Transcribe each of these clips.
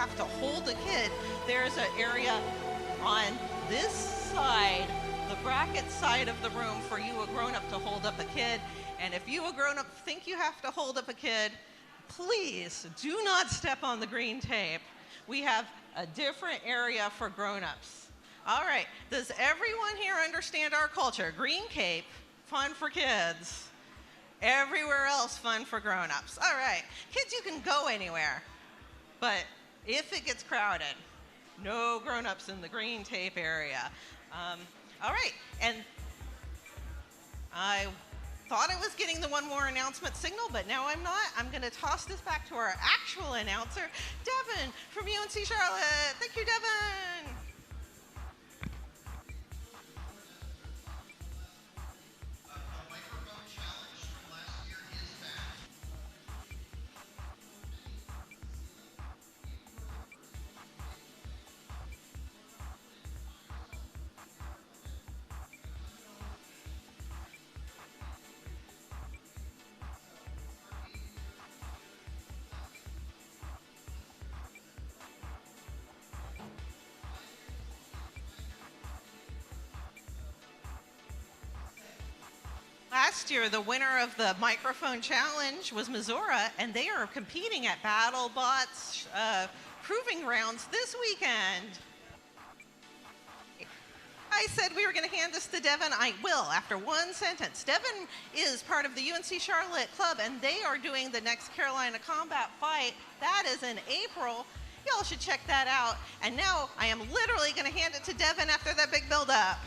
have to hold a kid, there's an area on this side, the bracket side of the room, for you, a grown-up, to hold up a kid. And if you, a grown-up, think you have to hold up a kid, please do not step on the green tape. We have a different area for grown-ups. All right, does everyone here understand our culture? Green cape, fun for kids. Everywhere else, fun for grown-ups. All right, kids, you can go anywhere. But if it gets crowded, no grown-ups in the green tape area. All right, and I thought I was getting the one more announcement signal, but now I'm not. I'm going to toss this back to our actual announcer, Devin from UNC Charlotte. Thank you, Devin. last year, the winner of the microphone challenge was Missouri, and they are competing at BattleBot's proving rounds this weekend. I said we were going to hand this to Devin. I will, after one sentence. Devin is part of the UNC Charlotte Club, and they are doing the next Carolina Combat Fight. That is in April. Y'all should check that out. And now I am literally going to hand it to Devin after that big build-up.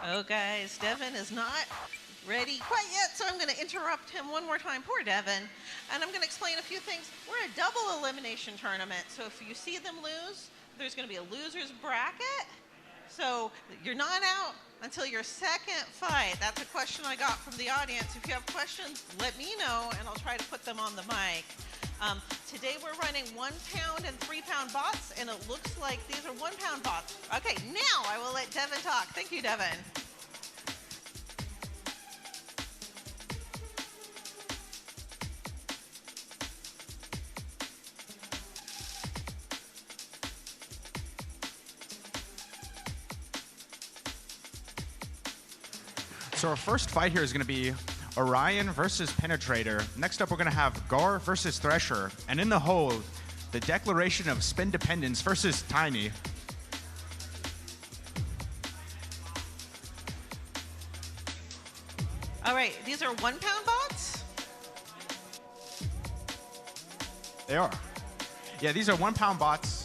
Oh, guys, Devin is not ready quite yet, so I'm going to interrupt him one more time. Poor Devin. And I'm going to explain a few things. We're a double elimination tournament, so if you see them lose, there's going to be a loser's bracket. So you're not out until your second fight. That's a question I got from the audience. If you have questions, let me know, and I'll try to put them on the mic. Today we're running 1 pound and 3 pound bots, and it looks like these are 1 pound bots. Okay, now I will let Devin talk. Thank you, Devin. So our first fight here is going to be Orion versus Penetrator. Next up, we're going to have Gar versus Thresher. And in the hole, the Declaration of Spin Dependence versus Tiny. All right, these are 1 pound bots? They are. Yeah, these are 1 pound bots.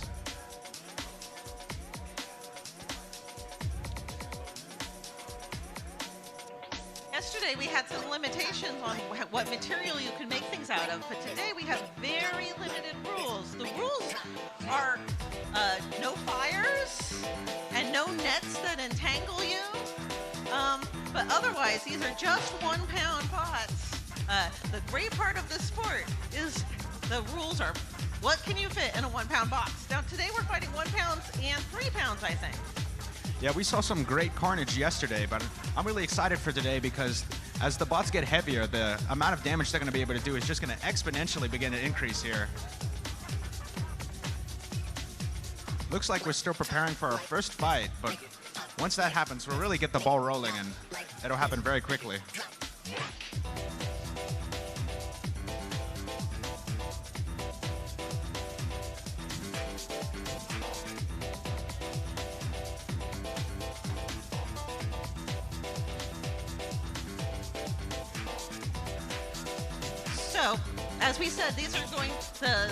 Yesterday we had some limitations on what material you can make things out of, but today we have very limited rules. The rules are no fires and no nets that entangle you. But otherwise, these are just 1 pound bots. The great part of this sport is the rules are what can you fit in a 1 pound box. Now today we're fighting 1 pounds and 3 pounds, I think. Yeah, we saw some great carnage yesterday, but I'm really excited for today because as the bots get heavier, the amount of damage they're going to be able to do is just going to exponentially begin to increase here. Looks like we're still preparing for our first fight, but once that happens, we'll really get the ball rolling, and it'll happen very quickly. So, as we said, the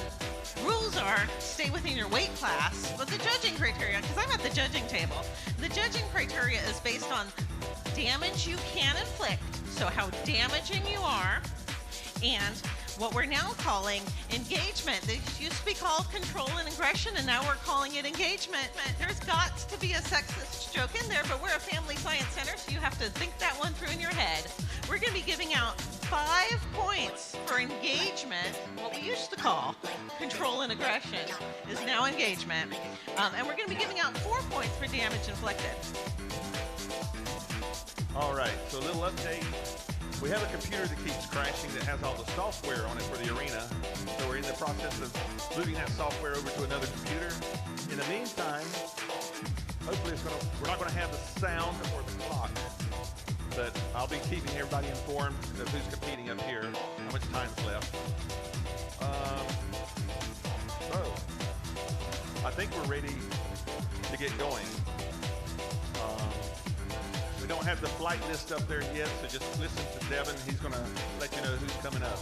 rules are stay within your weight class, but the judging criteria, because I'm at the judging table, the judging criteria is based on damage you can inflict, so how damaging you are, and what we're now calling engagement. This used to be called control and aggression, and now we're calling it engagement. There's got to be a sexist joke in there, but we're a family science center, so you have to think that one through in your head. We're going to be giving out 5 points for engagement. What we used to call control and aggression is now engagement. And we're going to be giving out 4 points for damage inflicted. All right, so a little update. We have a computer that keeps crashing that has all the software on it for the arena. So we're in the process of moving that software over to another computer. In the meantime, hopefully we're not going to have the sound or the clock. But I'll be keeping everybody informed of who's competing up here, how much time's left. So, I think we're ready to get going. We don't have the flight list up there yet, so just listen to Devin. He's going to let you know who's coming up.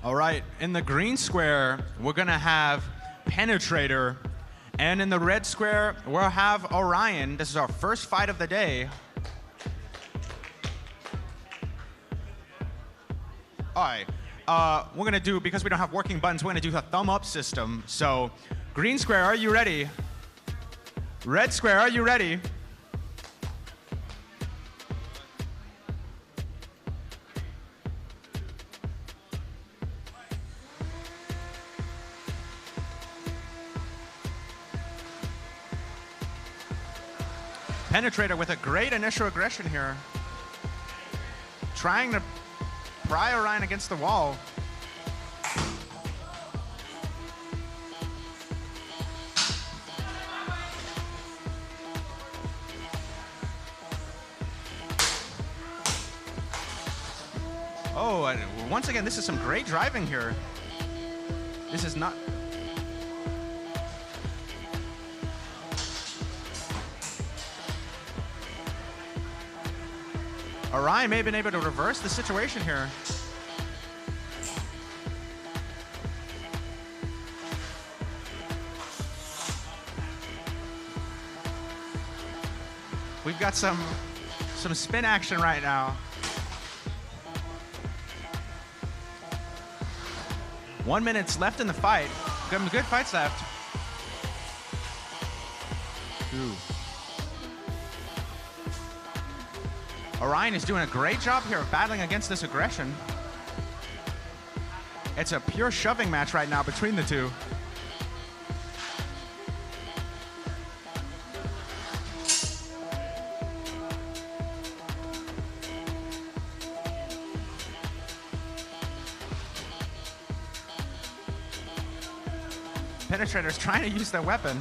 All right, in the green square, we're gonna have Penetrator. And in the red square, we'll have Orion. This is our first fight of the day. All right, we're gonna do, because we don't have working buttons, we're gonna do a thumb up system. So, green square, are you ready? Red square, are you ready? Penetrator with a great initial aggression here. Trying to pry Orion against the wall. Oh, and once again, this is some great driving here. This is not... Orion may have been able to reverse the situation here. We've got some spin action right now. 1 minute left in the fight. Some good fights left. Ooh. Orion is doing a great job here of battling against this aggression. It's a pure shoving match right now between the two. Penetrator's trying to use their weapon.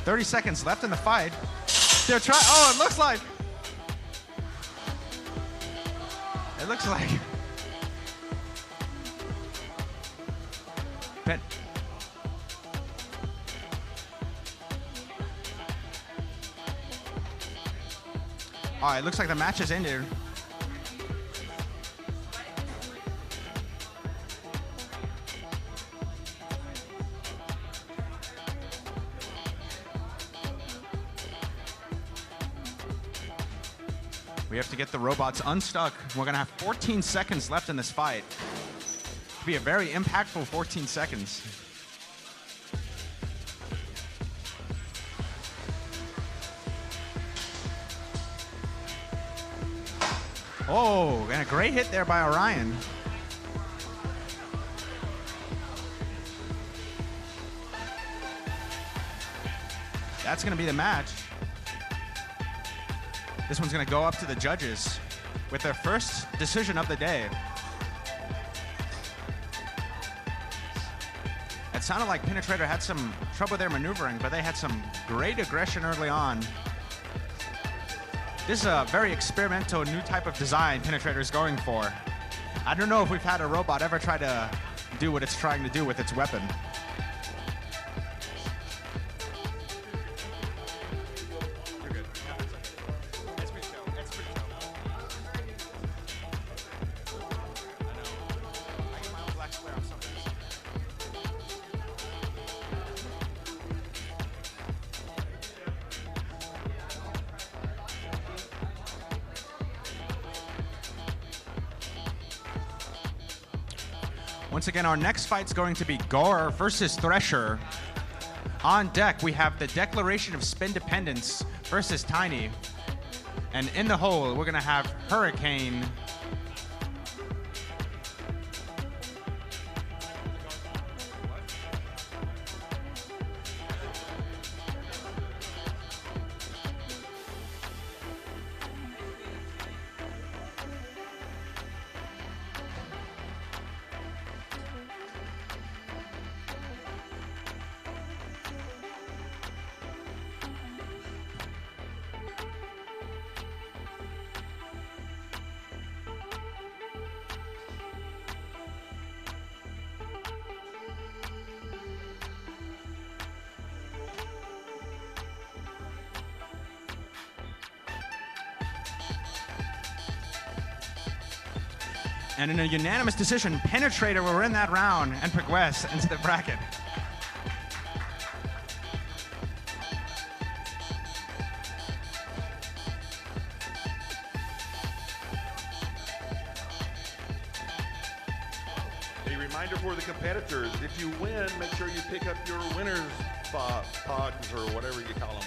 30 seconds left in the fight. They're trying. Oh, it looks like. It looks like. All right, looks like the match is ended. We have to get the robots unstuck. We're gonna have 14 seconds left in this fight. It'll be a very impactful 14 seconds. Oh, and a great hit there by Orion. That's gonna be the match. This one's gonna go up to the judges with their first decision of the day. It sounded like Penetrator had some trouble there maneuvering, but they had some great aggression early on. This is a very experimental new type of design Penetrator is going for. I don't know if we've had a robot ever try to do what it's trying to do with its weapon. Once again, our next fight's going to be Gyra versus Thresher. On deck, we have the Declaration of Spin Dependence versus Tiny. And in the hole, we're gonna have Hurricane. And in a unanimous decision, Penetrator will win that round and progress into the bracket. A reminder for the competitors, if you win, make sure you pick up your winner's pogs or whatever you call them.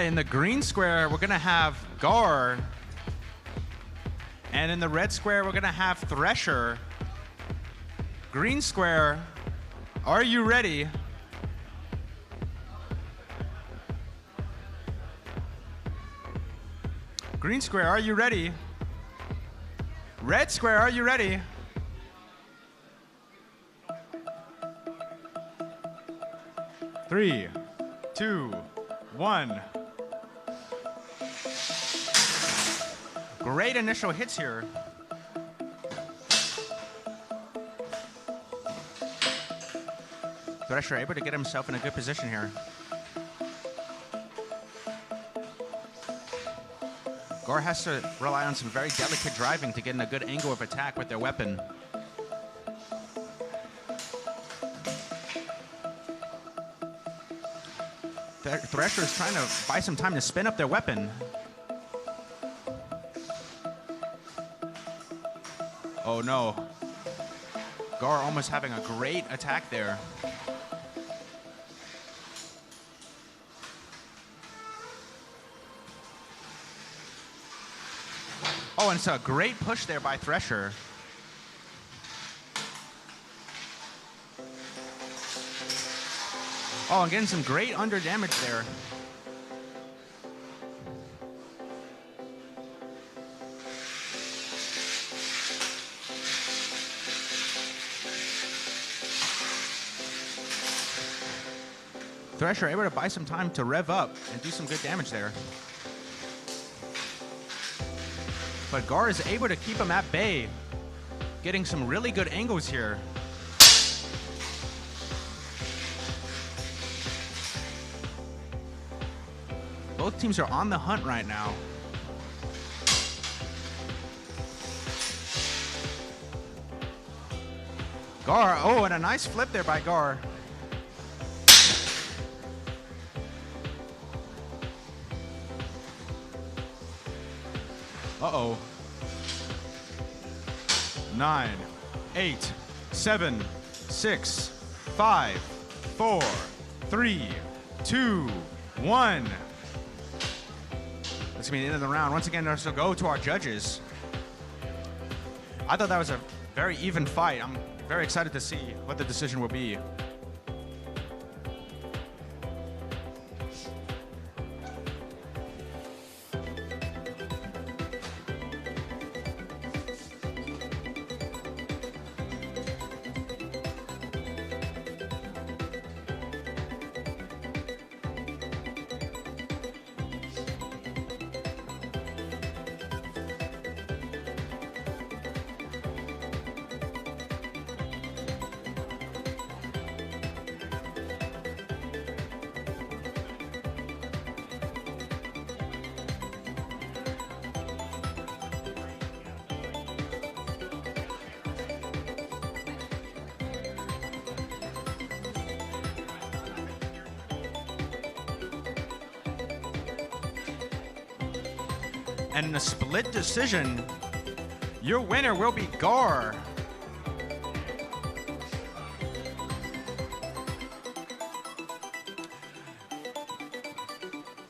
In the green square, we're going to have Gar. And in the red square, we're going to have Thresher. Green square, are you ready? Green square, are you ready? Red square, are you ready? Three, two, one. Great initial hits here. Thresher able to get himself in a good position here. Gar has to rely on some very delicate driving to get in a good angle of attack with their weapon. Thresher is trying to buy some time to spin up their weapon. Oh no. Gar almost having a great attack there. Oh, and it's a great push there by Thresher. Oh, and getting some great under damage there. Thresher able to buy some time to rev up and do some good damage there. But Gar is able to keep him at bay, getting some really good angles here. Both teams are on the hunt right now. Gar, oh, and a nice flip there by Gar. Uh-oh. 9, 8, 7, 6, 5, 4, 3, 2, 1. That's gonna be the end of the round. Once again, let's go to our judges. I thought that was a very even fight. I'm very excited to see what the decision will be. And in a split decision, your winner will be Gar.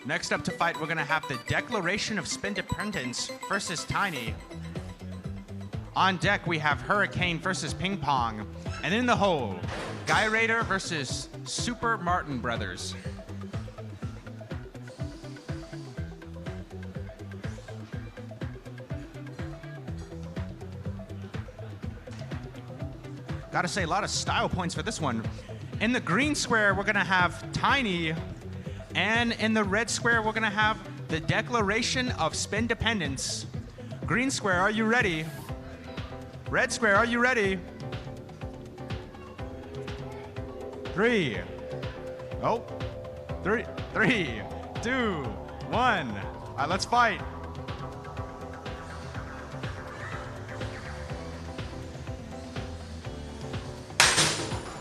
Next up to fight, we're going to have the Declaration of Spin Dependence versus Tiny. On deck, we have Hurricane versus Ping Pong. And in the hole, Gyra versus Super Martin Brothers. Gotta say, a lot of style points for this one. In the green square, we're gonna have Tiny. And in the red square, we're gonna have the Declaration of Spin Dependence. Green square, are you ready? Red square, are you ready? 3, 2, 1. All right, let's fight.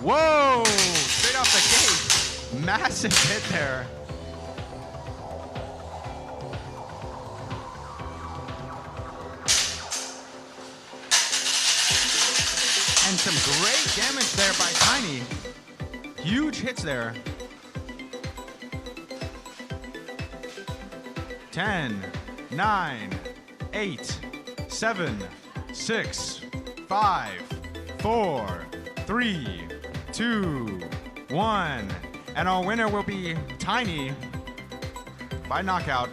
Whoa! Straight off the gate. Massive hit there. And some great damage there by Tiny. Huge hits there. 10, 9, 8, 7, 6, 5, 4, 3, 2, 1. And our winner will be Tiny by knockout.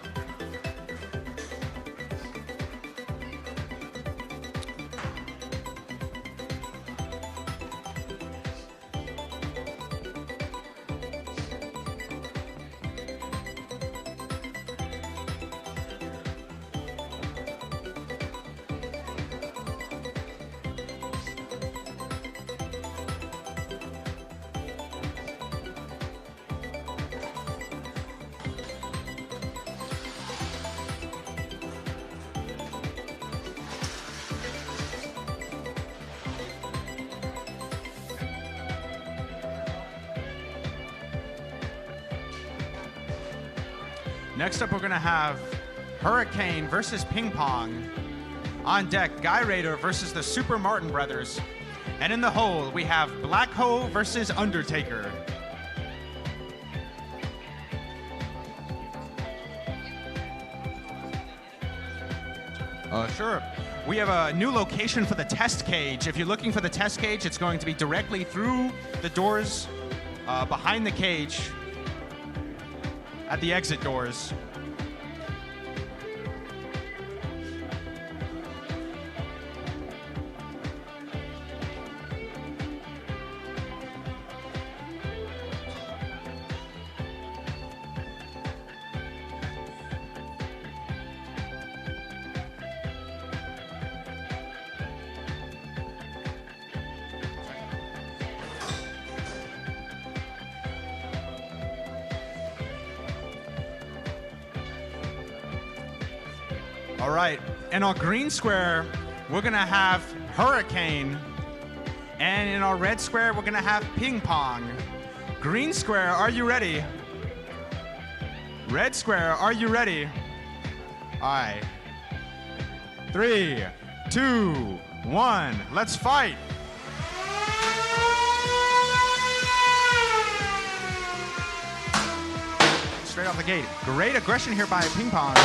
Next up, we're gonna have Hurricane versus Ping Pong. On deck, Gyra versus the Super Martin Brothers. And in the hole, we have Black Hole versus Undertaker. Sure. We have a new location for the test cage. If you're looking for the test cage, it's going to be directly through the doors behind the cage at the exit doors. All right, in our green square, we're gonna have Hurricane. And in our red square, we're gonna have Ping Pong. Green square, are you ready? Red square, are you ready? All right. 3, 2, 1, let's fight. Straight off the gate. Great aggression here by Ping Pong.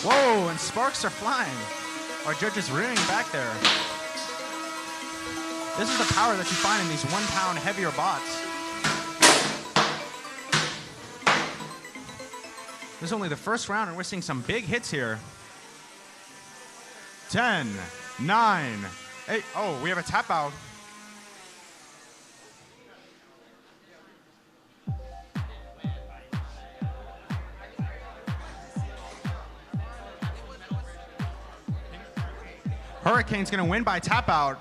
Whoa, and sparks are flying. Our judge is rearing back there. This is the power that you find in these 1 pound heavier bots. This is only the first round, and we're seeing some big hits here. 10, 9, 8. Oh, we have a tap out. Hurricane's gonna win by tap out.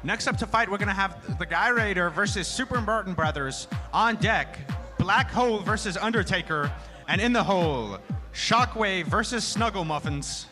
Next up to fight, we're gonna have the Gyra versus Super Martin Brothers. On deck, Black Hole versus Undertaker. And in the hole, Shockwave versus Snuggle Muffins.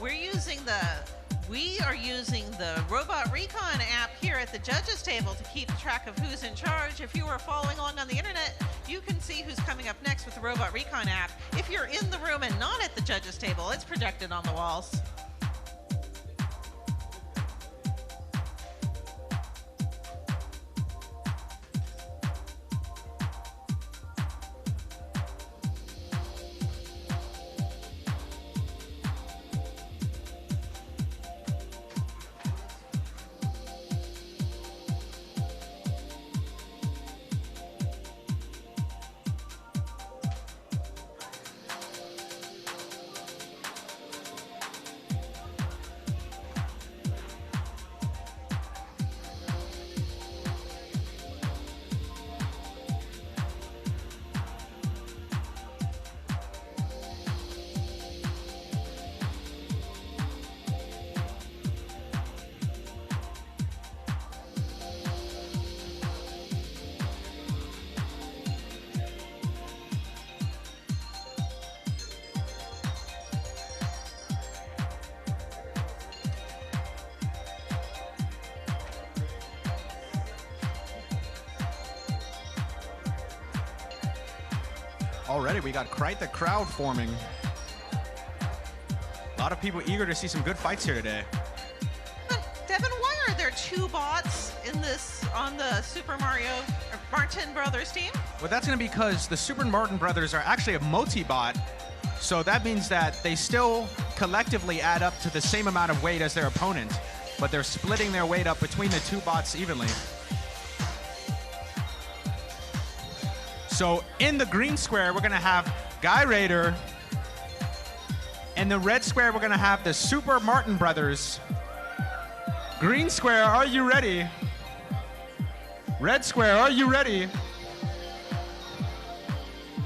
We are using the Robot Recon app here at the judges table to keep track of who's in charge. If you are following along on the internet, you can see who's coming up next with the Robot Recon app. If you're in the room and not at the judges table, it's projected on the walls. Already, we got quite the crowd forming. A lot of people eager to see some good fights here today. Devin, why are there 2 bots in this on the Super Mario Martin Brothers team? Well, that's going to be because the Super Martin Brothers are actually a multi-bot, so that means that they still collectively add up to the same amount of weight as their opponent, but they're splitting their weight up between the 2 bots evenly. So in the green square, we're going to have Gyra. In the red square, we're going to have the Super Martin Brothers. Green square, are you ready? Red square, are you ready?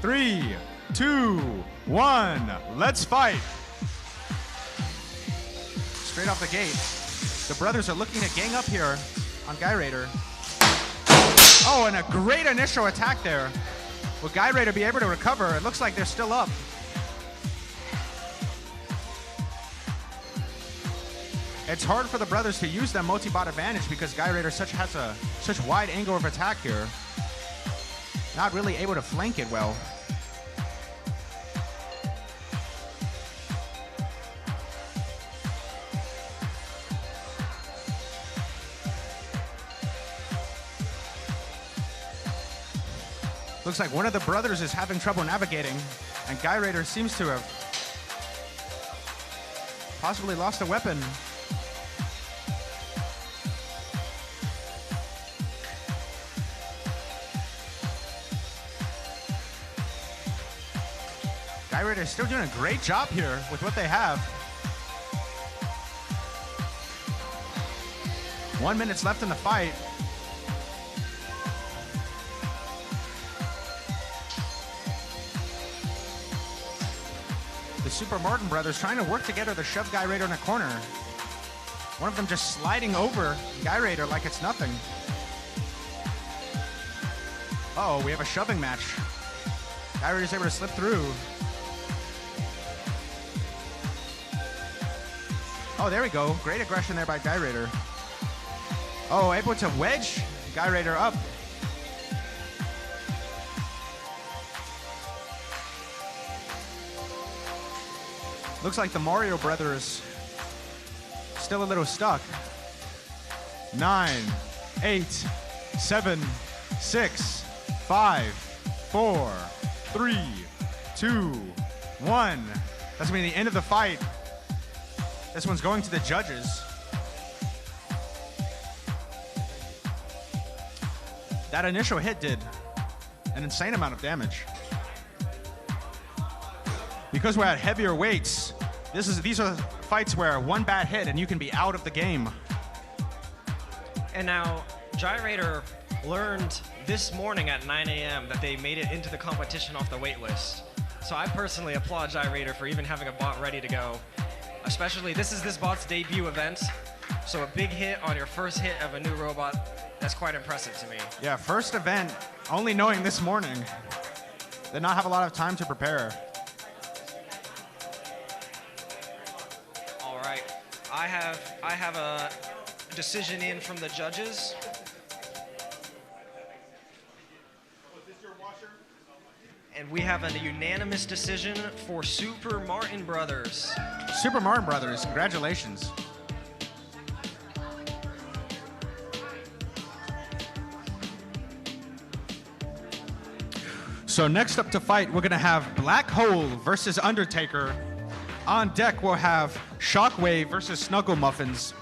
3, 2, 1, let's fight. Straight off the gate, the brothers are looking to gang up here on Gyra. Oh, and a great initial attack there. Will Gyra be able to recover? It looks like they're still up. It's hard for the brothers to use that multi-bot advantage because Gyra has such wide angle of attack here. Not really able to flank it well. Looks like one of the brothers is having trouble navigating, and Gyra seems to have possibly lost a weapon. Gyra is still doing a great job here with what they have. 1 minute left in the fight. The Super Martin brothers trying to work together to shove Gyra in a corner. One of them just sliding over Gyra like it's nothing. Uh-oh, we have a shoving match. Gyra is able to slip through. Oh, there we go. Great aggression there by Gyra. Oh, able to wedge Gyra up. Looks like the Mario brothers still a little stuck. 9, 8, 7, 6, 5, 4, 3, 2, 1. That's going to be the end of the fight. This one's going to the judges. That initial hit did an insane amount of damage. Because we're at heavier weights, these are fights where one bad hit and you can be out of the game. And now, Gyra learned this morning at 9 a.m. that they made it into the competition off the wait list. So I personally applaud Gyra for even having a bot ready to go. Especially, this is this bot's debut event. So a big hit on your first hit of a new robot, that's quite impressive to me. Yeah, first event, only knowing this morning. Did not have a lot of time to prepare. I have a decision in from the judges. And we have a unanimous decision for Super Martin Brothers. Super Martin Brothers, congratulations. So next up to fight, we're gonna have Black Hole versus Undertaker. On deck, we'll have Shockwave versus Snuggle Muffins.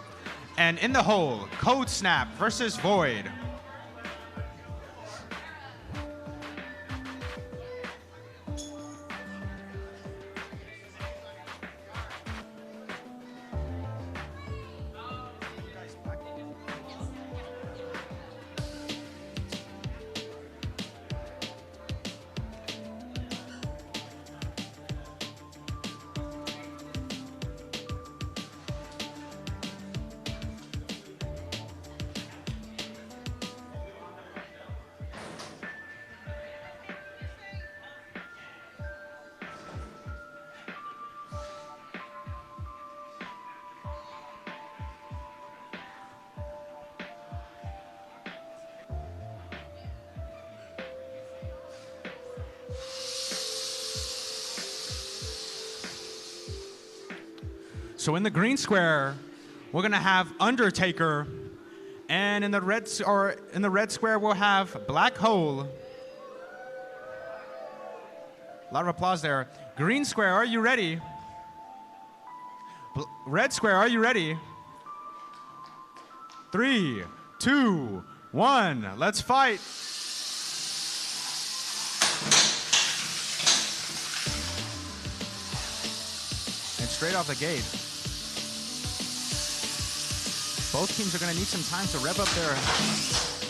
And in the hole, Code Snap versus Void. So in the green square, we're gonna have Undertaker, and in the red square we'll have Black Hole. A lot of applause there. Green square, are you ready? Red square, are you ready? 3, 2, 1, let's fight. And straight off the gate, both teams are going to need some time to rev up their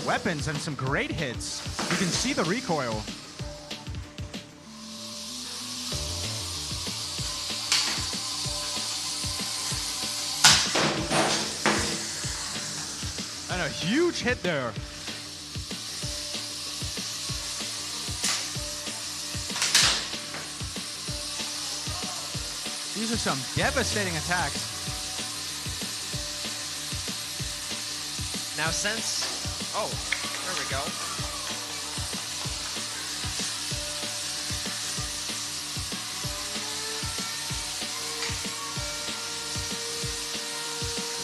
weapons and some great hits. You can see the recoil. And a huge hit there. These are some devastating attacks. Now since, oh, there we go.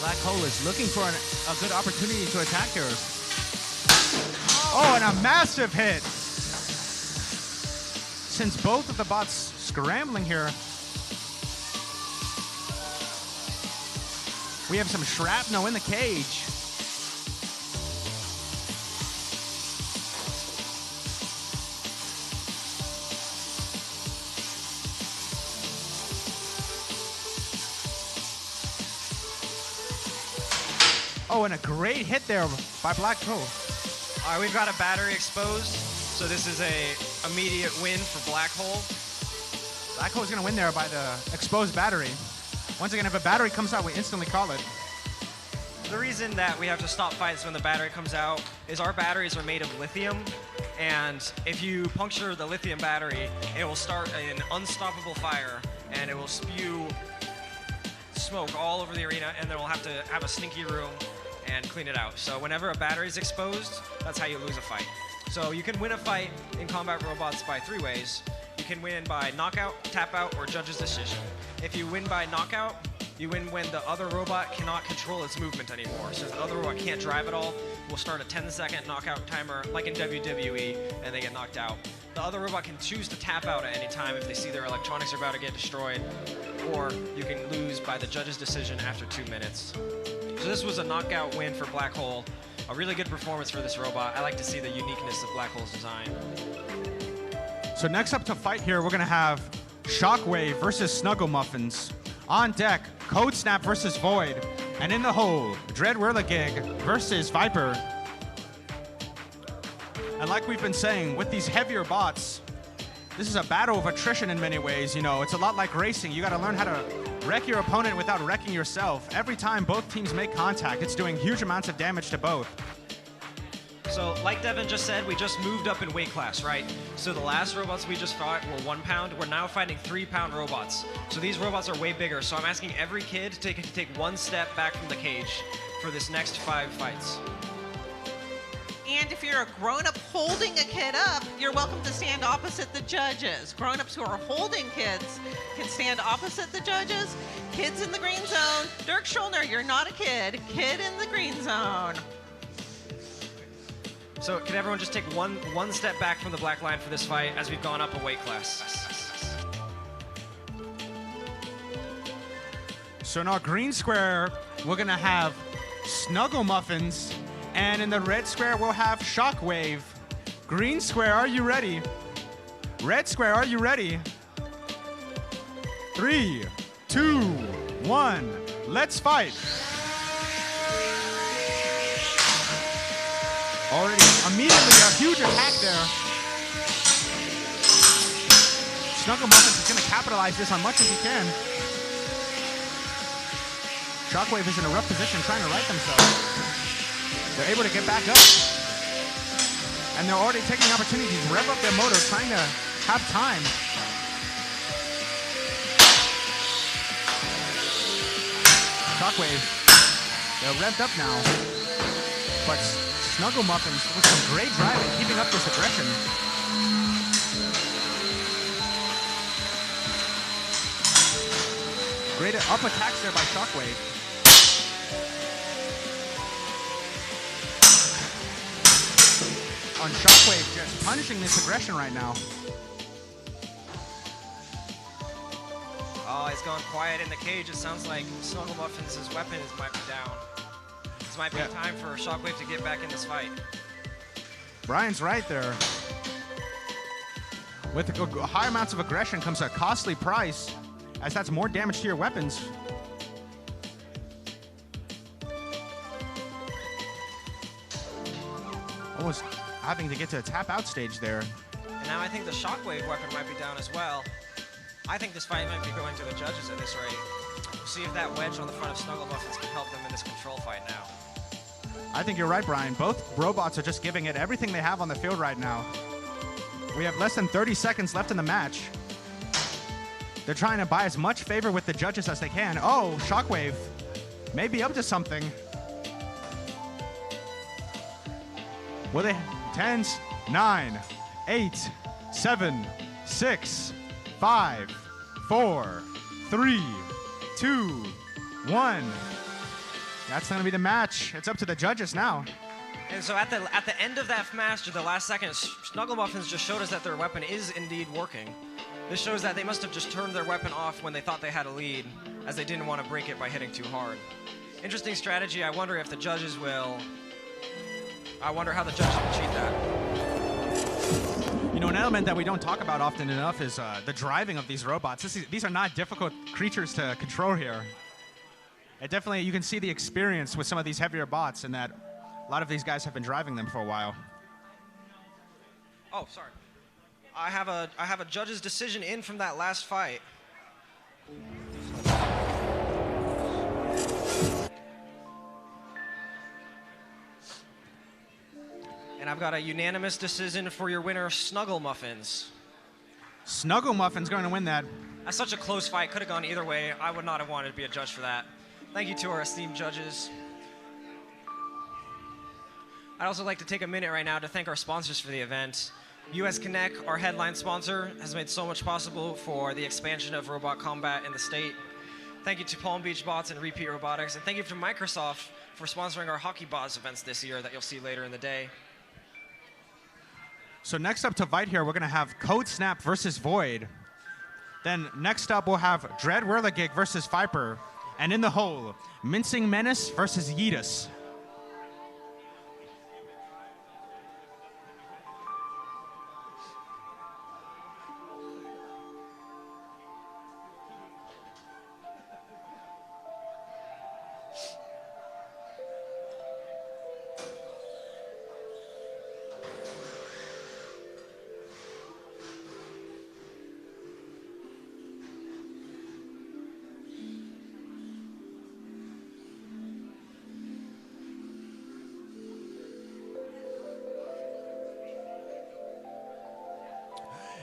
Black Hole is looking for a good opportunity to attack here. Oh, and a massive hit. Since both of the bots scrambling here, we have some shrapnel in the cage. Oh, and a great hit there by Black Hole. All right, we've got a battery exposed, so this is a immediate win for Black Hole. Black Hole's gonna win there by the exposed battery. Once again, if a battery comes out, we instantly call it. The reason that we have to stop fights when the battery comes out is our batteries are made of lithium, and if you puncture the lithium battery, it will start an unstoppable fire, and it will spew smoke all over the arena, and then we'll have to have a stinky room and clean it out. So whenever a battery is exposed, that's how you lose a fight. So you can win a fight in combat robots by 3 ways. You can win by knockout, tap out, or judge's decision. If you win by knockout, you win when the other robot cannot control its movement anymore. So if the other robot can't drive at all, we'll start a 10-second knockout timer, like in WWE, and they get knocked out. The other robot can choose to tap out at any time if they see their electronics are about to get destroyed, or you can lose by the judge's decision after 2 minutes. So this was a knockout win for Black Hole. A really good performance for this robot. I like to see the uniqueness of Black Hole's design. So next up to fight here, we're gonna have Shockwave versus Snuggle Muffins. On deck, Code Snap versus Void. And in the hole, Dread Whirligig versus Viper. And like we've been saying, with these heavier bots, this is a battle of attrition in many ways. You know, it's a lot like racing. You gotta learn how to wreck your opponent without wrecking yourself. Every time both teams make contact, it's doing huge amounts of damage to both. So, like Devin just said, we just moved up in weight class, right? So the last robots we just fought were 1 pound. We're now fighting 3 pound robots. So these robots are way bigger. So I'm asking every kid to take 1 step back from the cage for this next 5 fights. And if you're a grown-up holding a kid up, you're welcome to stand opposite the judges. Grown-ups who are holding kids can stand opposite the judges. Kids in the green zone. Dirk Schulner, you're not a kid. Kid in the green zone. So can everyone just take one step back from the black line for this fight as we've gone up a weight class? So in our green square, we're gonna have Snuggle Muffins, and in the red square, we'll have Shockwave. Green square, are you ready? Red square, are you ready? 3, 2, 1, let's fight. Already, immediately a huge attack there. Snuggle Muffins is going to capitalize this on much as he can. Shockwave is in a rough position trying to right themselves. They're able to get back up. And they're already taking opportunities to rev up their motor, trying to have time. Shockwave, they're revved up now. But Snuggle Muffins with some great driving, keeping up this aggression. Great up attacks there by Shockwave. On Shockwave, just punishing this aggression right now. Oh, it's gone quiet in the cage. It sounds like Snuggle Muffins' weapon might be down. This might be time for Shockwave to get back in this fight. Brian's right there. With high amounts of aggression comes a costly price, as that's more damage to your weapons. Almost having to get to a tap out stage there. And now I think the Shockwave weapon might be down as well. I think this fight might be going to the judges at this rate. We'll see if that wedge on the front of Snuggle Muffins can help them in this control fight now. I think you're right, Brian. Both robots are just giving it everything they have on the field right now. We have less than 30 seconds left in the match. They're trying to buy as much favor with the judges as they can. Oh, Shockwave may be up to something. Will they? 10s, 9, 8, 7, 6, 5, 4, 3, 2, 1. That's going to be the match. It's up to the judges now. And so at the end of that match, or the last second, Snuggle Muffins just showed us that their weapon is indeed working. This shows that they must have just turned their weapon off when they thought they had a lead, as they didn't want to break it by hitting too hard. Interesting strategy. I wonder if the judges will... I wonder how the judges will cheat that. You know, an element that we don't talk about often enough is the driving of these robots. These are not difficult creatures to control here. It definitely, you can see the experience with some of these heavier bots, and that a lot of these guys have been driving them for a while. Oh, sorry. I have a judge's decision in from that last fight. And I've got a unanimous decision for your winner, Snuggle Muffins. Snuggle Muffins going to win that. That's such a close fight. Could have gone either way. I would not have wanted to be a judge for that. Thank you to our esteemed judges. I'd also like to take a minute right now to thank our sponsors for the event. US Connect, our headline sponsor, has made so much possible for the expansion of robot combat in the state. Thank you to Palm Beach Bots and Repeat Robotics, and thank you to Microsoft for sponsoring our Hockey Bots events this year that you'll see later in the day. So next up to fight here, we're going to have Code Snap versus Void. Then next up, we'll have Dread Whirligig versus Viper. And in the hole, Mincing Menace versus Yetus.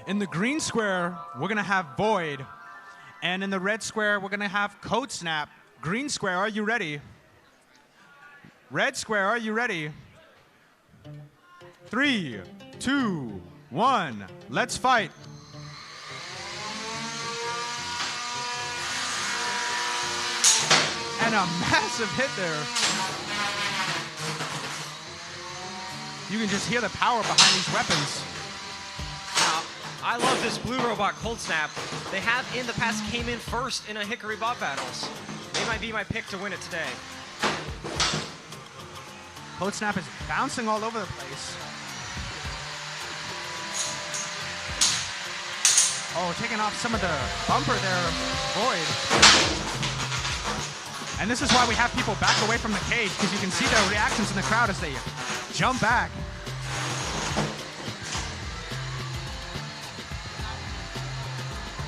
In the green square, we're going to have Void. And in the red square, we're going to have Code Snap. Green square, are you ready? Red square, are you ready? 3, 2, 1, let's fight. And a massive hit there. You can just hear the power behind these weapons. I love this blue robot, Cold Snap. They have in the past came in first in a Hickory Bot Battles. They might be my pick to win it today. Code Snap is bouncing all over the place. Oh, taking off some of the bumper there, Void. And this is why we have people back away from the cage, because you can see the reactions in the crowd as they jump back.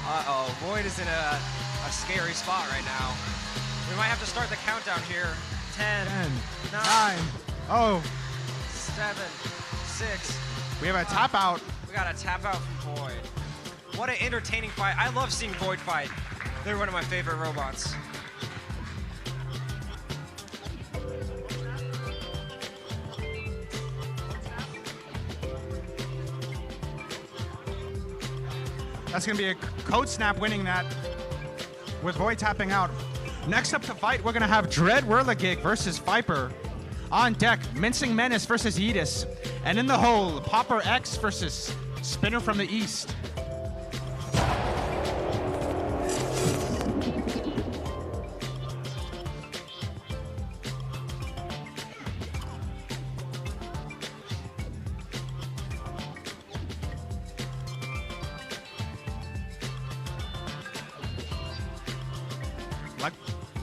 Uh-oh, Void is in a scary spot right now. We might have to start the countdown here. 10, 9, 0. 7, 6. We have a tap out. We got a tap out from Void. What an entertaining fight. I love seeing Void fight. They're one of my favorite robots. That's going to be a Code Snap winning that with Void tapping out. Next up to fight, we're going to have Dread Whirligig versus Viper. On deck, Mincing Menace versus Yetus. And in the hole, Popper X versus Spinner from the East.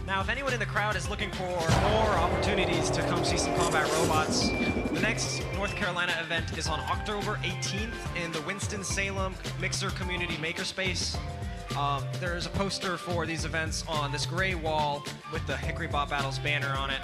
Now, if anyone in the crowd is looking for more opportunities to come see some combat robots, the next North Carolina event is on October 18th in the Winston-Salem Mixer Community Makerspace. There's a poster for these events on this gray wall with the Hickory Bot Battles banner on it.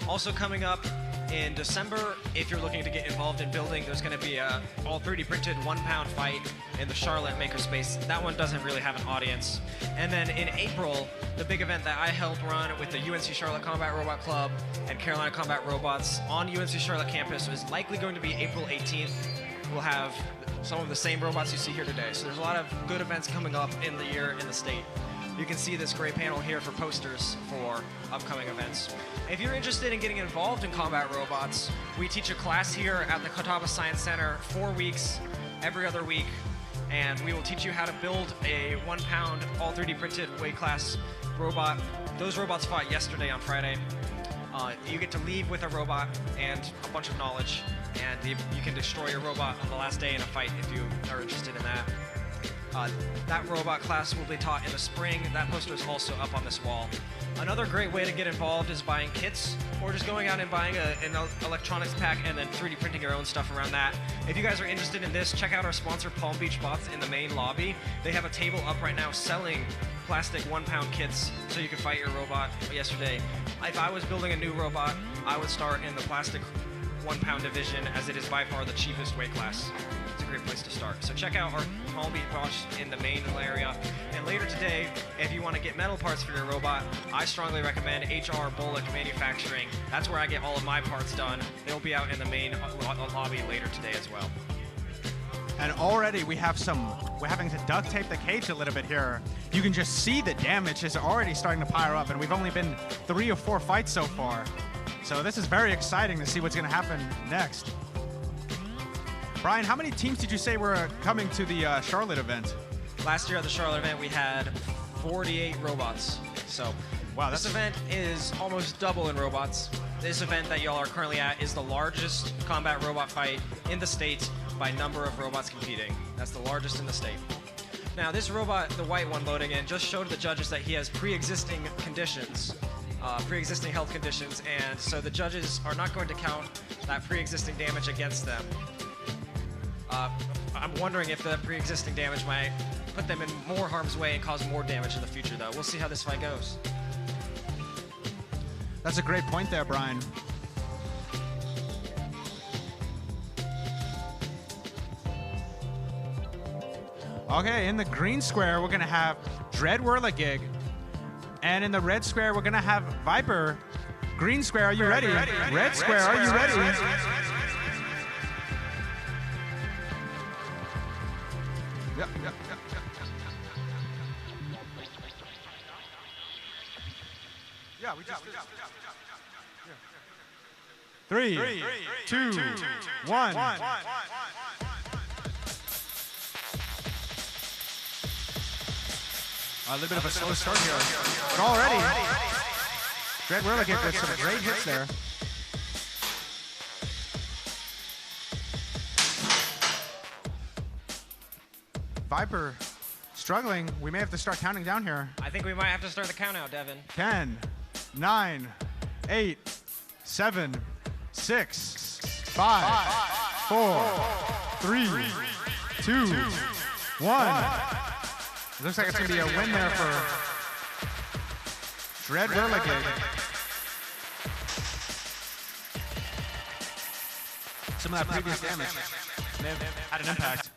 Also coming up in December, if you're looking to get involved in building, there's going to be a all 3D printed 1 pound fight in the Charlotte Makerspace. That one doesn't really have an audience. And then in April, the big event that I help run with the UNC Charlotte Combat Robot Club and Carolina Combat Robots on UNC Charlotte campus is likely going to be April 18th. We'll have some of the same robots you see here today. So there's a lot of good events coming up in the year in the state. You can see this gray panel here for posters for upcoming events. If you're interested in getting involved in combat robots, we teach a class here at the Catawba Science Center 4 weeks, every other week, and we will teach you how to build a 1 pound all 3D printed weight class robot. Those robots fought yesterday on Friday. You get to leave with a robot and a bunch of knowledge, and you can destroy your robot on the last day in a fight if you are interested in that. That robot class will be taught in the spring. That poster is also up on this wall. Another great way to get involved is buying kits or just going out and buying an electronics pack and then 3D printing your own stuff around that. If you guys are interested in this, check out our sponsor Palm Beach Bots in the main lobby. They have a table up right now selling plastic 1 pound kits so you can fight your robot yesterday. If I was building a new robot, I would start in the plastic 1 pound division as it is by far the cheapest weight class. It's a great place to start. So check out our Palm Beach Bots in the main area. And later today, if you want to get metal parts for your robot, I strongly recommend HR Bullock Manufacturing. That's where I get all of my parts done. They'll be out in the main lobby later today as well. And already we're having to duct tape the cage a little bit here. You can just see the damage is already starting to pile up, and we've only been 3 or 4 fights so far. So this is very exciting to see what's going to happen next. Brian, how many teams did you say were coming to the Charlotte event? Last year at the Charlotte event, we had 48 robots. So wow, this event is almost double in robots. This event that y'all are currently at is the largest combat robot fight in the state by number of robots competing. That's the largest in the state. Now, this robot, the white one loading in, just showed the judges that he has pre-existing conditions, pre-existing health conditions, and so the judges are not going to count that pre-existing damage against them. I'm wondering if the pre-existing damage might put them in more harm's way and cause more damage in the future, though. We'll see how this fight goes. That's a great point there, Brian. Okay, in the green square, we're going to have Dread Whirligig. And in the red square, we're going to have Viper. Green square, are you ready? Red square, are you ready? Yep. Yeah, we just... 3, 2, 1. A little bit of a slow start here. But already, Dread Whirligig with some great hits there. Viper struggling. We may have to start counting down here. I think we might have to start the count out, Devin. 10, 9, 8, 7, 6, 5, 4, 3, 2, 1. It looks like it's going to be a win there for Dread Whirligig. Some of that previous damage may have had an impact.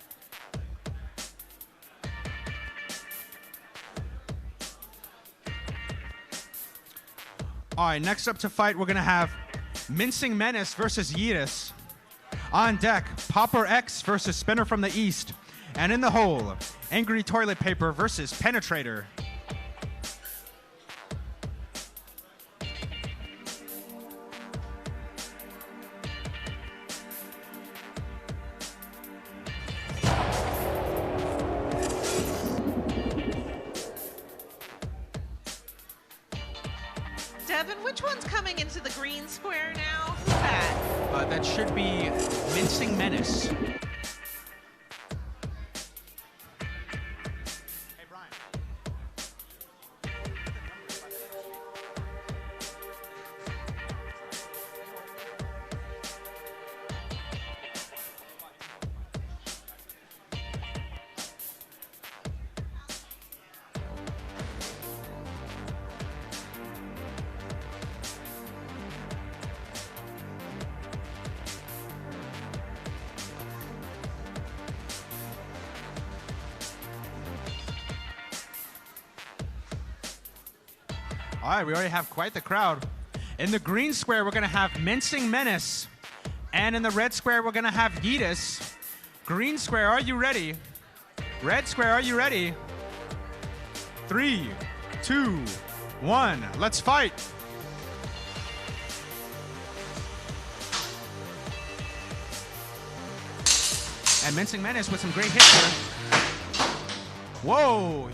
All right, next up to fight, we're going to have Mincing Menace versus Yetus. On deck, Popper X versus Spinner from the East. And in the hole, Angry Toilet Paper versus Penetrator. Devin, which one's coming into the green square now? Who's that? That should be Mincing Menace. All right, we already have quite the crowd. In the green square, we're going to have Mincing Menace. And in the red square, we're going to have Yetus. Green square, are you ready? Red square, are you ready? 3, 2, 1, let's fight. And Mincing Menace with some great hits here. Whoa.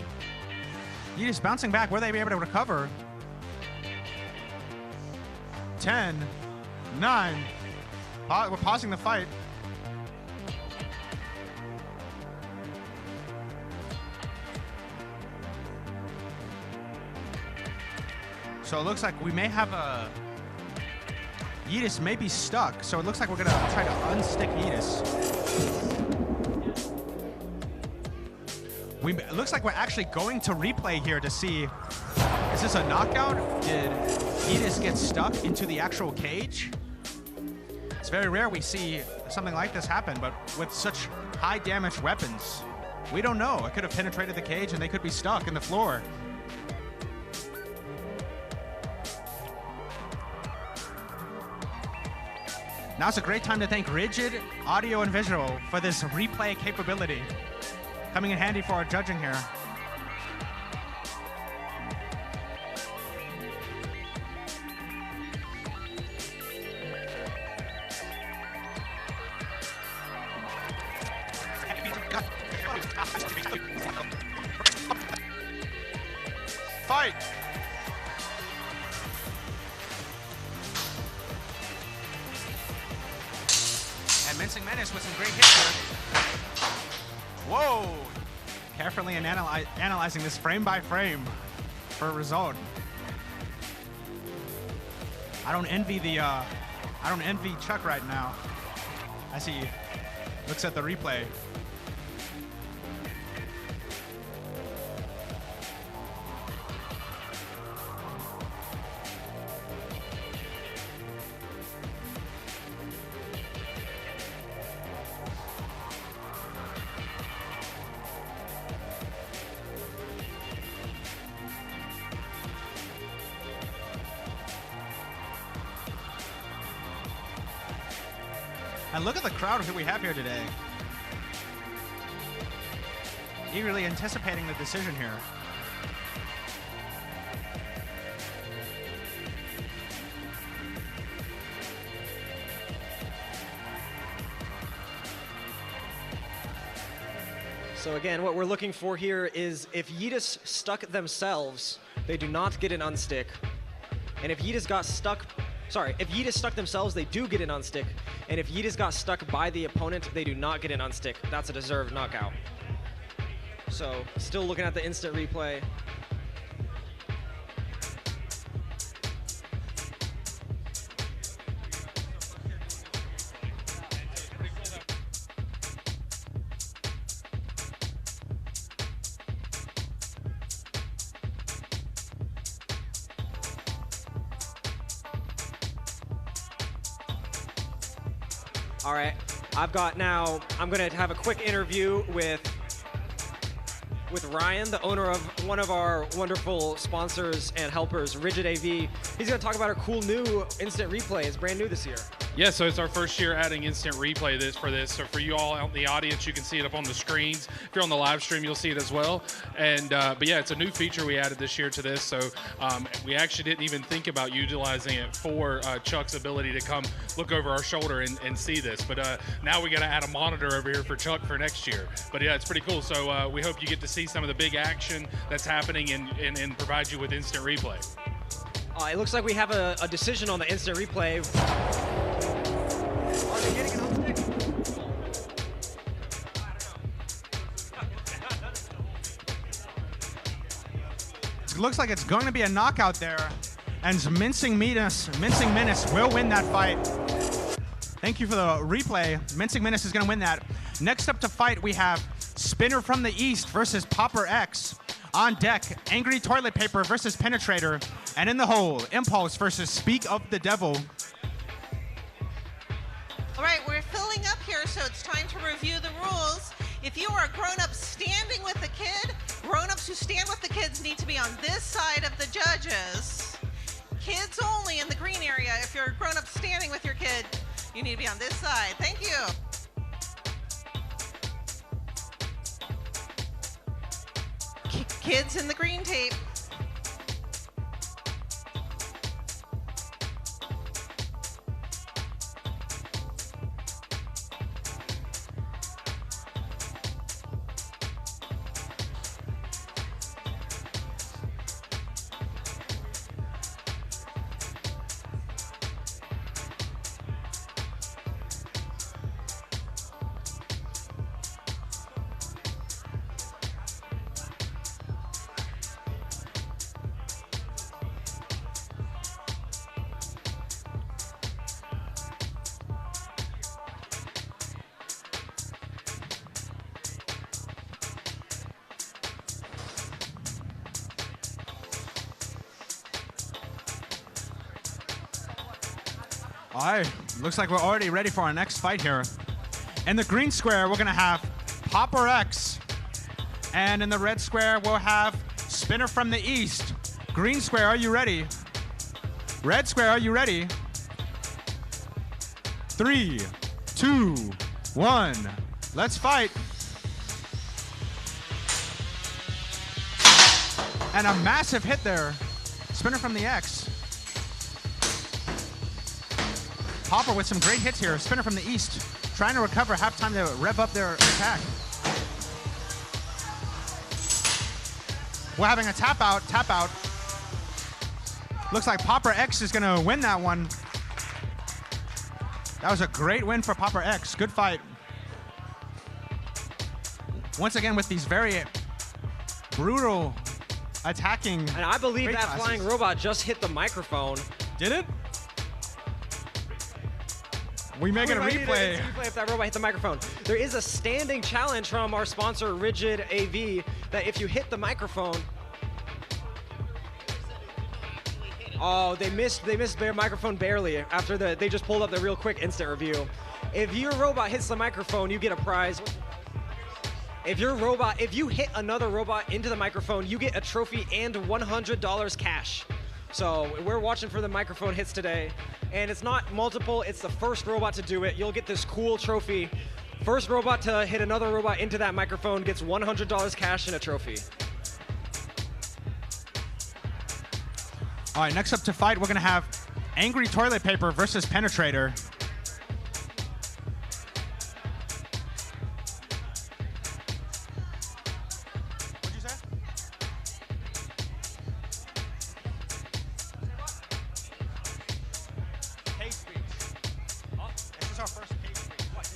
Yetus bouncing back. Will they be able to recover? 10, 9. We're pausing the fight. So it looks like we may have a... Yetus may be stuck, so it looks like we're going to try to unstick Yetus. It looks like we're actually going to replay here to see, is this a knockout? Did Yetus get stuck into the actual cage? It's very rare we see something like this happen, but with such high damage weapons, we don't know. It could have penetrated the cage and they could be stuck in the floor. Now's a great time to thank Rigid Audio and Visual for this replay capability. Coming in handy for our judging here. Fight! And Mincing Menace with some great hits here. Whoa! Carefully and analyzing this frame by frame for a result. I don't envy Chuck right now as he looks at the replay. And look at the crowd who we have here today. Eagerly anticipating the decision here. So again, what we're looking for here is if Yetus stuck themselves, they do not get an unstick. And if Yetus got stuck, if Yetus stuck themselves, they do get an unstick. And if Yetus got stuck by the opponent, they do not get an unstick. That's a deserved knockout. So still looking at the instant replay. All right, I'm gonna have a quick interview with Ryan, the owner of one of our wonderful sponsors and helpers, Rigid AV. He's gonna talk about our cool new instant replay. It's brand new this year. Yeah, so it's our first year adding instant replay for this. So for you all out in the audience, you can see it up on the screens. If you're on the live stream, you'll see it as well. And but yeah, it's a new feature we added this year to this. So we actually didn't even think about utilizing it for Chuck's ability to come look over our shoulder and see this. But now we got to add a monitor over here for Chuck for next year. But yeah, it's pretty cool. So we hope you get to see some of the big action that's happening and provide you with instant replay. It looks like we have a decision on the instant replay. Are they getting an unstick? It looks like it's going to be a knockout there, and Mincing Menace will win that fight. Thank you for the replay. Mincing Menace is going to win that. Next up to fight, we have Spinner from the East versus Popper X. On deck, Angry Toilet Paper versus Penetrator. And in the hole, Impulse versus Speak of the Devil. All right, we're filling up here, so it's time to review the rules. If you are a grown-up standing with a kid, grown-ups who stand with the kids need to be on this side of the judges. Kids only in the green area. If you're a grown-up standing with your kid, you need to be on this side. Thank you. Kids in the green tape. All right, looks like we're already ready for our next fight here. In the green square, we're gonna have Popper X. And in the red square, we'll have Spinner from the East. Green square, are you ready? Red square, are you ready? 3, 2, 1, let's fight. And a massive hit there. Spinner from the X. Popper with some great hits here. Spinner from the East trying to recover. Halftime to rev up their attack. We're having a tap out. Looks like Popper X is gonna win that one. That was a great win for Popper X. Good fight. Once again with these very brutal attacking. And I believe that classes. flying robot just hit the microphone. Did it? We make it a replay. If that robot hit the microphone. There is a standing challenge from our sponsor, Rigid AV, that if you hit the microphone. Oh, they missed their microphone barely after they just pulled up the real quick instant review. If your robot hits the microphone, you get a prize. If you hit another robot into the microphone, you get a trophy and $100 cash. So we're watching for the microphone hits today. And it's not multiple, it's the first robot to do it. You'll get this cool trophy. First robot to hit another robot into that microphone gets $100 cash and a trophy. All right, next up to fight, we're going to have Angry Toilet Paper versus Penetrator. What'd you say? Cage speech. Oh, this is our first cage speech. What?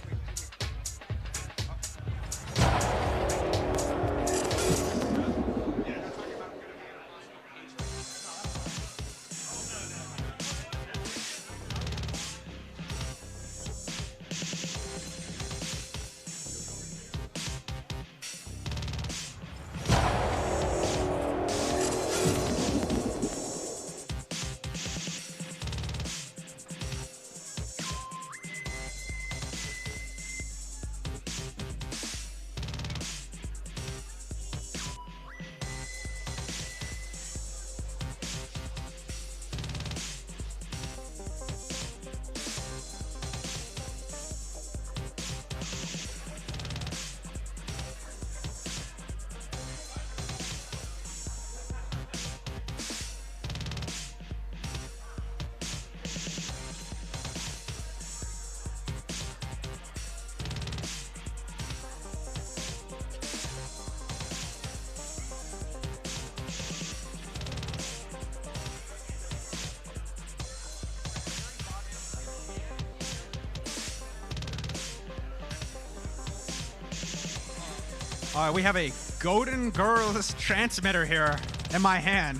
All right, we have a Golden Girls transmitter here in my hand.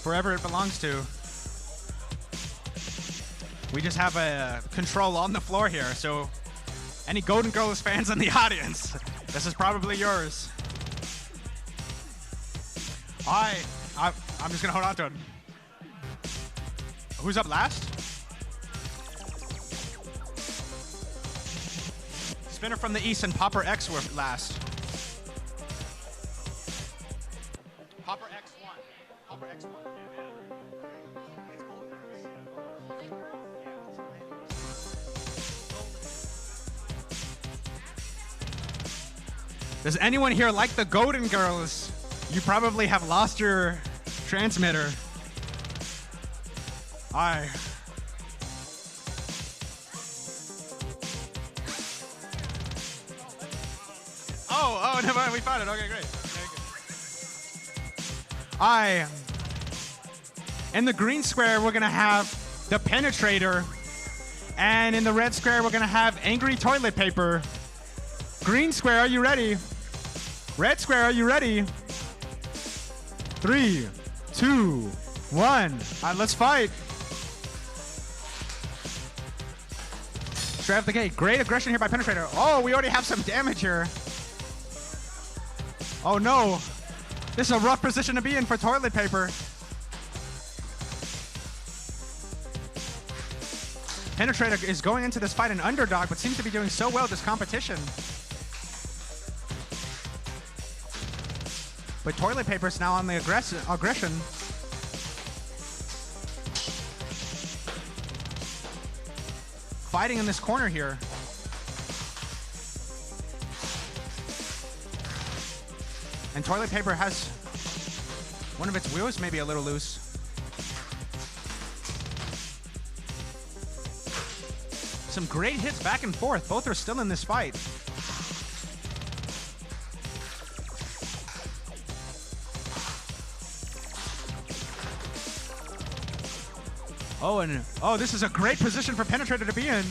Wherever it belongs to. We just have a control on the floor here, so any Golden Girls fans in the audience, this is probably yours. All right, I'm just gonna hold on to it. Who's up last? Spinner from the East and Popper X were last. Popper X1. Popper X1. Does anyone here like the Golden Girls? You probably have lost your transmitter. All right. Oh, never mind. We found it. Okay, great. Okay, in the green square, we're going to have the Penetrator. And in the red square, we're going to have Angry Toilet Paper. Green square, are you ready? Red square, are you ready? 3, 2, 1. All right, let's fight. Straight off the gate. Great aggression here by Penetrator. Oh, we already have some damage here. Oh no, this is a rough position to be in for Toilet Paper. Penetrator is going into this fight an underdog, but seems to be doing so well this competition. But Toilet Paper is now on the aggression. Fighting in this corner here. And Toilet Paper has one of its wheels maybe a little loose. Some great hits back and forth. Both are still in this fight. Oh, this is a great position for Penetrator to be in.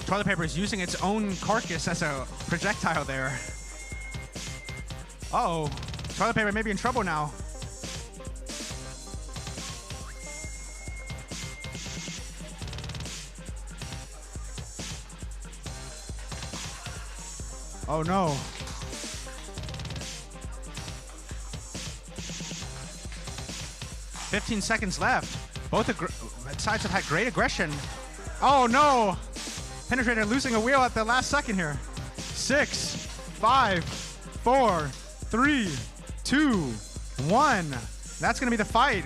Toilet Paper is using its own carcass as a projectile there. Uh-oh. Toilet Paper may be in trouble now. Oh no. 15 seconds left. Both sides have had great aggression. Oh no! Penetrator losing a wheel at the last second here. 6, 5, 4, 3, 2, 1. That's going to be the fight.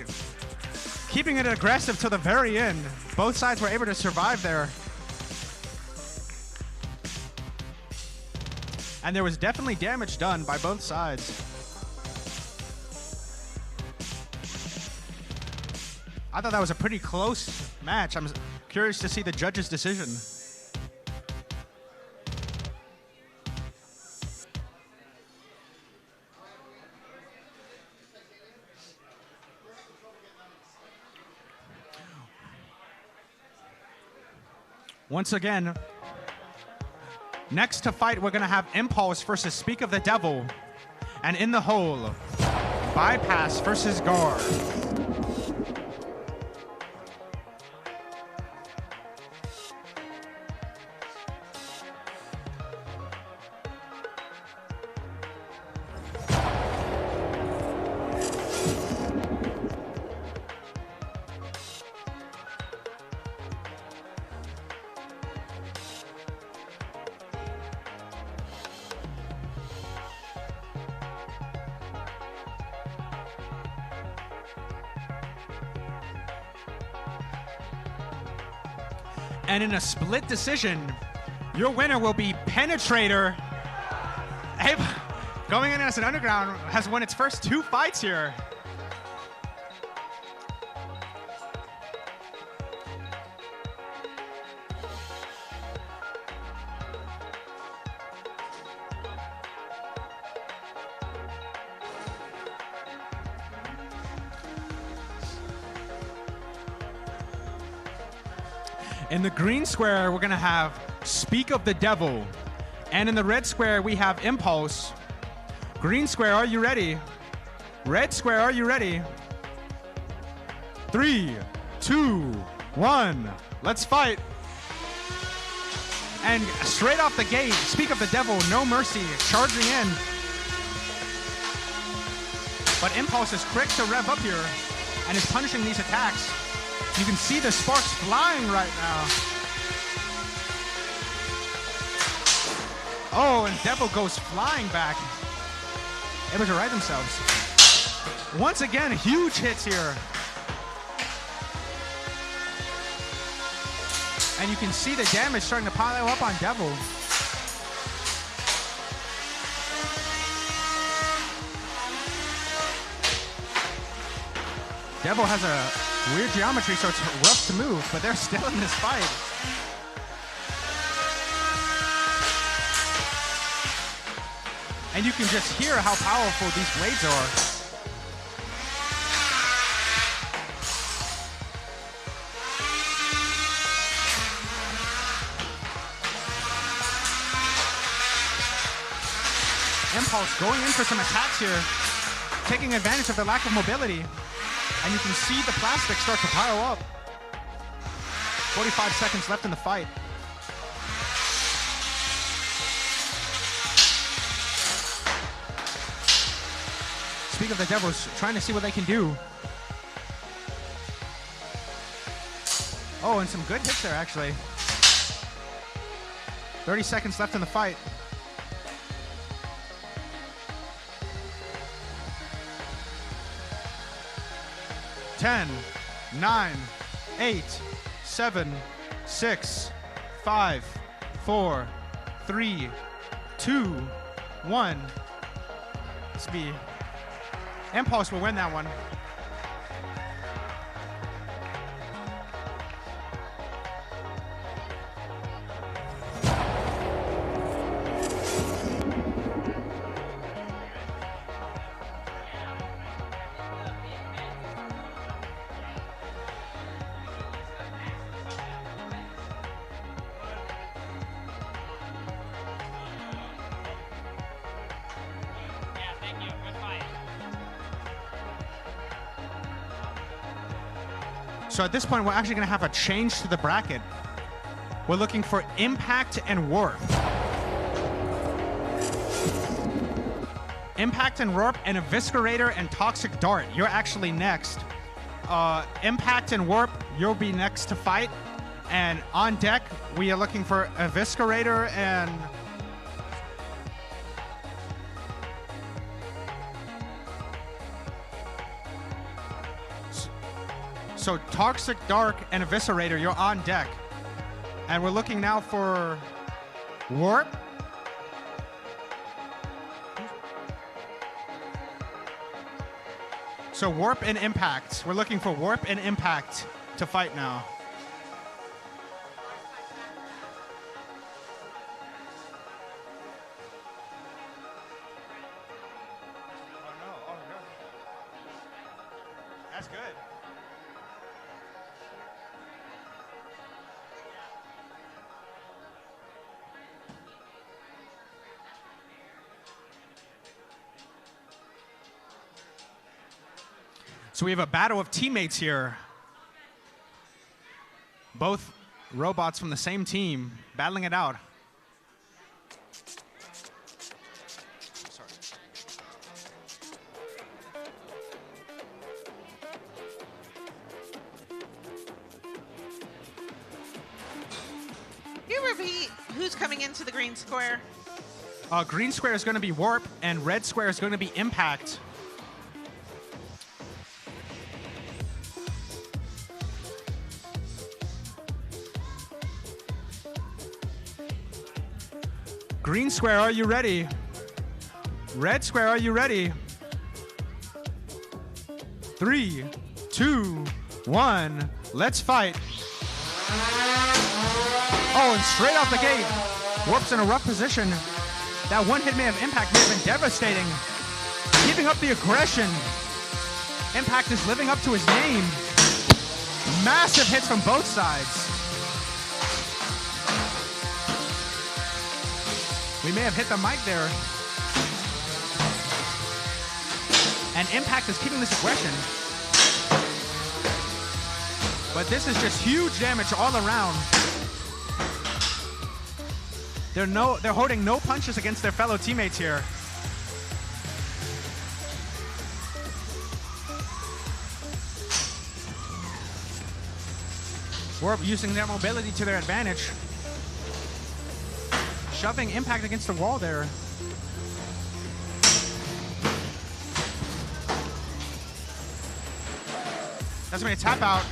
Keeping it aggressive till the very end. Both sides were able to survive there. And there was definitely damage done by both sides. I thought that was a pretty close match. I'm curious to see the judges' decision. Once again, next to fight, we're going to have Impulse versus Speak of the Devil. And in the hole, Bypass versus Gar. And in a split decision, your winner will be Penetrator. Going in as an underground, has won its first 2 fights here. In the green square, we're going to have Speak of the Devil. And in the red square, we have Impulse. Green square, are you ready? Red square, are you ready? 3, 2, 1. Let's fight. And straight off the gate, Speak of the Devil, no mercy, charging in. But Impulse is quick to rev up here and is punishing these attacks. You can see the sparks flying right now. Oh, and Devil goes flying back. Able to right themselves. Once again, huge hits here. And you can see the damage starting to pile up on Devil. Devil has a weird geometry, so it's rough to move, but they're still in this fight. And you can just hear how powerful these blades are. Impulse going in for some attacks here, taking advantage of the lack of mobility. And you can see the plastic start to pile up. 45 seconds left in the fight. Speak of the Devils, trying to see what they can do. Oh, and some good hits there, actually. 30 seconds left in the fight. 10, 9, 8, 7, 6, 5, 4, 3, 2, 1. This will be Impulse will win that one. So at this point, we're actually going to have a change to the bracket. We're looking for Impact and Warp. Impact and Warp and Eviscerator and Toxic Dart. You're actually next. Impact and Warp, you'll be next to fight. And on deck, we are looking for Eviscerator and... So Toxic Dark and Eviscerator, you're on deck. And we're looking now for Warp. So Warp and Impact. We're looking for Warp and Impact to fight now. Oh no. That's good. So we have a battle of teammates here. Both robots from the same team battling it out. Sorry. You repeat who's coming into the green square? Green square is going to be Warp, and red square is going to be Impact. Green square, are you ready? Red square, are you ready? 3, 2, 1, let's fight. Oh, and straight off the gate, Warp's in a rough position. That one hit may have Impact may have been devastating. Keeping up the aggression. Impact is living up to his name. Massive hits from both sides. We may have hit the mic there. And Impact is keeping this aggression. But this is just huge damage all around. They're holding no punches against their fellow teammates here. Warp using their mobility to their advantage. Shoving Impact against the wall there. That's going to tap out.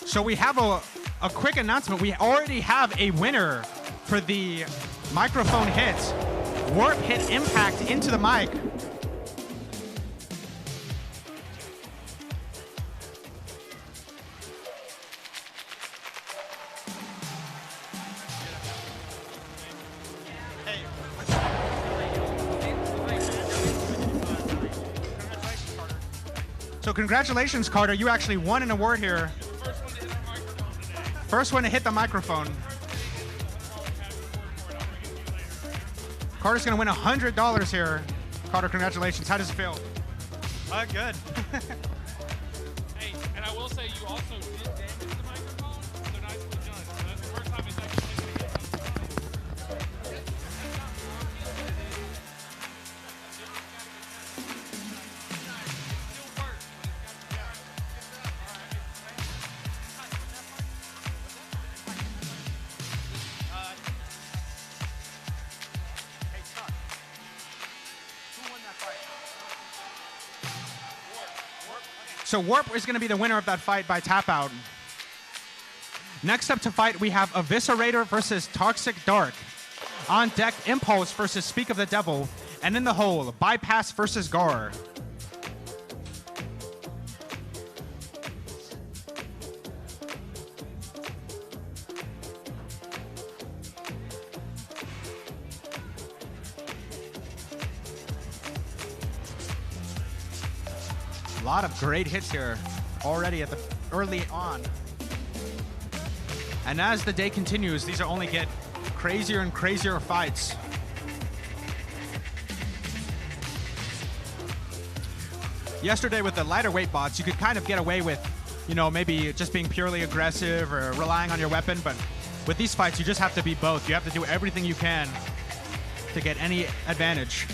So we have a quick announcement. We already have a winner for the microphone hit. Warp hit Impact into the mic. So congratulations, Carter. You actually won an award here. First one to hit the microphone. Carter's going to win $100 here. Carter, congratulations. How does it feel? Good. Hey, and I will say you also did damage the microphone, so nicely done. So that's the first time it's actually taken a hit. So Warp is going to be the winner of that fight by tap out. Next up to fight, we have Eviscerator versus Toxic Dark. On deck, Impulse versus Speak of the Devil. And in the hole, Bypass versus Gar. A lot of great hits here already at the early on. And as the day continues, these will only get crazier and crazier fights. yesterday with the lighter weight bots, you could kind of get away with, you know, maybe just being purely aggressive or relying on your weapon. But with these fights, you just have to be both. You have to do everything you can to get any advantage.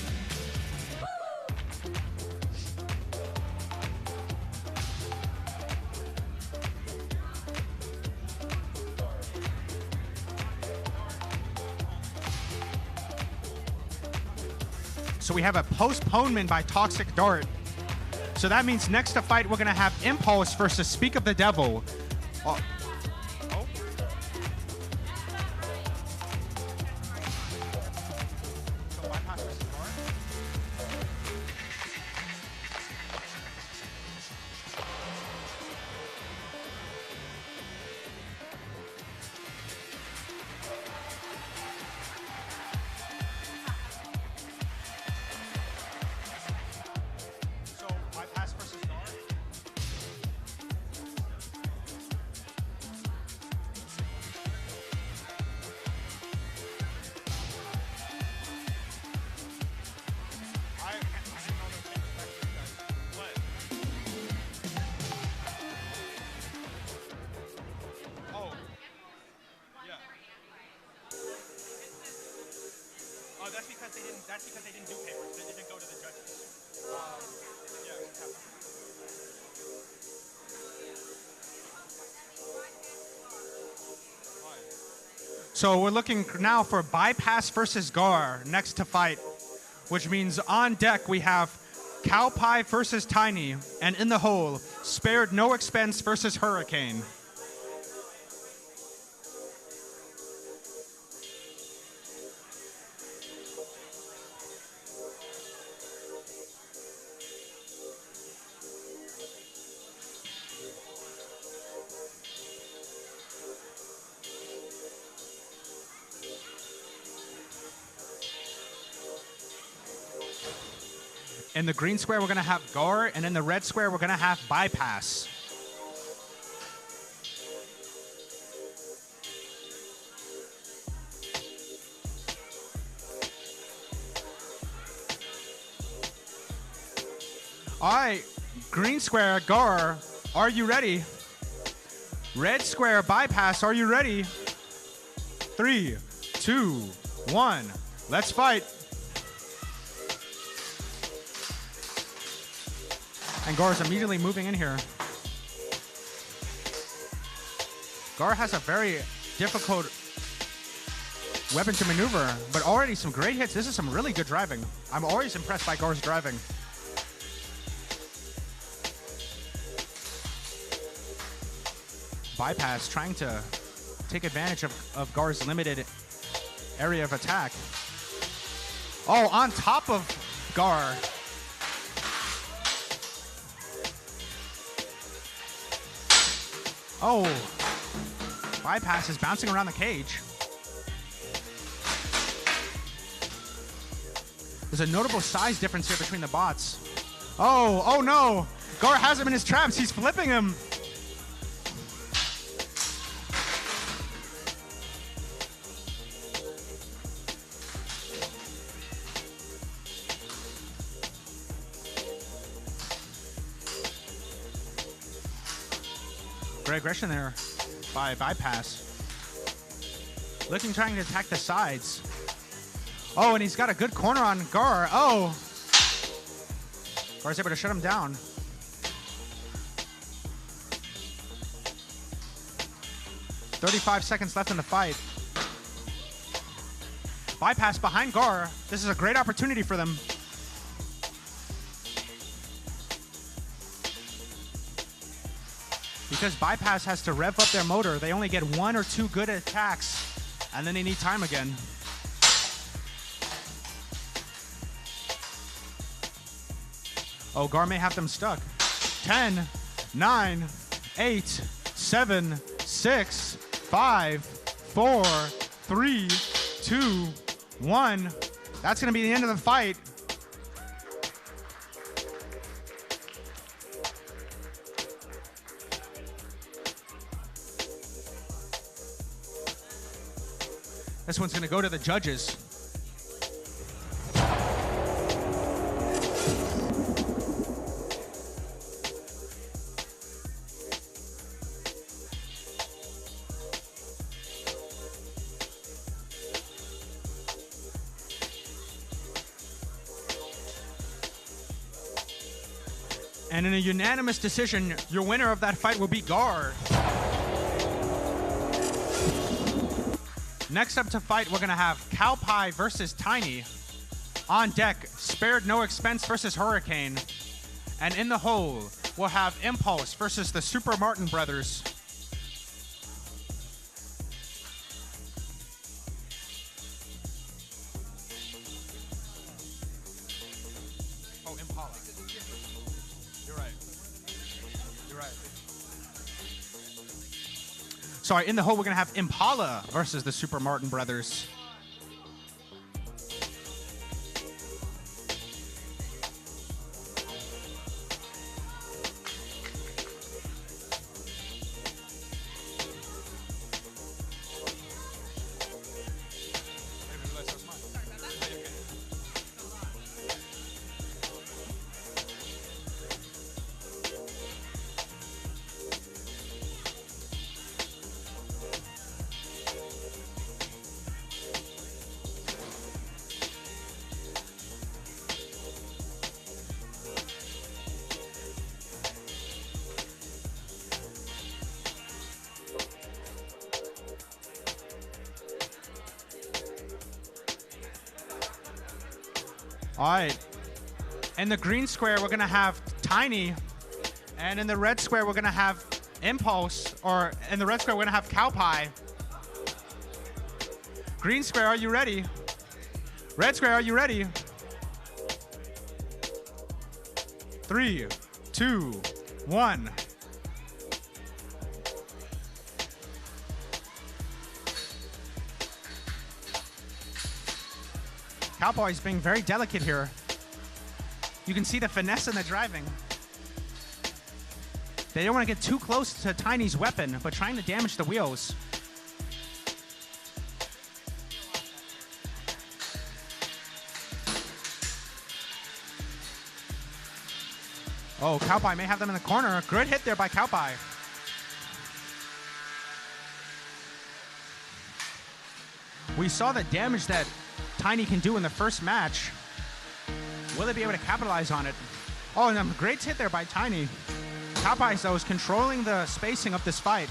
So we have a postponement by Toxic Dart. So that means next to fight, we're going to have Impulse versus Speak of the Devil. Oh. That's because they didn't do papers. They didn't go to the judges. So we're looking now for Bypass versus Gar next to fight, which means on deck we have Cowpie versus Tiny, and in the hole, Spared No Expense versus Hurricane. In the green square, we're going to have Gar, and in the red square, we're going to have Bypass. All right, green square, Gar, are you ready? Red square, Bypass, are you ready? 3, 2, 1, let's fight. And Gar is immediately moving in here. Gar has a very difficult weapon to maneuver, but already some great hits. This is some really good driving. I'm always impressed by Gar's driving. Bypass trying to take advantage of Gar's limited area of attack. Oh, on top of Gar. Oh, Bypass is bouncing around the cage. There's a notable size difference here between the bots. Oh no. Gar has him in his traps. He's flipping him. Great aggression there by Bypass. Looking, trying to attack the sides. Oh, and he's got a good corner on Gar. Oh. Gar's able to shut him down. "35 seconds left in the fight. Bypass behind Gar. This is a great opportunity for them. Because Bypass has to rev up their motor, they only get 1 or 2 good attacks, and then they need time again. Oh, Gar may have them stuck. 10, 9, 8, 7, 6, 5, 4, 3, 2, 1. That's going to be the end of the fight. This one's going to go to the judges. And in a unanimous decision, your winner of that fight will be Gar. Next up to fight, we're going to have Cowpie versus Tiny. On deck, Spared No Expense versus Hurricane. And in the hole, we'll have Impulse versus the Super Martin Brothers. Oh, Impala. You're right. You're right. Sorry, in the hole, we're going to have Impala versus the Super Martin Brothers. All right. In the green square, we're going to have Tiny. And in the red square, we're going to have Impulse. Or in the red square, we're going to have Cowpie. Green square, are you ready? Red square, are you ready? 3, 2, 1. Cowpie's being very delicate here. You can see the finesse in the driving. They don't want to get too close to Tiny's weapon, but trying to damage the wheels. Oh, Cowpie may have them in the corner. Good hit there by Cowpie. We saw the damage that Tiny can do in the first match. Will they be able to capitalize on it? Oh, and a great hit there by Tiny. Cowpie, though, is controlling the spacing of this fight.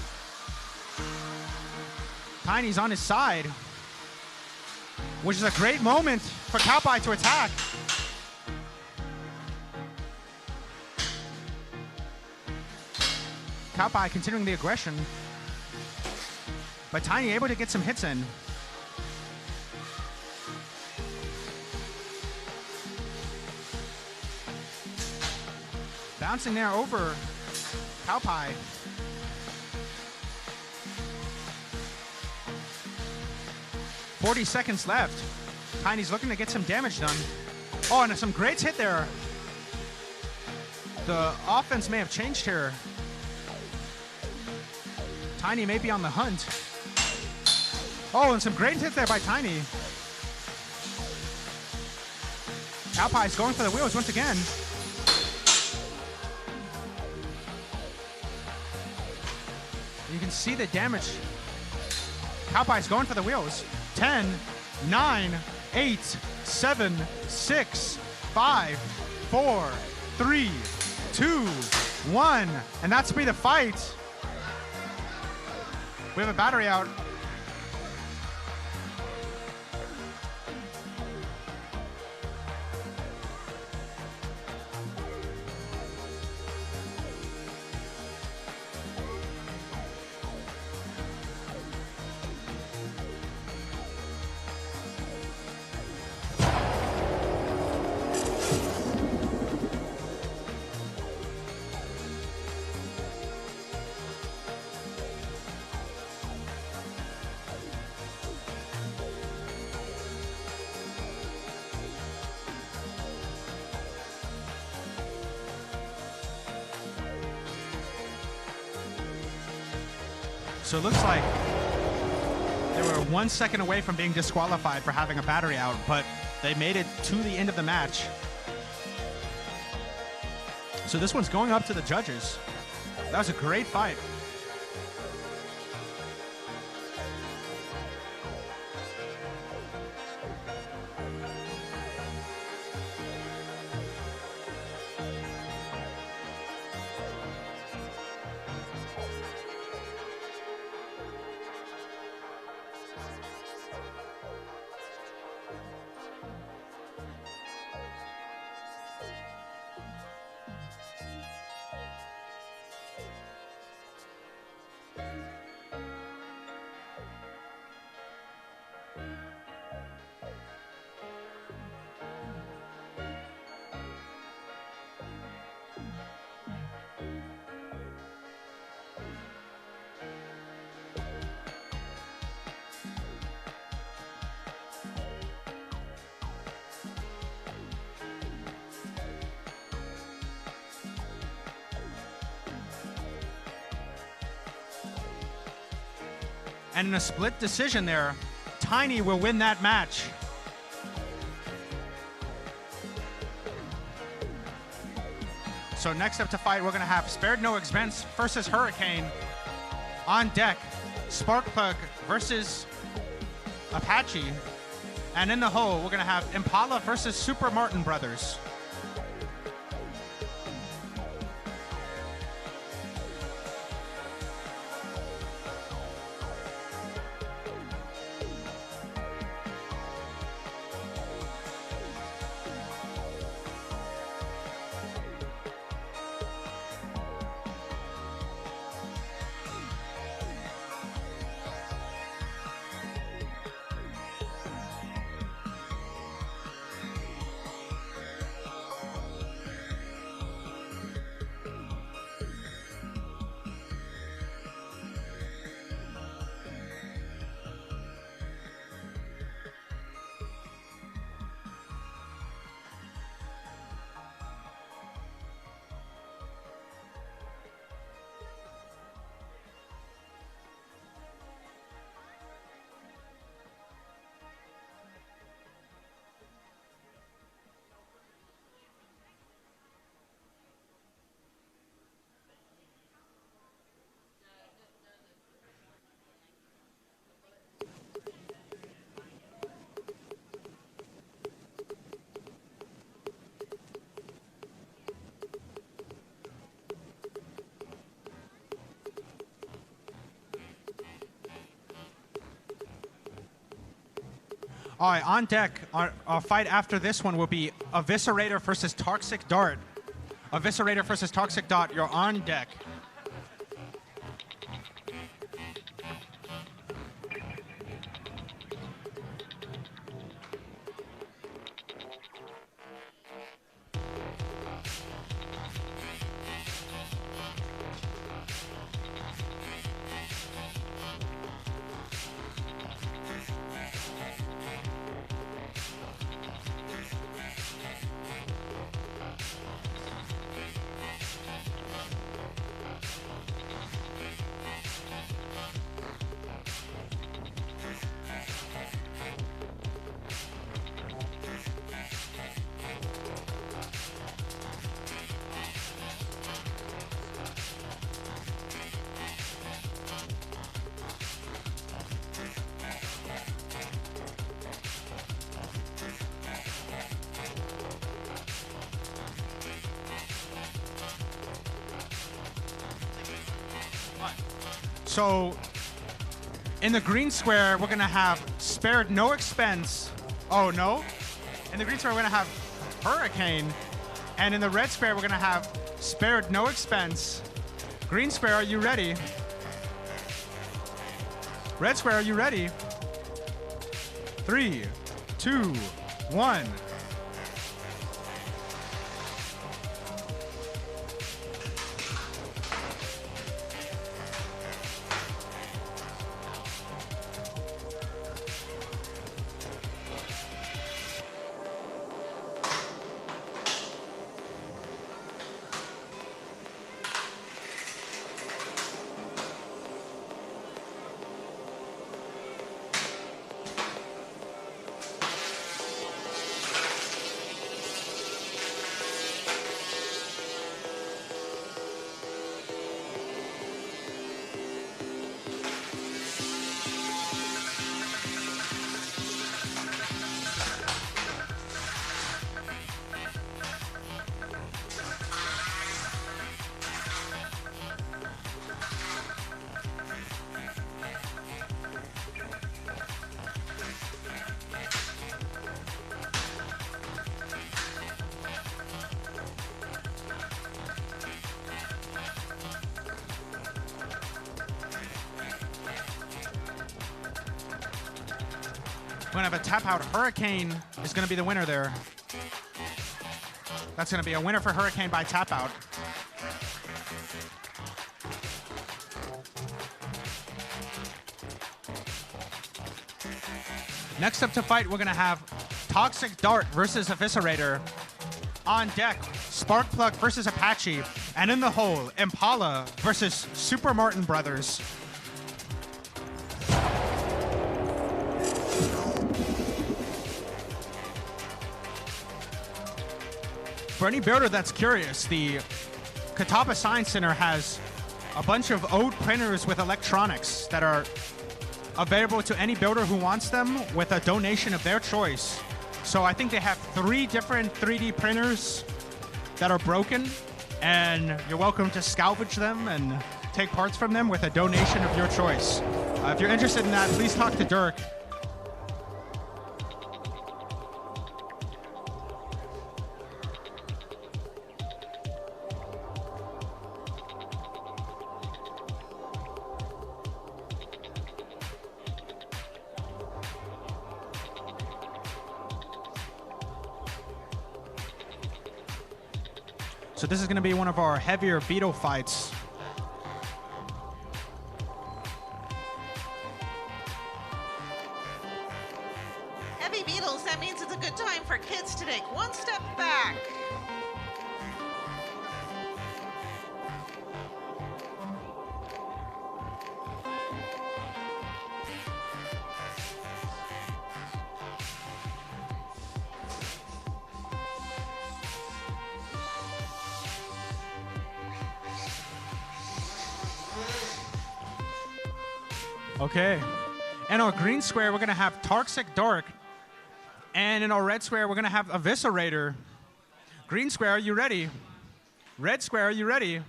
Tiny's on his side, which is a great moment for Cowpie to attack. Cowpie continuing the aggression, but Tiny able to get some hits in. Bouncing there over Cowpie. $40 seconds left. Tiny's looking to get some damage done. Oh, and some great hit there. The offense may have changed here. Tiny may be on the hunt. Oh, and some great hits there by Tiny. Cowpie's going for the wheels once again. You can see the damage. Cowpie's going for the wheels. 10, 9, 8, 7, 6, 5, 4, 3, 2, 1. And that's be the fight. We have a battery out. So it looks like they were 1 second away from being disqualified for having a battery out, but they made it to the end of the match. So this one's going up to the judges. That was a great fight. And in a split decision there, Tiny will win that match. So next up to fight, we're going to have Spared No Expense versus Hurricane. On deck, Sparkplug versus Apache. And in the hole, we're going to have Impala versus Super Martin Brothers. All right, on deck, our fight after this one will be Eviscerator versus Toxic Dart. Eviscerator versus Toxic Dart, you're on deck. So in the green square, we're going to have Spared No Expense. Oh, no. In the green square, we're going to have Hurricane. And in the red square, we're going to have Spared No Expense. Green square, are you ready? Red square, are you ready? 3, 2, 1. We're going to have a tap out. Hurricane is going to be the winner there. That's going to be a winner for Hurricane by tap out. Next up to fight, we're going to have Toxic Dart versus Eviscerator. On deck, Sparkplug versus Apache. And in the hole, Impala versus Super Martin Brothers. For any builder that's curious, the Catawba Science Center has a bunch of old printers with electronics that are available to any builder who wants them with a donation of their choice. So I think they have 3 different 3D printers that are broken, and you're welcome to salvage them and take parts from them with a donation of your choice. If you're interested in that, please talk to Dirk. So this is going to be one of our heavier beetle fights. Heavy beetles, that means it's a good time for kids to take one step back. Okay. In our green square, we're going to have Toxic Dark. And in our red square, we're going to have Eviscerator. Green square, are you ready? Red square, are you ready?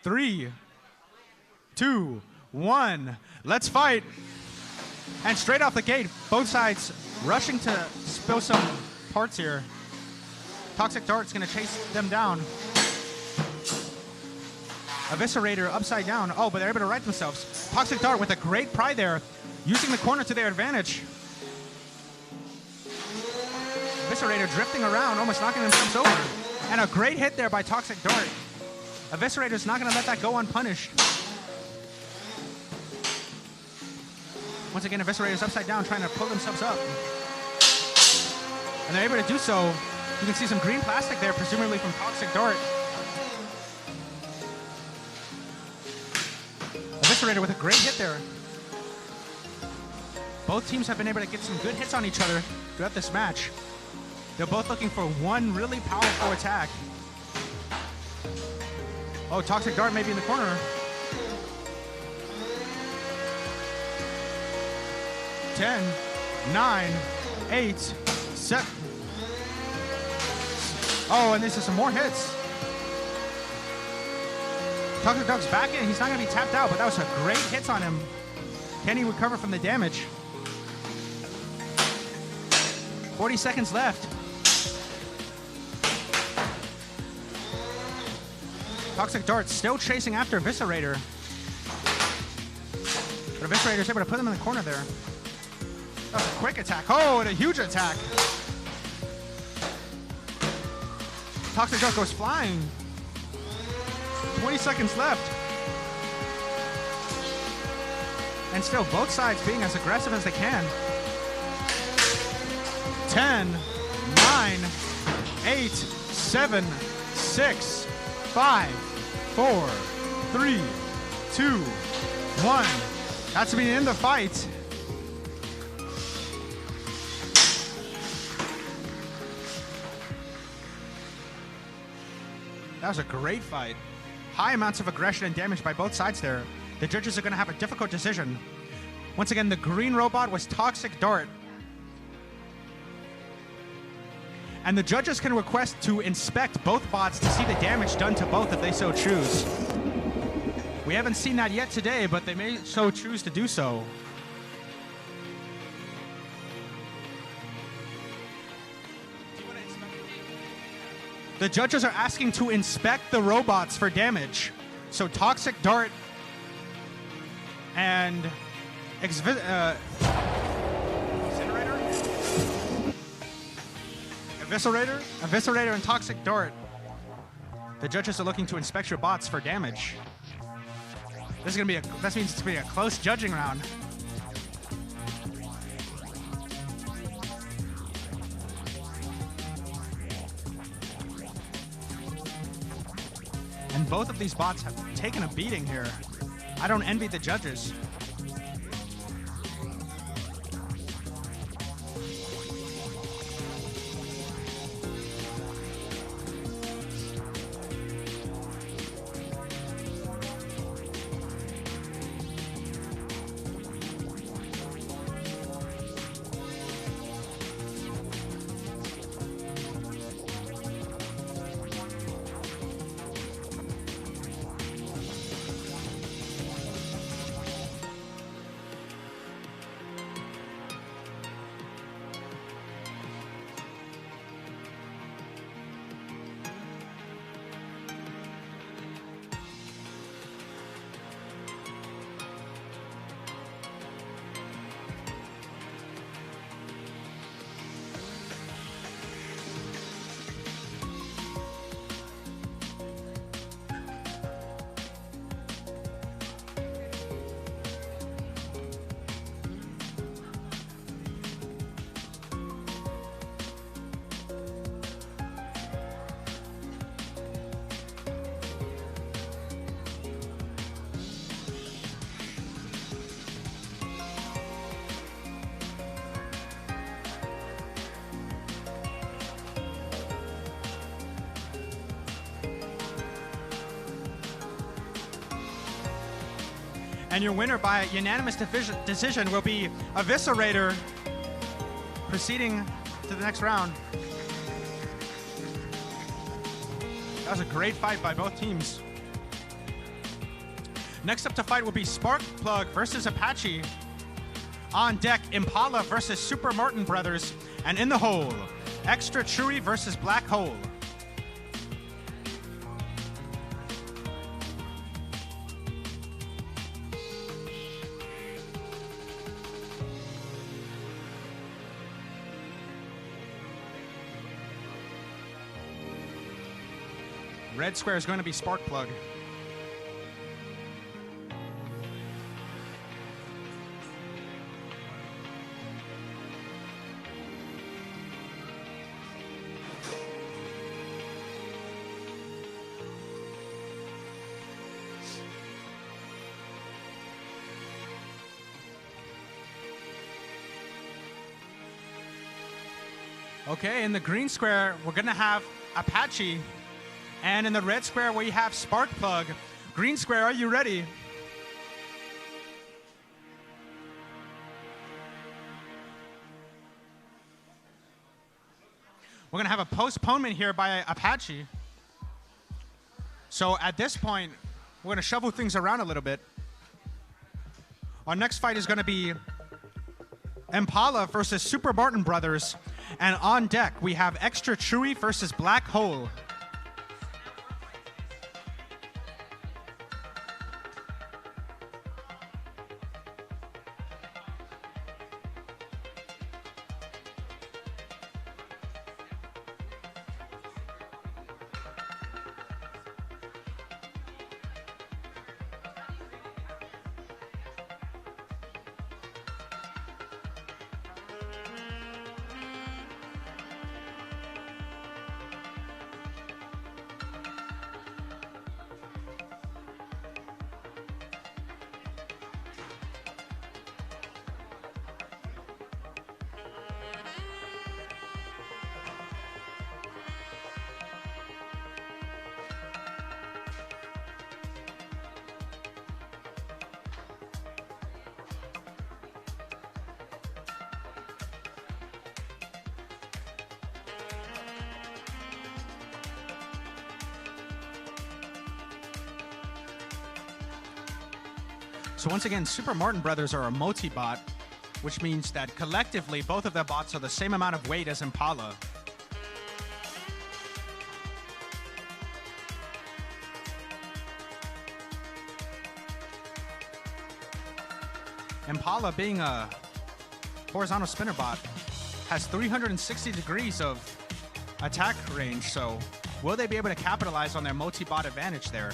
3, 2, 1. Let's fight. And straight off the gate, both sides rushing to spill some parts here. Toxic Dark's going to chase them down. Eviscerator upside down. Oh, but they're able to right themselves. Toxic Dart with a great pry there, using the corner to their advantage. Eviscerator drifting around, almost knocking themselves over. And a great hit there by Toxic Dart. Eviscerator's not going to let that go unpunished. Once again, Eviscerator's upside down, trying to pull themselves up. And they're able to do so. You can see some green plastic there, presumably from Toxic Dart. Eviscerator with a great hit there. Both teams have been able to get some good hits on each other throughout this match. They're both looking for one really powerful attack. Oh, Toxic Dart may be in the corner. 10, 9, 8, 7. Oh, and this is some more hits. Toxic Dart's back in. He's not going to be tapped out, but that was a great hit on him. Can he recover from the damage? 40 seconds left. Toxic Dart still chasing after Eviscerator. But Eviscerator's able to put him in the corner there. That was a quick attack. Oh, and a huge attack. Toxic Dart goes flying. 20 seconds left. And still both sides being as aggressive as they can. 10, 9, 8, 7, 6, 5, 4, 3, 2, 1. That's to be the end of the fight. That was a great fight. High amounts of aggression and damage by both sides there. The judges are going to have a difficult decision. Once again, the green robot was Toxic Dart. And the judges can request to inspect both bots to see the damage done to both if they so choose. We haven't seen that yet today, but they may so choose to do so. The judges are asking to inspect the robots for damage. So Toxic Dart and Eviscerator and Toxic Dart. The judges are looking to inspect your bots for damage. This is gonna be that means it's gonna be a close judging round. And both of these bots have taken a beating here. I don't envy the judges. And your winner by unanimous decision will be Eviscerator, proceeding to the next round. That was a great fight by both teams. Next up to fight will be Sparkplug versus Apache. On deck, Impala versus Super Martin Brothers. And in the hole, Extra Chewy versus Black Hole. Red square is going to be Sparkplug. Okay, in the green square, we're going to have Apache. And in the red square, we have Sparkplug. Green square, are you ready? We're going to have a postponement here by Apache. So at this point, we're going to shuffle things around a little bit. Our next fight is going to be Impala versus Super Martin Brothers. And on deck, we have Extra Chewy versus Black Hole. So once again, Super Martin Brothers are a multi-bot, which means that collectively both of their bots are the same amount of weight as Impala. Impala, being a horizontal spinner bot, has 360 degrees of attack range, so will they be able to capitalize on their multi-bot advantage there?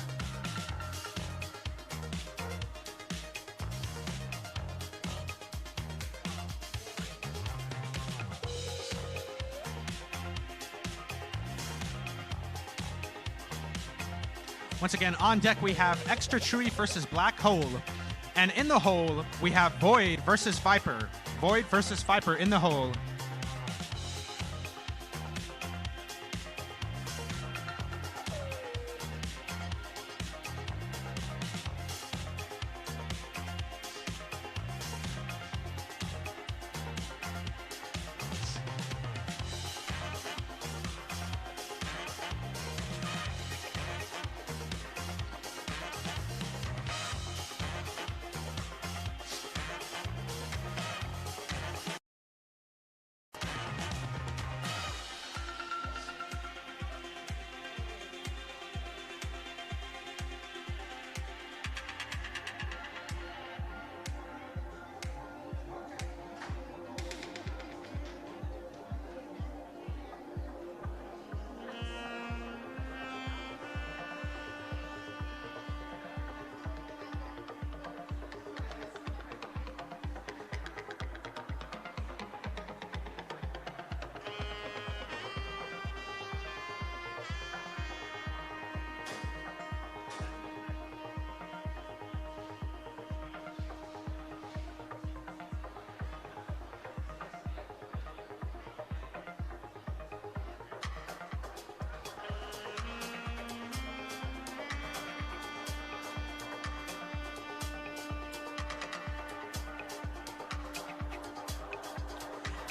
Once again, on deck we have Extra Chewy versus Black Hole. And in the hole, we have Void versus Viper. Void versus Viper in the hole.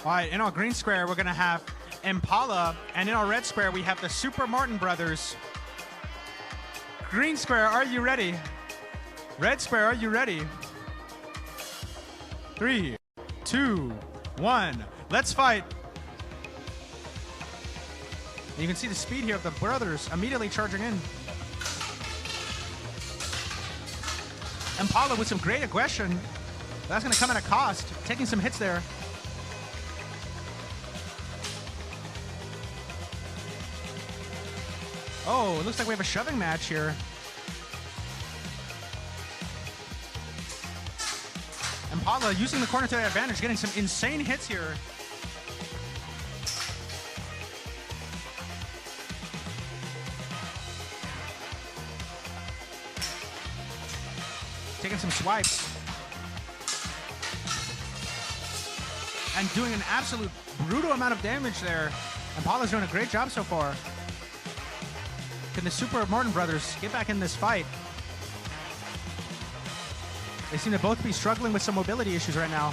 All right, in our green square, we're going to have Impala, and in our red square, we have the Super Martin Brothers. Green square, are you ready? Red square, are you ready? 3, 2, 1, let's fight. You can see the speed here of the brothers immediately charging in. Impala with some great aggression. That's going to come at a cost, taking some hits there. Oh, it looks like we have a shoving match here. Impala using the corner to their advantage, getting some insane hits here. Taking some swipes. And doing an absolute brutal amount of damage there. Impala's doing a great job so far. Can the Super Martin Brothers get back in this fight? They seem to both be struggling with some mobility issues right now.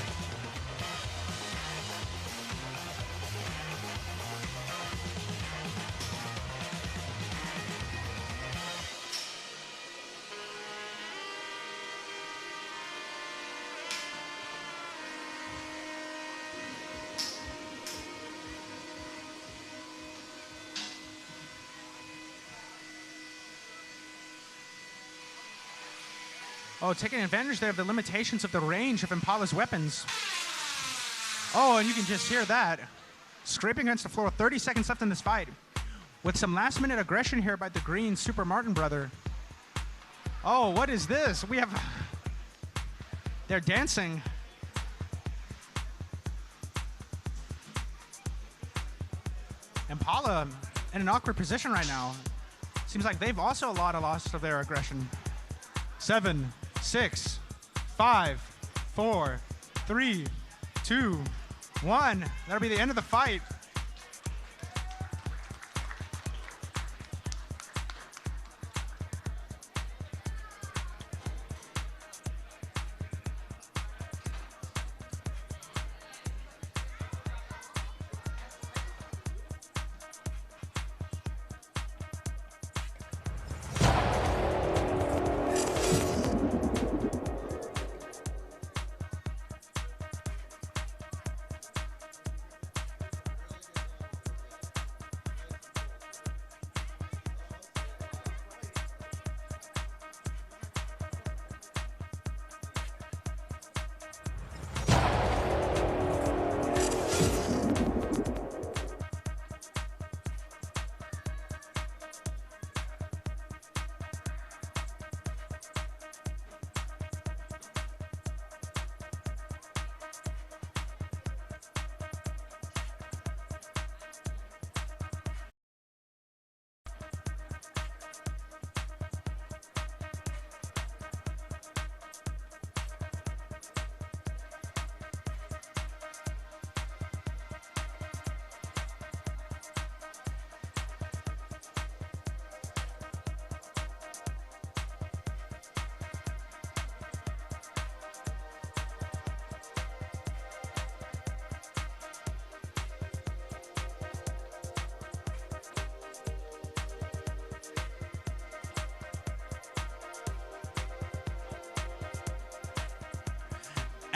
Oh, taking advantage there of the limitations of the range of Impala's weapons. Oh, and you can just hear that. Scraping against the floor, 30 seconds left in this fight. With some last-minute aggression here by the green Super Martin brother. Oh, what is this? We have... They're dancing. Impala in an awkward position right now. Seems like they've also lost of their aggression. 7, 6, 5, 4, 3, 2, 1. That'll be the end of the fight.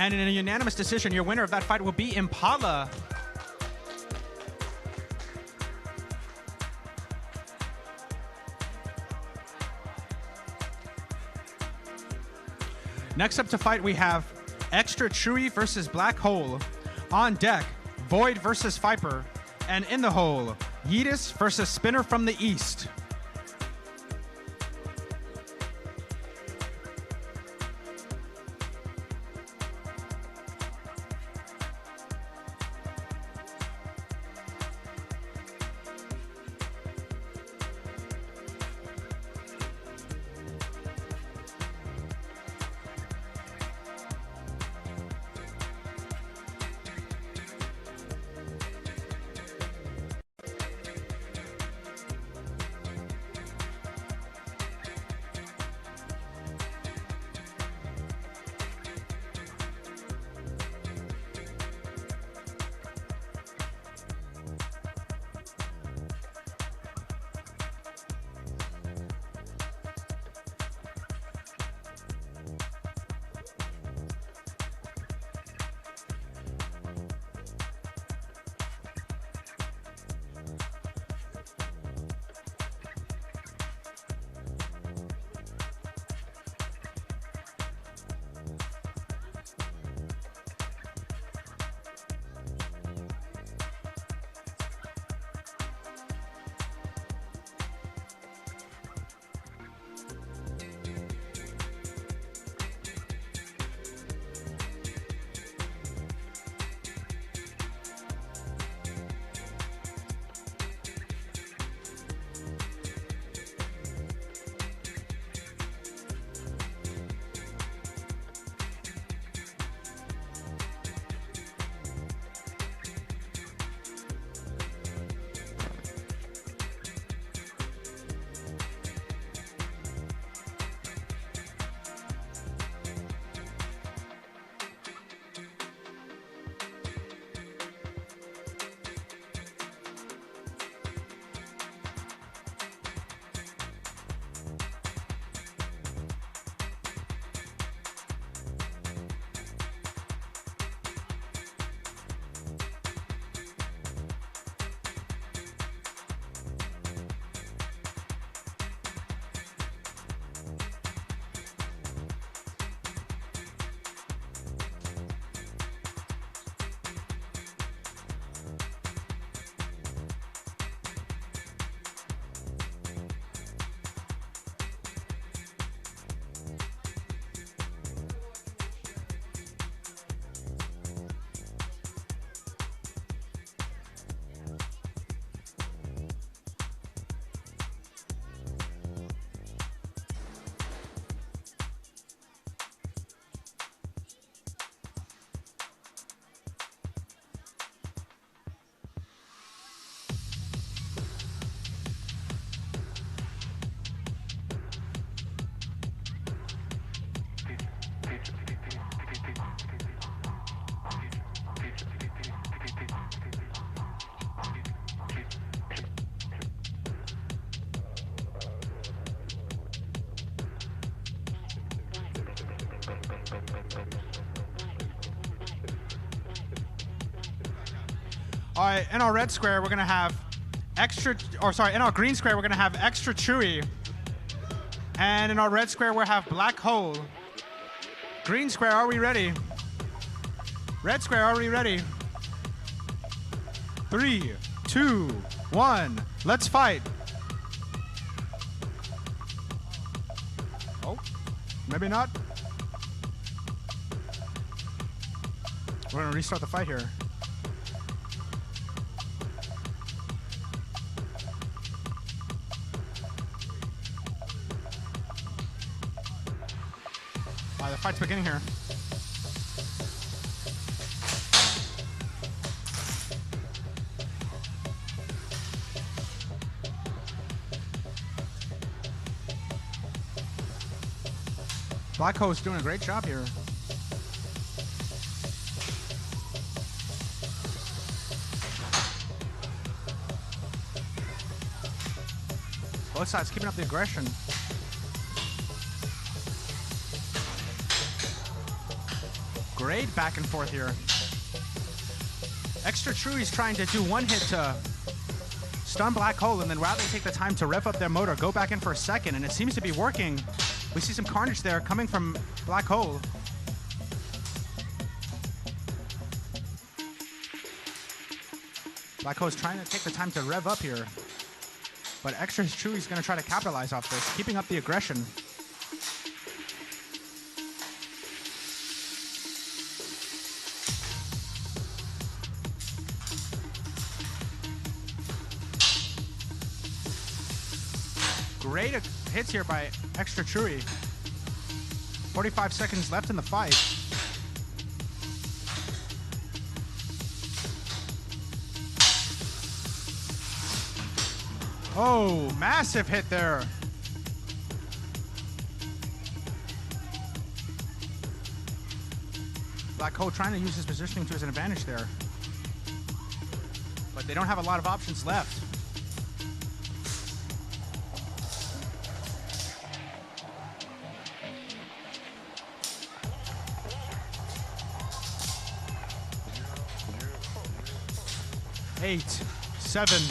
And in a unanimous decision, your winner of that fight will be Impala. Next up to fight, we have Extra Chewy versus Black Hole. On deck, Void versus Viper. And in the hole, Yetus versus Spinner from the East. All right, in our red square, we're gonna have in our green square, we're gonna have Extra Chewy. And in our red square, we'll have Black Hole. Green square, are we ready? Red square, are we ready? 3, 2, 1, let's fight. Oh, maybe not. We're gonna restart the fight here. All right, the fight's beginning here. Black Hole's doing a great job here. Both sides keeping up the aggression. Great back and forth here. Extra Chewy's trying to do one hit to stun Black Hole and then rather take the time to rev up their motor, go back in for a second, and it seems to be working. We see some carnage there coming from Black Hole. Black Hole's trying to take the time to rev up here. But Extra Chewy's going to try to capitalize off this, keeping up the aggression. Great hits here by Extra Chewy. 45 seconds left in the fight. Oh, massive hit there. Black Hole trying to use his positioning to his advantage there. But they don't have a lot of options left. Eight, 7,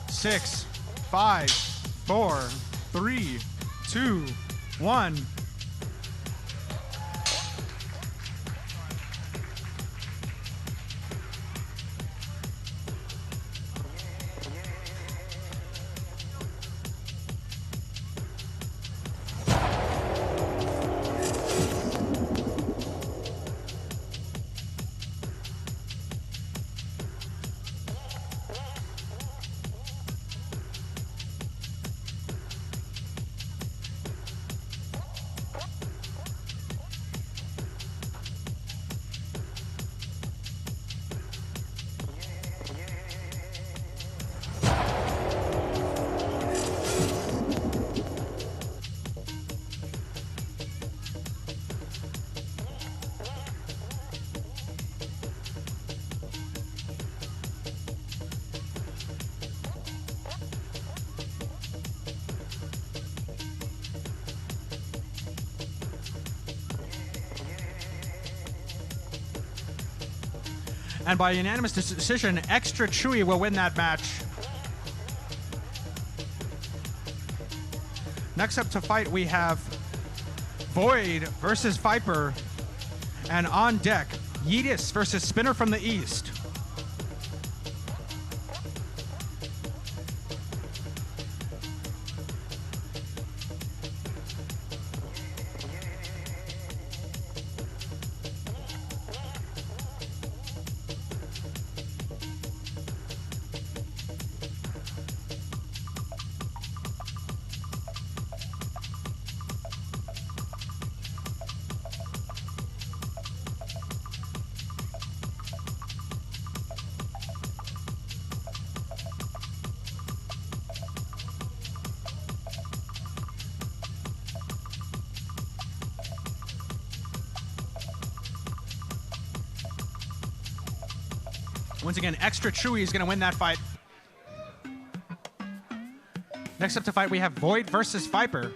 6, 5, 4, 3, 2, 1. And by unanimous decision, Extra Chewy will win that match. Next up to fight, we have Void versus Viper. And on deck, Yetus versus Spinner from the East. Once again, Extra Chewy is going to win that fight. Next up to fight, we have Void versus Viper.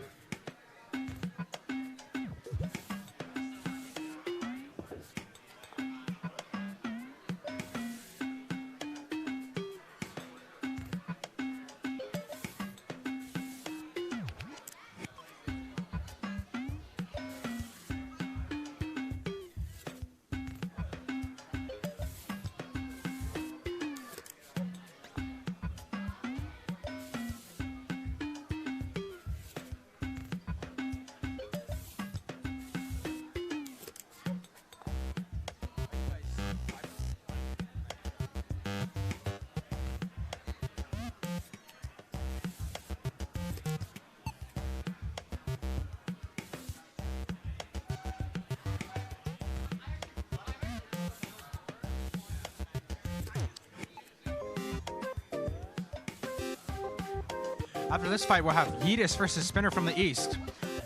After this fight, we'll have Yetus versus Spinner from the east.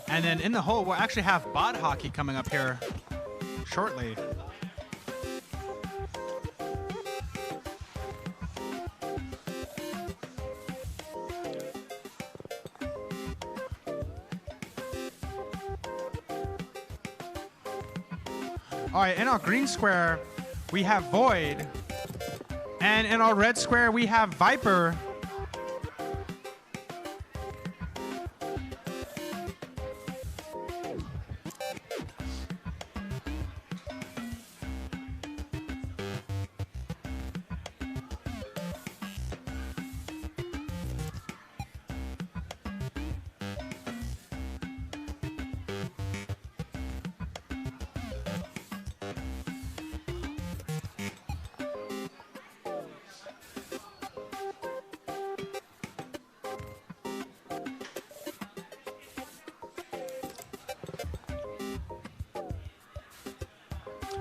And then in the hole, we'll actually have Bot Hockey coming up here shortly. All right, in our green square, we have Void. And in our red square, we have Viper.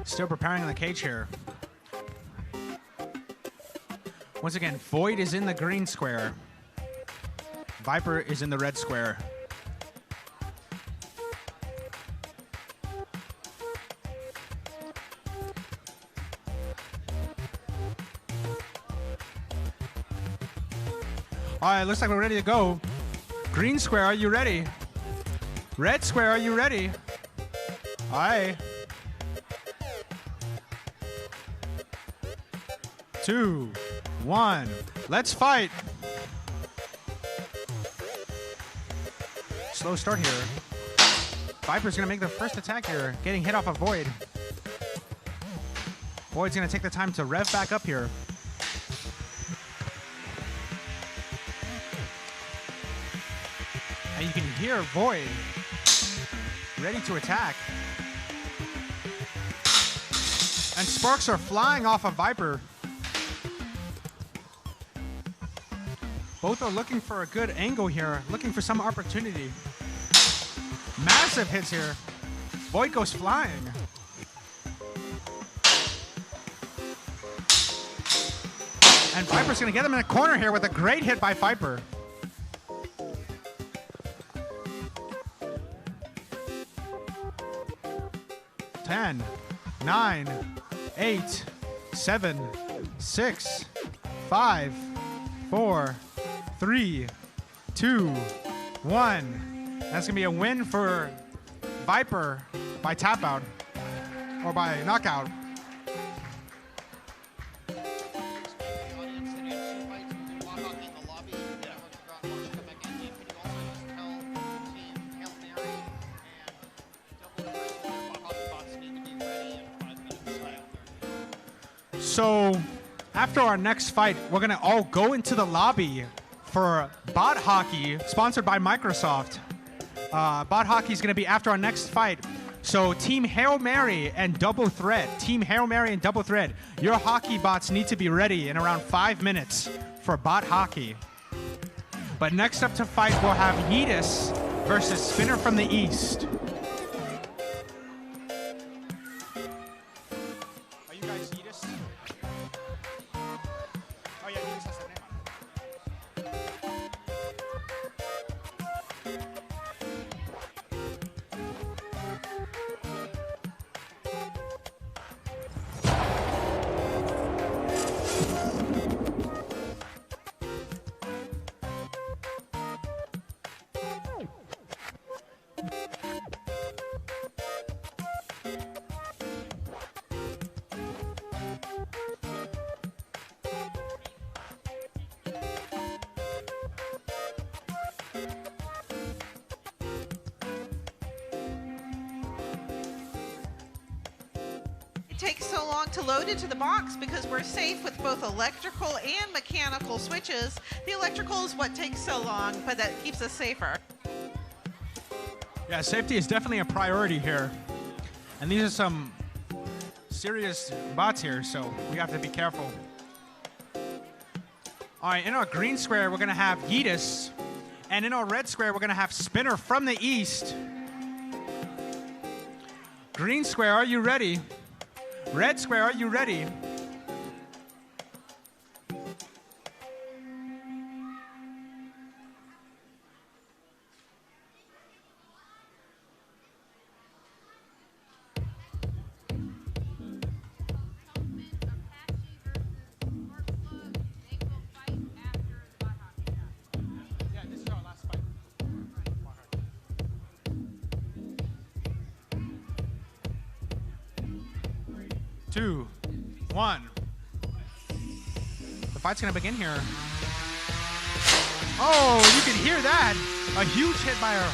Still preparing in the cage here. Once again, Void is in the green square. Viper is in the red square. All right, looks like we're ready to go. Green square, are you ready? Red square, are you ready? All right. 2, 1, let's fight. Slow start here. Viper's gonna make the first attack here, getting hit off a Void. Void's gonna take the time to rev back up here. And you can hear Void ready to attack. And sparks are flying off of Viper. Both are looking for a good angle here, looking for some opportunity. Massive hits here. Void goes flying. And Viper's gonna get him in a corner here with a great hit by Viper. Ten, 9, 8, 7, 6, 5, 4, 3, 2, 1. That's gonna be a win for Viper by tap out or by knockout. So after our next fight, we're gonna all go into the lobby for Bot Hockey, sponsored by Microsoft. Bot Hockey is going to be after our next fight. So Team Hail Mary and Double Thread. Team Hail Mary and Double Thread. Your hockey bots need to be ready in around 5 minutes for Bot Hockey. But next up to fight, we'll have Yetus versus Spinner from the East. Are you guys Yetus? Oh yeah, Yetus has the name on it. It takes so long to load into the box because we're safe with both electrical and mechanical switches. The electrical is what takes so long, but that keeps us safer. Yeah, safety is definitely a priority here. And these are some serious bots here, so we have to be careful. All right, in our green square, we're gonna have Yetus. And in our red square, we're gonna have Spinner from the East. Green square, are you ready? Red square, are you ready? 2, 1. The fight's gonna begin here. Oh, you can hear that. A huge hit by her.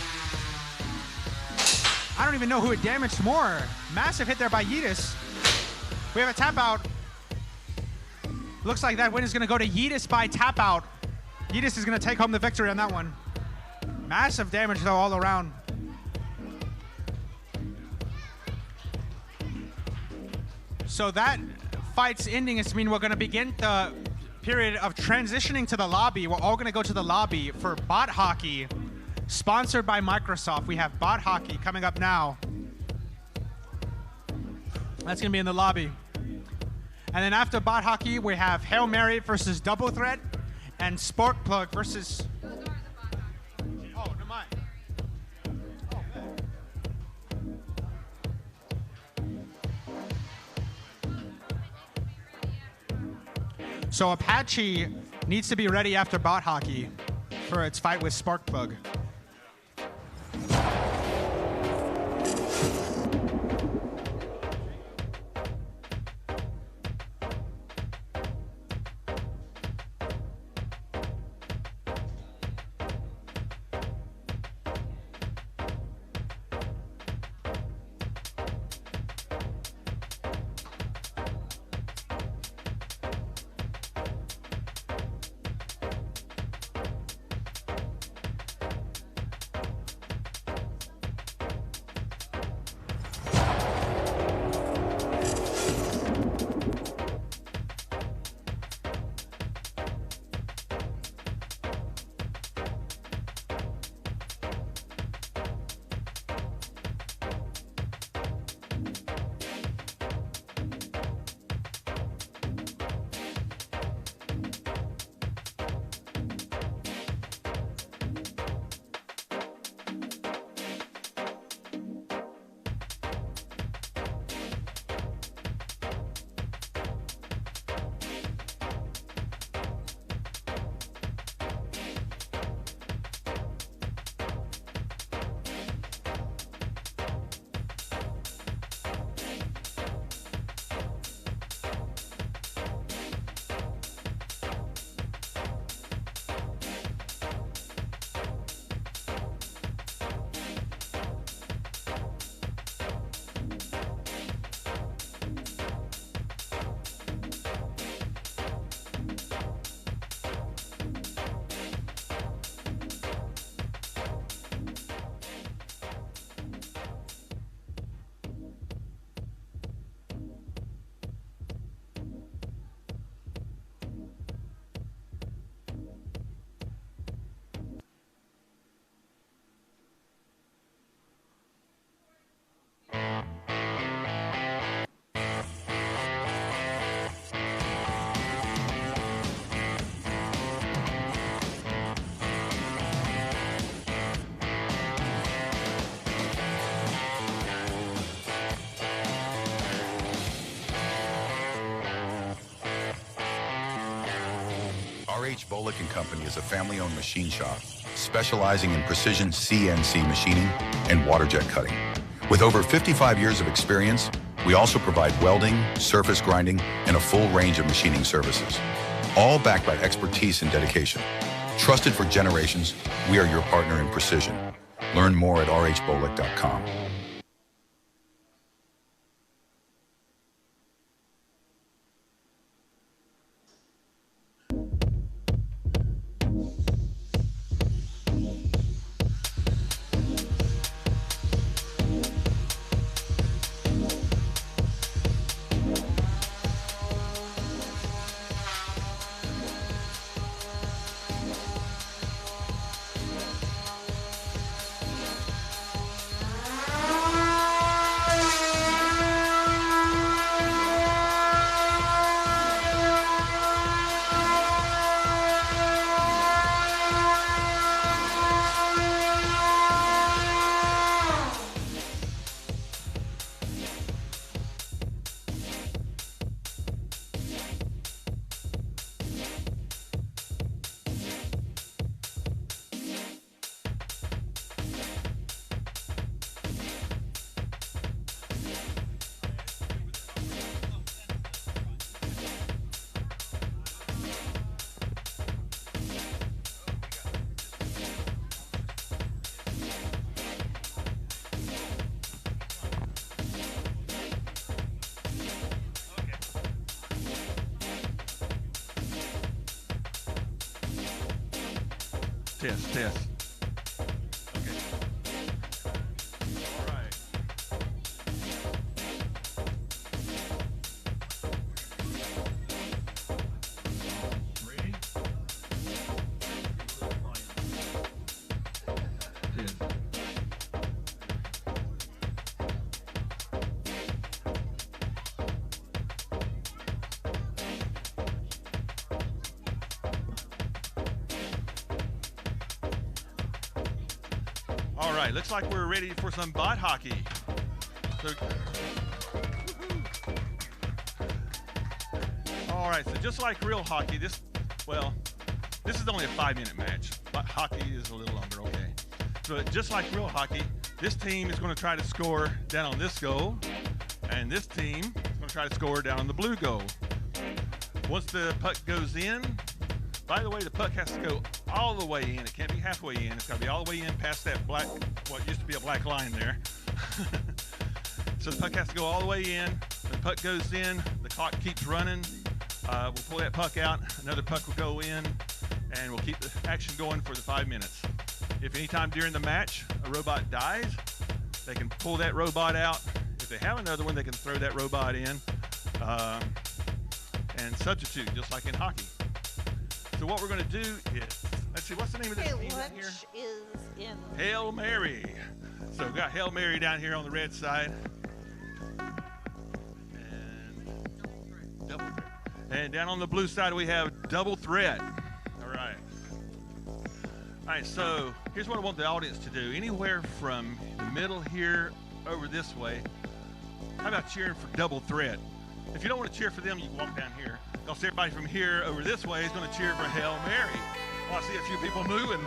I don't even know who it damaged more. Massive hit there by Yetus. We have a tap out. Looks like that win is gonna go to Yetus by tap out. Yetus is gonna take home the victory on that one. Massive damage though all around. So that fight's ending is to mean we're gonna begin the period of transitioning to the lobby. We're all gonna go to the lobby for Bot Hockey, sponsored by Microsoft. We have Bot Hockey coming up now. That's gonna be in the lobby. And then after Bot Hockey, we have Hail Mary versus Double Threat and Spark Plug versus... Oh, never mind. So Apache needs to be ready after Bot Hockey for its fight with Sparkplug. RH Bolick & Company is a family-owned machine shop specializing in precision CNC machining and water jet cutting. With over 55 years of experience, we also provide welding, surface grinding, and a full range of machining services, all backed by expertise and dedication. Trusted for generations, we are your partner in precision. Learn more at rhbolick.com. Test. Okay. All right. Ready? Test. All right, looks like we're ready for some bot hockey. So, all right, so just like real hockey, this is only a 5-minute match. But hockey is a little longer, okay. So just like real hockey, this team is going to try to score down on this goal, and this team is going to try to score down on the blue goal. Once the puck goes in, by the way, the puck has to go all the way in. It can't be halfway in. It's got to be all the way in past that black, what used to be a black line there. So the puck has to go all the way in. The puck goes in. The clock keeps running. We'll pull that puck out. Another puck will go in, and we'll keep the action going for the 5 minutes. If anytime during the match a robot dies, they can pull that robot out. If they have another one, they can throw that robot in and substitute, just like in hockey. So what we're going to do is, let's see, what's the name of this team down here? Lunch is in. Hail Mary. So we've got Hail Mary down here on the red side. And double threat. And down on the blue side we have double threat. All right. All right, so here's what I want the audience to do. Anywhere from the middle here over this way, how about cheering for double threat? If you don't want to cheer for them, you can walk down here. Because everybody from here over this way is going to cheer for Hail Mary. Well, I see a few people moving.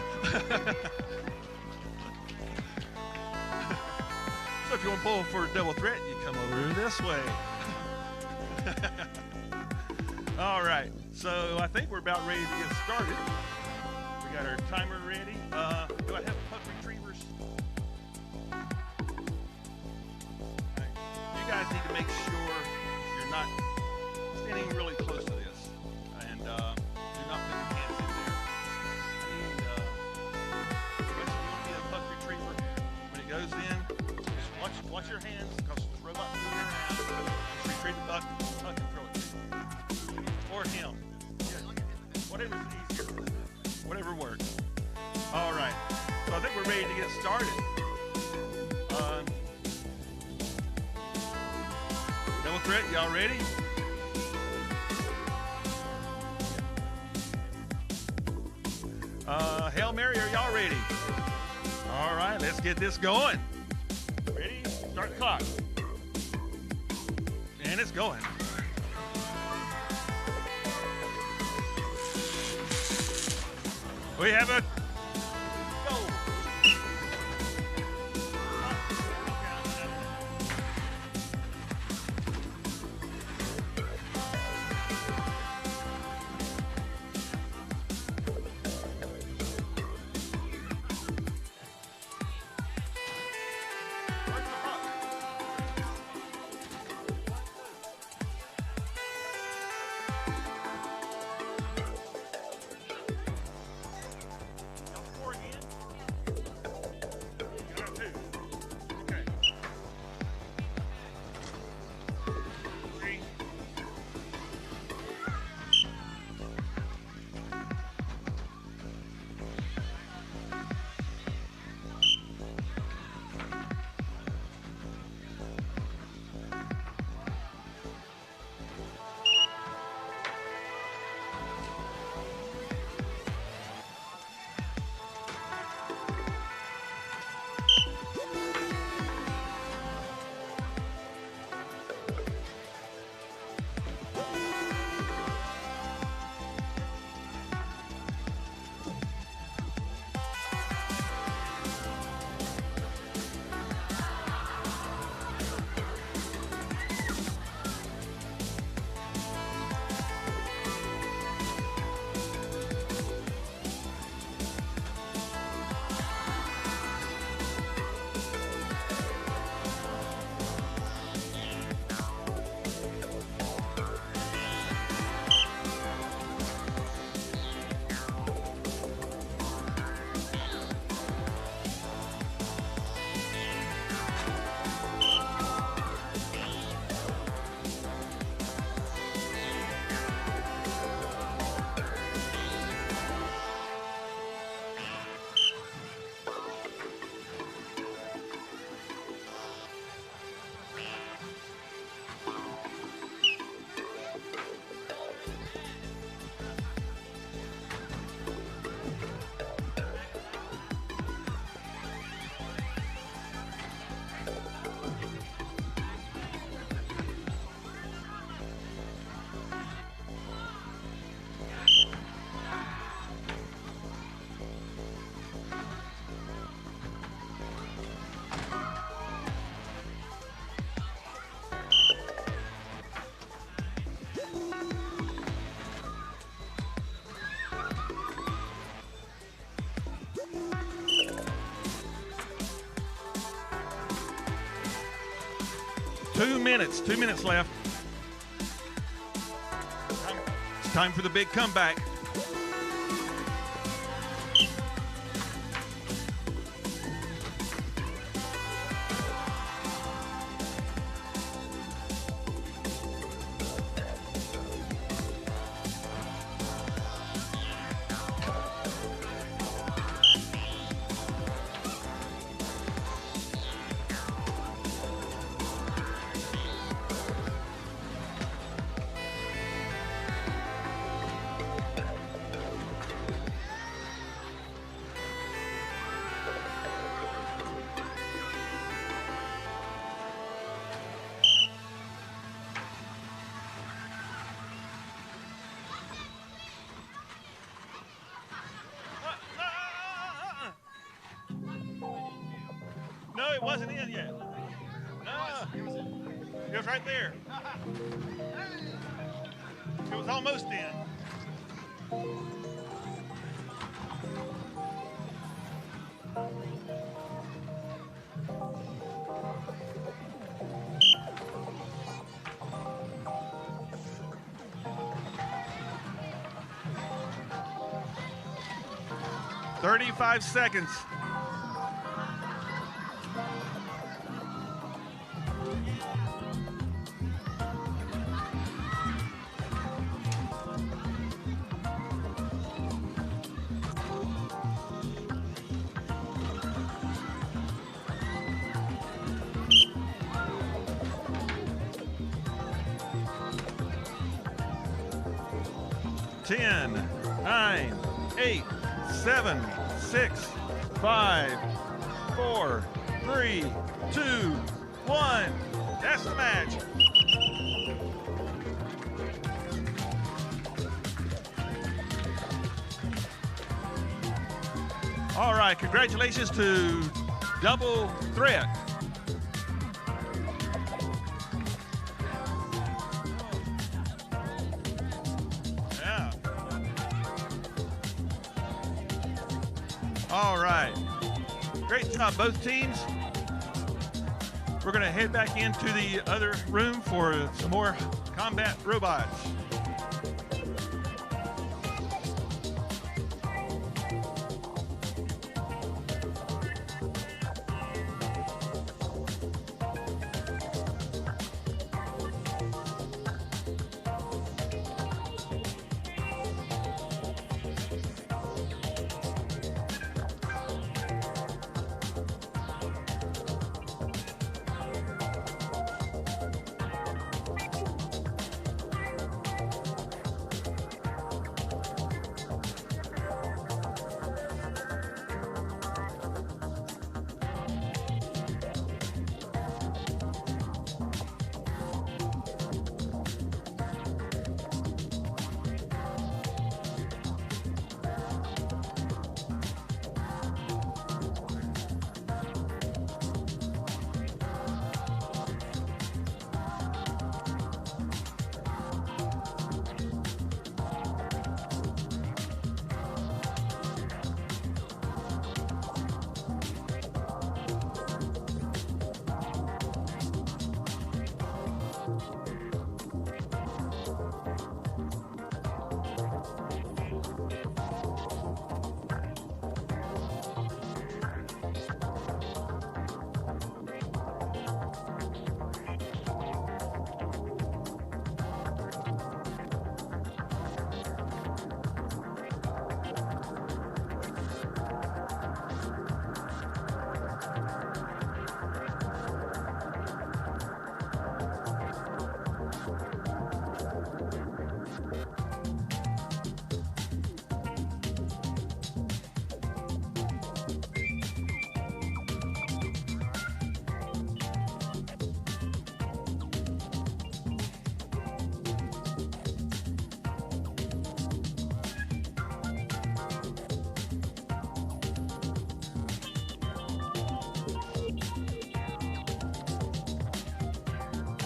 So if you want to pull for double threat, you come over this way. All right, so I think we're about ready to get started. We got our timer ready. Do I have puck retrievers? Right. You guys need to make sure you're not standing really close to this, and do not put your hands in there. If you need a puck retriever, when it goes in, just watch your hands, because the robot's moving around. Just retrieve the puck and throw it to you. Or him. Whatever's easier. Whatever works. All right. So I think we're ready to get started. Double threat, y'all ready? Hail Mary, are y'all ready? All right, let's get this going. Ready? Start the clock. And it's going. We have a goal. 2 minutes. 2 minutes left. It's time for the big comeback. No, it wasn't in yet. No. It was right there. It was almost in. "35 seconds. Ten, 9, 8, 7, 6, 5, 4, 3, 2, 1. That's the match. All right, congratulations to Double Threat. Yeah. All right. Great job, both teams. We're going to head back into the other room for some more combat robots.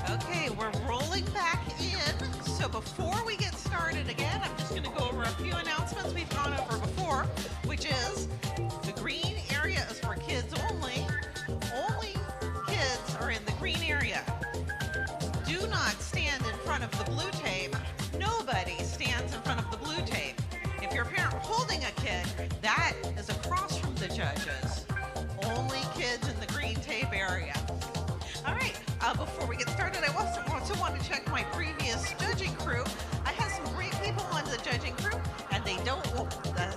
Okay, we're rolling back in. So before we get started again, I'm just going to go over a few announcements we've gone over before, which is the green area is for kids only. Only kids are in the green area. judges. Only kids in the green tape area. All right, before we get started, I also want to check my previous judging crew. I have some great people on the judging crew, and they don't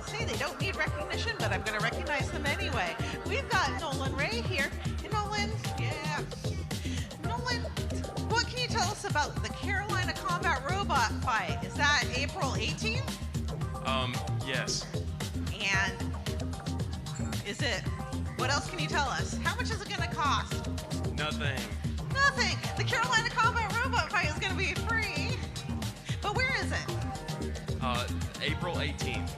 say they don't need recognition, but I'm going to recognize them anyway. We've got Nolan Ray here. Hey, Nolan, yeah. Nolan, what can you tell us about the Carolina Combat Robot fight? Is that April 18th? Yes. And is it, what else can you tell us? How much is it going to cost? Nothing. Nothing. The Carolina Combat Robot fight is going to be free. But where is it? April 18th.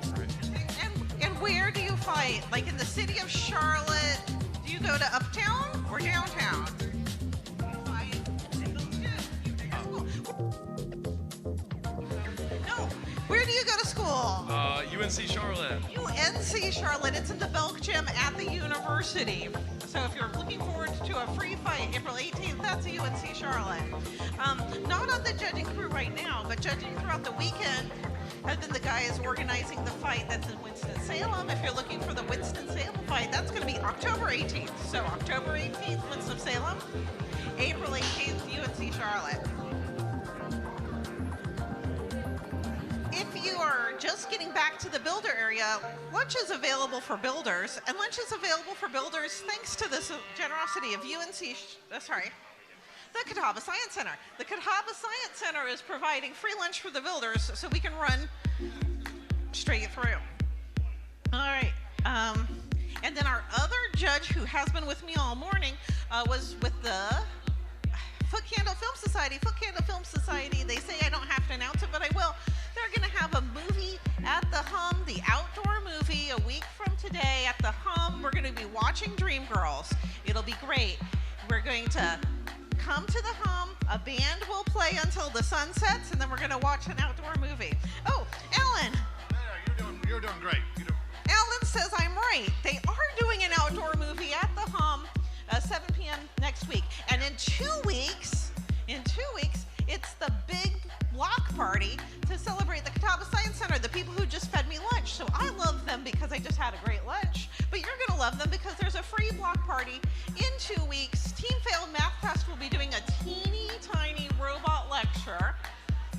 And where do you fight? Like in the city of Charlotte? Do you go to uptown or downtown? No. Where do you go to school? UNC Charlotte. UNC Charlotte. It's in the Belk Gym at the university. So if you're looking forward to a free fight, April 18th, that's a UNC Charlotte. Not on the judging crew right now, but judging throughout the weekend have been the guys organizing the fight that's in Winston-Salem. If you're looking for the Winston-Salem fight, that's going to be October 18th. So October 18th, Winston-Salem. April 18th, UNC Charlotte. If you are just getting back to the builder area, lunch is available for builders, and lunch is available for builders thanks to the generosity of the Catawba Science Center. The Catawba Science Center is providing free lunch for the builders so we can run straight through. All right. And then our other judge who has been with me all morning was with the Foot Candle Film Society. Foot Candle Film Society, they say I don't have to announce it, but I will. They're going to have a movie at the Hum, the outdoor movie, a week from today at the Hum. We're going to be watching Dreamgirls. It'll be great. We're going to come to the Hum. A band will play until the sun sets, and then we're going to watch an outdoor movie. Oh, Alan. You're doing great. Alan says I'm right. They are doing an outdoor movie at the Hum, 7 p.m. next week. And in 2 weeks, it's the big block party to celebrate the Catawba Science Center, the people who just fed me lunch. So I love them because I just had a great lunch. But you're going to love them because there's a free block party in 2 weeks. Team Failed Math Fest will be doing a teeny tiny robot lecture.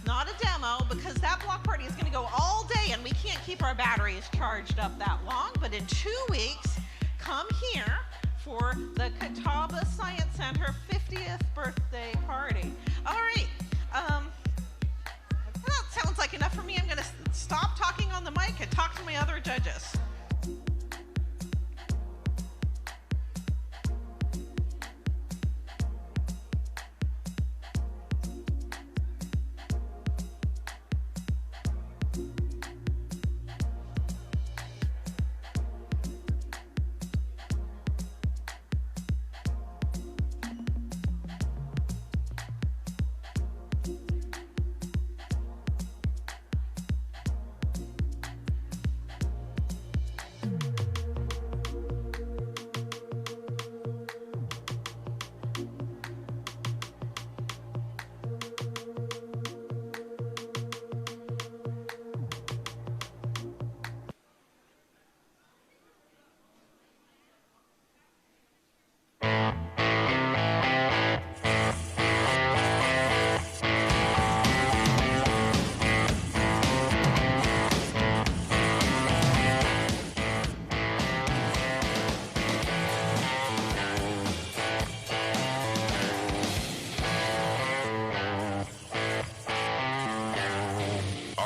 Not a demo, because that block party is going to go all day and we can't keep our batteries charged up that long. But in 2 weeks, come here for the Catawba Science Center 50th birthday party. All right. That sounds like enough for me. I'm going to stop talking on the mic and talk to my other judges.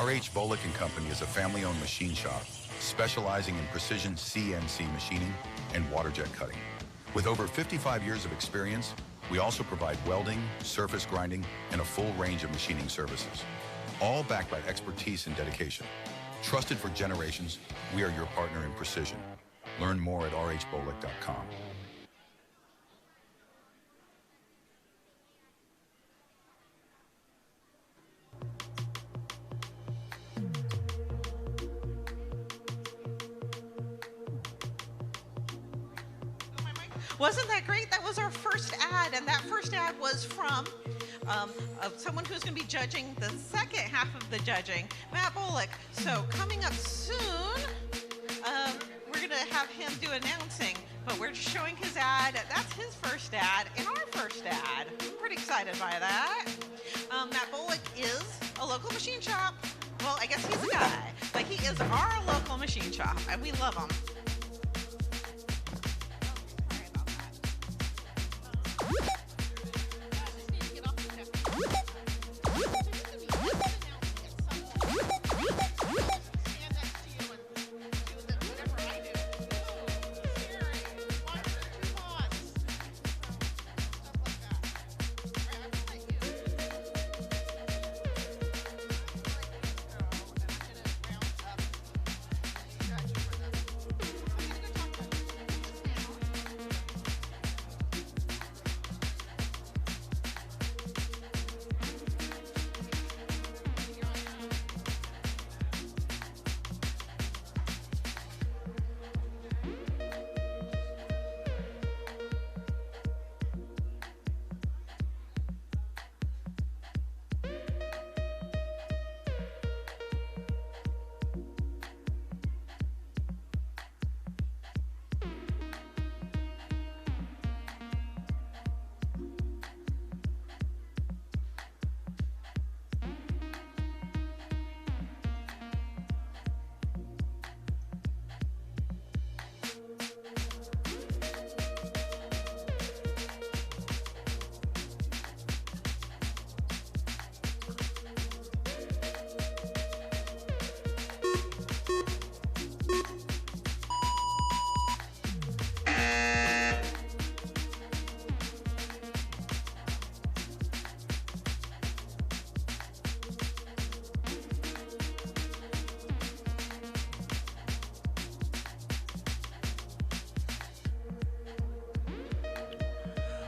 RH Bolick & Company is a family-owned machine shop specializing in precision CNC machining and water jet cutting. With over 55 years of experience, we also provide welding, surface grinding, and a full range of machining services, all backed by expertise and dedication. Trusted for generations, we are your partner in precision. Learn more at rhbolick.com. Wasn't that great? That was our first ad, and that first ad was from someone who's going to be judging the second half of the judging, Matt Bullock. So coming up soon, we're going have him do announcing, but we're just showing his ad. That's his first ad and our first ad. I'm pretty excited by that. Matt Bullock is a local machine shop. Well, I guess he's a guy, but he is our local machine shop, and we love him.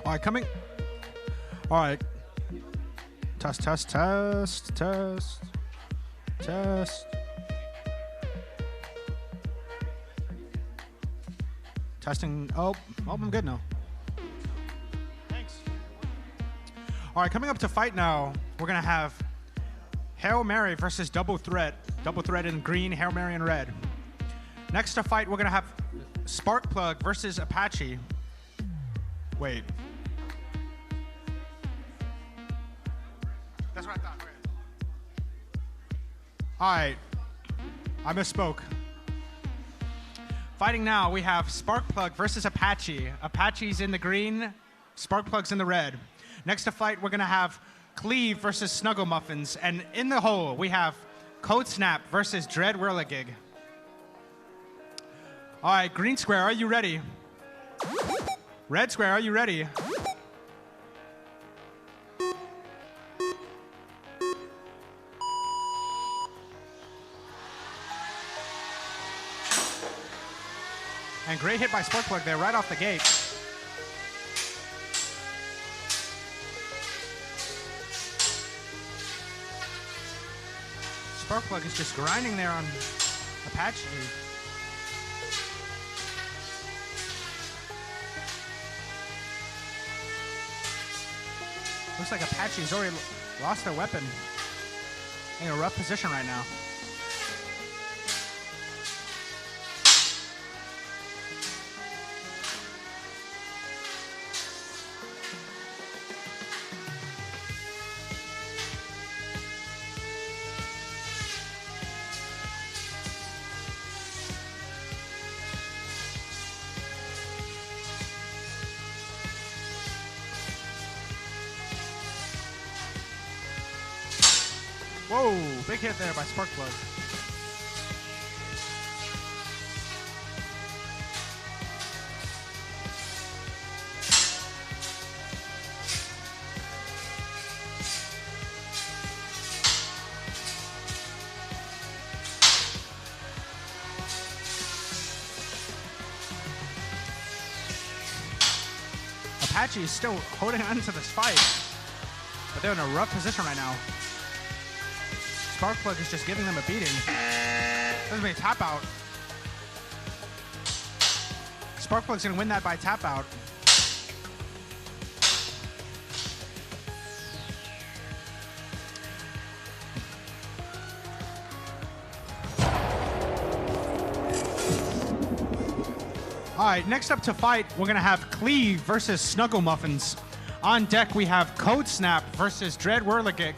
All right, coming. All right. Test, test, test, test, test. Testing. Oh, I'm good now. Thanks. All right, coming up to fight now, we're going to have Hail Mary versus Double Threat. Double Threat in green, Hail Mary in red. Next to fight, we're going to have Sparkplug versus Apache. Wait. That's what I thought. All right. I misspoke. Fighting now, we have Sparkplug versus Apache. Apache's in the green, Sparkplug's in the red. Next to fight, we're going to have Cleave versus Snuggle Muffins. And in the hole, we have Code Snap versus Dread Whirligig. All right, green square, are you ready? Red square, are you ready? And great hit by Sparkplug there right off the gate. Sparkplug is just grinding there on Apache. Looks like Apache's already lost their weapon. In a rough position right now. Whoa, big hit there by Sparkplug. Apache is still holding on to this fight, but they're in a rough position right now. Sparkplug is just giving them a beating. This is going to be a tap out. Sparkplug's going to win that by tap out. All right, next up to fight, we're going to have Cleave versus Snuggle Muffins. On deck, we have Code Snap versus Dread Whirligig.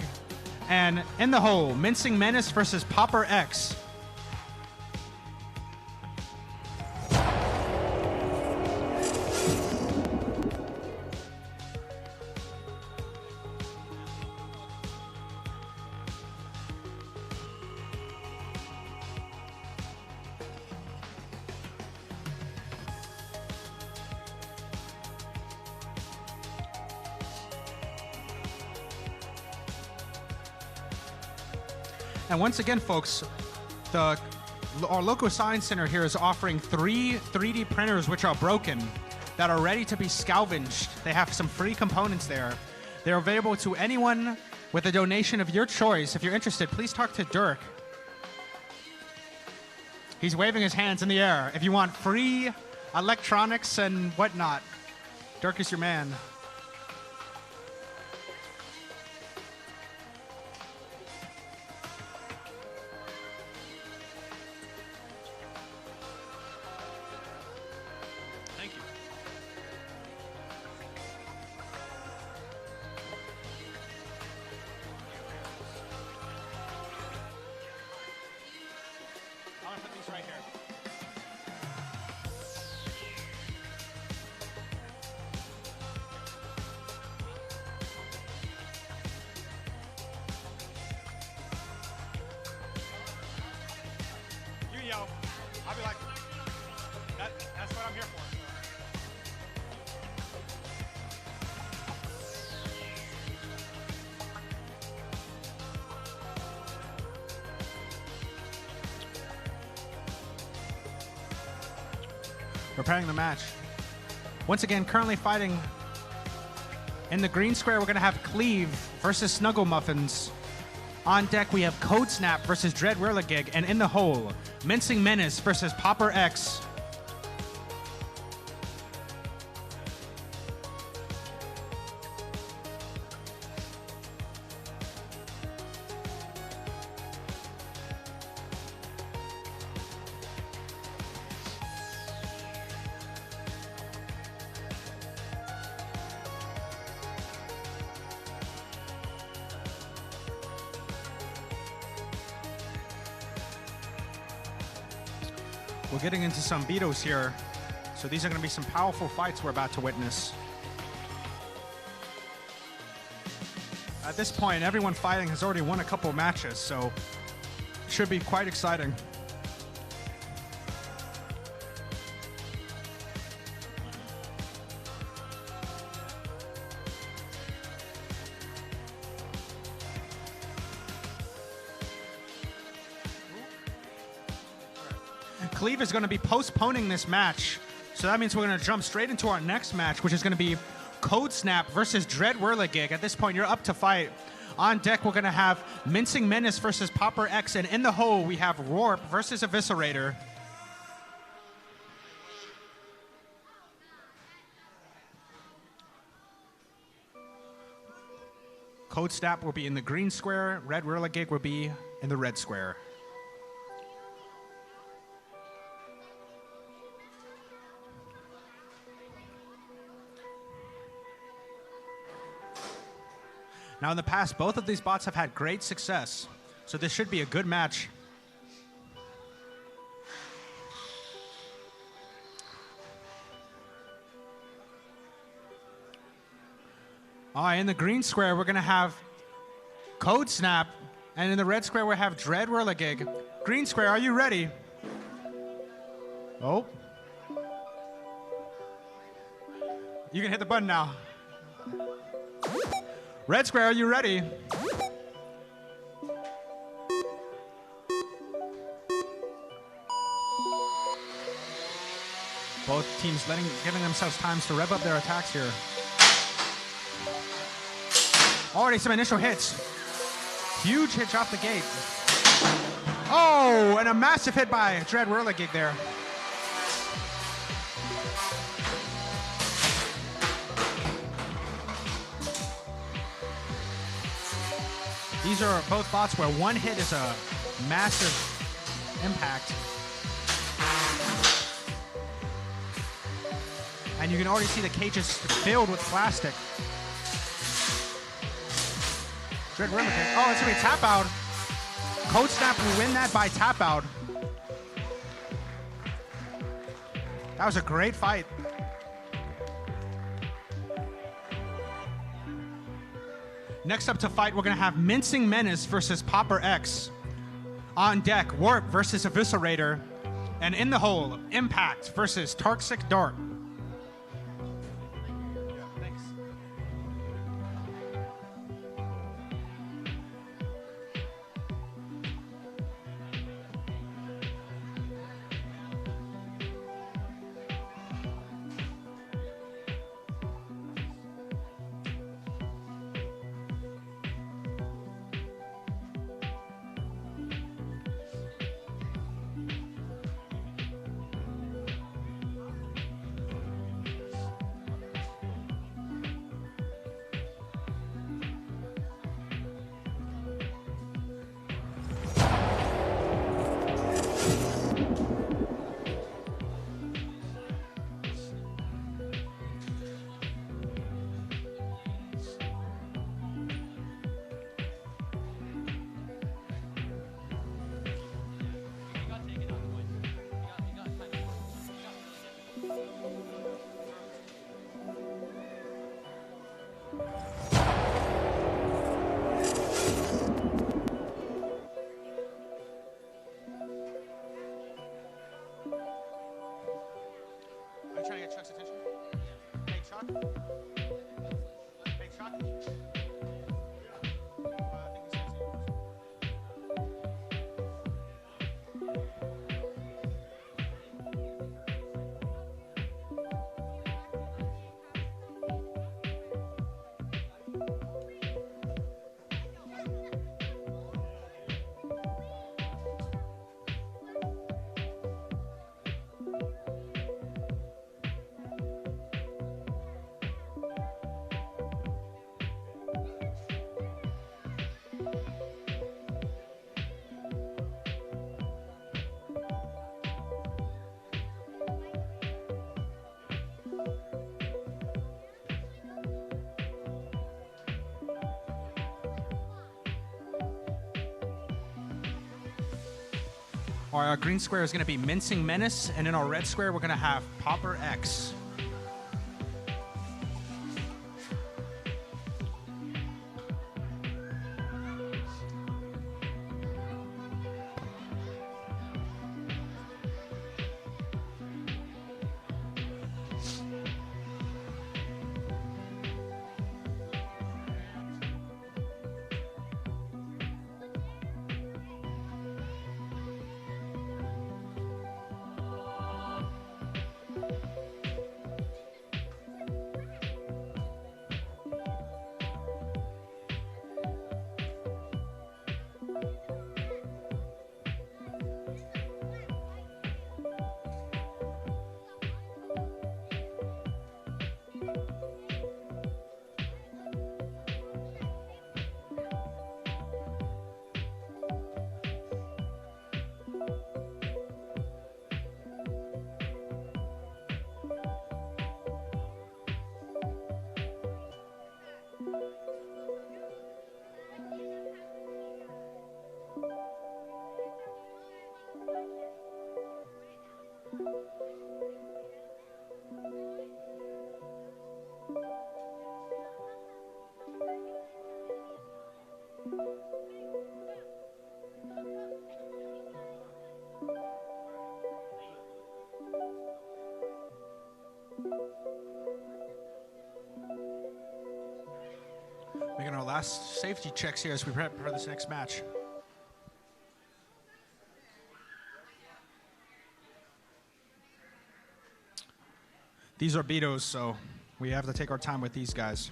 And in the hole, Mincing Menace versus Popper X. And once again, folks, our local science center here is offering 3 3D printers which are broken that are ready to be salvaged. They have some free components there. They're available to anyone with a donation of your choice. If you're interested, please talk to Dirk. He's waving his hands in the air. If you want free electronics and whatnot, Dirk is your man. I'll be like, that's what I'm here for. Preparing the match. Once again, currently fighting in the green square, we're going to have Cleave versus Snuggle Muffins. On deck, we have Code Snap versus Dread Whirligig, and in the hole, Mincing Menace versus Popper X. We're getting into some Beetles here, so these are going to be some powerful fights we're about to witness. At this point, everyone fighting has already won a couple matches, so it should be quite exciting. Cleave is going to be postponing this match, so that means we're going to jump straight into our next match, which is going to be Code Snap versus Dread Whirligig. At this point, you're up to fight. On deck, we're going to have Mincing Menace versus Popper X, and in the hole, we have Warp versus Eviscerator. Code Snap will be in the green square, Red Whirligig will be in the red square. Now, in the past, both of these bots have had great success, so this should be a good match. All right, in the green square, we're going to have Code Snap, and in the red square, we have Dread Whirligig. Green square, are you ready? Oh. You can hit the button now. Red square, are you ready? Both teams giving themselves times to rev up their attacks here. Already some initial hits. Huge hits off the gate. Oh, and a massive hit by Dread Whirligig there. These are both bots where one hit is a massive impact. And you can already see the cages filled with plastic. Dread Whirligig. Oh, it's going to be tap out. Code Snap will win that by tap out. That was a great fight. Next up to fight, we're going to have Mincing Menace versus Popper X. On deck, Warp versus Eviscerator. And in the hole, Impact versus Toxic Dart. Our green square is going to be Mincing Menace, and in our red square, we're going to have Popper X. Making our last safety checks here as we prep for this next match. These are Betos, so we have to take our time with these guys.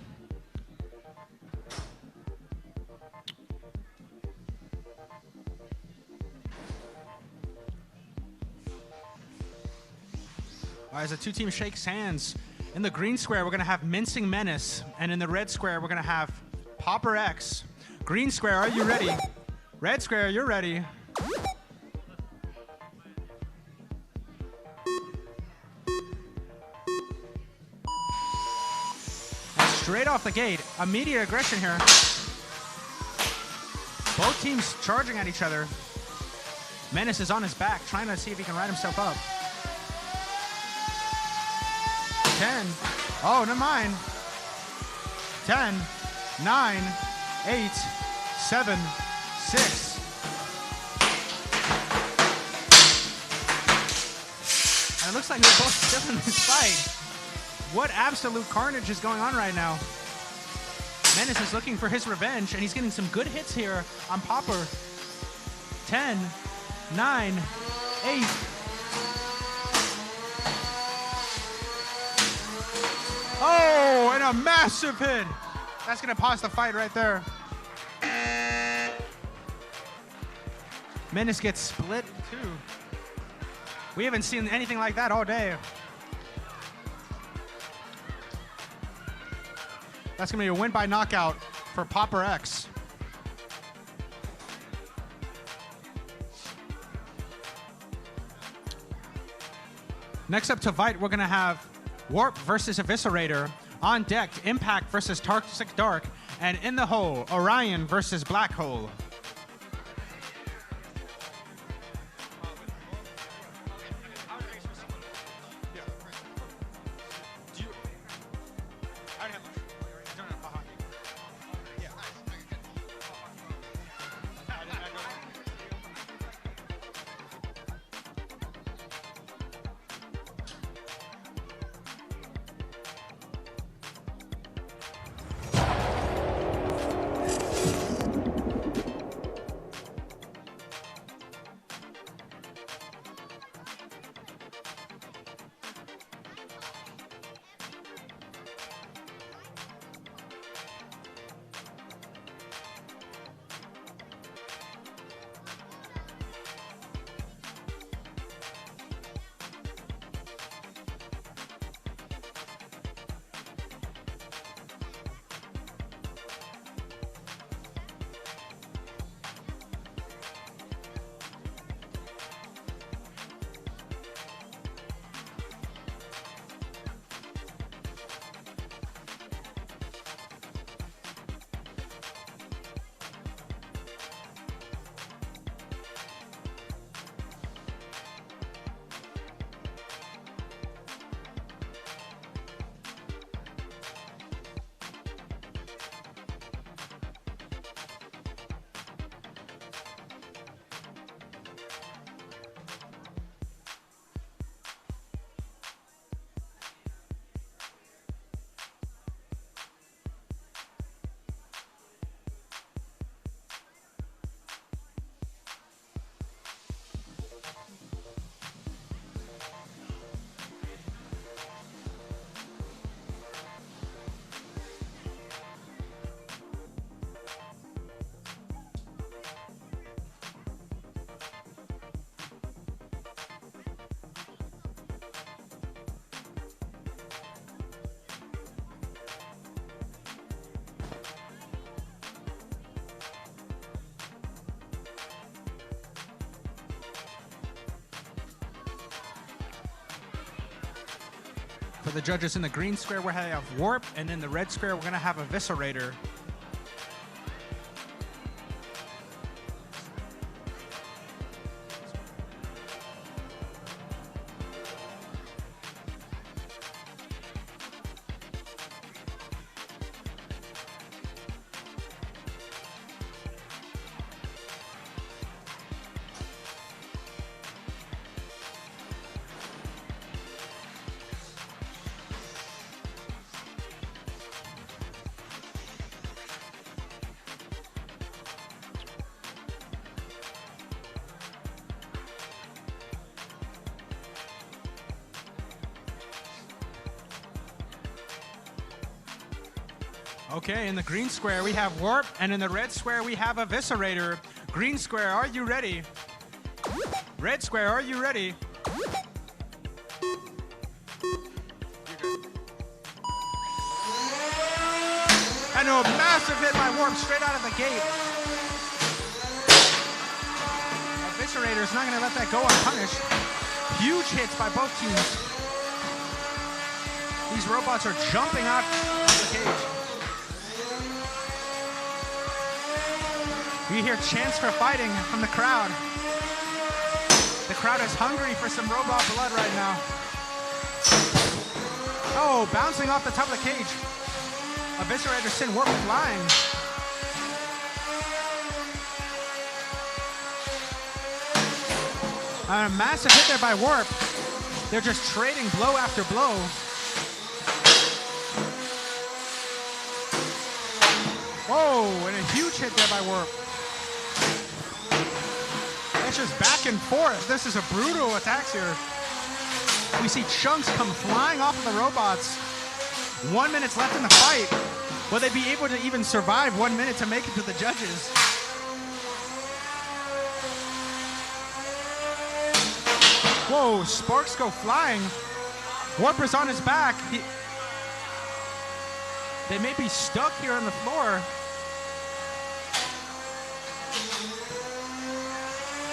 All right, as the two teams shakes hands, in the green square, we're going to have Mincing Menace, and in the red square, we're going to have Popper X. Green square, are you ready? Red square, you're ready. straight off the gate. Immediate aggression here. Both teams charging at each other. Menace is on his back, trying to see if he can ride himself up. 10. Oh, never mind. 10, 9, 8, 7, 6. And it looks like they're both still in this fight. What absolute carnage is going on right now? Menace is looking for his revenge, and he's getting some good hits here on Popper. 10, 9, 8. Oh, and a massive hit. That's going to pause the fight right there. Menace gets split, too. We haven't seen anything like that all day. That's going to be a win by knockout for Popper X. Next up to fight, we're going to have Warp versus Eviscerator. On deck, Impact versus Toxic Dark. And in the hole, Orion versus Black Hole. For the judges in the green square, we have Warp, and in the red square, we're going to have Eviscerator. Okay, in the green square, we have Warp, and in the red square, we have Eviscerator. Green square, are you ready? Red square, are you ready? And a massive hit by Warp straight out of the gate. Eviscerator is not going to let that go unpunished. Huge hits by both teams. These robots are jumping off the cage. We hear chants for fighting from the crowd. The crowd is hungry for some robot blood right now. Oh, bouncing off the top of the cage. Eviscerator send Warp flying. A massive hit there by Warp. They're just trading blow after blow. Whoa, and a huge hit there by Warp. It's just back and forth. This is a brutal attack here. We see chunks come flying off of the robots. 1 minute left in the fight. Will they be able to even survive 1 minute to make it to the judges? Whoa, sparks go flying. Warper's on his back. They may be stuck here on the floor.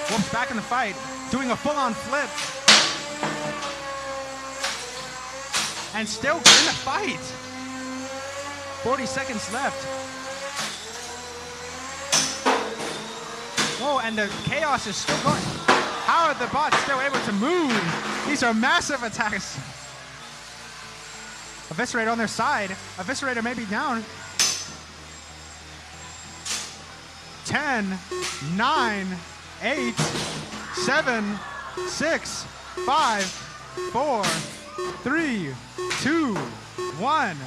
Warp's back in the fight, doing a full-on flip. And still in the fight. 40 seconds left. Whoa, and the chaos is still going. How are the bots still able to move? These are massive attacks. Eviscerator on their side. Eviscerator may be down. 10, 9, 8, 7, 6, 5, 4, 3, 2, 1.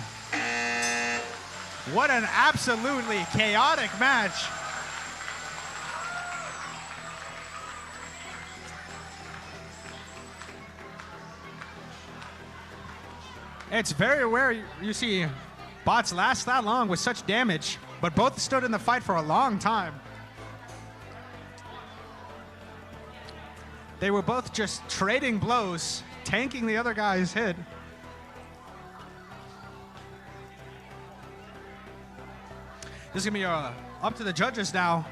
What an absolutely chaotic match. It's very rare you see bots last that long with such damage, but both stood in the fight for a long time. They were both just trading blows, tanking the other guy's hit. This is going to be up to the judges now.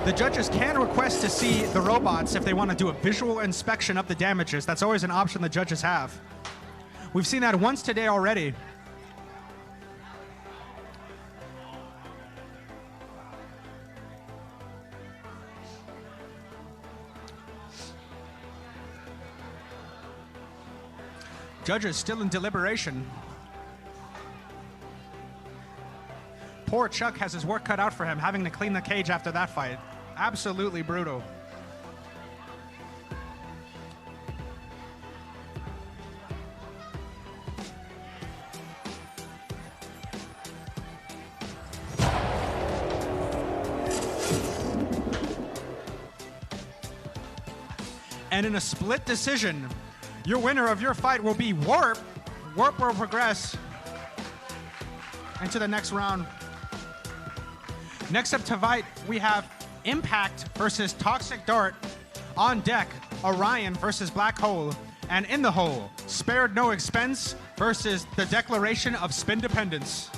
The judges can request to see the robots if they want to do a visual inspection of the damages. That's always an option the judges have. We've seen that once today already. Judges still in deliberation. Poor Chuck has his work cut out for him, having to clean the cage after that fight. Absolutely brutal. And in a split decision, your winner of your fight will be Warp. Warp will progress into the next round. Next up to fight, we have Impact versus Toxic Dart. On deck, Orion versus Black Hole. And in the hole, Spared No Expense versus the Declaration of Spin Dependence.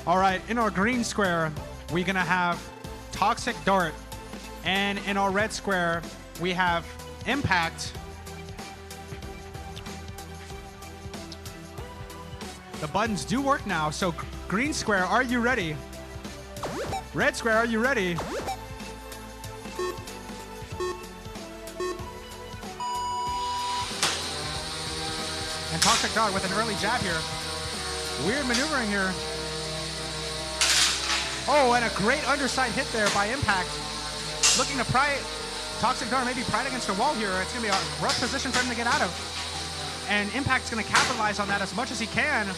All right, in our green square, we're gonna have Toxic Dart. And in our red square, we have Impact. The buttons do work now, so green square, are you ready? Red square, are you ready? Toxic Dart with an early jab here. Weird maneuvering here. Oh, and a great underside hit there by Impact. Looking to pry Toxic Dart, maybe pry it against the wall here. It's going to be a rough position for him to get out of. And Impact's going to capitalize on that as much as he can,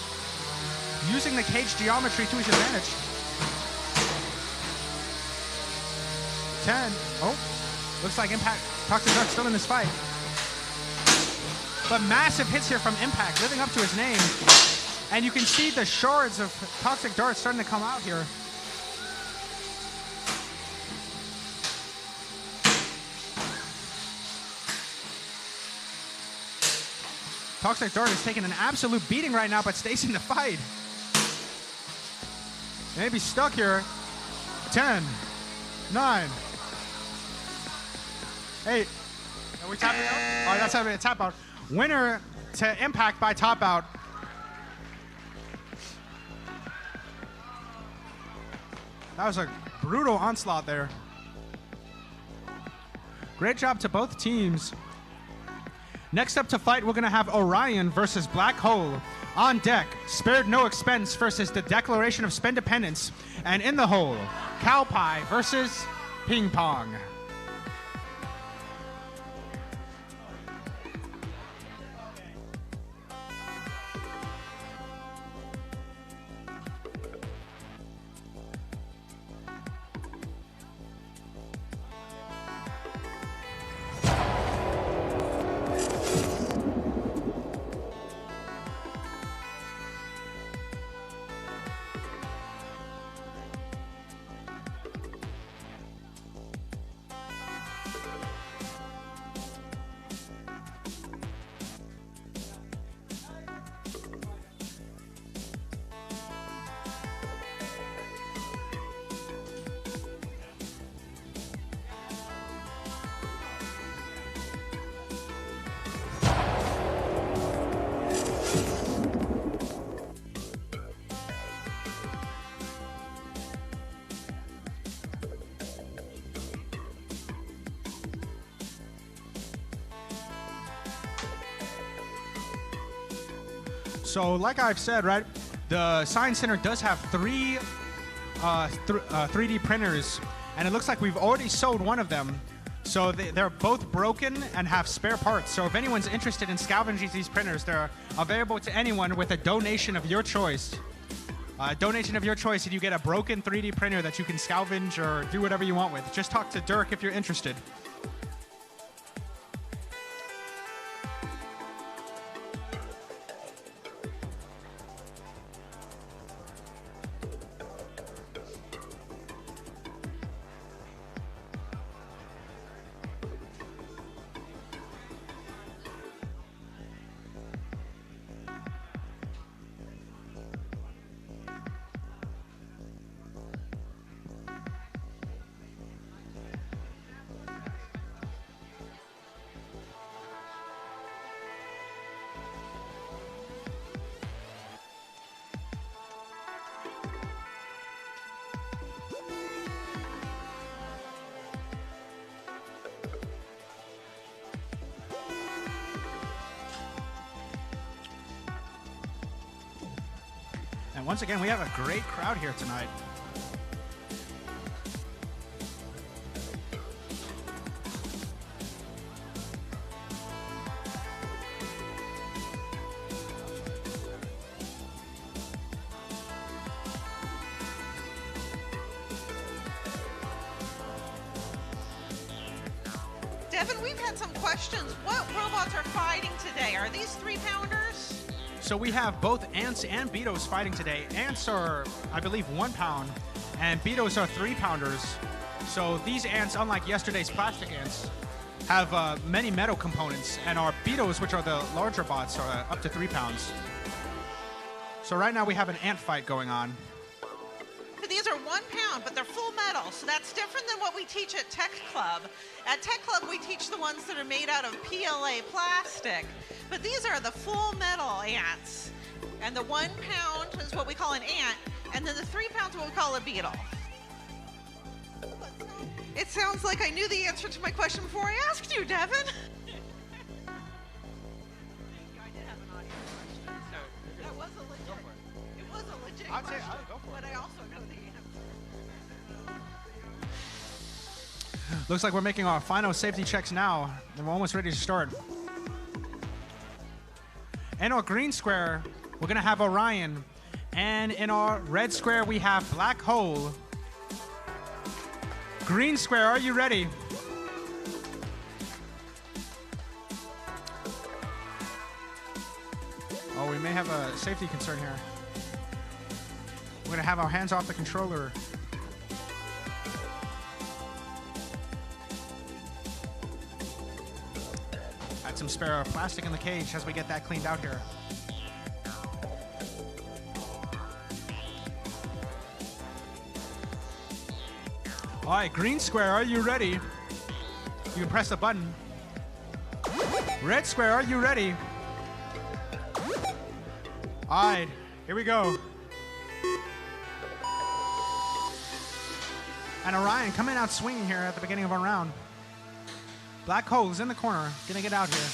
using the cage geometry to his advantage. 10. Oh, looks like Impact, Toxic Dart's still in this fight. But massive hits here from Impact, living up to his name. And you can see the shards of Toxic Dart starting to come out here. Toxic Dart is taking an absolute beating right now, but stays in the fight. Maybe stuck here. 10, 9, 8. Are we tapping out? Oh, that's having a tap out. Winner to Impact by top out. That was a brutal onslaught there. Great job to both teams. Next up to fight, we're going to have Orion versus Black Hole. On deck, Spared No Expense versus the Declaration of Spendependence. And in the hole, Cowpie versus Ping Pong. So like I've said, right, the Science Center does have three 3D printers, and it looks like we've already sold one of them. So they're both broken and have spare parts. So if anyone's interested in scavenging these printers, they're available to anyone with a donation of your choice. Donation of your choice, and you get a broken 3D printer that you can scavenge or do whatever you want with. Just talk to Dirk if you're interested. And once again, we have a great crowd here tonight. Devin, we've had some questions. What robots are fighting today? Are these 3-pounders? So we have both Ants and Beetles fighting today. Ants are, I believe, 1 pound, and Beetles are 3-pounders. So these ants, unlike yesterday's plastic ants, have many metal components, and our Beetles, which are the larger bots, are up to 3 pounds. So right now we have an ant fight going on. These are 1 pound, but they're full metal, so that's different than what we teach at Tech Club. At Tech Club, we teach the ones that are made out of PLA plastic, but these are the full metal ants. And the 1 pound is what we call an ant, and then the 3 pounds is what we call a beetle. It sounds like I knew the answer to my question before I asked you, Devin. I'll go for but it. I also know the answer. Looks like we're making our final safety checks now, and we're almost ready to start. In our green square, we're gonna have Orion, and in our red square, we have Black Hole. Green square, are you ready? Oh, we may have a safety concern here. We're gonna have our hands off the controller. Add some spare plastic in the cage as we get that cleaned out here. All right, green square, are you ready? You can press the button. Red square, are you ready? All right, here we go. And Orion coming out swinging here at the beginning of our round. Black Hole is in the corner, gonna get out here.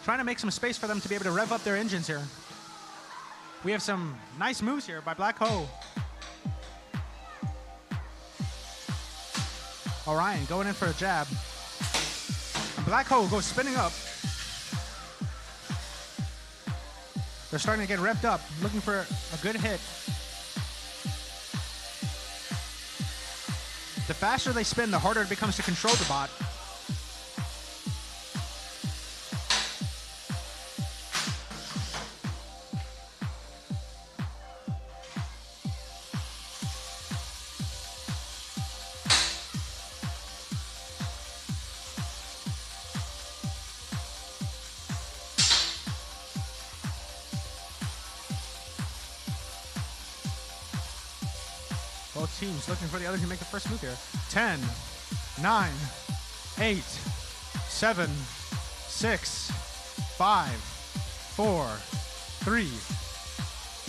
Trying to make some space for them to be able to rev up their engines here. We have some nice moves here by Black Hole. Orion going in for a jab. Black Hole goes spinning up. They're starting to get revved up, looking for a good hit. The faster they spin, the harder it becomes to control the bot. Both teams looking for the other to make the first move here. 10, 9, 8, 7, 6, 5, 4, 3.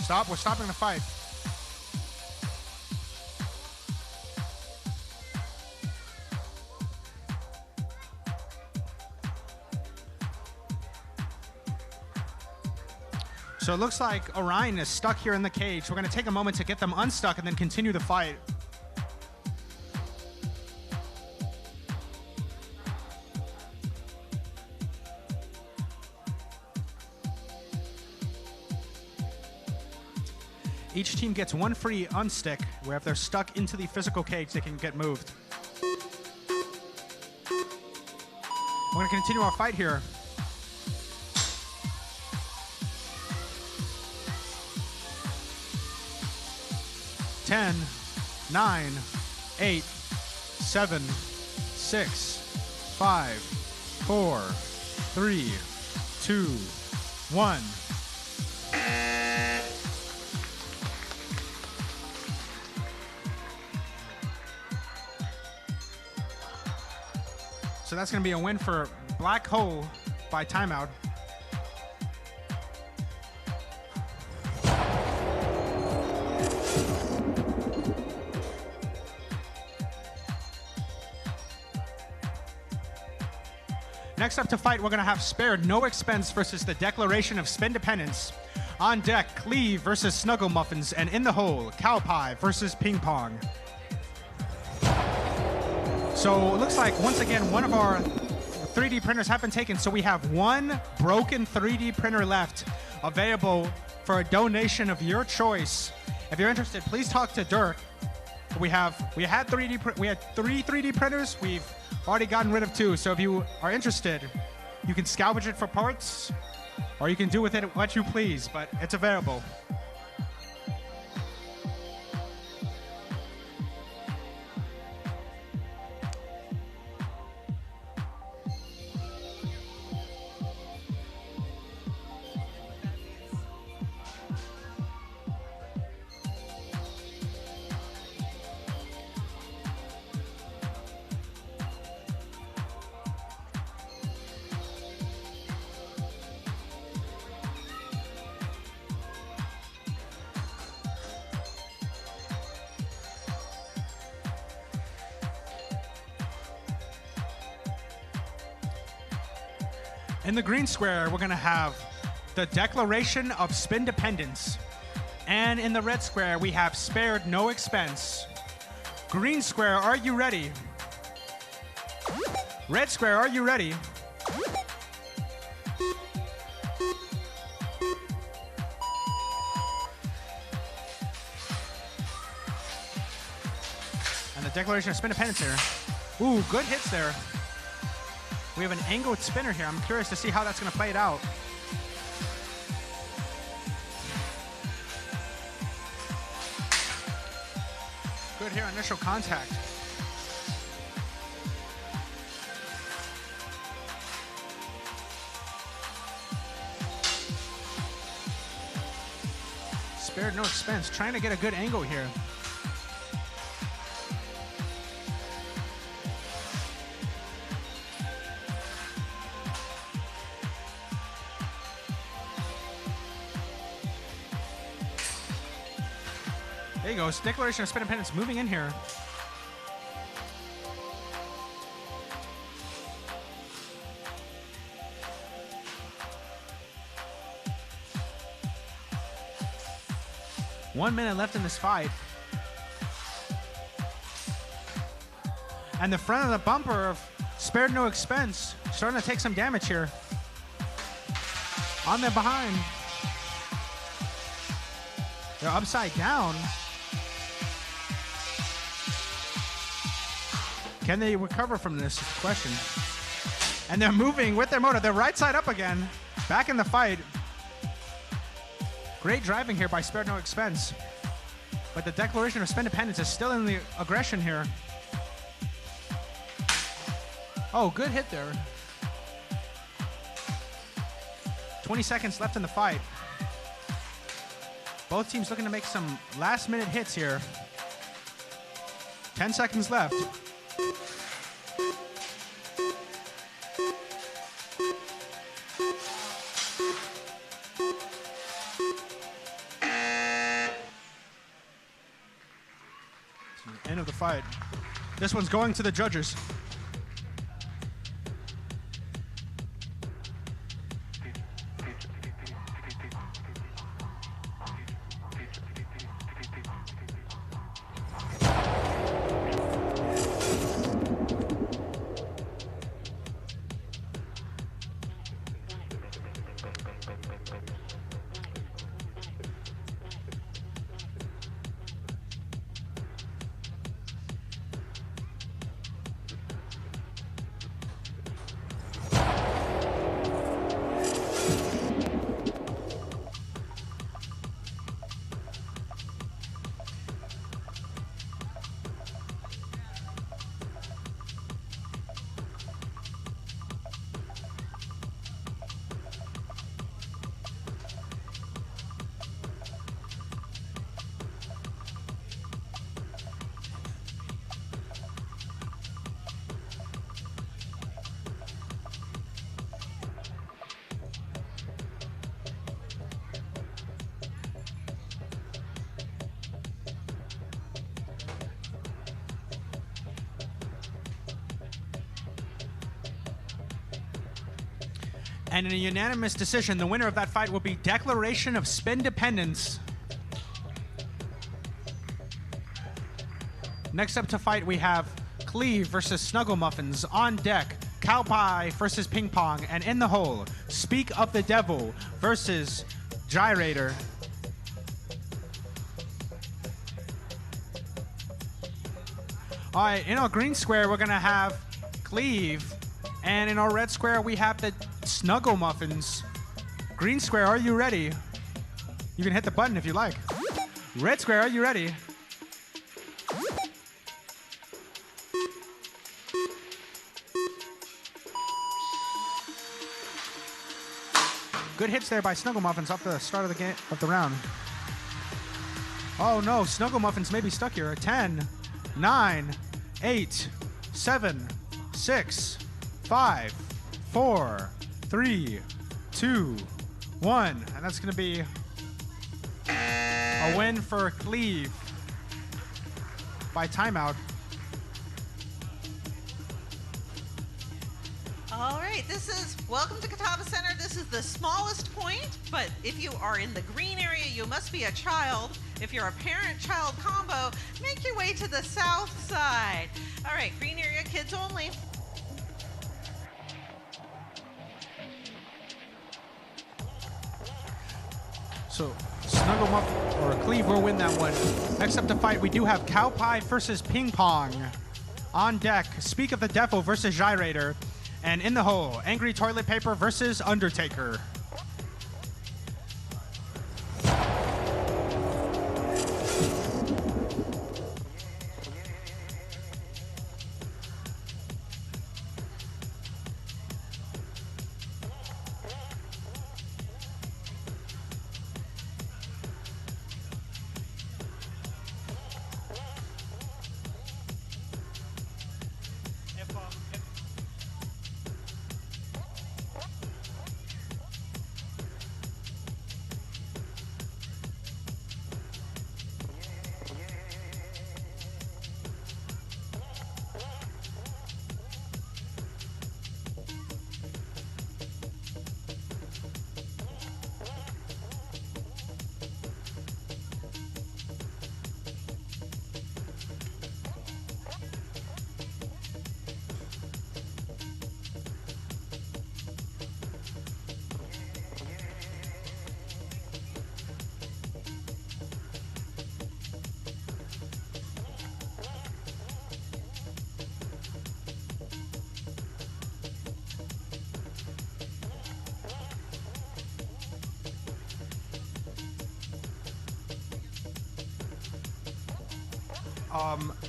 Stop. We're stopping the fight. So it looks like Orion is stuck here in the cage. We're going to take a moment to get them unstuck and then continue the fight. Each team gets one free unstick, where if they're stuck into the physical cage, they can get moved. We're going to continue our fight here. Ten, 9, 8, 7, 6, 5, 4, 3, 2, 1. So that's going to be a win for Black Hole by timeout. Next up to fight, we're going to have Spared No Expense versus the Declaration of Spin Dependence. On deck, Cleave versus Snuggle Muffins, and in the hole, Cowpie versus Ping Pong. So it looks like, once again, one of our 3D printers have been taken, so we have one broken 3D printer left available for a donation of your choice. If you're interested, please talk to Dirk. We had three 3D printers. We've already gotten rid of 2. So if you are interested, you can salvage it for parts, or you can do with it what you please, but it's available. In the green square, we're going to have the Declaration of Spin Dependence. And in the red square, we have Spared No Expense. Green square, are you ready? Red square, are you ready? And the declaration of spin dependence here. Ooh, good hits there. We have an angled spinner here. I'm curious to see how that's going to play it out. Good here, initial contact. Spared no expense, trying to get a good angle here. There you go, declaration of spin dependence moving in here. One minute left in this fight. And the front of the bumper of Spared No Expense starting to take some damage here. On their behind. They're upside down. Can they recover from this question? And they're moving with their motor. They're right side up again. Back in the fight. Great driving here by Spared No Expense. But the declaration of spin dependence is still in the aggression here. Oh, good hit there. 20 seconds left in the fight. Both teams looking to make some last minute hits here. 10 seconds left. End of the fight. This one's going to the judges. And in a unanimous decision, the winner of that fight will be Declaration of Spin Dependence. Next up to fight, we have Cleave versus Snuggle Muffins. On deck, Cowpie versus Ping Pong. And in the hole, Speak of the Devil versus Gyrator. All right, in our green square, we're gonna have Cleave. And in our red square, we have the Snuggle Muffins. Green square, are you ready? You can hit the button if you like. Red square, are you ready? Good hits there by Snuggle Muffins off the start of the game of the round. Oh no, Snuggle Muffins may be stuck here. 10, 9, 8, 7, 6, 5, 4, 3, 2, 1. And that's going to be a win for Cleave by timeout. All right, welcome to Catawba Center. This is the smallest point, but if you are in the green area, you must be a child. If you're a parent-child combo, make your way to the south side. All right, green area, kids only. So Snuggle Muffins or Cleave will win that one. Next up to fight, we do have Cowpie versus Ping Pong. On deck, Speak of the Devil versus Gyrator. And in the hole, Angry Toilet Paper versus Undertaker.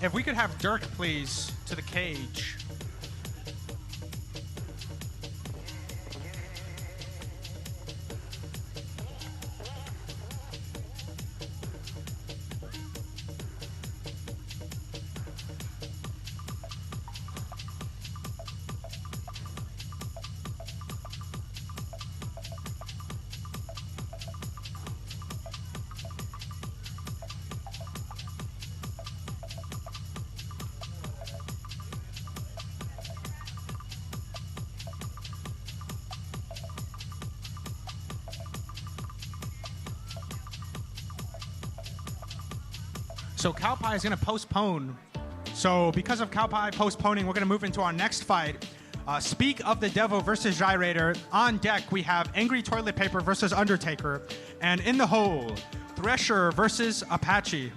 If we could have Dirk, please, to the cage. So Cowpie is going to postpone. So because of Cowpie postponing, we're going to move into our next fight. Speak of the Devil versus Gyrator. On deck, we have Angry Toilet Paper versus Undertaker. And in the hole, Thresher versus Apache.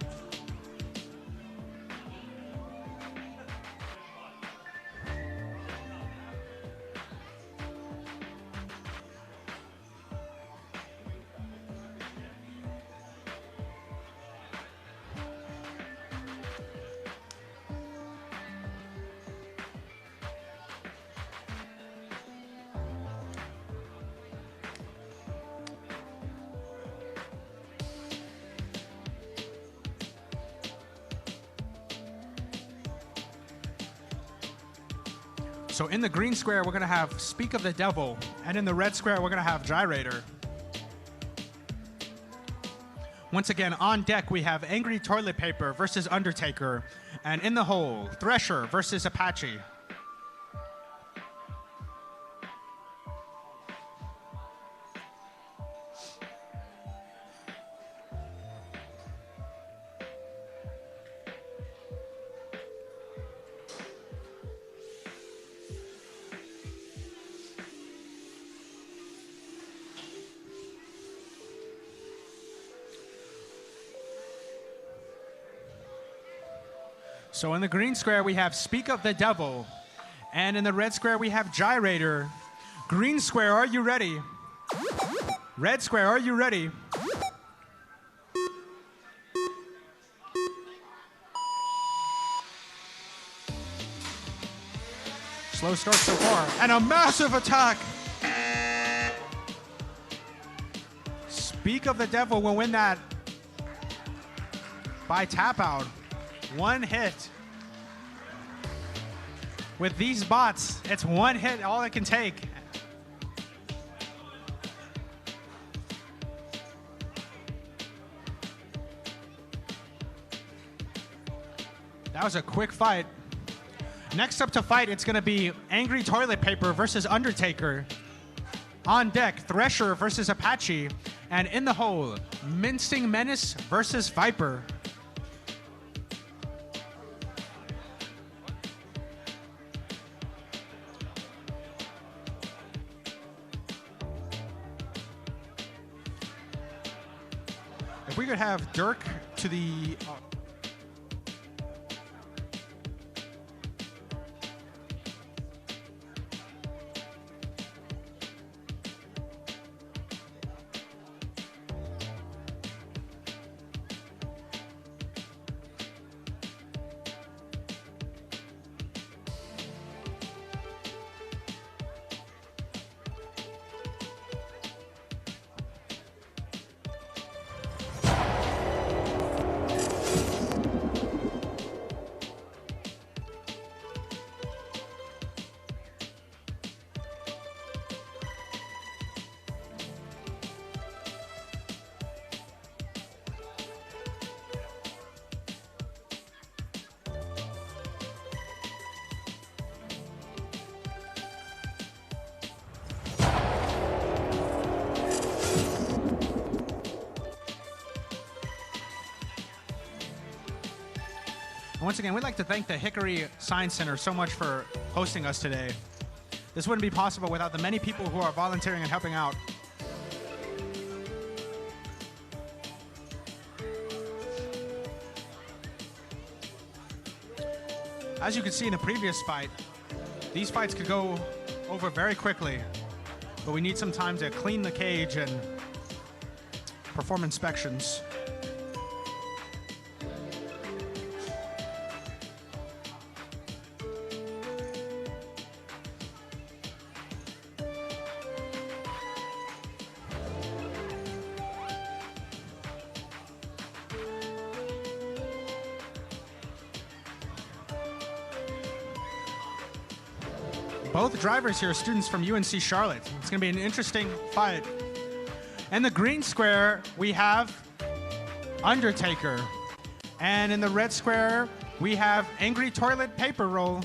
So in the green square, we're going to have Speak of the Devil. And in the red square, we're going to have Gyrator. Once again, on deck, we have Angry Toilet Paper versus Undertaker. And in the hole, Thresher versus Apache. So in the green square, we have Speak of the Devil. And in the red square, we have Gyrator. Green square, are you ready? Red square, are you ready? Slow start so far. And a massive attack. Speak of the Devil will win that by tap out. One hit. With these bots, it's one hit, all it can take. That was a quick fight. Next up to fight, it's going to be Angry Toilet Paper versus Undertaker. On deck, Thresher versus Apache. And in the hole, Mincing Menace versus Viper. If we could have Dirk to the... Once again, we'd like to thank the Hickory Science Center so much for hosting us today. This wouldn't be possible without the many people who are volunteering and helping out. As you can see in the previous fight, these fights could go over very quickly, but we need some time to clean the cage and perform inspections. Both drivers here are students from UNC Charlotte. It's going to be an interesting fight. In the green square, we have Undertaker. And in the red square, we have Angry Toilet Paper Roll.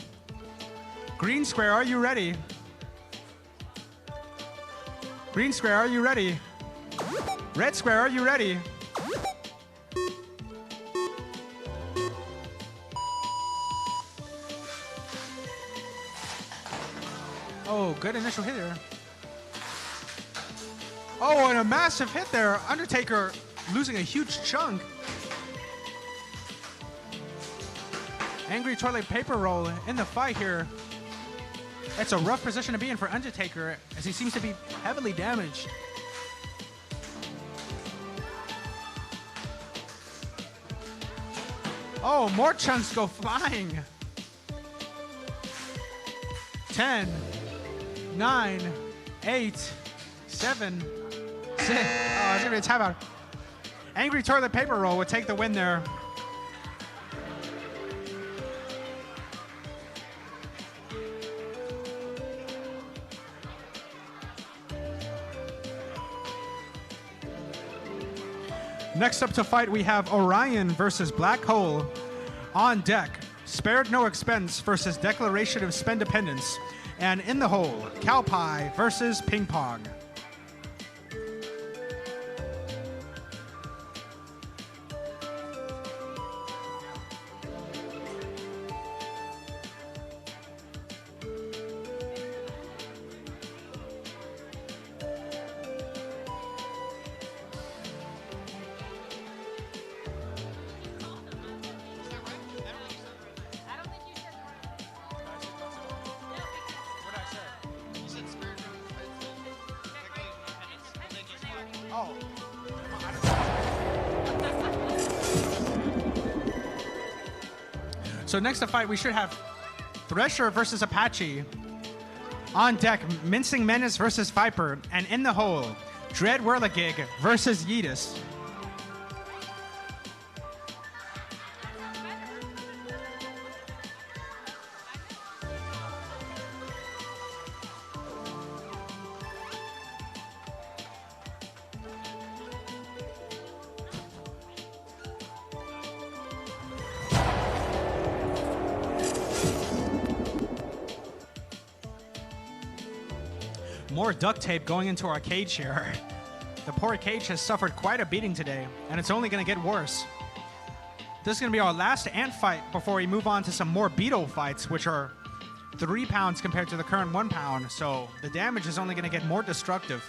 Green square, are you ready? Green square, are you ready? Red square, are you ready? Oh, good initial hit there. Oh, and a massive hit there. Undertaker losing a huge chunk. Angry Toilet Paper Roll in the fight here. It's a rough position to be in for Undertaker as he seems to be heavily damaged. Oh, more chunks go flying. 10, 9, 8, 7, 6. Oh, it's gonna be a timeout. Angry Toilet Paper Roll would take the win there. Next up to fight, we have Orion versus Black Hole. On deck, Spared No Expense versus Declaration of Spendipendence. And in the hole, Cowpie versus Ping Pong. So next to fight, we should have Thresher versus Apache. On deck, Mincing Menace versus Viper. And in the hole, Dread Whirligig versus Yetus. More duct tape going into our cage here. The poor cage has suffered quite a beating today, and it's only going to get worse. This is going to be our last ant fight before we move on to some more beetle fights, which are 3 pounds compared to the current 1 pound, so the damage is only going to get more destructive.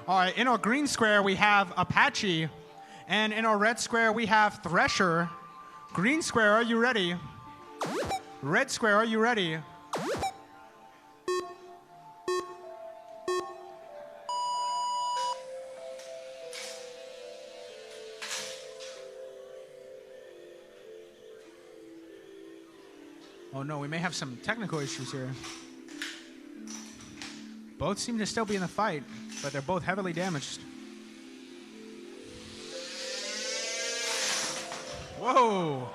All right, in our green square, we have Apache. And in our red square, we have Thresher. Green square, are you ready? Red square, are you ready? Oh no, we may have some technical issues here. Both seem to still be in the fight, but they're both heavily damaged. Whoa!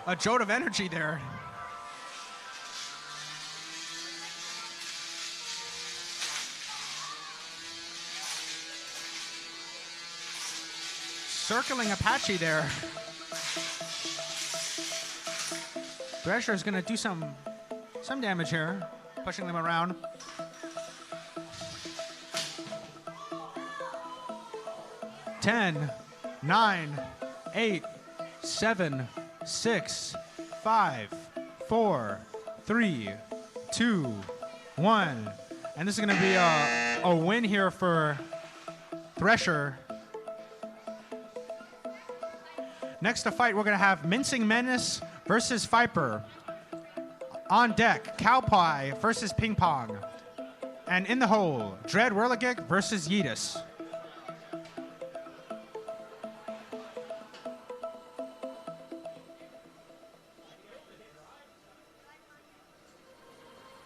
A jolt of energy there. Circling Apache there. Thresher is going to do some damage here, pushing them around. Ten, 9, 8, 7, 6, 5, 4, 3, 2, 1. And this is going to be a win here for Thresher. Next to fight, we're going to have Mincing Menace versus Viper. On deck, Cowpie versus Ping Pong. And in the hole, Dread Whirligig versus Yetus.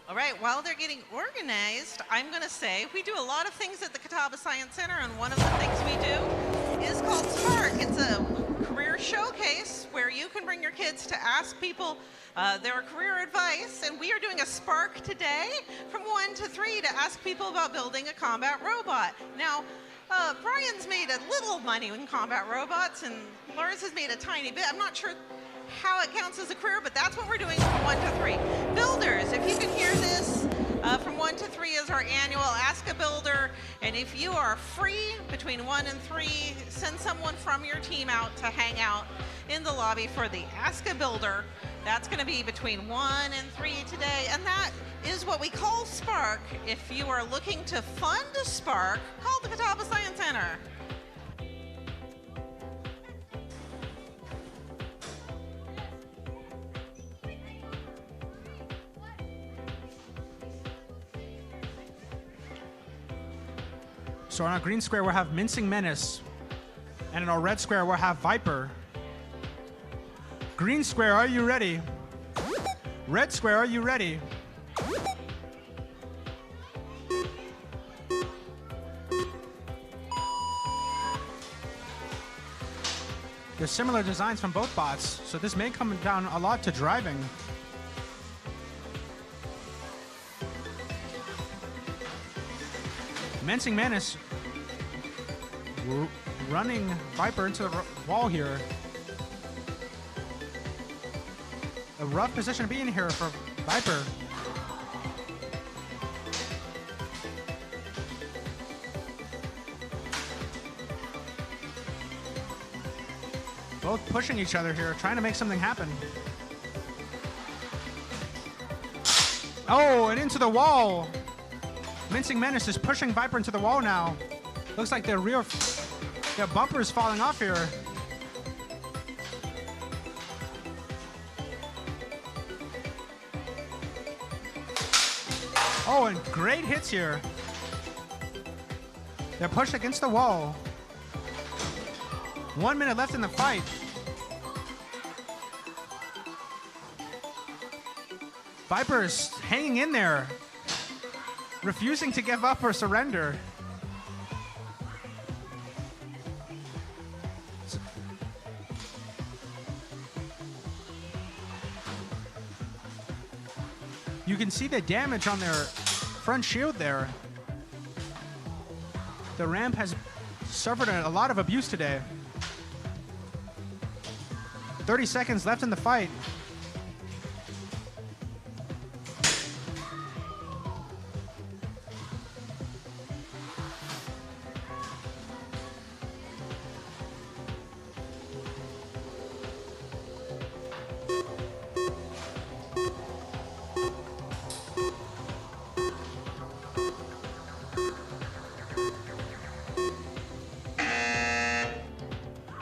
All right, while they're getting organized, I'm going to say we do a lot of things at the Catawba Science Center, and one of the things we do is called Spark. It's a career showcase where you can bring your kids to ask people their career advice, and we are doing a Spark today from 1 to 3 to ask people about building a combat robot. Now, Brian's made a little money in combat robots, and Lars has made a tiny bit. I'm not sure how it counts as a career, but that's what we're doing from 1 to 3. Builders, if you can hear this, from 1 to 3 is our annual Ask a Builder, and if you are free between 1 and 3, send someone from your team out to hang out in the lobby for the Ask a Builder. That's going to be between 1 and 3 today, and that is what we call Spark. If you are looking to fund a Spark, call the Catawba Science Center. So on our green square, we'll have Mincing Menace. And in our red square, we'll have Viper. Green square, are you ready? Red square, are you ready? There's similar designs from both bots, so this may come down a lot to driving. Mincing Menace running Viper into the wall here. A rough position to be in here for Viper. Both pushing each other here, trying to make something happen. Oh, and into the wall. Mincing Menace is pushing Viper into the wall now. Looks like their bumper is falling off here. Oh, and great hits here. They're pushed against the wall. 1 minute left in the fight. Viper's hanging in there, refusing to give up or surrender. You can see the damage on their front shield there. The ramp has suffered a lot of abuse today. 30 seconds left in the fight.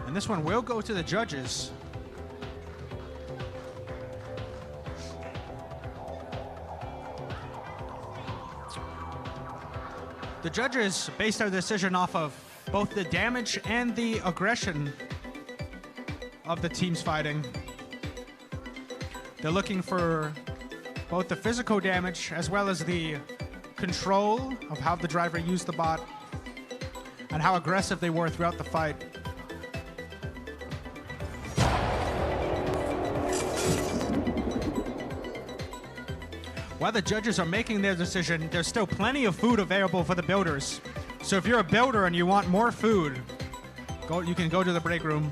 And this one will go to the judges. The judges based their decision off of both the damage and the aggression of the teams fighting. They're looking for both the physical damage as well as the control of how the driver used the bot and how aggressive they were throughout the fight. While the judges are making their decision, there's still plenty of food available for the builders. So if you're a builder and you want more food, you can go to the break room.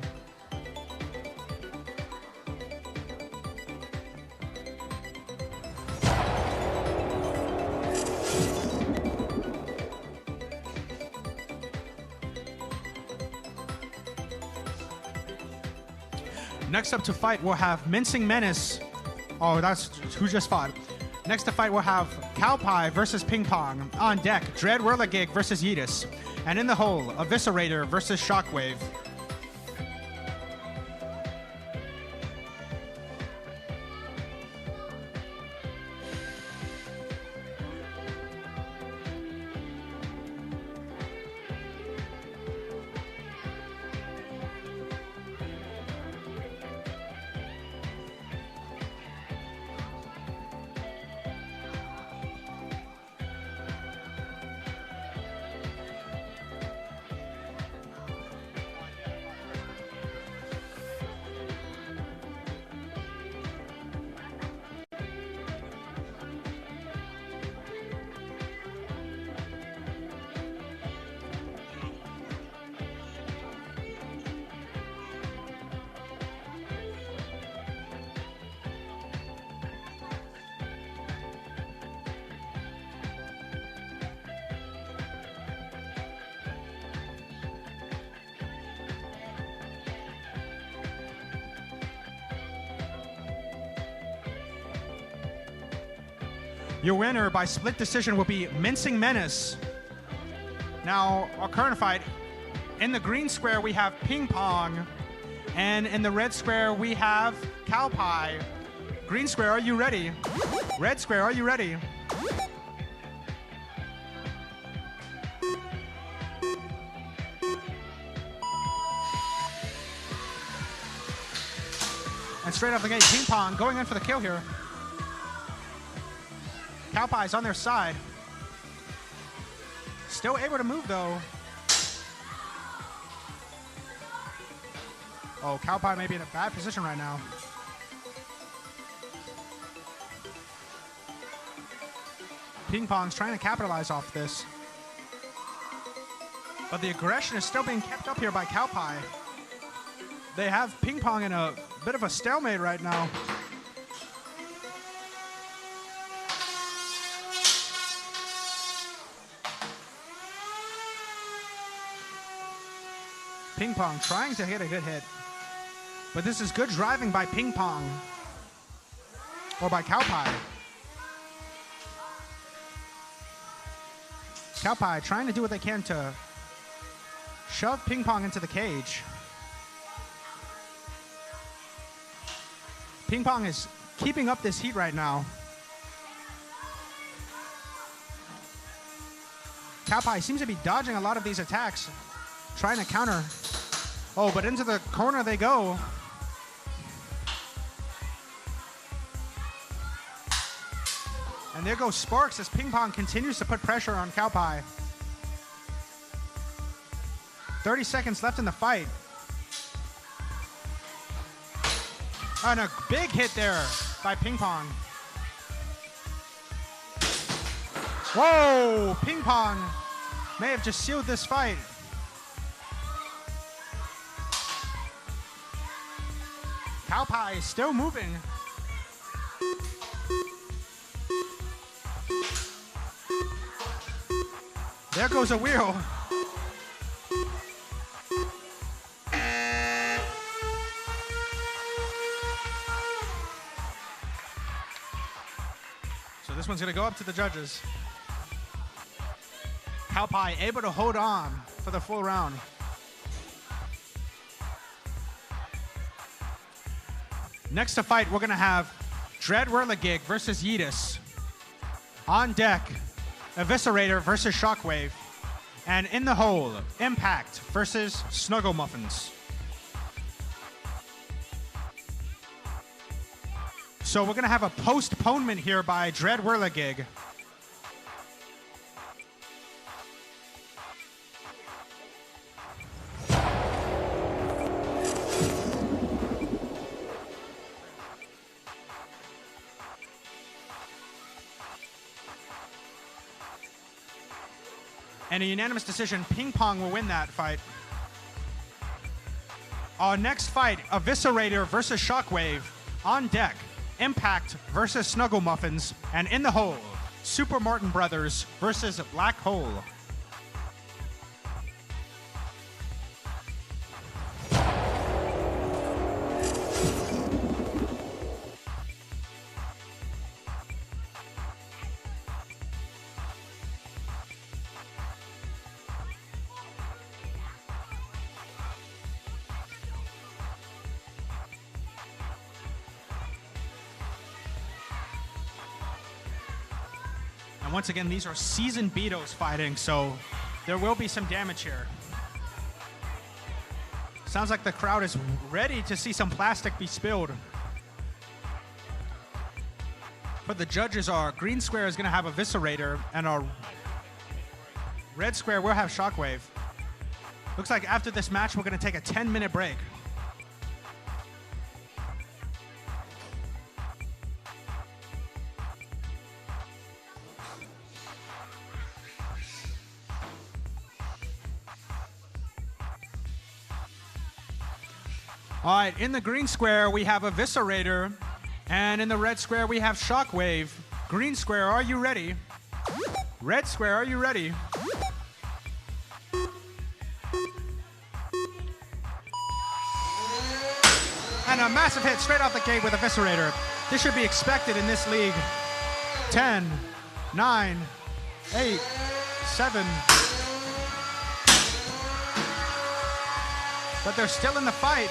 Next up to fight, we'll have Mincing Menace. Oh, that's who just fought. Next to fight, we'll have Cowpie versus Ping Pong. On deck, Dread Whirligig versus Yetus. And in the hole, Eviscerator versus Shockwave. Your winner by split decision will be Mincing Menace. Now, our current fight, in the green square we have Ping Pong, and in the red square we have Cowpie. Green square, are you ready? Red square, are you ready? And straight off the gate, Ping Pong going in for the kill here. Cowpie's on their side. Still able to move though. Oh, Cowpie may be in a bad position right now. Ping Pong's trying to capitalize off this. But the aggression is still being kept up here by Cowpie. They have Ping Pong in a bit of a stalemate right now. Ping Pong trying to hit a good hit. But this is good driving by Ping Pong. Or by Cowpie. Cowpie trying to do what they can to shove Ping Pong into the cage. Ping Pong is keeping up this heat right now. Cowpie seems to be dodging a lot of these attacks, trying to counter. Oh, but into the corner they go. And there goes Sparks as Ping Pong continues to put pressure on Cowpie. 30 seconds left in the fight. And a big hit there by Ping Pong. Whoa! Ping Pong may have just sealed this fight. Cowpie is still moving. There goes a wheel. So this one's going to go up to the judges. Cowpie able to hold on for the full round. Next to fight, we're going to have Dread Whirligig versus Yetus. On deck, Eviscerator versus Shockwave. And in the hole, Impact versus Snuggle Muffins. So we're going to have a postponement here by Dread Whirligig. And a unanimous decision, Ping Pong will win that fight. Our next fight, Eviscerator versus Shockwave. On deck, Impact versus Snuggle Muffins. And in the hole, Super Martin Brothers versus Black Hole. And once again, these are seasoned Beetles fighting, so there will be some damage here. Sounds like the crowd is ready to see some plastic be spilled. But the judges are, green square is going to have Eviscerator, and our red square will have Shockwave. Looks like after this match, we're going to take a 10-minute break. All right, in the green square, we have Eviscerator, and in the red square, we have Shockwave. Green square, are you ready? Red square, are you ready? And a massive hit straight off the gate with Eviscerator. This should be expected in this league. 10, 9, 8, 7. But they're still in the fight.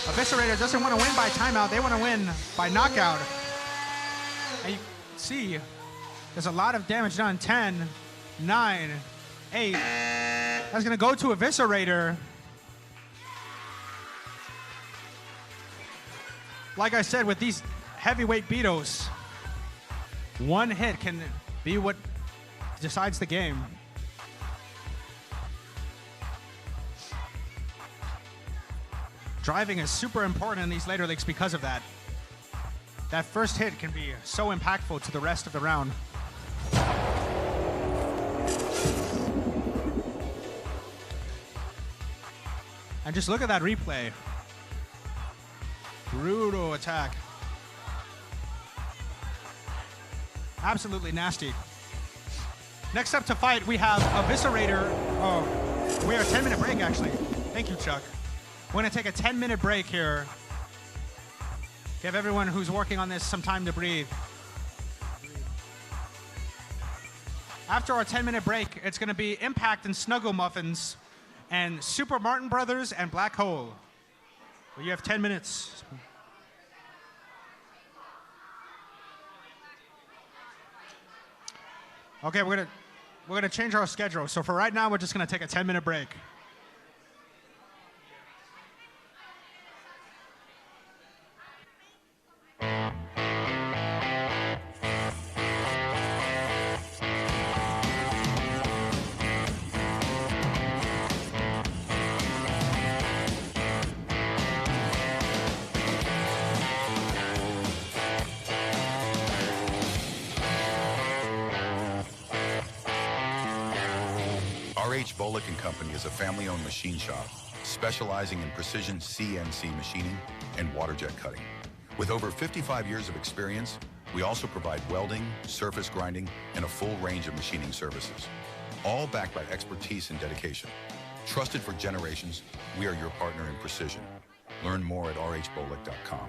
Eviscerator doesn't want to win by timeout. They want to win by knockout. And you see, there's a lot of damage done. 10, 9, 8. That's going to go to Eviscerator. Like I said, with these heavyweight Beetles, one hit can be what decides the game. Driving is super important in these later leagues because of that. That first hit can be so impactful to the rest of the round. And just look at that replay. Brutal attack. Absolutely nasty. Next up to fight, we have Eviscerator. Oh, we have a 10-minute break, actually. Thank you, Chuck. We're going to take a 10-minute break here. Give everyone who's working on this some time to breathe. After our 10-minute break, it's going to be Impact and Snuggle Muffins and Super Martin Brothers and Black Hole. Well, you have 10 minutes. Okay, we're gonna change our schedule. So for right now, we're just gonna take a 10-minute break. RH Bolick & Company is a family-owned machine shop specializing in precision CNC machining and water jet cutting. With over 55 years of experience, we also provide welding, surface grinding, and a full range of machining services, all backed by expertise and dedication. Trusted for generations, we are your partner in precision. Learn more at rhbolick.com.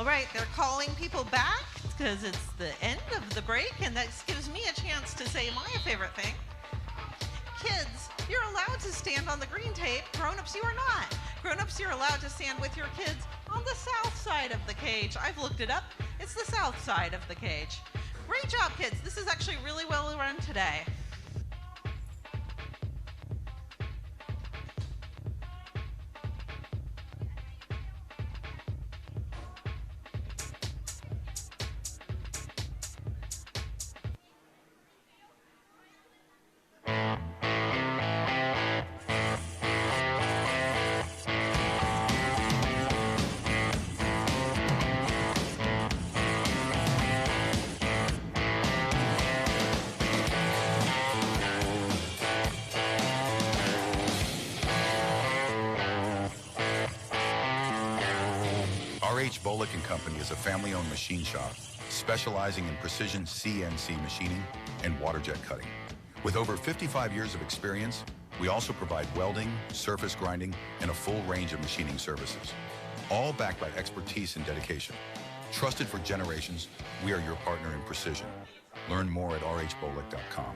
All right, they're calling people back because it's the end of the break, and that gives me a chance to say my favorite thing. Kids, you're allowed to stand on the green tape. Grown-ups, you are not. Grown-ups, you're allowed to stand with your kids on the south side of the cage. I've looked it up. It's the south side of the cage. Great job, kids. This is actually really well run today. RH Bolick & Company is a family-owned machine shop specializing in precision CNC machining and water jet cutting. With over 55 years of experience, we also provide welding, surface grinding, and a full range of machining services, all backed by expertise and dedication. Trusted for generations, we are your partner in precision. Learn more at rhbolick.com.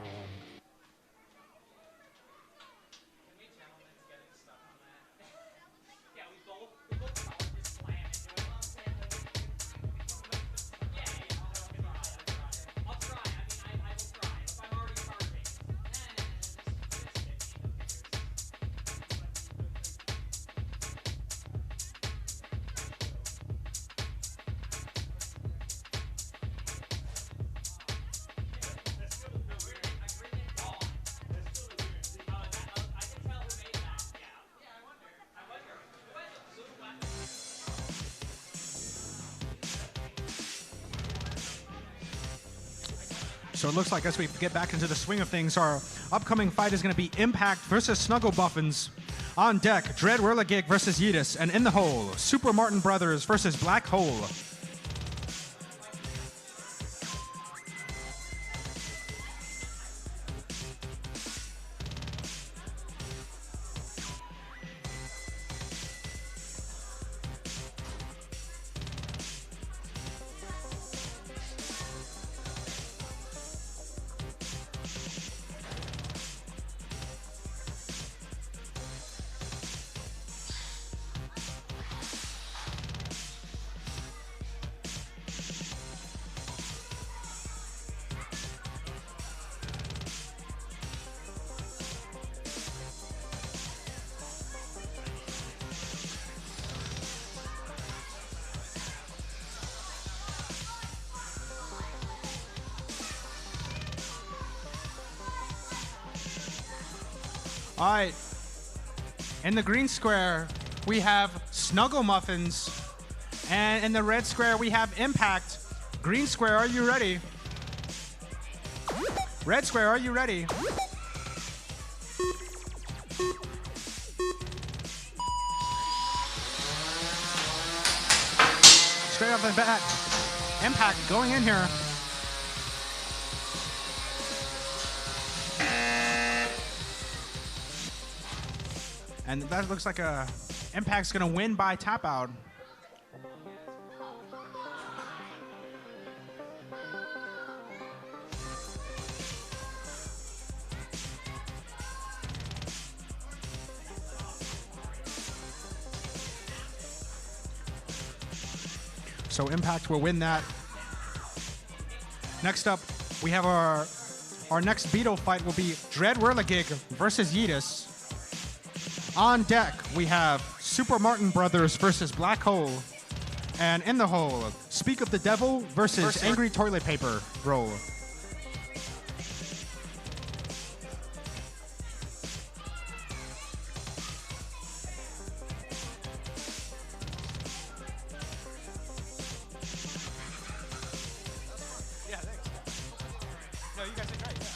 So it looks like as we get back into the swing of things, our upcoming fight is going to be Impact versus Snuggle Muffins. On deck, Dread Whirligig versus Yetus. And in the hole, Super Martin Brothers versus Black Hole. All right. In the green square, we have Snuggle Muffins. And in the red square, we have Impact. Green square, are you ready? Red square, are you ready? Straight off the bat. Impact going in here. And that looks like Impact's gonna win by tap out. So Impact will win that. Next up, we have our next Beetle fight will be Dread Whirligig versus Yetus. On deck, we have Super Martin Brothers versus Black Hole. And in the hole, Speak of the Devil versus Angry Toilet Paper Roll. Yeah, thanks. No, you guys did great. Yeah.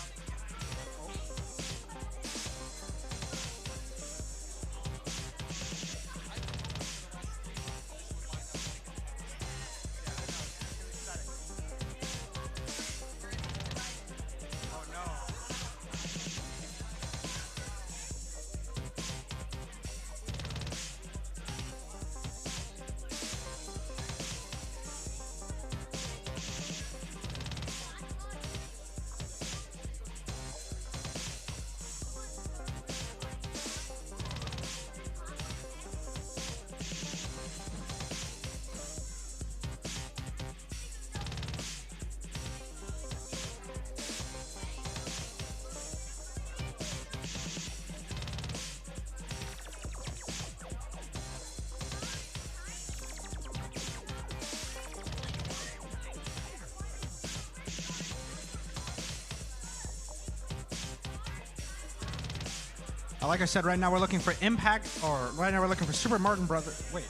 Like I said, right now we're looking for Impact, or right now we're looking for Super Martin Brother. Wait.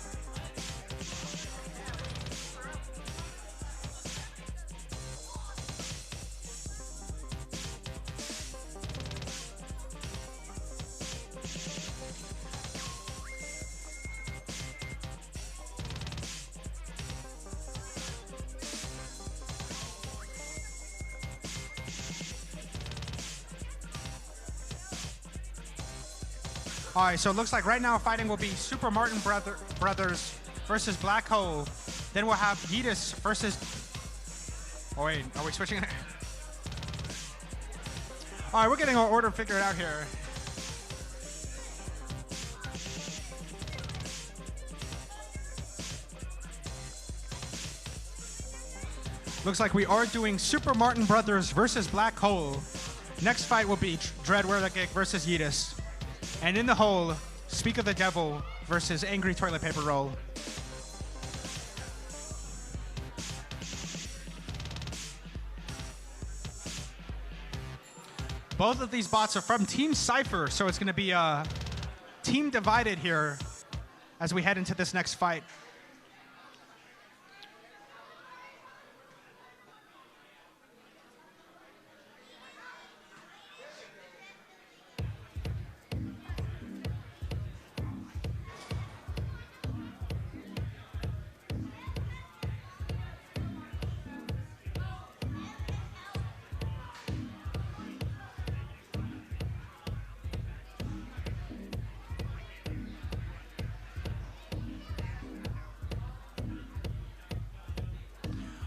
All right, so it looks like right now fighting will be Super Martin Brothers versus Black Hole. Then we'll have Yetus versus... Oh, wait, are we switching? All right, we're getting our order figured out here. Looks like we are doing Super Martin Brothers versus Black Hole. Next fight will be Dread Whirligig versus Yetus. And in the hole, Speak of the Devil versus Angry Toilet Paper Roll. Both of these bots are from Team Cypher, so it's going to be team divided here as we head into this next fight.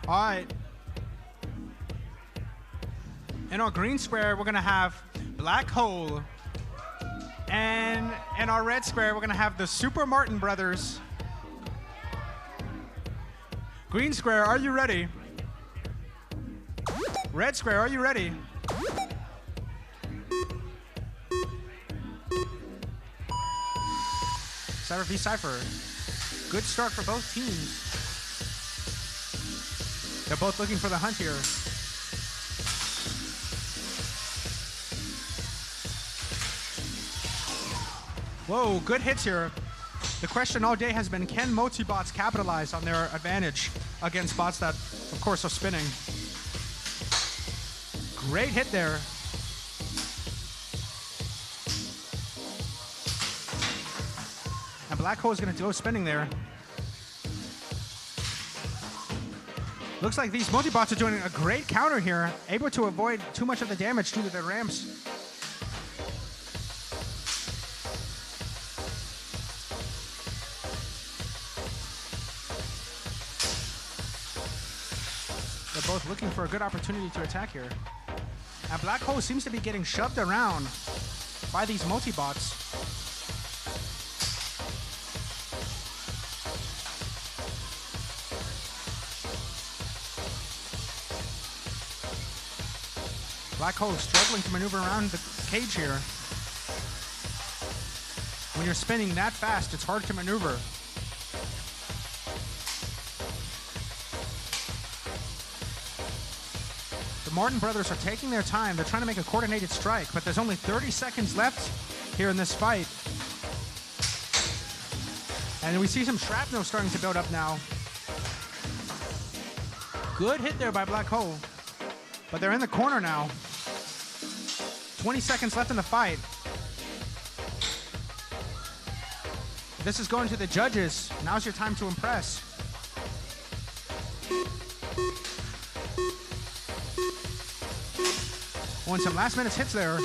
All right. In our green square, we're going to have Black Hole. And in our red square, we're going to have the Super Martin Brothers. Green square, are you ready? Red square, are you ready? Cypher v Cypher. Good start for both teams. They're both looking for the hunt here. Whoa, good hits here. The question all day has been, can multi-bots capitalize on their advantage against bots that, of course, are spinning? Great hit there. And Black Hole is going to go spinning there. Looks like these multi-bots are doing a great counter here, able to avoid too much of the damage due to the ramps. They're both looking for a good opportunity to attack here. And Black Hole seems to be getting shoved around by these multi-bots. Black Hole struggling to maneuver around the cage here. When you're spinning that fast, it's hard to maneuver. The Martin brothers are taking their time. They're trying to make a coordinated strike, but there's only 30 seconds left here in this fight. And we see some shrapnel starting to build up now. Good hit there by Black Hole. But they're in the corner now. 20 seconds left in the fight. This is going to the judges. Now's your time to impress. Oh, and some last minute hits there.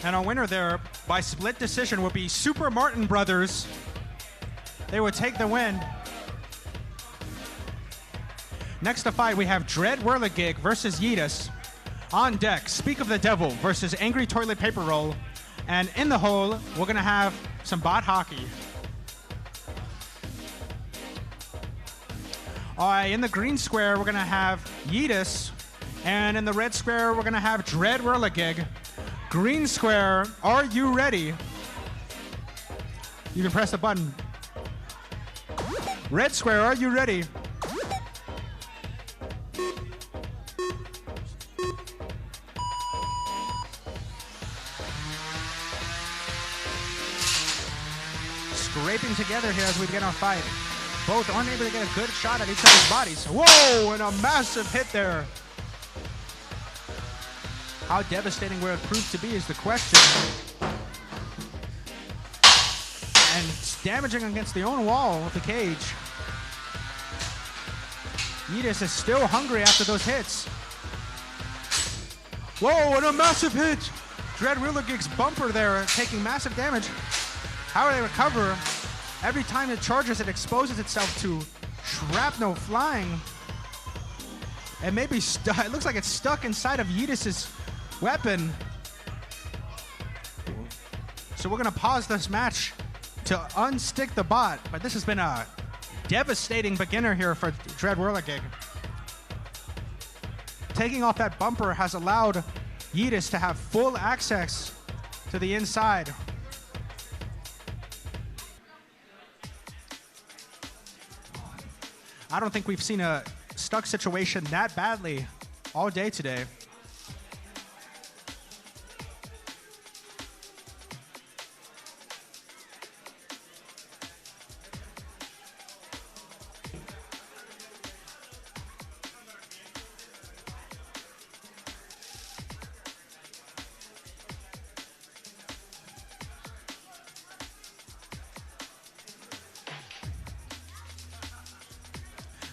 And our winner there by split decision would be Super Martin Brothers. They would take the win. Next to fight, we have Dread Whirligig versus Yetus. On deck, Speak of the Devil versus Angry Toilet Paper Roll. And in the hole, we're going to have some bot hockey. All right, in the green square, we're going to have Yetus. And in the red square, we're going to have Dread Whirligig. Green square, are you ready? You can press the button. Red square, are you ready? Scraping together here as we begin our fight. Both aren't able to get a good shot at each other's bodies. Whoa, and a massive hit there. How devastating will it prove to be is the question. And it's damaging against the own wall of the cage. Yetus is still hungry after those hits. Whoa, and a massive hit! Dread Whirligig's bumper there taking massive damage. How do they recover? Every time it charges, it exposes itself to shrapnel flying. It may be it looks like it's stuck inside of Yetus's weapon. So we're gonna pause this match to unstick the bot, but this has been a devastating beginner here for Dread Whirligig. taking off that bumper has allowed Yetus to have full access to the inside. I don't think we've seen a stuck situation that badly all day today.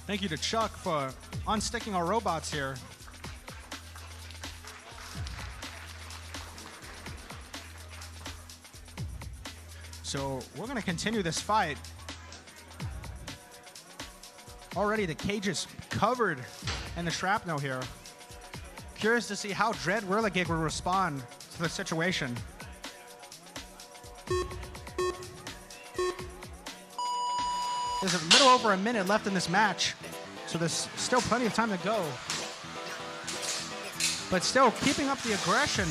Thank you to Chuck for unsticking our robots here. So we're going to continue this fight. Already the cage is covered in the shrapnel here. Curious to see how Dread Whirligig will respond to the situation. There's a little over a minute left in this match, so there's still plenty of time to go. But still, keeping up the aggression.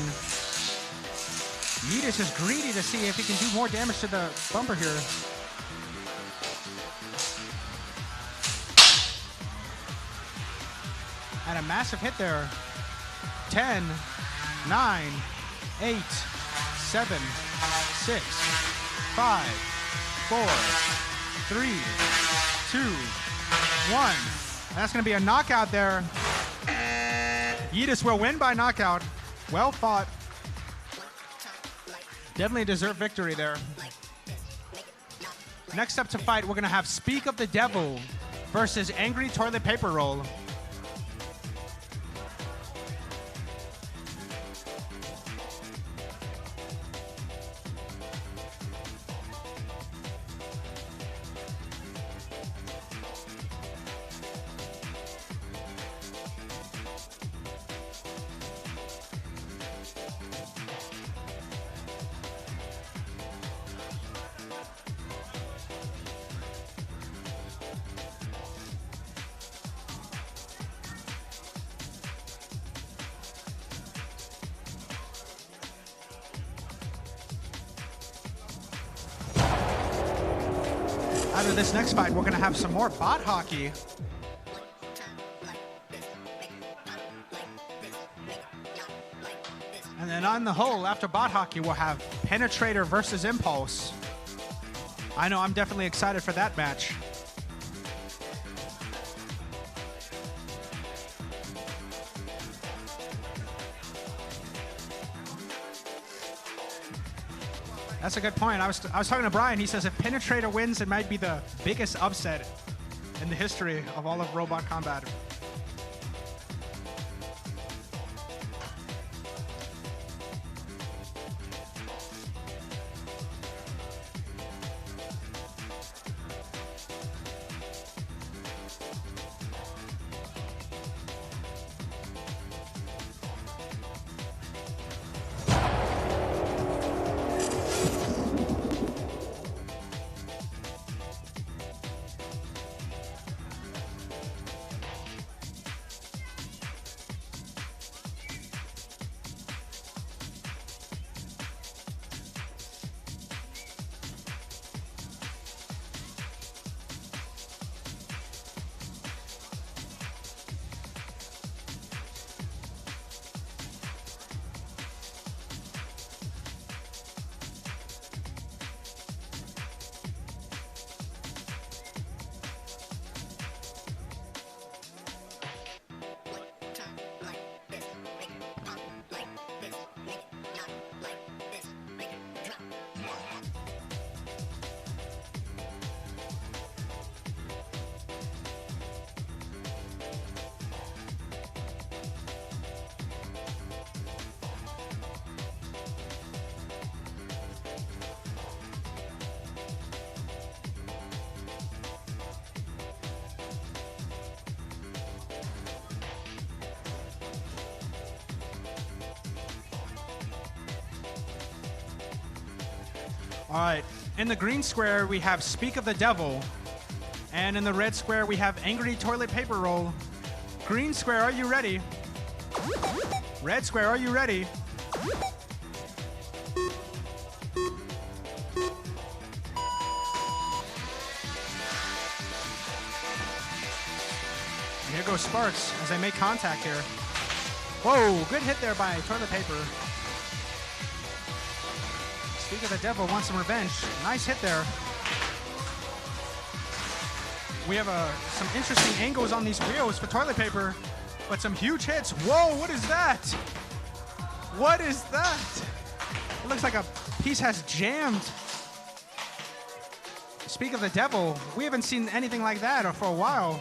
Yetus is greedy to see if he can do more damage to the bumper here. And a massive hit there. 10, 9, 8, 7, 6, 5, 4, 3, 2, 1. That's going to be a knockout there. Yetus will win by knockout. Well fought. Definitely deserved victory there. Next up to fight, we're going to have Speak of the Devil versus Angry Toilet Paper Roll. Out of this next fight, we're going to have some more bot hockey. And then on the whole, after bot hockey, we'll have Penetrator versus Impulse. I know I'm definitely excited for that match. That's a good point. I was talking to Brian. He says if Penetrator wins, it might be the biggest upset in the history of all of Robot Combat. All right, in the green square, we have Speak of the Devil. And in the red square, we have Angry Toilet Paper Roll. Green square, are you ready? Red square, are you ready? And here goes Sparks as they make contact here. Whoa, good hit there by Toilet Paper. Speak of the Devil wants some revenge. Nice hit there. We have some interesting angles on these wheels for Toilet Paper, but some huge hits. Whoa, what is that? What is that? It looks like a piece has jammed. Speak of the Devil, we haven't seen anything like that for a while.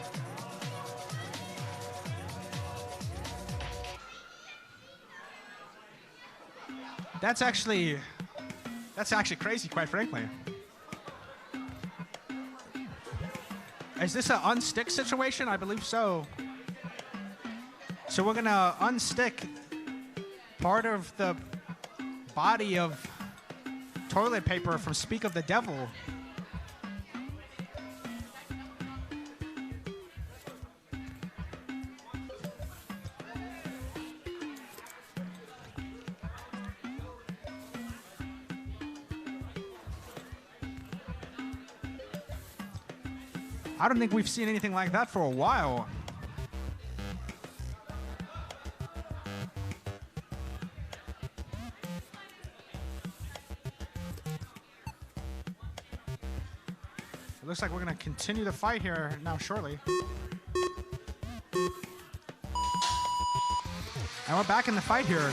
That's actually crazy, quite frankly. Is this an unstick situation? I believe so. So we're gonna unstick part of the body of Toilet Paper from Speak of the Devil. I don't think we've seen anything like that for a while. It looks like we're going to continue the fight here now shortly. And we're back in the fight here.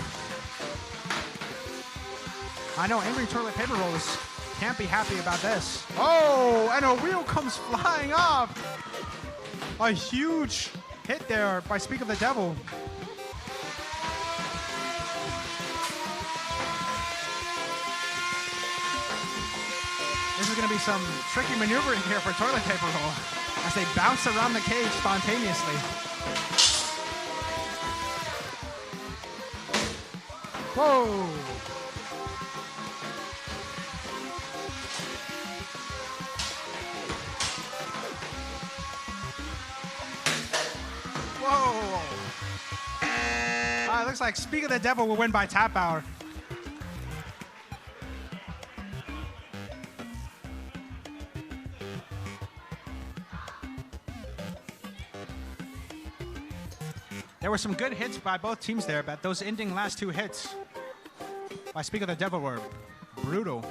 I know Angry Toilet Paper Rolls can't be happy about this. Oh, and a wheel comes flying off. A huge hit there by Speak of the Devil. This is going to be some tricky maneuvering here for Toilet Paper Roll as they bounce around the cage spontaneously. Whoa. It looks like Speak of the Devil will win by tap out. There were some good hits by both teams there, but those ending last two hits by Speak of the Devil were brutal.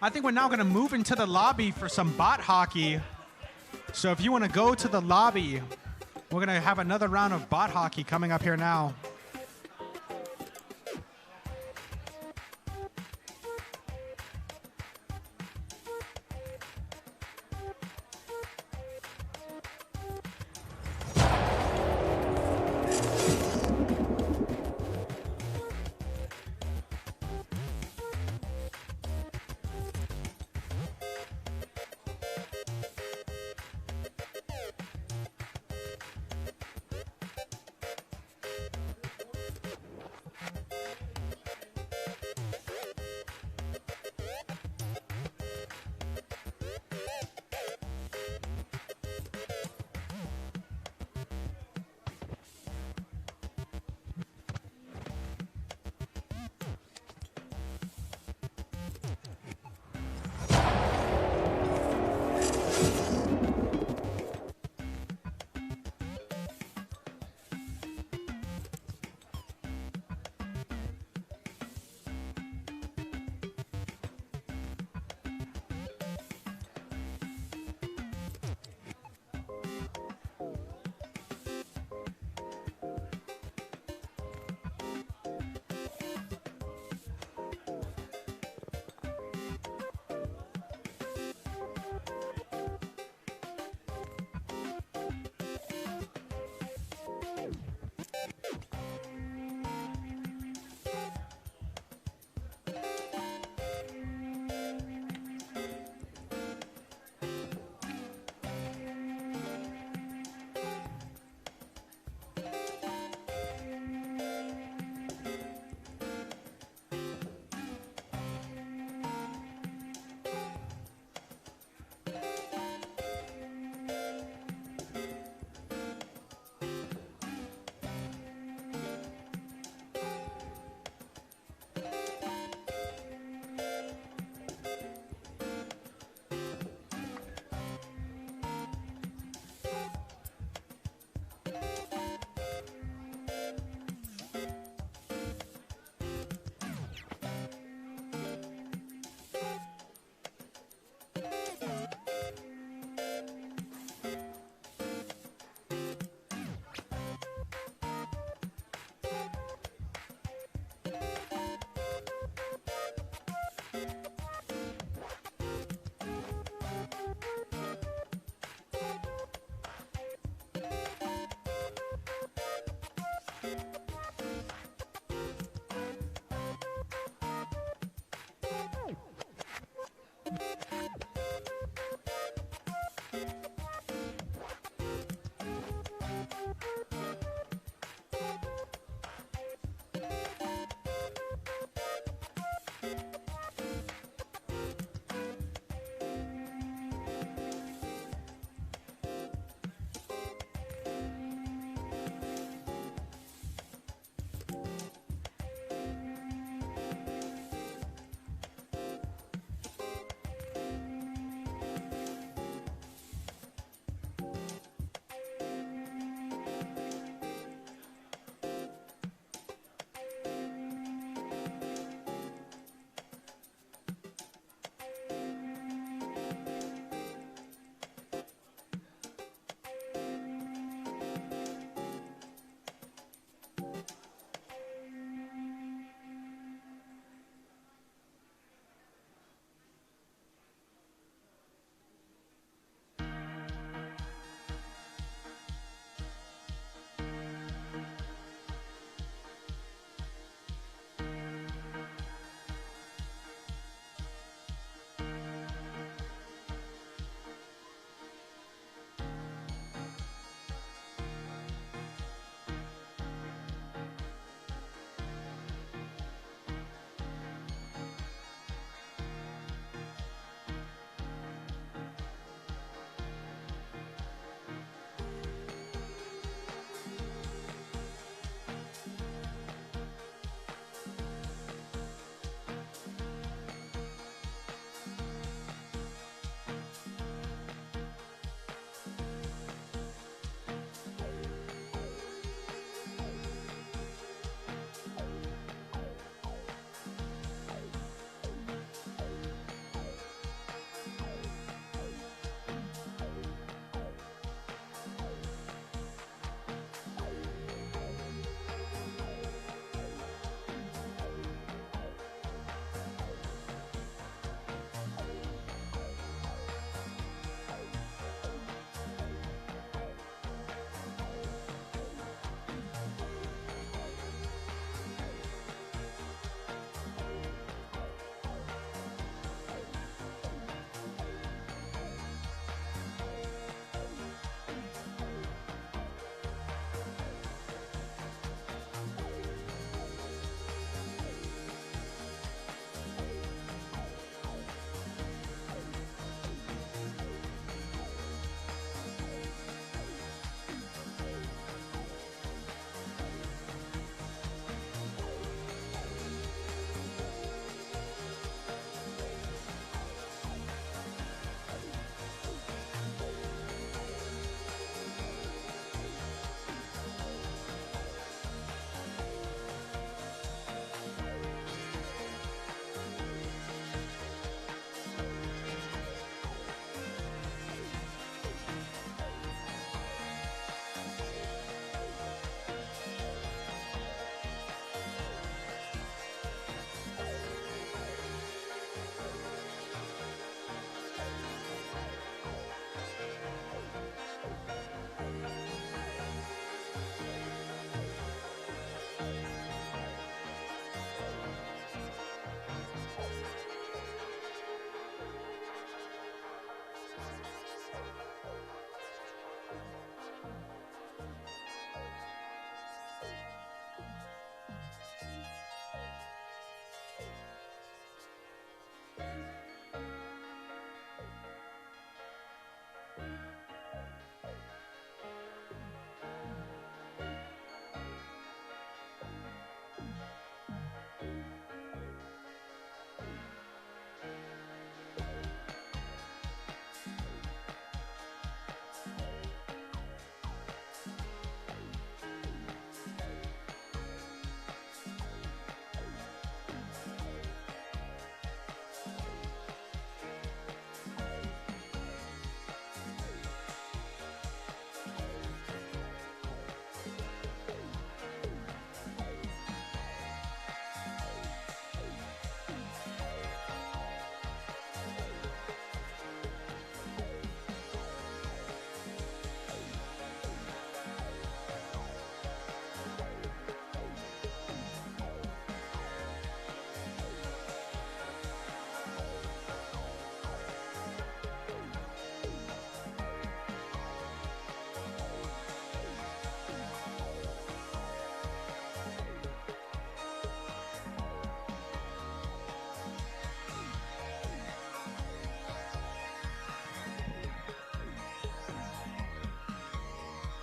I think we're now going to move into the lobby for some bot hockey. So if you want to go to the lobby, we're going to have another round of bot hockey coming up here now.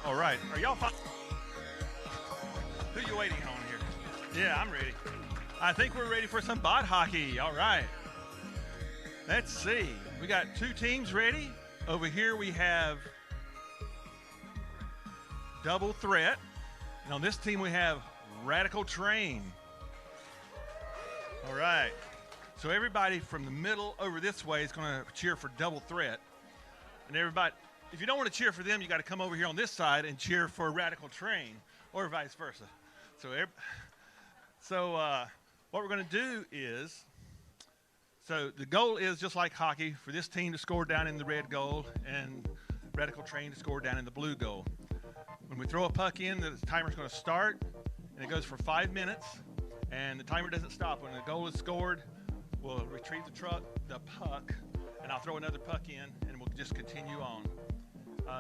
All right. Are y'all fine? Who you waiting on here? Yeah, I'm ready. I think we're ready for some bot hockey. All right. Let's see. We got two teams ready. Over here we have Double Threat. And on this team we have Radical Train. All right. So everybody from the middle over this way is going to cheer for Double Threat. And everybody, if you don't want to cheer for them, you got to come over here on this side and cheer for Radical Train, or vice versa. So, what we're going to do is, so the goal is just like hockey, for this team to score down in the red goal and Radical Train to score down in the blue goal. When we throw a puck in, the timer's going to start, and it goes for 5 minutes, and the timer doesn't stop. When the goal is scored, we'll retrieve the puck, and I'll throw another puck in, and we'll just continue on.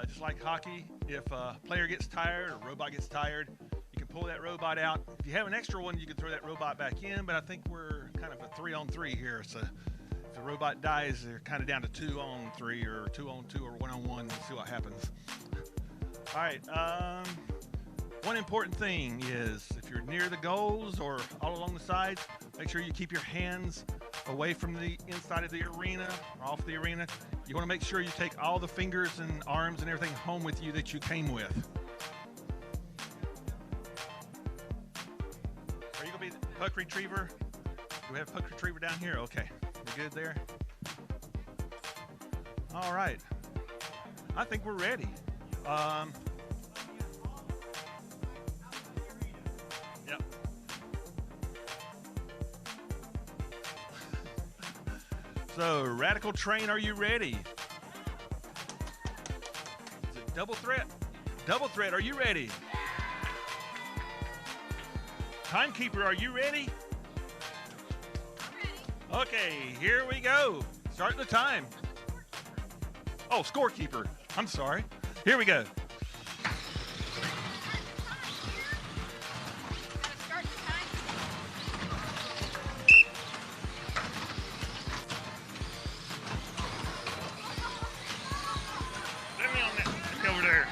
Just like hockey, if a player gets tired or a robot gets tired, you can pull that robot out. If you have an extra one, you can throw that robot back in, but I think we're kind of a 3-on-3 here. So if the robot dies, they're kind of down to 2-on-3 or 2-on-2 or 1-on-1. We'll see what happens. All right. One important thing is if you're near the goals or all along the sides, make sure you keep your hands away from the inside of the arena or off the arena. You want to make sure you take all the fingers and arms and everything home with you that you came with. Are you going to be the puck retriever? Do we have a puck retriever down here? Okay. We good there? All right. I think we're ready. Yep. So, Radical Train, are you ready? Is it Double Threat? Double Threat, are you ready? Timekeeper, are you ready? Okay, here we go. Start the time. Oh, Scorekeeper. I'm sorry. Here we go. Let me on that. Let me over there.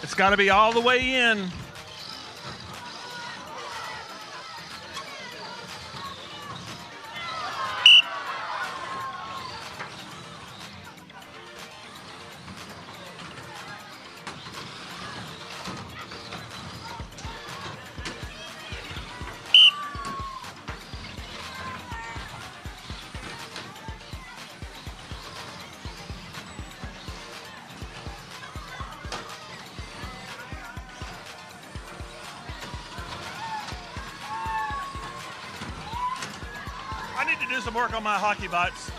It's got to be all the way in. Do some work on my hockey bots.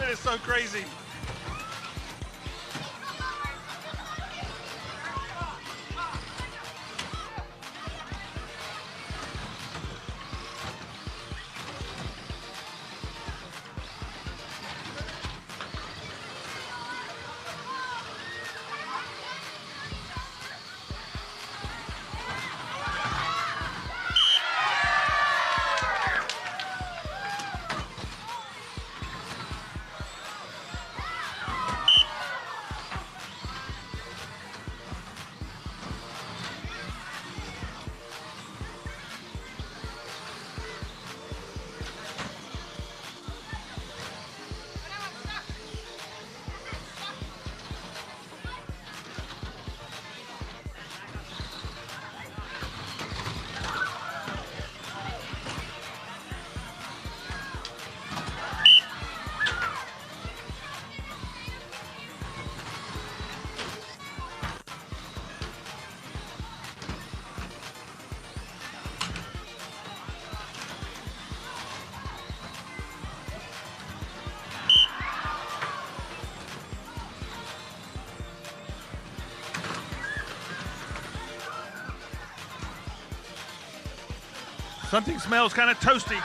It is so crazy. Something smells kind of toasty.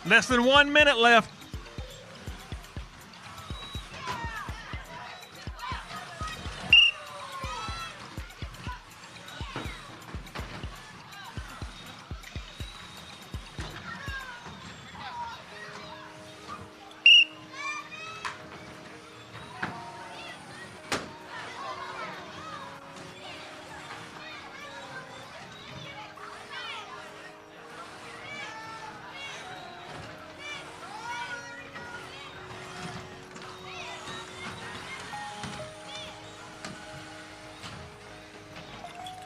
Less than 1 minute left.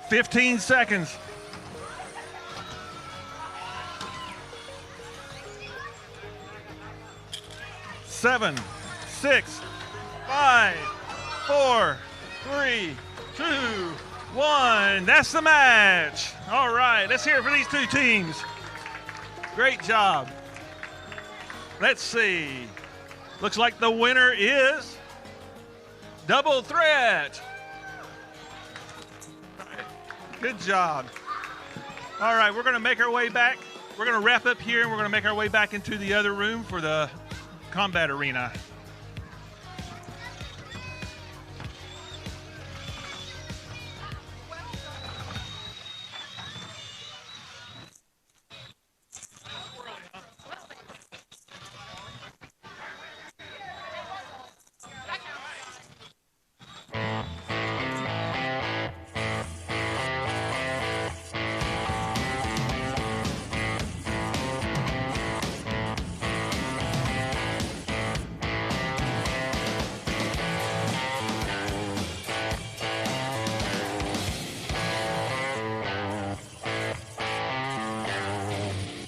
$15 seconds. Seven, 6, 5, 4, 3, 2, 1. That's the match. All right, let's hear it for these two teams. Great job. Let's see. Looks like the winner is Double Threat. Good job. All right, we're going to make our way back. We're going to wrap up here, and we're going to make our way back into the other room for the combat arena.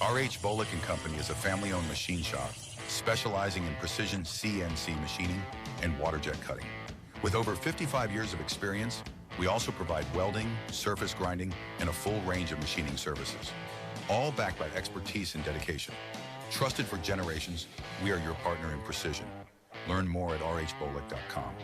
RH Bolick & Company is a family-owned machine shop specializing in precision CNC machining and water jet cutting. With over 55 years of experience, we also provide welding, surface grinding, and a full range of machining services, all backed by expertise and dedication. Trusted for generations, we are your partner in precision. Learn more at rhbolick.com.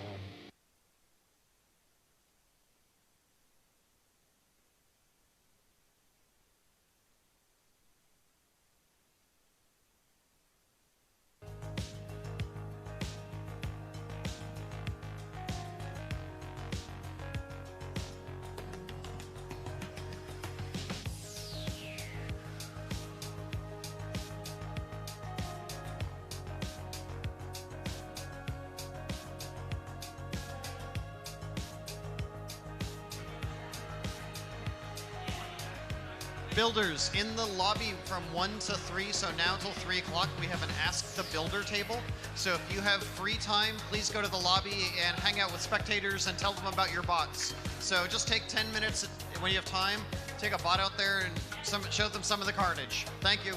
Builders in the lobby from 1 to 3, so now till 3 o'clock, we have an Ask the Builder table. So if you have free time, please go to the lobby and hang out with spectators and tell them about your bots. So just take 10 minutes when you have time, take a bot out there and show them some of the carnage. Thank you.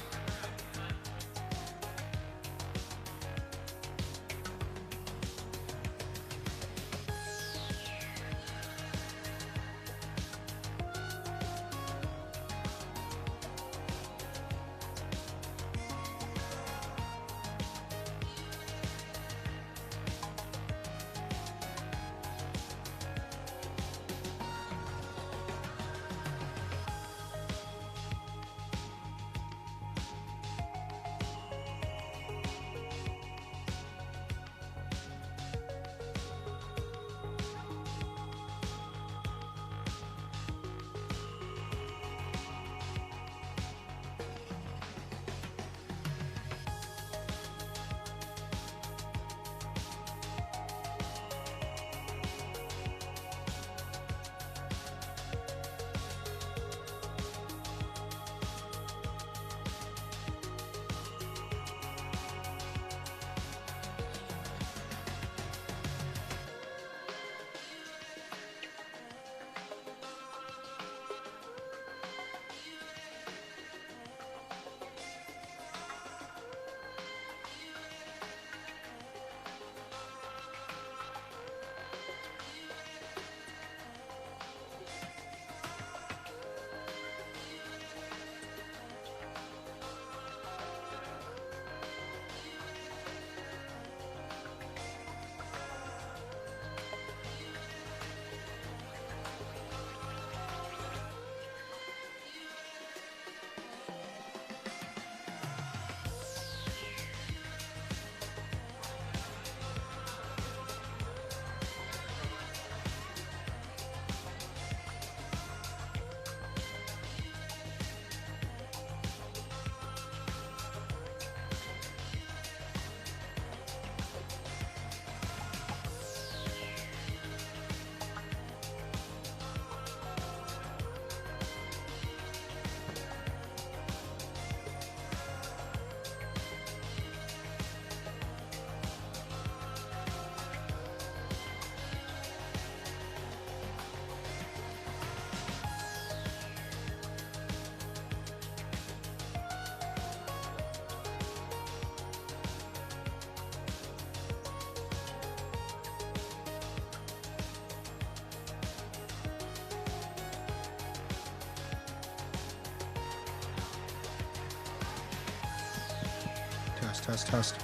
Test, test, test.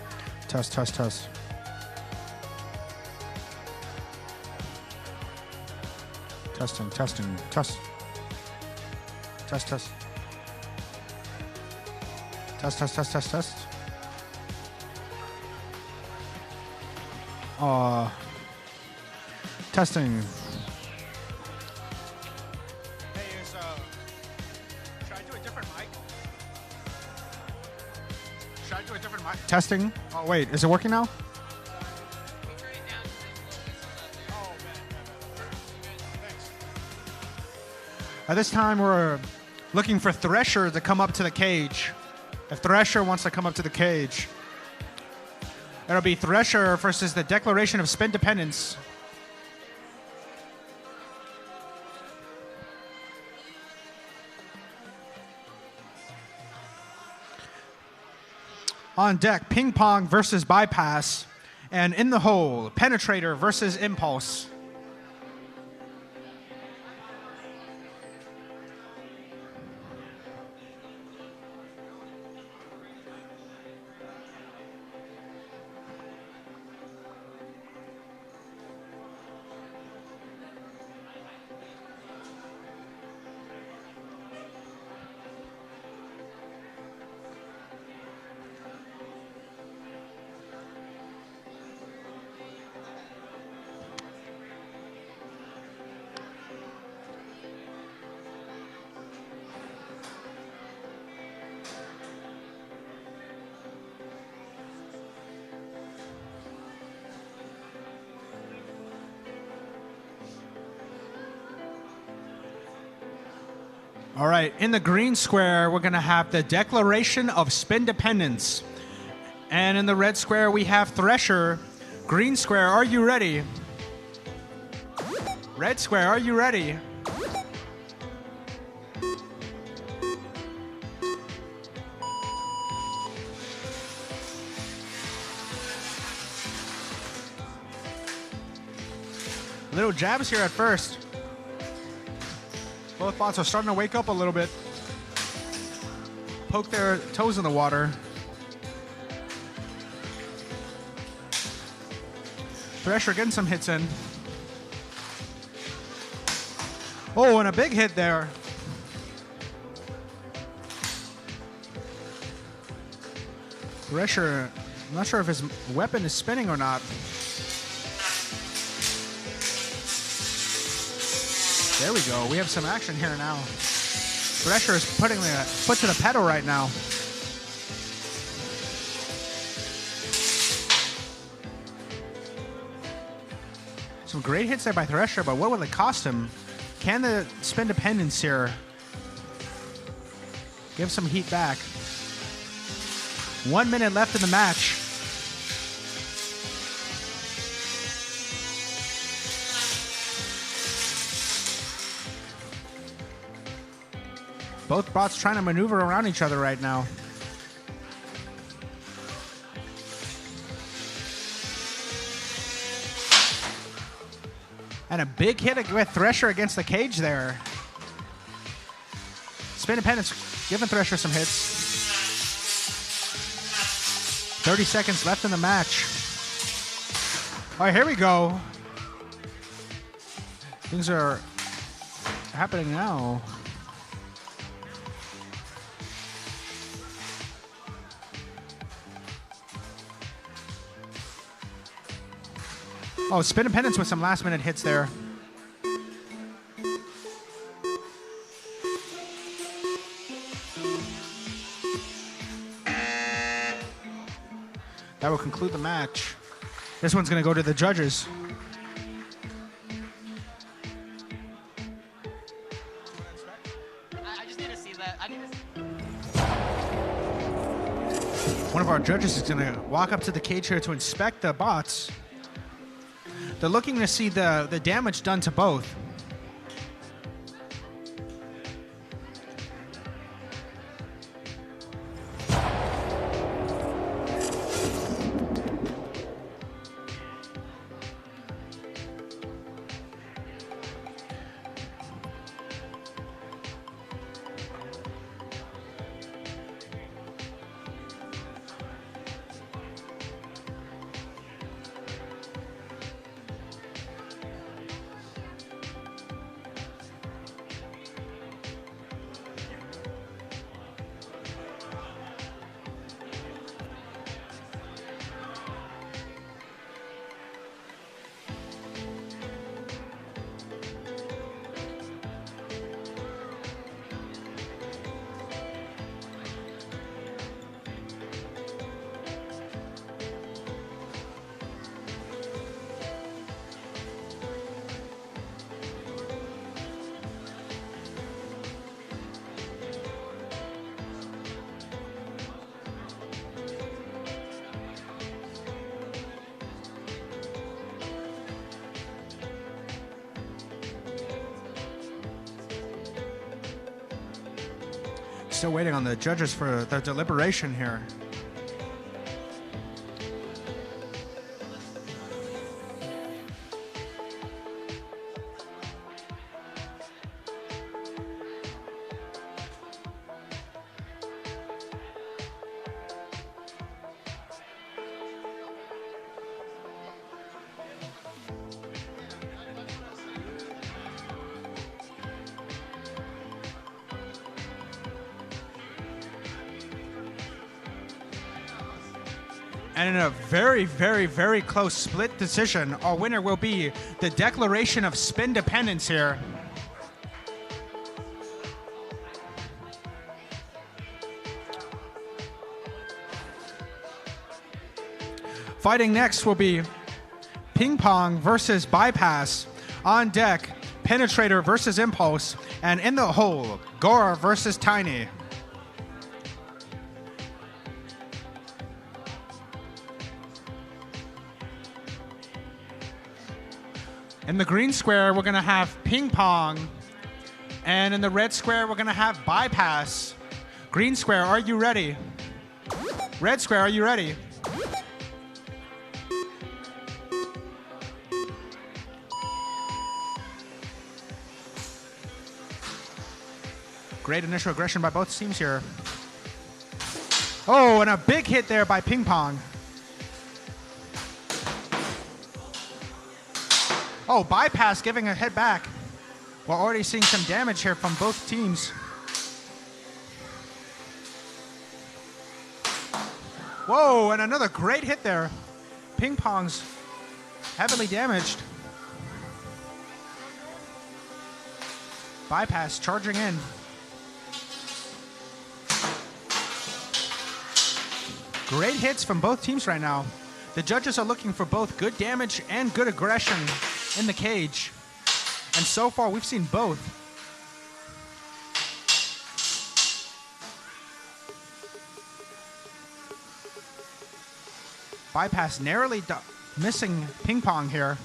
Test, test, test. Testing, testing, test. Test, test. Test, test, test, test, test. Testing. Hey, should I do a different mic? Should I do a different mic? Testing. Oh, wait, is it working now? At this time, we're looking for Thresher to come up to the cage. If Thresher wants to come up to the cage, it'll be Thresher versus the Declaration of Spin Dependence. On deck, Ping Pong versus Bypass. And in the hole, Penetrator versus Impulse. All right, in the green square, we're going to have the Declaration of Spin Dependence. And in the red square, we have Thresher. Green square, are you ready? Red square, are you ready? Little jabs here at first. Both bots are starting to wake up a little bit. Poke their toes in the water. Thresher getting some hits in. Oh, and a big hit there. Thresher, I'm not sure if his weapon is spinning or not. There we go. We have some action here now. Thresher is putting the foot to the pedal right now. Some great hits there by Thresher, but what will it cost him? Can the Spin Dependence here give some heat back? 1 minute left in the match. Both bots trying to maneuver around each other right now. And a big hit with Thresher against the cage there. Spin Dependence giving Thresher some hits. 30 seconds left in the match. All right, here we go. Things are happening now. Oh, Spin Dependence with some last-minute hits there. That will conclude the match. This one's going to go to the judges. I just need to see that. I need to see. One of our judges is going to walk up to the cage here to inspect the bots. They're looking to see the damage done to both. Still waiting on the judges for their deliberation here. And in a very, very, very close split decision, our winner will be the declaration of spin dependence here. Fighting next will be Ping Pong versus Bypass. On deck, Penetrator versus Impulse. And in the hole, Gyra versus Tiny. In the green square, we're going to have Ping Pong. And in the red square, we're going to have Bypass. Green square, are you ready? Red square, are you ready? Great initial aggression by both teams here. Oh, and a big hit there by Ping Pong. Oh, Bypass giving a hit back. We're already seeing some damage here from both teams. Whoa, and another great hit there. Ping Pong's heavily damaged. Bypass charging in. Great hits from both teams right now. The judges are looking for both good damage and good aggression in the cage. And so far, we've seen both. Bypass narrowly missing Ping Pong here.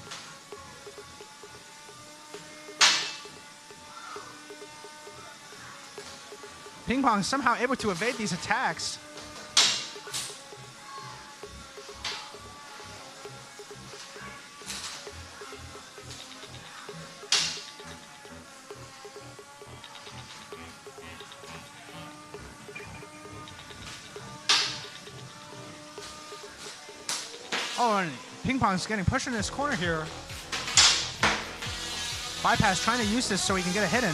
Ping Pong somehow able to evade these attacks. Oh, and Ping Pong's getting pushed in this corner here. Bypass trying to use this so he can get a hit in.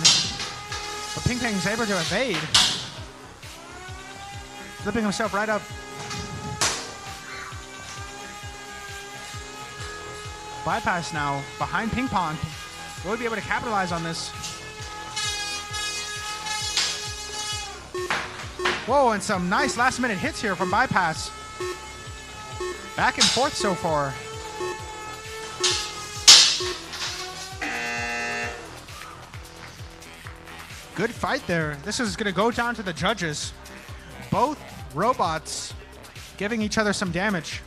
But Ping Pong's able to evade. Flipping himself right up. Bypass now behind Ping Pong. Will he be able to capitalize on this? Whoa, and some nice last minute hits here from Bypass. Back and forth so far. Good fight there. This is going to go down to the judges. Both robots giving each other some damage.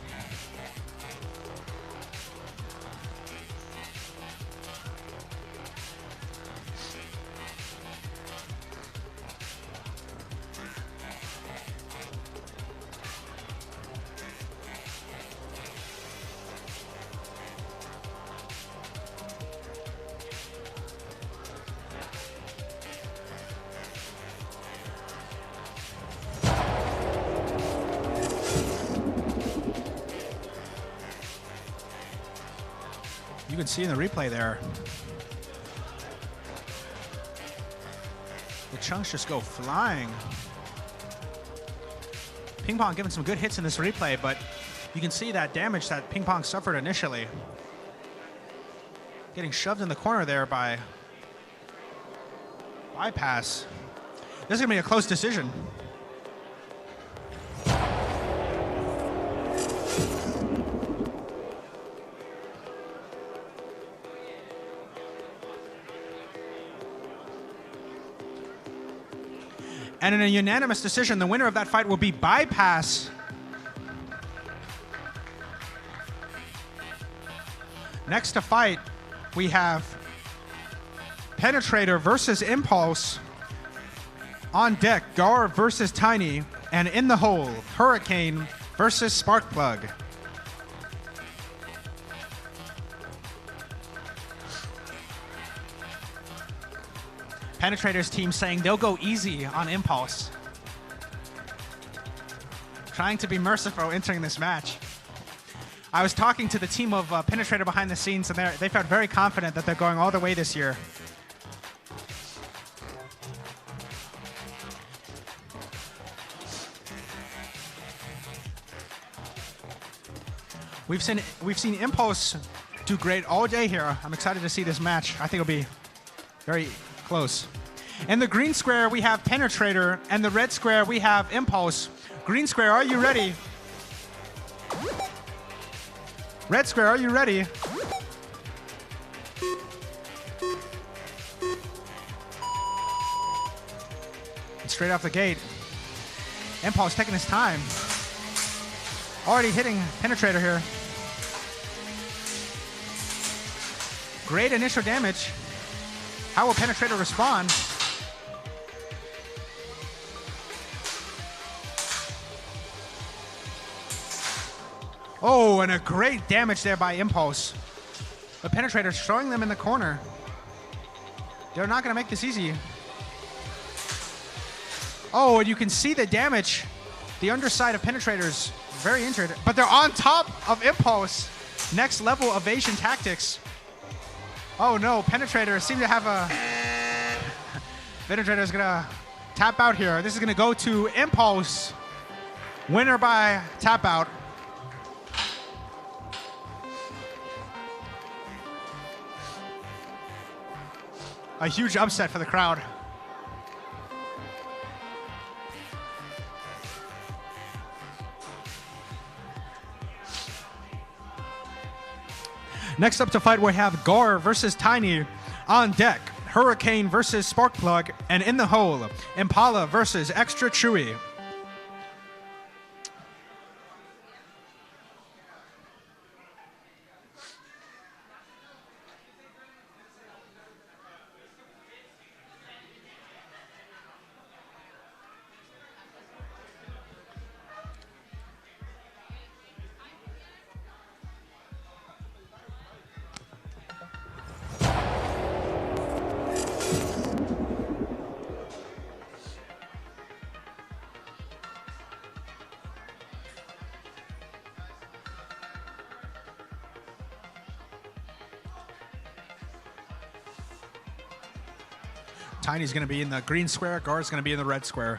You can see in the replay there, the chunks just go flying. Ping Pong giving some good hits in this replay, but you can see that damage that Ping Pong suffered initially. Getting shoved in the corner there by Bypass. This is going to be a close decision. And in a unanimous decision, the winner of that fight will be Bypass. Next to fight, we have Penetrator versus Impulse. On deck, Gar versus Tiny. And in the hole, Hurricane versus Sparkplug. Penetrator's team saying they'll go easy on Impulse. Trying to be merciful entering this match. I was talking to the team of Penetrator behind the scenes, and they felt very confident that they're going all the way this year. We've seen Impulse do great all day here. I'm excited to see this match. I think it'll be very close. In the green square, we have Penetrator, and the red square, we have Impulse. Green square, are you ready? Red square, are you ready? And straight off the gate, Impulse taking his time. Already hitting Penetrator here. Great initial damage. How will Penetrator respond? Oh, and a great damage there by Impulse. But Penetrator throwing them in the corner. They're not going to make this easy. Oh, and you can see the damage. The underside of Penetrator's very injured, but they're on top of Impulse. Next level evasion tactics. Oh no, Penetrator seems to have a... Penetrator's gonna tap out here. This is gonna go to Impulse. Winner by tap out. A huge upset for the crowd. Next up to fight, we have Gar versus Tiny. On deck, Hurricane versus Sparkplug. And in the hole, Impala versus Extra Chewy. Tiny's going to be in the green square. Gar's going to be in the red square.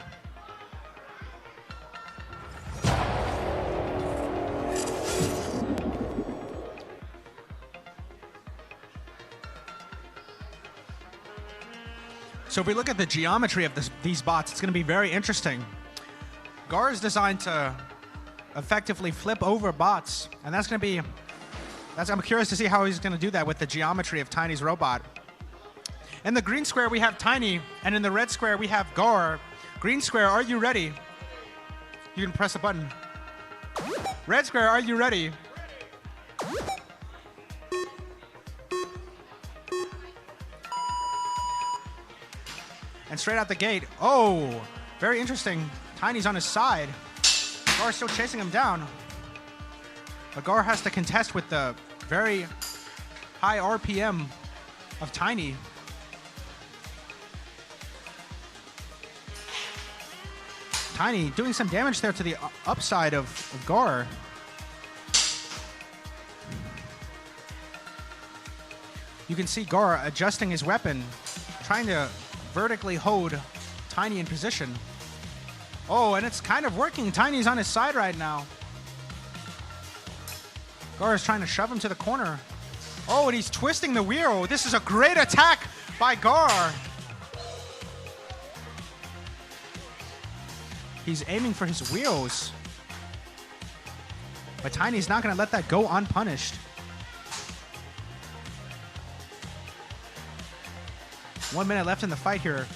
So if we look at the geometry of these bots, it's going to be very interesting. Gar is designed to effectively flip over bots, and that's going to be... I'm curious to see how he's going to do that with the geometry of Tiny's robot. In the green square, we have Tiny, and in the red square, we have Gar. Green square, are you ready? You can press a button. Red square, are you ready? And straight out the gate, oh, very interesting. Tiny's on his side. Gar's still chasing him down. But Gar has to contest with the very high RPM of Tiny. Tiny doing some damage there to the upside of Gar. You can see Gar adjusting his weapon, trying to vertically hold Tiny in position. Oh, and it's kind of working. Tiny's on his side right now. Gar is trying to shove him to the corner. Oh, and he's twisting the wheel. This is a great attack by Gar. He's aiming for his wheels. But Tiny's not going to let that go unpunished. One minute left in the fight here.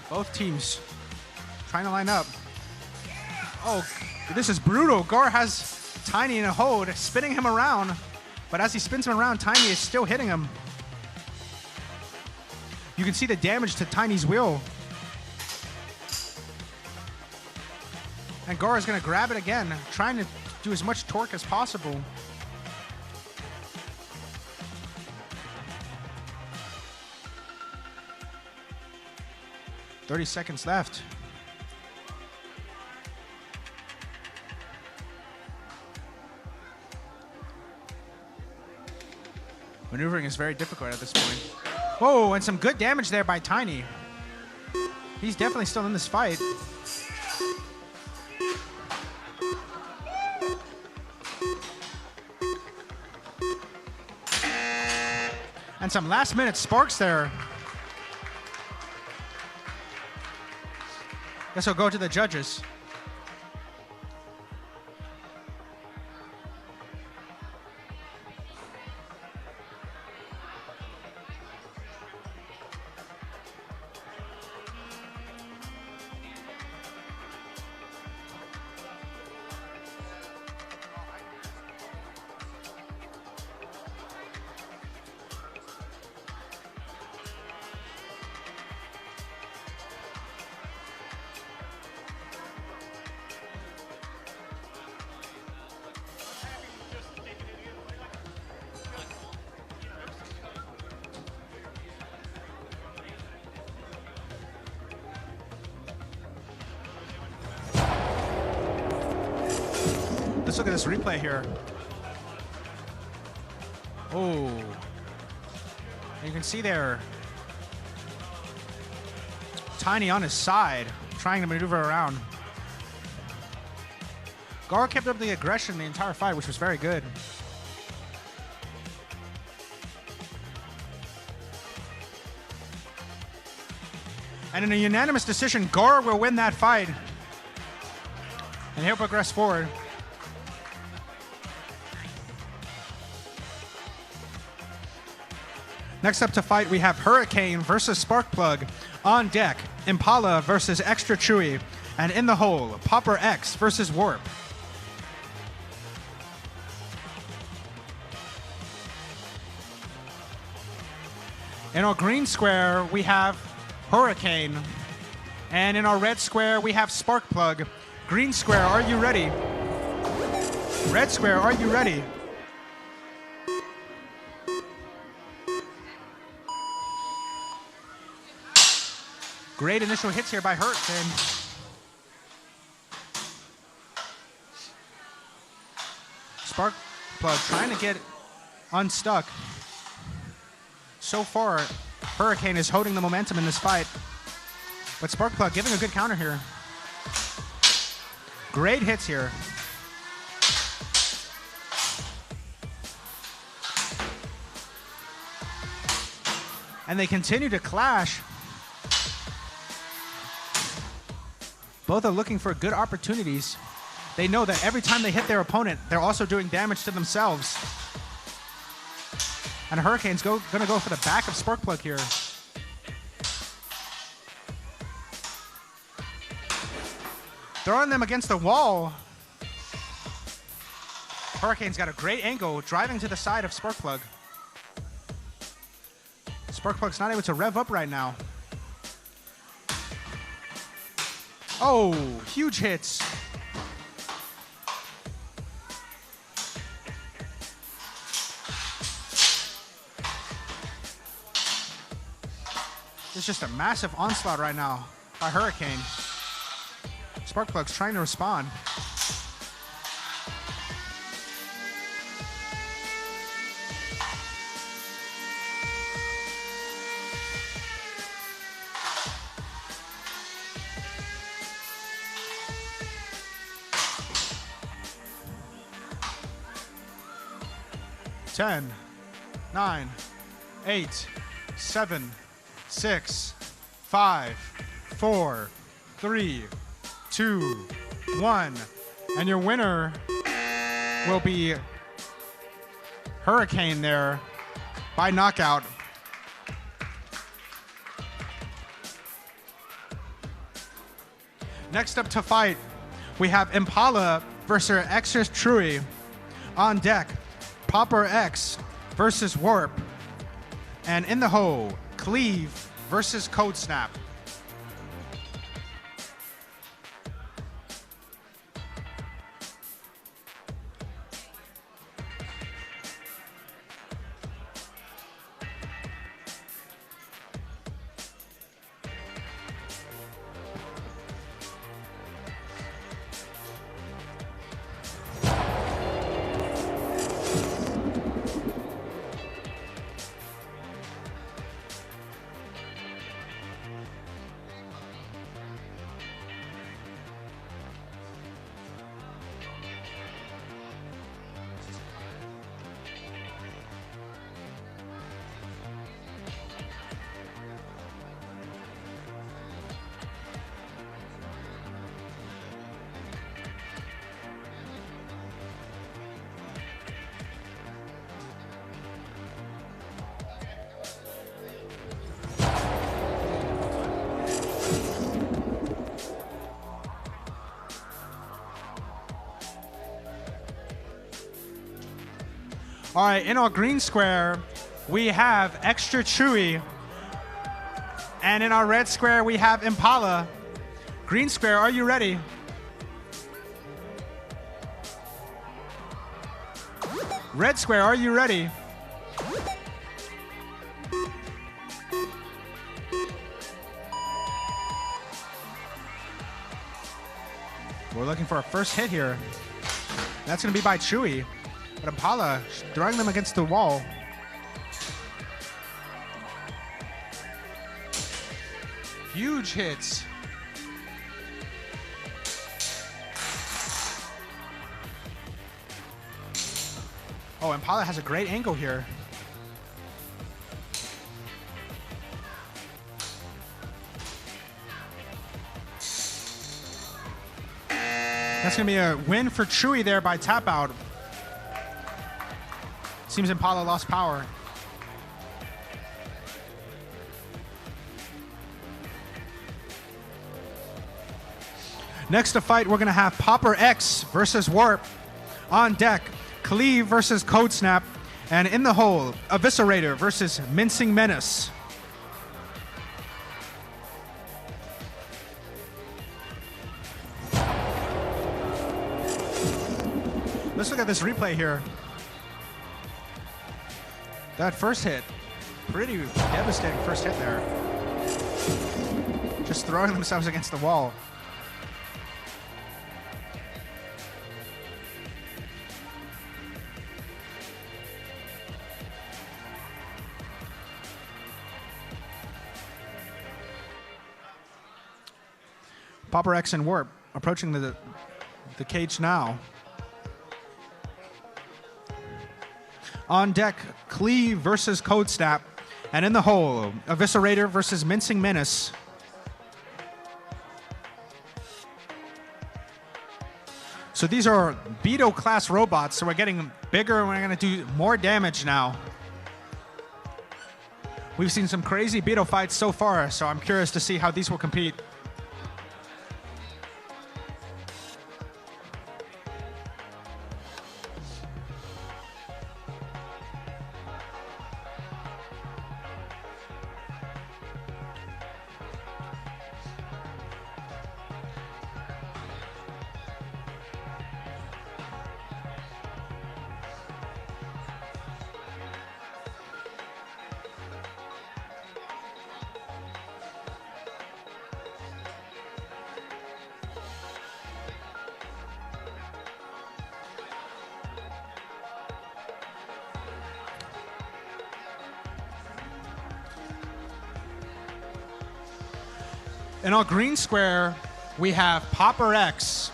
Both teams trying to line up. Oh, this is brutal. Gar has Tiny in a hold, spinning him around. But as he spins him around, Tiny is still hitting him. You can see the damage to Tiny's wheel. And Gara's going to grab it again, trying to do as much torque as possible. "30 seconds left. Maneuvering is very difficult at this point. Whoa, and some good damage there by Tiny. He's definitely still in this fight. And some last minute sparks there. Guess we'll go to the judges. Let's look at this replay here. Oh. You can see there, Tiny on his side, trying to maneuver around. Gar kept up the aggression the entire fight, which was very good. And in a unanimous decision, Gar will win that fight. And he'll progress forward. Next up to fight, we have Hurricane versus Sparkplug. On deck, Impala versus Extra Chewy. And in the hole, Popper X versus Warp. In our green square, we have Hurricane. And in our red square, we have Sparkplug. Green square, are you ready? Red square, are you ready? Great initial hits here by Hurricane. Sparkplug trying to get unstuck. So far, Hurricane is holding the momentum in this fight. But Sparkplug giving a good counter here. Great hits here. And they continue to clash. Both are looking for good opportunities. They know that every time they hit their opponent, they're also doing damage to themselves. And Hurricane's gonna go for the back of Sparkplug here. Throwing them against the wall. Hurricane's got a great angle, driving to the side of Sparkplug. Sparkplug's not able to rev up right now. Oh, huge hits. It's just a massive onslaught right now by Hurricane. Sparkplug's trying to respond. Ten, 9, 8, 7, 6, 5, 4, 3, 2, 1. And your winner will be Hurricane there by knockout. Next up to fight, we have Impala versus Extra Chewy. On deck, Popper X versus Warp. And in the hole, Cleave versus Code Snap. All right, in our green square, we have Extra Chewy. And in our red square, we have Impala. Green square, are you ready? Red square, are you ready? We're looking for a first hit here. That's going to be by Chewy. But Impala throwing them against the wall. Huge hits. Oh, Impala has a great angle here. That's going to be a win for Chewy there by tap out. Seems Impala lost power. Next to fight, we're going to have Popper X versus Warp. On deck, Cleave versus Code Snap. And in the hole, Eviscerator versus Mincing Menace. Let's look at this replay here. That first hit, pretty devastating first hit there. Just throwing themselves against the wall. Popper X and Warp approaching the cage now. On deck, Cleave versus Code Snap. And in the hole, Eviscerator versus Mincing Menace. So these are Beetle class robots, so we're getting bigger and we're going to do more damage now. We've seen some crazy Beetle fights so far, so I'm curious to see how these will compete. In our green square, we have Popper X.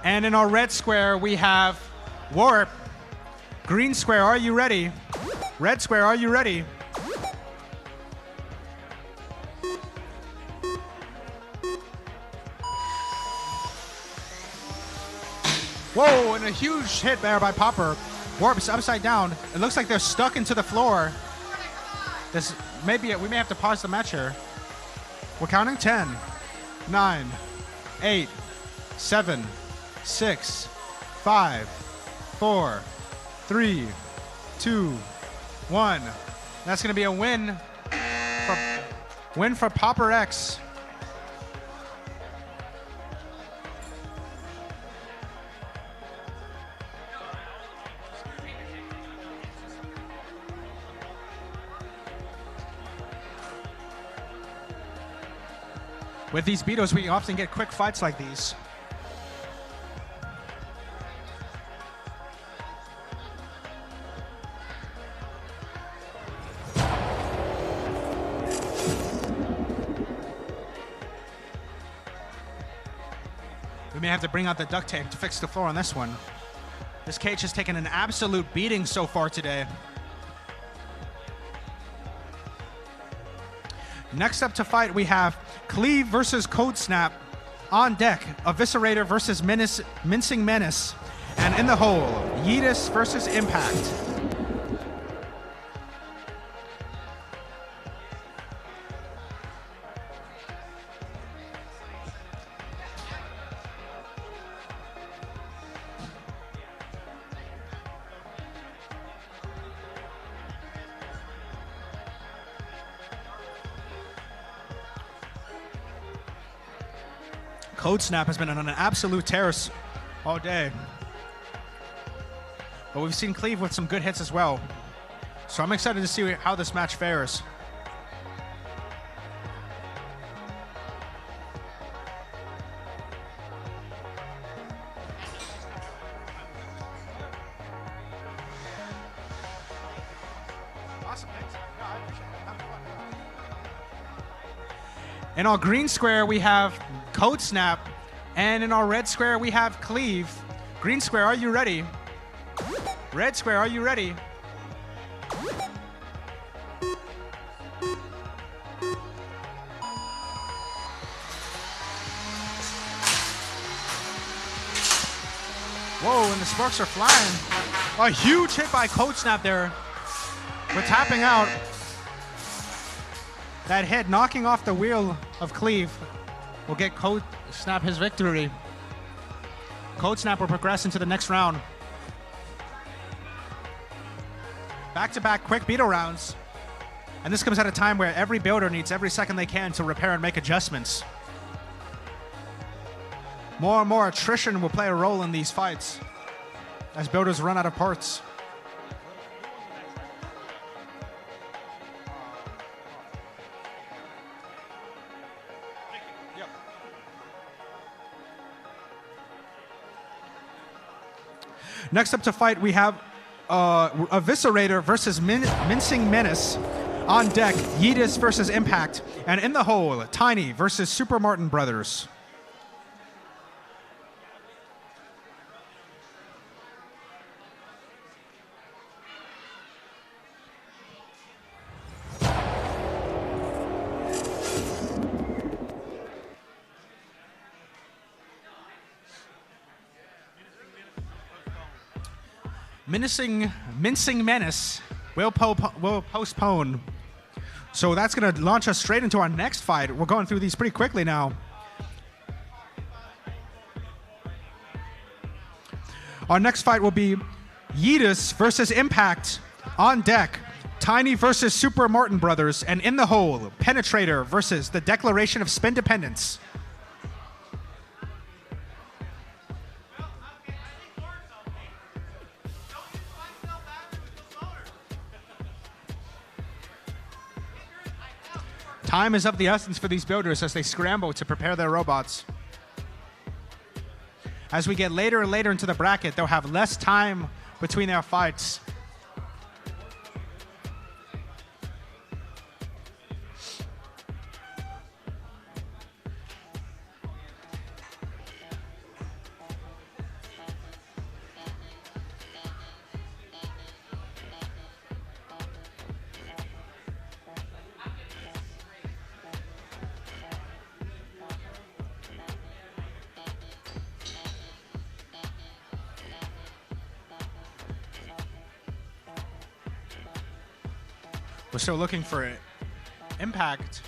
And in our red square, we have Warp. Green square, are you ready? Red square, are you ready? Whoa, and a huge hit there by Popper. Warp's upside down. It looks like they're stuck into the floor. This we may have to pause the match here. We're counting 10, 9, 8, 7, 6, 5, 4, 3, 2, 1. That's going to be a win Win for Popper X. With these Beetles, we often get quick fights like these. We may have to bring out the duct tape to fix the floor on this one. This cage has taken an absolute beating so far today. Next up to fight, we have Cleave versus Code Snap. On deck, Eviscerator versus Mincing Menace. And in the hole, Yetus versus Impact. Code Snap has been on an absolute terrace all day. But we've seen Cleave with some good hits as well. So I'm excited to see how this match fares. In our green square, we have Code Snap, and in our red square, we have Cleave. Green square, are you ready? Red square, are you ready? Whoa, and the sparks are flying. A huge hit by Code Snap there. We're tapping out. That hit knocking off the wheel of Cleave will get Code Snap his victory. Code Snap will progress into the next round. Back-to-back quick Beetle rounds. And this comes at a time where every builder needs every second they can to repair and make adjustments. More and more attrition will play a role in these fights as builders run out of parts. Next up to fight, we have Eviscerator versus Mincing Menace. On deck, Yetus versus Impact. And in the hole, Tiny versus Super Martin Brothers. Mincing Menace will postpone. So that's going to launch us straight into our next fight. We're going through these pretty quickly now. Our next fight will be Yetus versus Impact. On deck, Tiny versus Super Martin Brothers. And in the hole, Penetrator versus the Declaration of Spin Dependence. Time is of the essence for these builders as they scramble to prepare their robots. As we get later and later into the bracket, they'll have less time between their fights. We're still looking for Impact.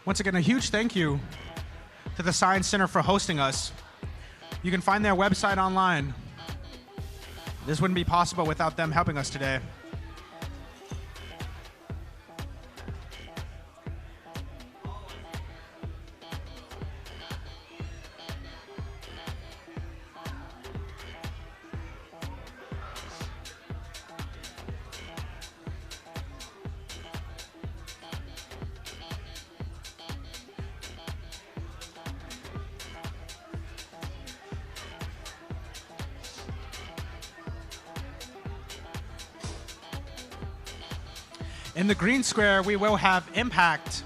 Once again, a huge thank you to the Science Center for hosting us. You can find their website online. This wouldn't be possible without them helping us today. In the green square, we will have Impact.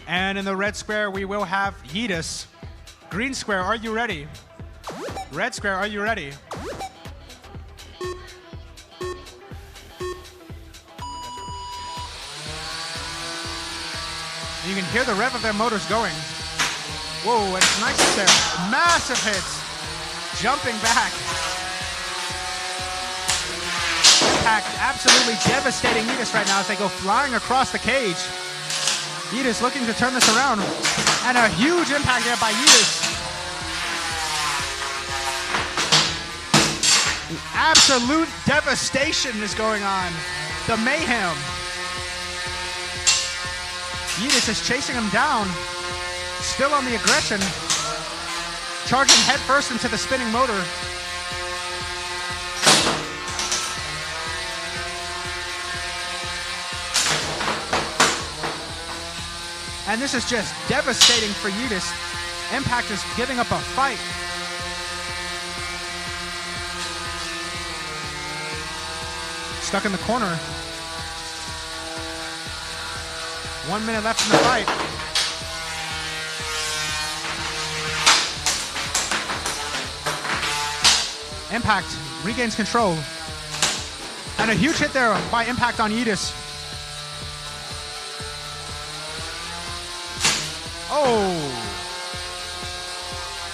And in the red square, we will have Yetus. Green square, are you ready? Red square, are you ready? You can hear the rev of their motors going. Whoa, and it's nice hit there. Massive hits. Jumping back. Impact absolutely devastating Yetus right now as they go flying across the cage. Yetus looking to turn this around. And a huge impact there by Yetus. Absolute devastation is going on. The mayhem. Yetus is chasing him down. Still on the aggression. Charging headfirst into the spinning motor. And this is just devastating for Yetus. Impact is giving up a fight. Stuck in the corner. 1 minute left in the fight. Impact regains control. And a huge hit there by Impact on Yetus. Oh!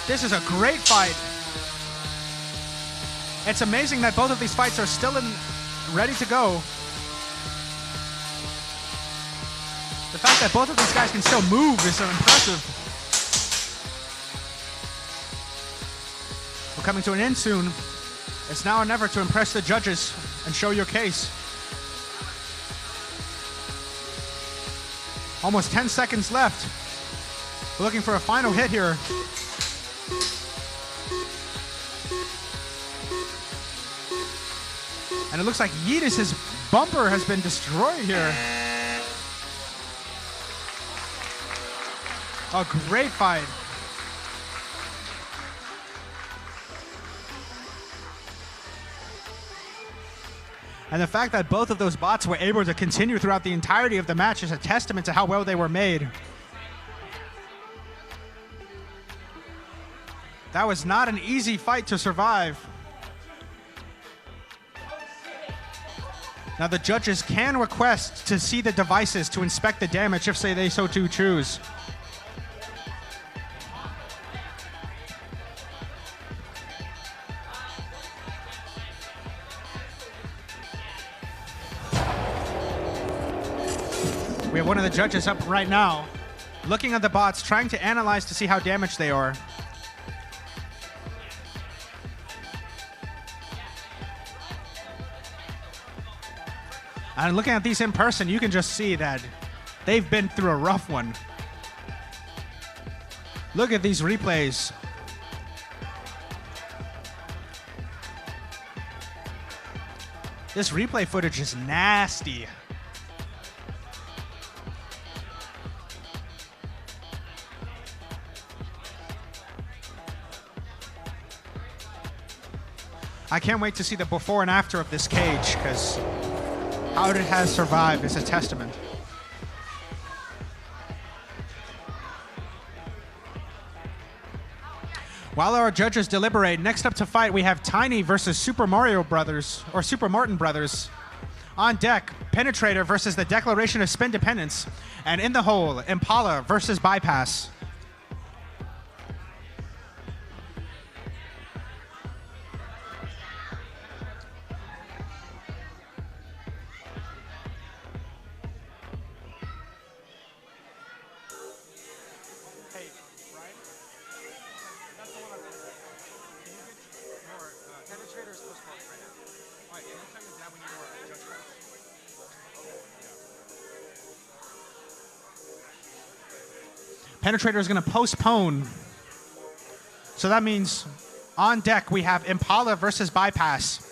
This is a great fight. It's amazing that both of these fights are still ready to go. The fact that both of these guys can still move is so impressive. We're coming to an end soon. It's now or never to impress the judges and show your case. Almost 10 seconds left. We're looking for a final hit here. And it looks like Yetus' bumper has been destroyed here. A great fight. And the fact that both of those bots were able to continue throughout the entirety of the match is a testament to how well they were made. That was not an easy fight to survive. Now the judges can request to see the devices to inspect the damage if they so to choose. We have one of the judges up right now, looking at the bots, trying to analyze to see how damaged they are. And looking at these in person, you can just see that they've been through a rough one. Look at these replays. This replay footage is nasty. I can't wait to see the before and after of this cage, because how it has survived is a testament. While our judges deliberate, next up to fight we have Tiny versus Super Mario Brothers, or Super Martin Brothers. On deck, Penetrator versus the Declaration of Spin Dependence. And in the hole, Impala versus Bypass. Penetrator is going to postpone. So that means on deck we have Impala versus Bypass.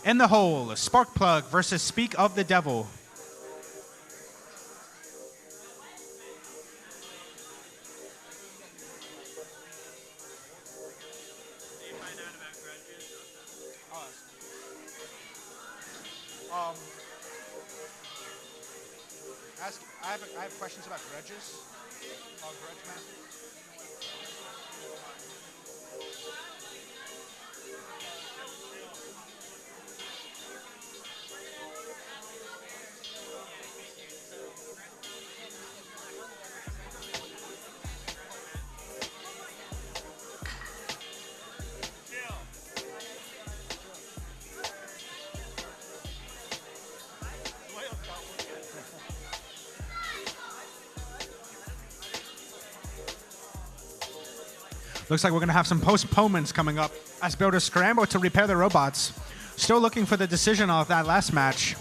In the hole, Sparkplug versus Speak of the Devil. I have questions about grudges. Grudge Master. Looks like we're going to have some postponements coming up as builders scramble to repair their robots. Still looking for the decision of that last match.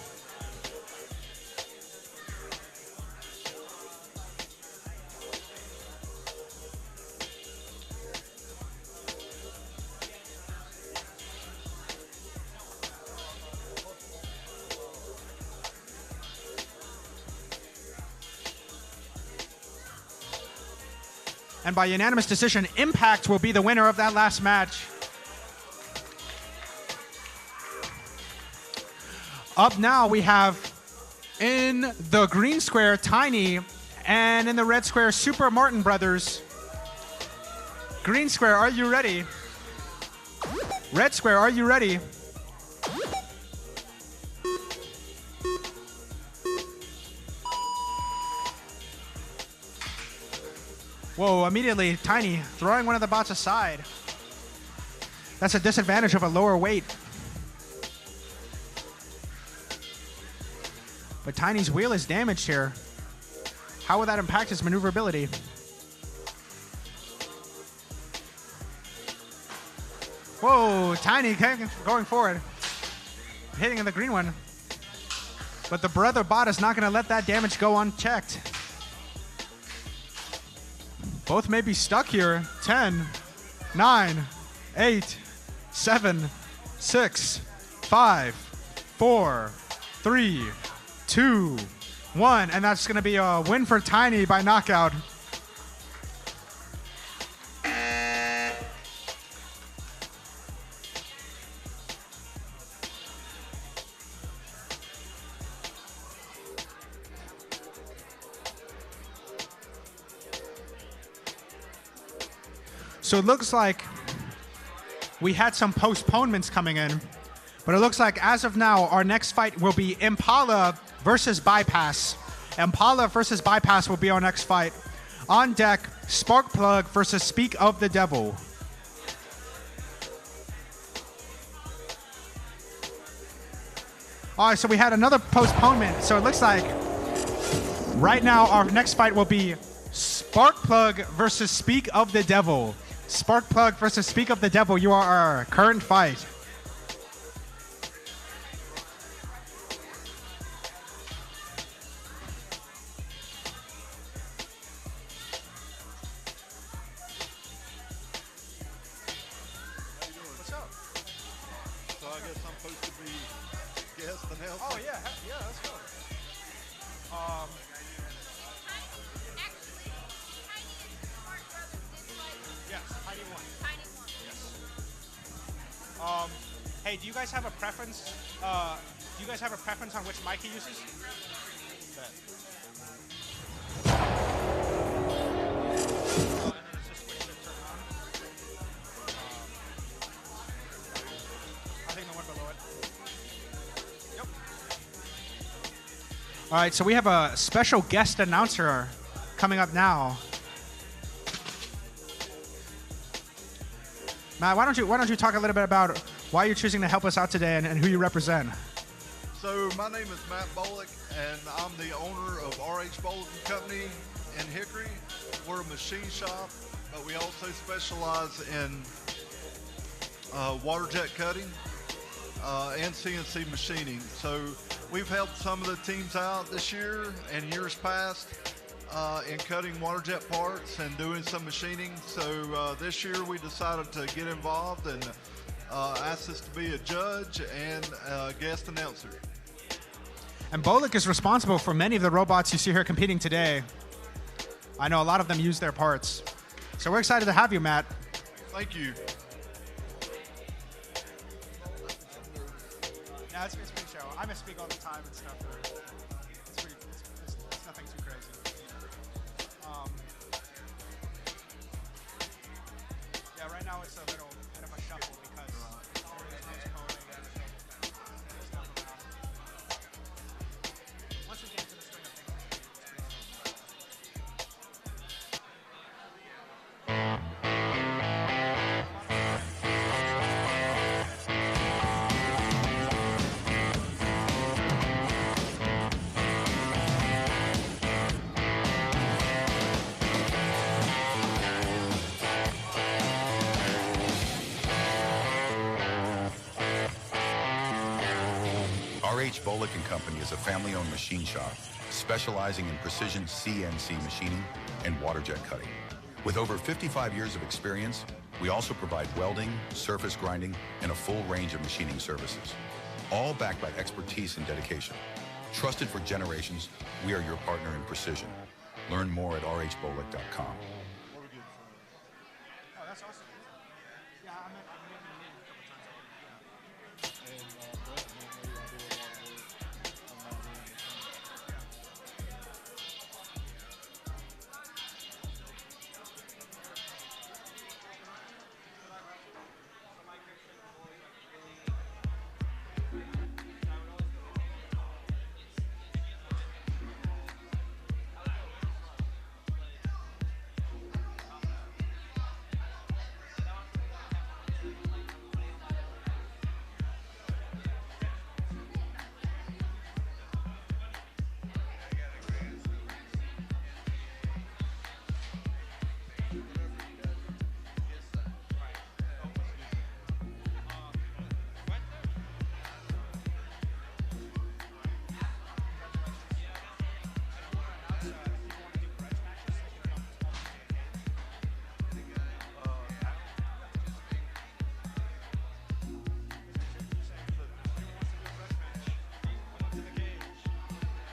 And by unanimous decision, Impact will be the winner of that last match. Up now, we have in the green square, Tiny, and in the red square, Super Martin Brothers. Green square, are you ready? Red square, are you ready? Whoa, immediately, Tiny throwing one of the bots aside. That's a disadvantage of a lower weight. But Tiny's wheel is damaged here. How will that impact his maneuverability? Whoa, Tiny going forward. Hitting in the green one. But the brother bot is not going to let that damage go unchecked. Both may be stuck here. 10, 9, 8, 7, 6, 5, 4, 3, 2, 1. And that's going to be a win for Tiny by knockout. So it looks like we had some postponements coming in, but it looks like as of now, our next fight will be Impala versus Bypass. Impala versus Bypass will be our next fight. On deck, Sparkplug versus Speak of the Devil. All right, so we had another postponement. So it looks like right now our next fight will be Sparkplug versus Speak of the Devil. Sparkplug versus Speak of the Devil, you are our current fight. What's up? So I guess I'm supposed to be guest announcer. Oh yeah, let's go. Yes, Tiny won. Yes. Hey, do you guys have a preference? Do you guys have a preference on which mic he uses? I think the one below it. Yep. All right, so we have a special guest announcer coming up now. Matt, why don't you talk a little bit about why you're choosing to help us out today and who you represent? So my name is Matt Bullock, and I'm the owner of RH Bullock & Company in Hickory. We're a machine shop, but we also specialize in water jet cutting and CNC machining. So we've helped some of the teams out this year and years past. in cutting water jet parts and doing some machining. So this year we decided to get involved and asked us to be a judge and a guest announcer. And Bolick is responsible for many of the robots you see here competing today. I know a lot of them use their parts. So we're excited to have you, Matt. Thank you. Yeah, it's a big show. I misspeak all the time and stuff. It's nothing too crazy. Yeah, right now it's a little bit of a shuffle because everybody's coding and there's stuff around. Once we get into the swing of things, RH Bolick & Company is a family-owned machine shop specializing in precision CNC machining and water jet cutting. With over 55 years of experience, we also provide welding, surface grinding, and a full range of machining services, all backed by expertise and dedication. Trusted for generations, we are your partner in precision. Learn more at rhbolick.com. oh, that's awesome. Yeah, I meant a couple times.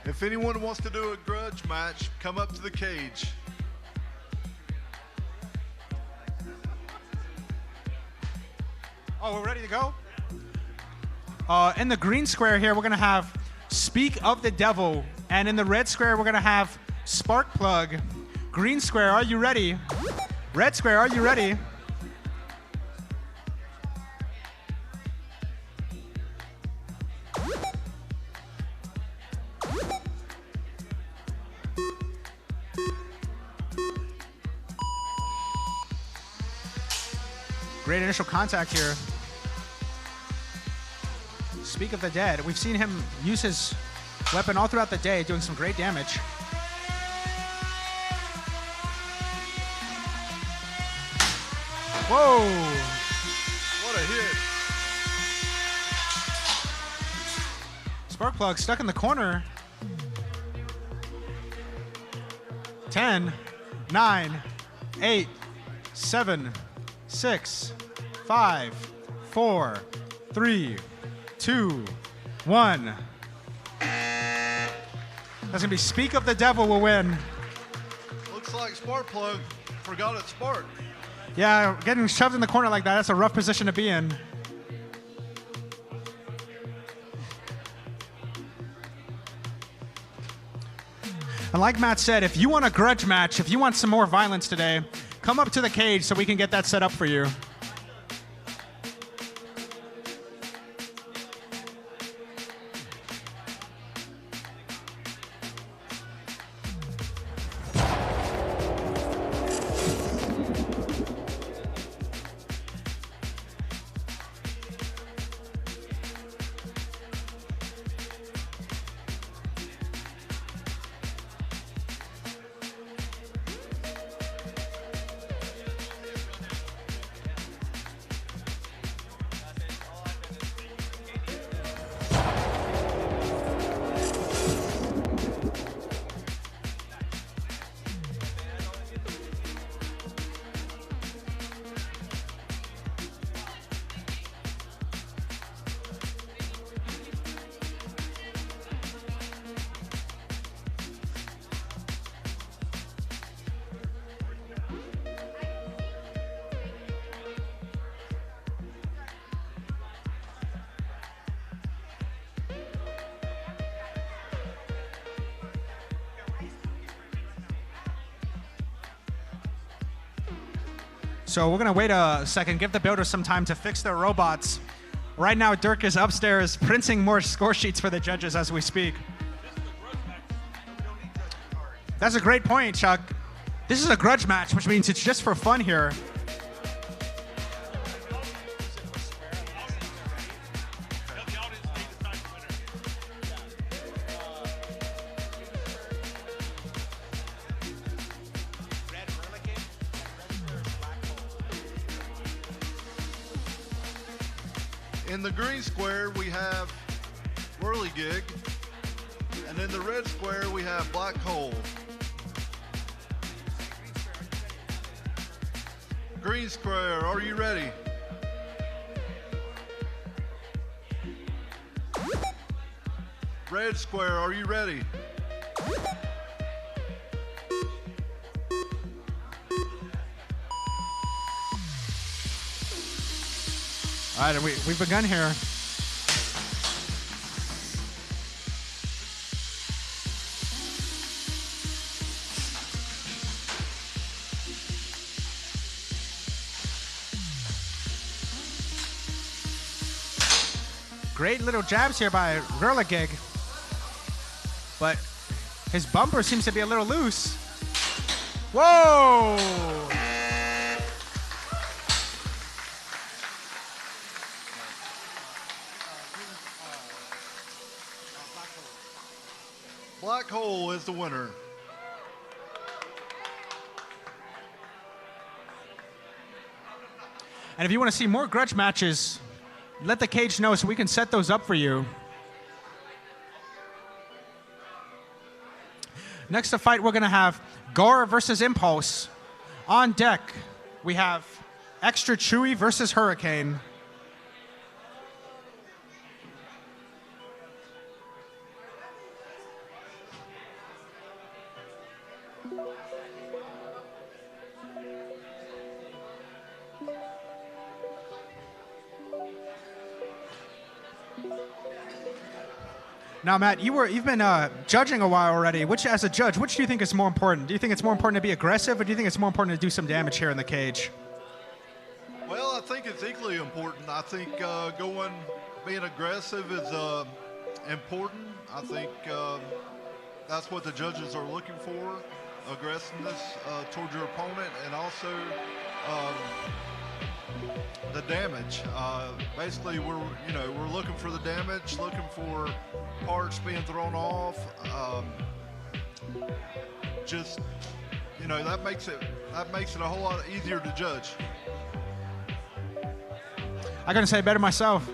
If anyone wants to do a grudge match, come up to the cage. Oh, we're ready to go? In the green square here, we're going to have Speak of the Devil. And in the red square, we're going to have Spark Plug. Green square, are you ready? Red square, are you ready? Great initial contact here. Speak of the Dead. We've seen him use his weapon all throughout the day, doing some great damage. Whoa! What a hit. Sparkplug stuck in the corner. 10, 9, 8, 7, 6, 5, 4, 3, 2, 1. That's gonna be Speak of the Devil will win. Looks like Sparkplug forgot its spark. Yeah, getting shoved in the corner like that, that's a rough position to be in. And like Matt said, if you want a grudge match, if you want some more violence today, come up to the cage so we can get that set up for you. So we're gonna wait a second, give the builders some time to fix their robots. Right now, Dirk is upstairs printing more score sheets for the judges as we speak. That's a great point, Chuck. This is a grudge match, which means it's just for fun here. In the green square, we have Whirligig, and in the red square, we have Black Hole. Green square, are you ready? Red square, are you ready? All right, and we've begun here. Great little jabs here by Whirligig, but his bumper seems to be a little loose. Whoa! Black Hole is the winner. And if you want to see more grudge matches, let the cage know so we can set those up for you. Next to fight, we're going to have Gyra versus Impulse. On deck, we have Extra Chewy versus Hurricane. Now, Matt, you've been judging a while already. As a judge, which do you think is more important? Do you think it's more important to be aggressive, or do you think it's more important to do some damage here in the cage? Well, I think it's equally important. I think being aggressive is important. I think that's what the judges are looking for, aggressiveness towards your opponent, and also the damage. Basically, we're looking for the damage, looking for parts being thrown off. That makes it a whole lot easier to judge. I gotta say better myself.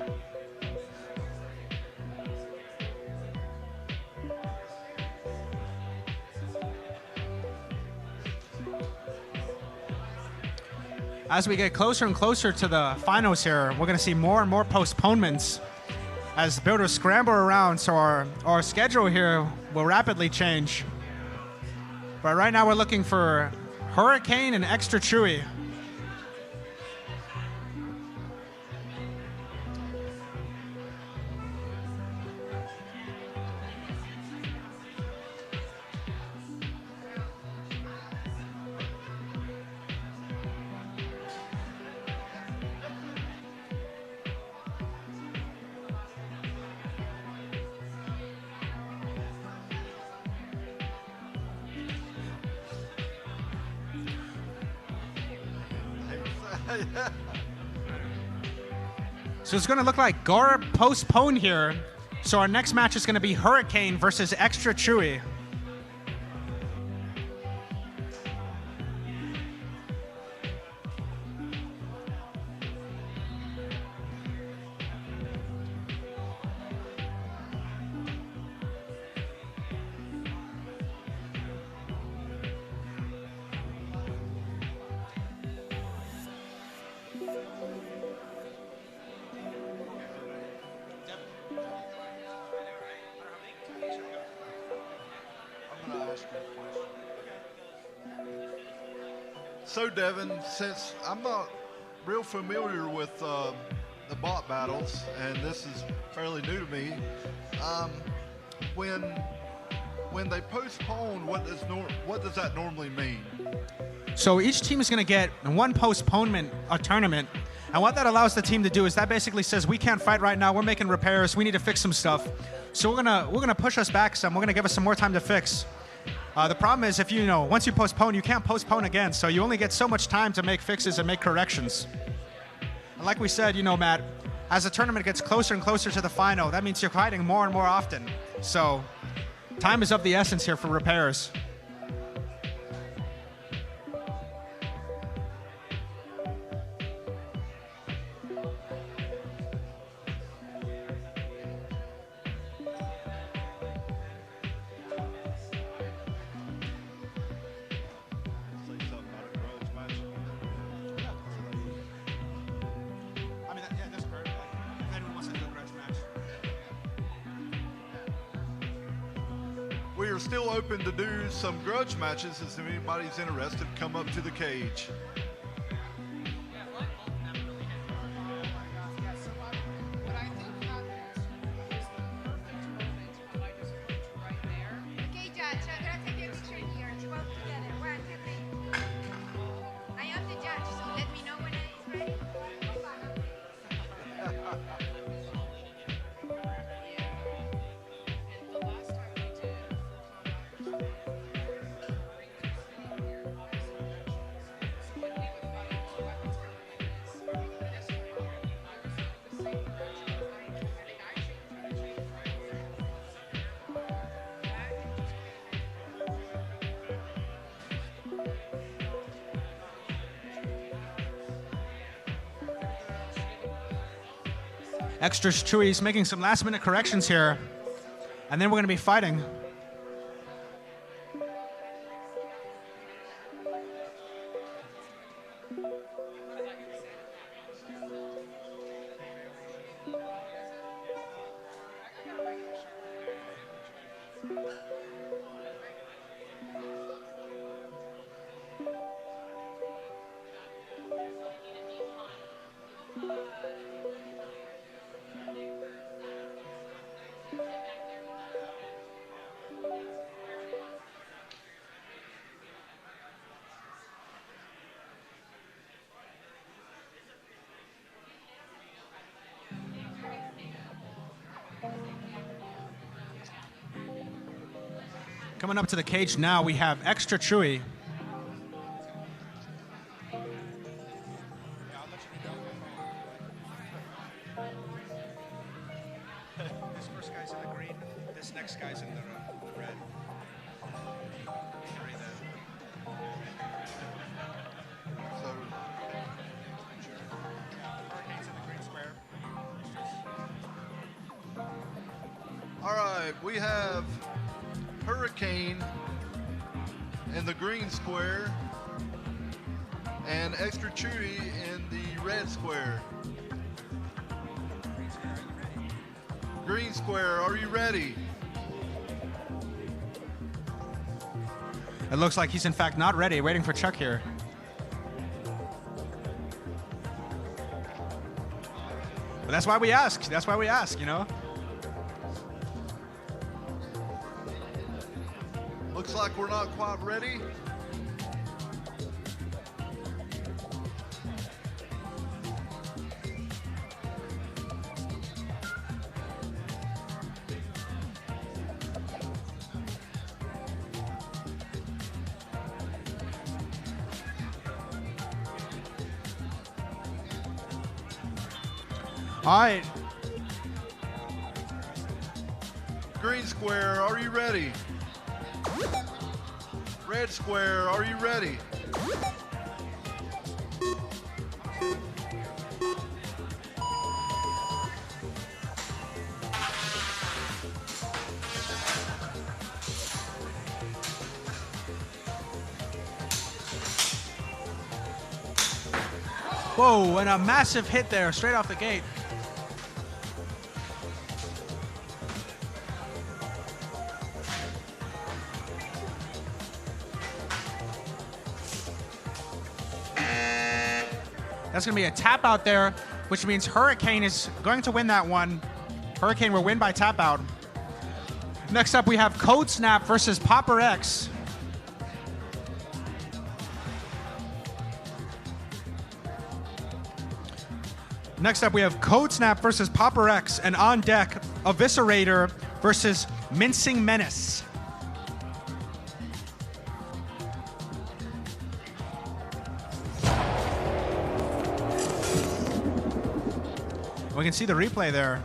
As we get closer and closer to the finals here, we're going to see more and more postponements as the builders scramble around, so our schedule here will rapidly change. But right now we're looking for Hurricane and Extra Chewy. So it's going to look like Gyra postponed here. So our next match is going to be Hurricane versus Extra Chewy. So, Devin, since I'm not real familiar with the bot battles, and this is fairly new to me, when they postpone, what does that normally mean? So each team is going to get one postponement a tournament. And what that allows the team to do is that basically says we can't fight right now. We're making repairs. We need to fix some stuff. So we're gonna push us back some. We're gonna give us some more time to fix. The problem is if once you postpone, you can't postpone again. So you only get so much time to make fixes and make corrections. And like we said, Matt, as the tournament gets closer and closer to the final, that means you're fighting more and more often. So time is of the essence here for repairs. We are still open to do some grudge matches. If anybody's interested, come up to the cage. Okay, Judge, I'm gonna take your picture here. You both together. 1, 2, 3. I am the judge, so let me know when it's ready. Extra Chewy's making some last-minute corrections here, and then we're going to be fighting. Coming up to the cage now, we have Extra Chewy. This first guy's in the green. This next guy's in the red. So, Hurricane's in the green square. all right, we have Hurricane in the green square and Extra Chewy in the red square. Green square, are you ready? It looks like he's in fact not ready, waiting for Chuck here. But that's why we ask. That's why we ask, Looks like we're not quite ready. All right. Green square, are you ready? Red square, are you ready? Whoa, and a massive hit there, straight off the gate. That's going to be a tap out there, which means Hurricane is going to win that one. Hurricane will win by tap out. Next up, we have Code Snap versus Popper X. Next up, we have Code Snap versus Popper X, and on deck, Eviscerator versus Mincing Menace. We can see the replay there.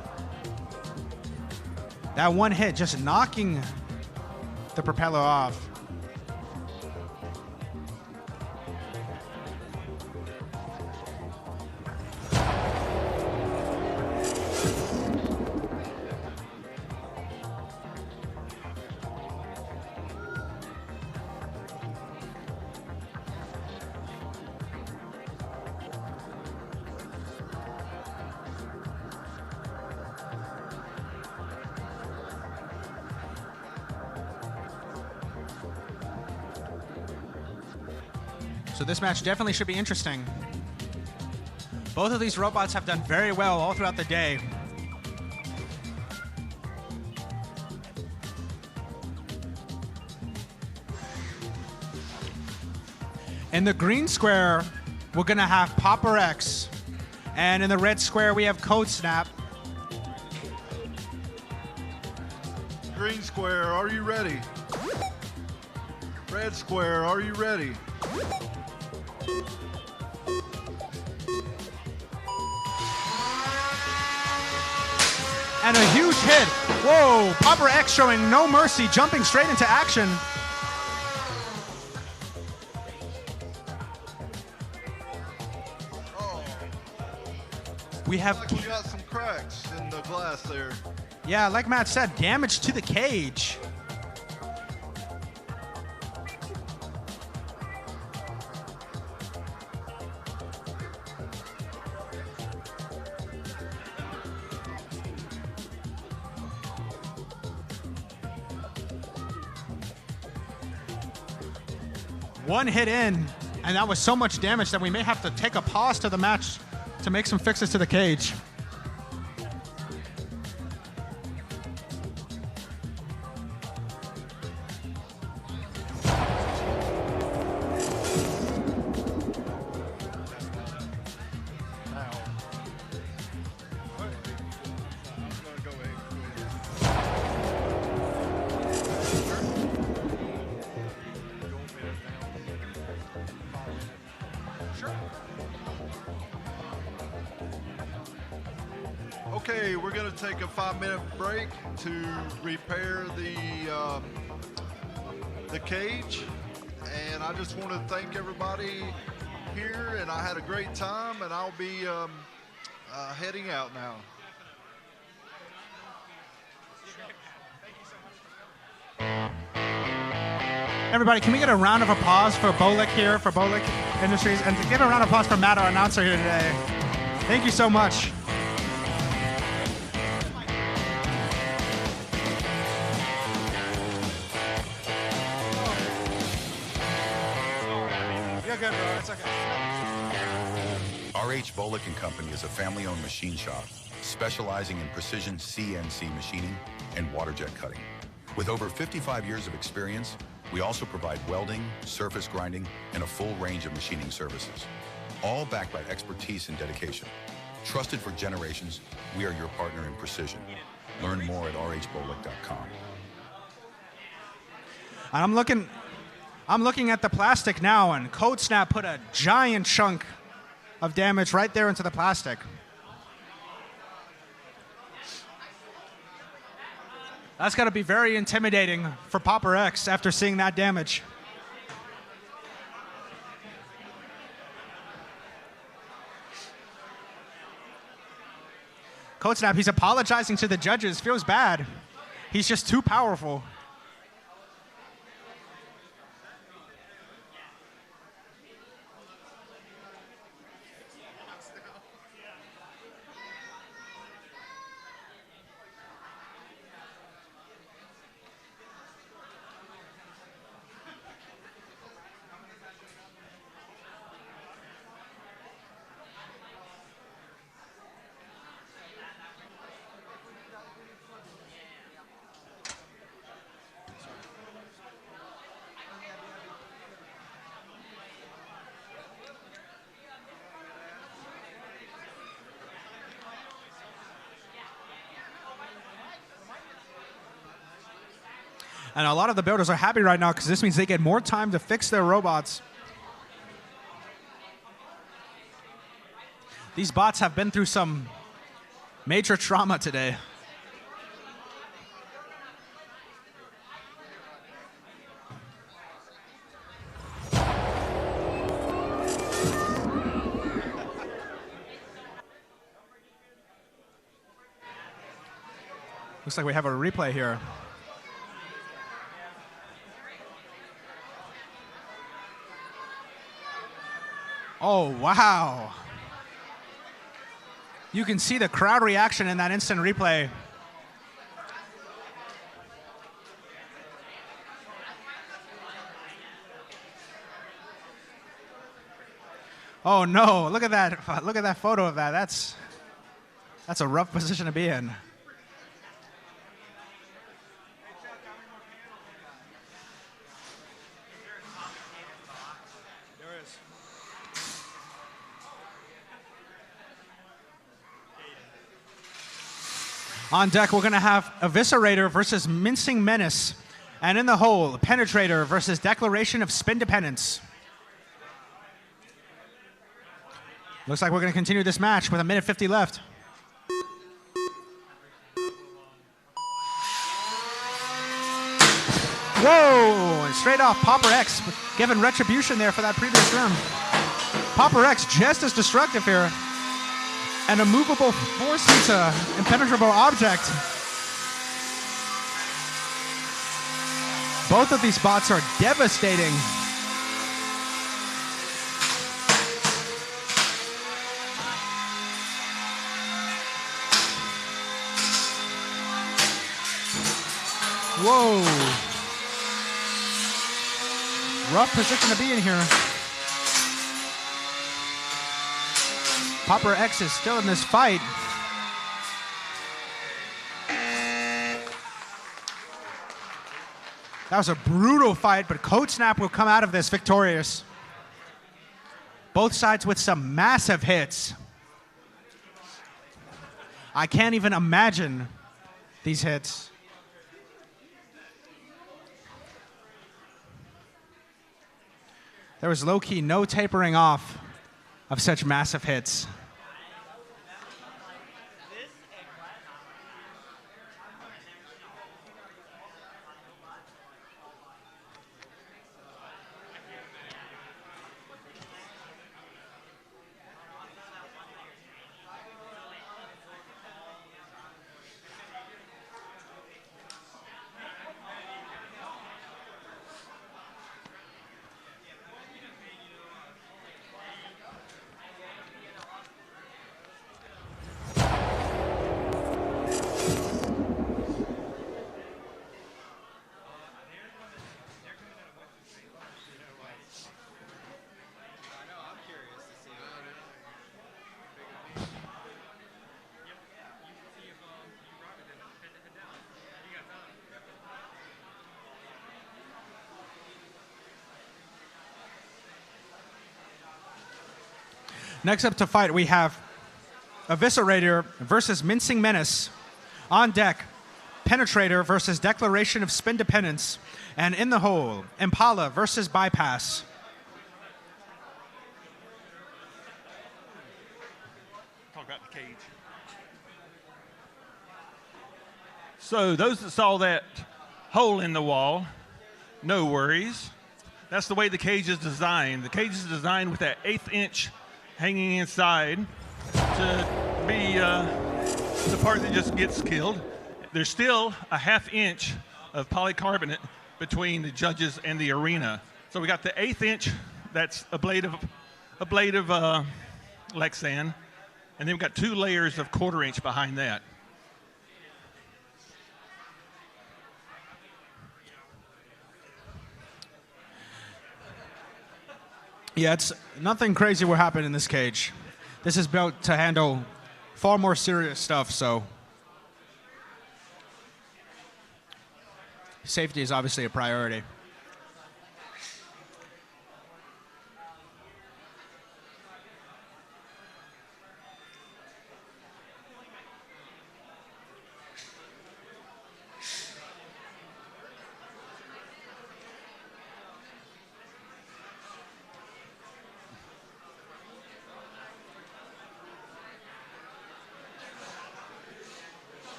That one hit just knocking the propeller off. So this match definitely should be interesting. Both of these robots have done very well all throughout the day. In the green square, we're gonna have Popper X. And in the red square, we have Code Snap. Green square, are you ready? Red square, are you ready? And a huge hit. Whoa, Popper X showing no mercy, jumping straight into action. We have... Like we got some cracks in the glass there. Yeah, like Matt said, damage to the cage. One hit in, and that was so much damage that we may have to take a pause to the match to make some fixes to the cage. Okay, we're going to take a 5-minute break to repair the cage, and I just want to thank everybody here, and I had a great time, and I'll be heading out now. Everybody, can we get a round of applause for Bolick here, for Bolick Industries, and give a round of applause for Matt, our announcer here today. Thank you so much. You're good, bro. It's okay. RH Bolick & Company is a family-owned machine shop specializing in precision CNC machining and water jet cutting. With over 55 years of experience, we also provide welding, surface grinding, and a full range of machining services, all backed by expertise and dedication. Trusted for generations, we are your partner in precision. Learn more at rhbolick.com. I'm looking at the plastic now, and Code Snap put a giant chunk of damage right there into the plastic. That's got to be very intimidating for Popper X after seeing that damage. Code Snap, he's apologizing to the judges, feels bad. He's just too powerful. And a lot of the builders are happy right now because this means they get more time to fix their robots. These bots have been through some major trauma today. Looks like we have a replay here. Oh, wow. You can see the crowd reaction in that instant replay. Oh no, look at that. Look at that photo of that. That's a rough position to be in. On deck, we're going to have Eviscerator versus Mincing Menace. And in the hole, Penetrator versus Declaration of Spin Dependence. Looks like we're going to continue this match with 1:50 left. Whoa! And straight off, Popper X giving retribution there for that previous round. Popper X just as destructive here. An immovable force meets an impenetrable object. Both of these bots are devastating. Whoa. Rough position to be in here. Popper X is still in this fight. That was a brutal fight, but Code Snap will come out of this victorious. Both sides with some massive hits. I can't even imagine these hits. There was low-key no tapering off of such massive hits. Next up to fight, we have Eviscerator versus Mincing Menace. On deck, Penetrator versus Declaration of Spin Dependence. And in the hole, Impala versus Bypass. Talk about the cage. So those that saw that hole in the wall, no worries. That's the way the cage is designed. The cage is designed with that 1/8 inch hanging inside to be the part that just gets killed. There's still a 1/2 inch of polycarbonate between the judges and the arena. So we got the 1/8 inch, that's a blade of Lexan, and then we've got 2 layers of 1/4 inch behind that. Yeah, it's nothing crazy will happen in this cage. This is built to handle far more serious stuff, so safety is obviously a priority.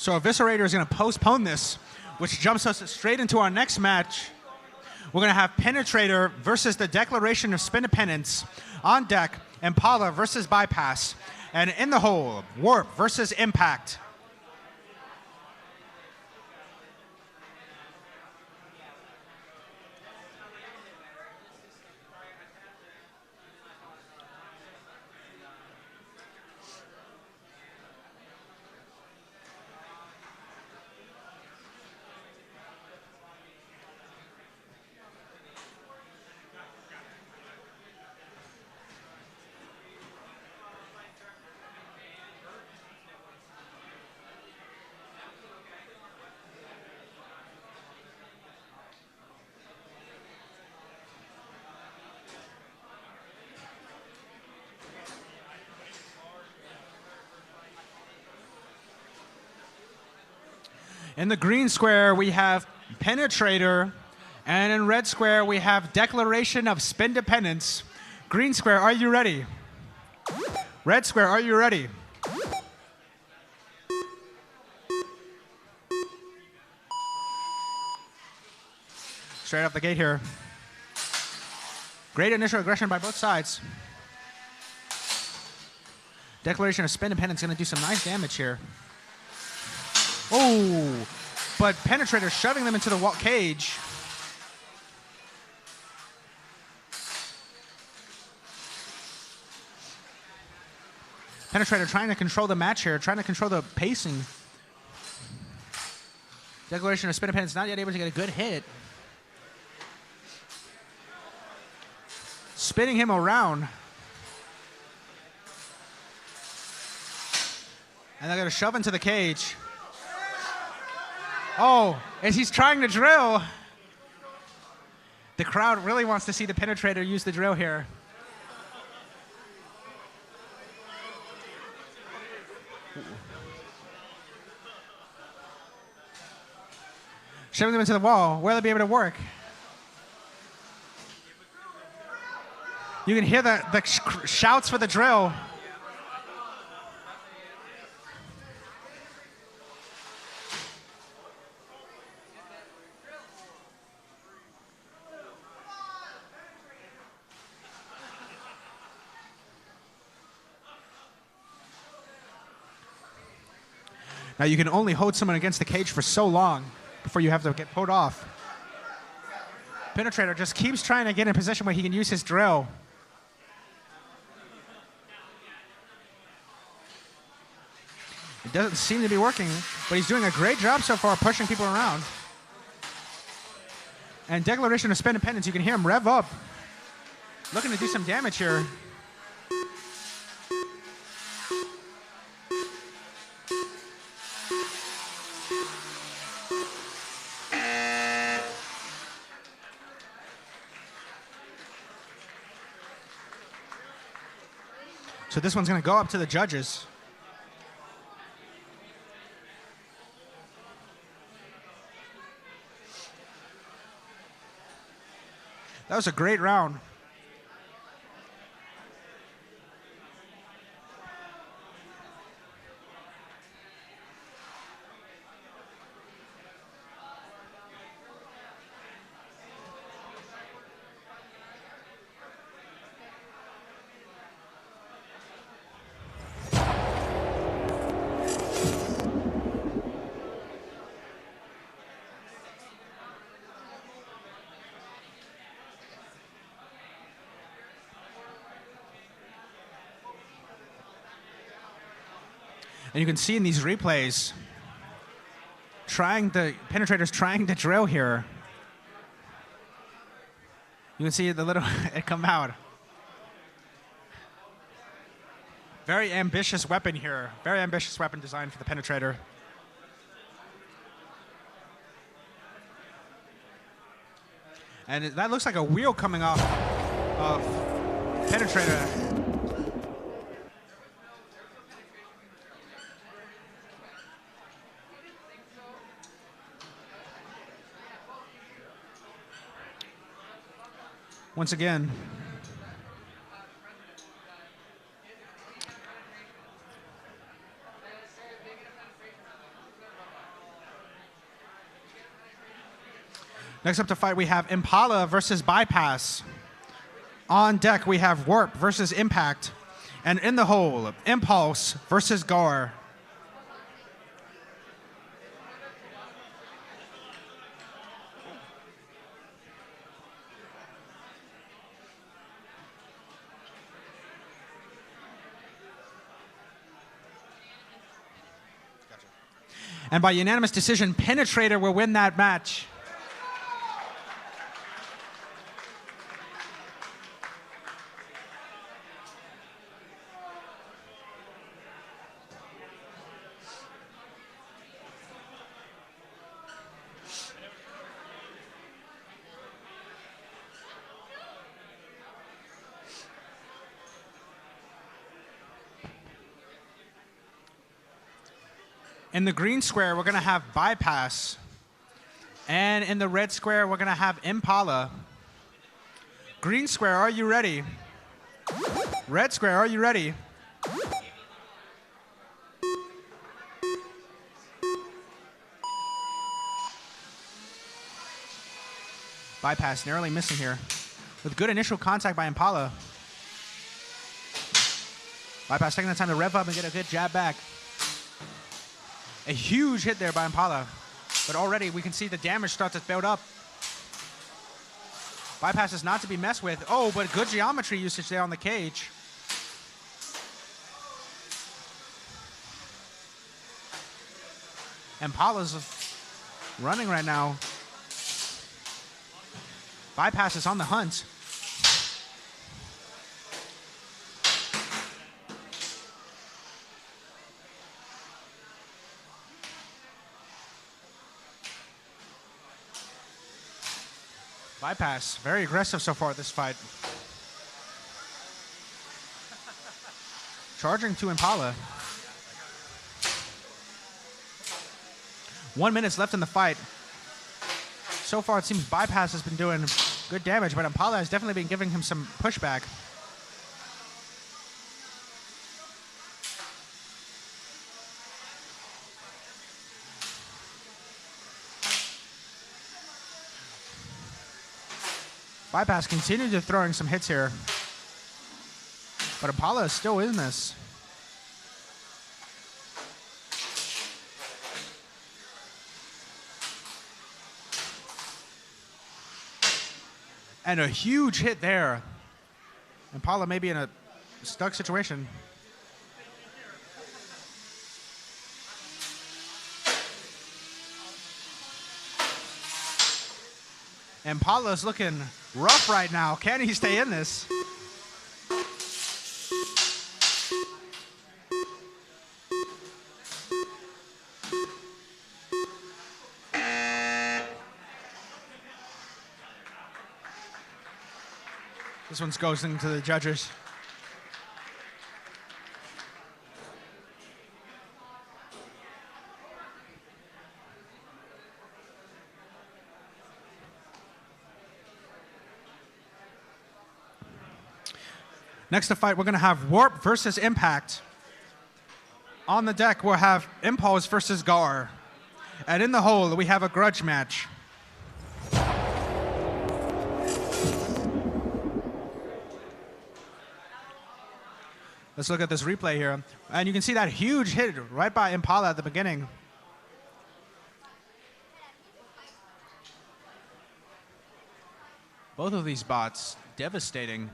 So Eviscerator is going to postpone this, which jumps us straight into our next match. We're going to have Penetrator versus the Declaration of Spin Dependence. On deck, Impala versus Bypass. And in the hole, Warp versus Impact. In the green square, we have Penetrator, and in red square, we have Declaration of Spin Dependence. Green square, are you ready? Red square, are you ready? Straight off the gate here. Great initial aggression by both sides. Declaration of Spin Dependence going to do some nice damage here. Oh, but Penetrator shoving them into the wall cage. Penetrator trying to control the match here, trying to control the pacing. Declaration of Spin Dependence not yet able to get a good hit. Spinning him around. And they're going to shove into the cage. Oh, as he's trying to drill. The crowd really wants to see the Penetrator use the drill here. Shoving them into the wall. Will they be able to work? You can hear the shouts for the drill. Now you can only hold someone against the cage for so long before you have to get pulled off. Penetrator just keeps trying to get in a position where he can use his drill. It doesn't seem to be working, but he's doing a great job so far pushing people around. And Declaration of Spin Dependence, you can hear him rev up. Looking to do some damage here. So this one's going to go up to the judges. That was a great round. And you can see in these replays, Penetrator's trying to drill here. You can see the little it come out. Very ambitious weapon here. Very ambitious weapon design for the Penetrator. And that looks like a wheel coming off of Penetrator. Once again, Next up to fight, we have Impala versus Bypass. On deck, we have Warp versus Impact. And in the hole, Impulse versus Gar. And by unanimous decision, Penetrator will win that match. In the green square, we're going to have Bypass. And in the red square, we're going to have Impala. Green square, are you ready? Red square, are you ready? Bypass narrowly missing here. With good initial contact by Impala. Bypass taking the time to rev up and get a good jab back. A huge hit there by Impala, but already we can see the damage start to build up. Bypass is not to be messed with. Oh, but good geometry usage there on the cage. Impala's running right now. Bypass is on the hunt. Bypass, very aggressive so far this fight. Charging to Impala. 1 minute left in the fight. So far it seems Bypass has been doing good damage, but Impala has definitely been giving him some pushback. Bypass continued to throwing some hits here. But Impala is still in this. And a huge hit there. Impala may be in a stuck situation. Impala's looking rough right now. Can he stay in this? This one's ghosting to the judges. Next to fight, we're going to have Warp versus Impact. On the deck, we'll have Impulse versus Gar. And in the hole, we have a grudge match. Let's look at this replay here. And you can see that huge hit right by Impala at the beginning. Both of these bots, devastating.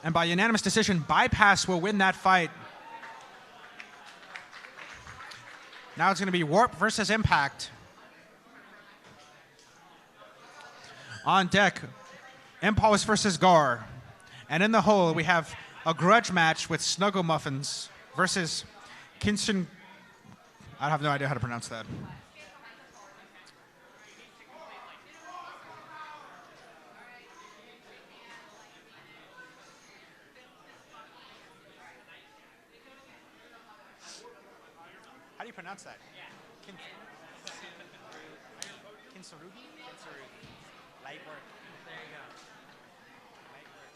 And by unanimous decision, Bypass will win that fight. Now it's going to be Warp versus Impact. On deck, Impulse versus Gar. And in the hole, we have a grudge match with Snuggle Muffins versus Kinston. I have no idea how to pronounce that. How do you pronounce that? Kinsarugi? Light work. There you go. Light work.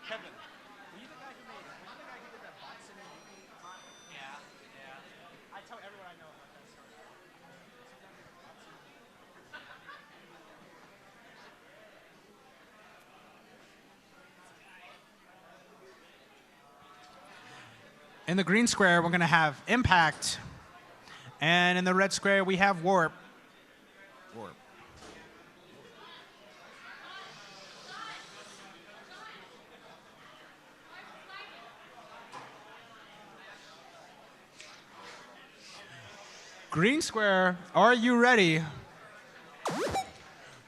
Kevin. Were you the guy who did that boxing? Yeah. I tell everyone I know about that story. In the green square, we're going to have Impact. And in the red square, we have Warp. Green square, are you ready?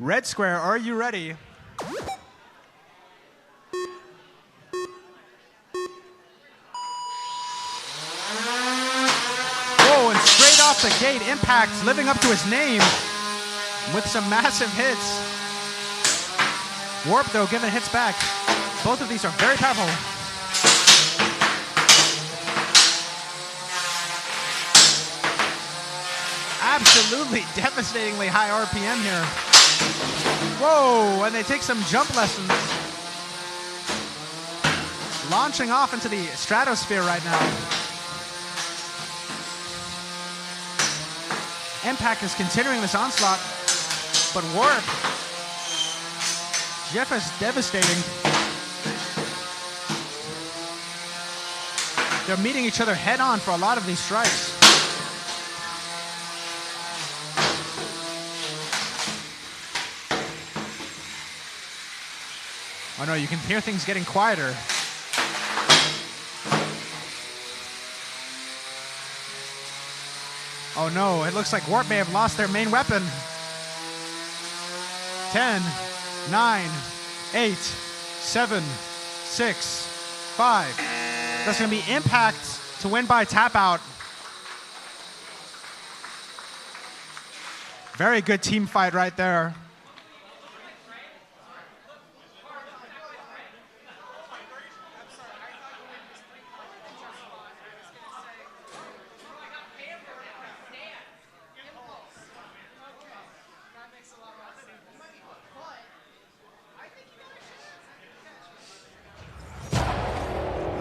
Red square, are you ready? Whoa, and straight off the gate, Impact's living up to his name with some massive hits. Warp, though, giving hits back. Both of these are very powerful. Absolutely devastatingly high RPM here. Whoa, and they take some jump lessons. Launching off into the stratosphere right now. Impact is continuing this onslaught, but Warp, Jeff is devastating. They're meeting each other head on for a lot of these strikes. Oh no, you can hear things getting quieter. Oh no, it looks like Warp may have lost their main weapon. 10, 9, 8, 7, 6, 5. That's going to be Impact to win by tap out. Very good team fight right there.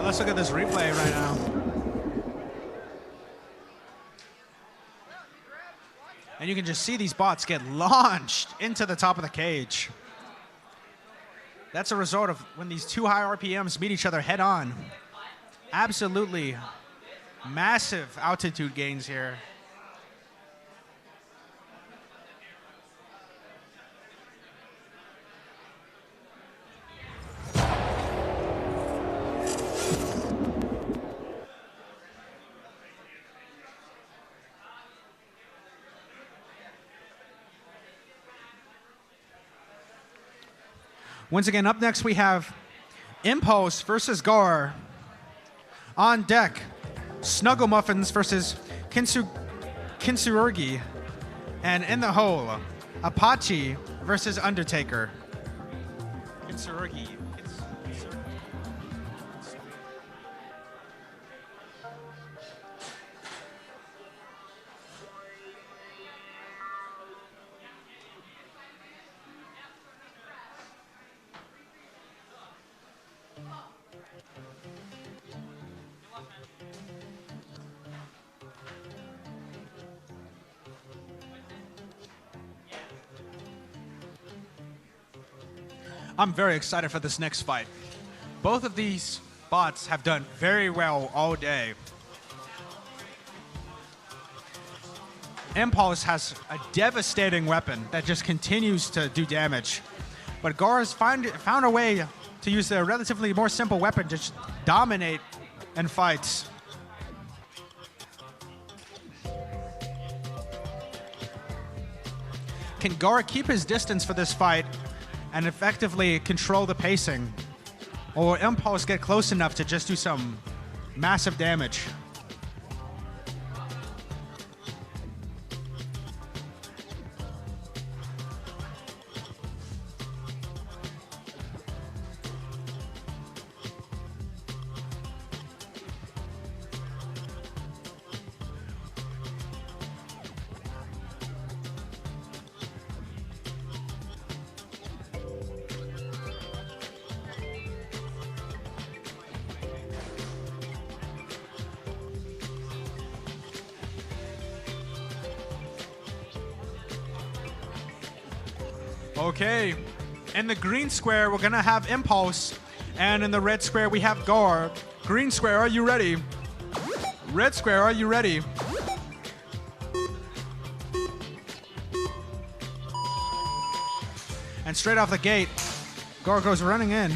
Let's look at this replay right now. And you can just see these bots get launched into the top of the cage. That's a result of when these two high RPMs meet each other head on. Absolutely massive altitude gains here. Once again, up next we have Impulse versus Gar. On deck, Snuggle Muffins versus Kinsurgi. And in the hole, Apache versus Undertaker. Kinsurgi. I'm very excited for this next fight. Both of these bots have done very well all day. Impulse has a devastating weapon that just continues to do damage. But Gar's found a way to use a relatively more simple weapon to just dominate in fights. Can Gar keep his distance for this fight and effectively control the pacing? Or will Impulse get close enough to just do some massive damage? Okay, in the green square, we're gonna have Impulse, and in the red square, we have Gar. Green square, are you ready? Red square, are you ready? And straight off the gate, Gar goes running in.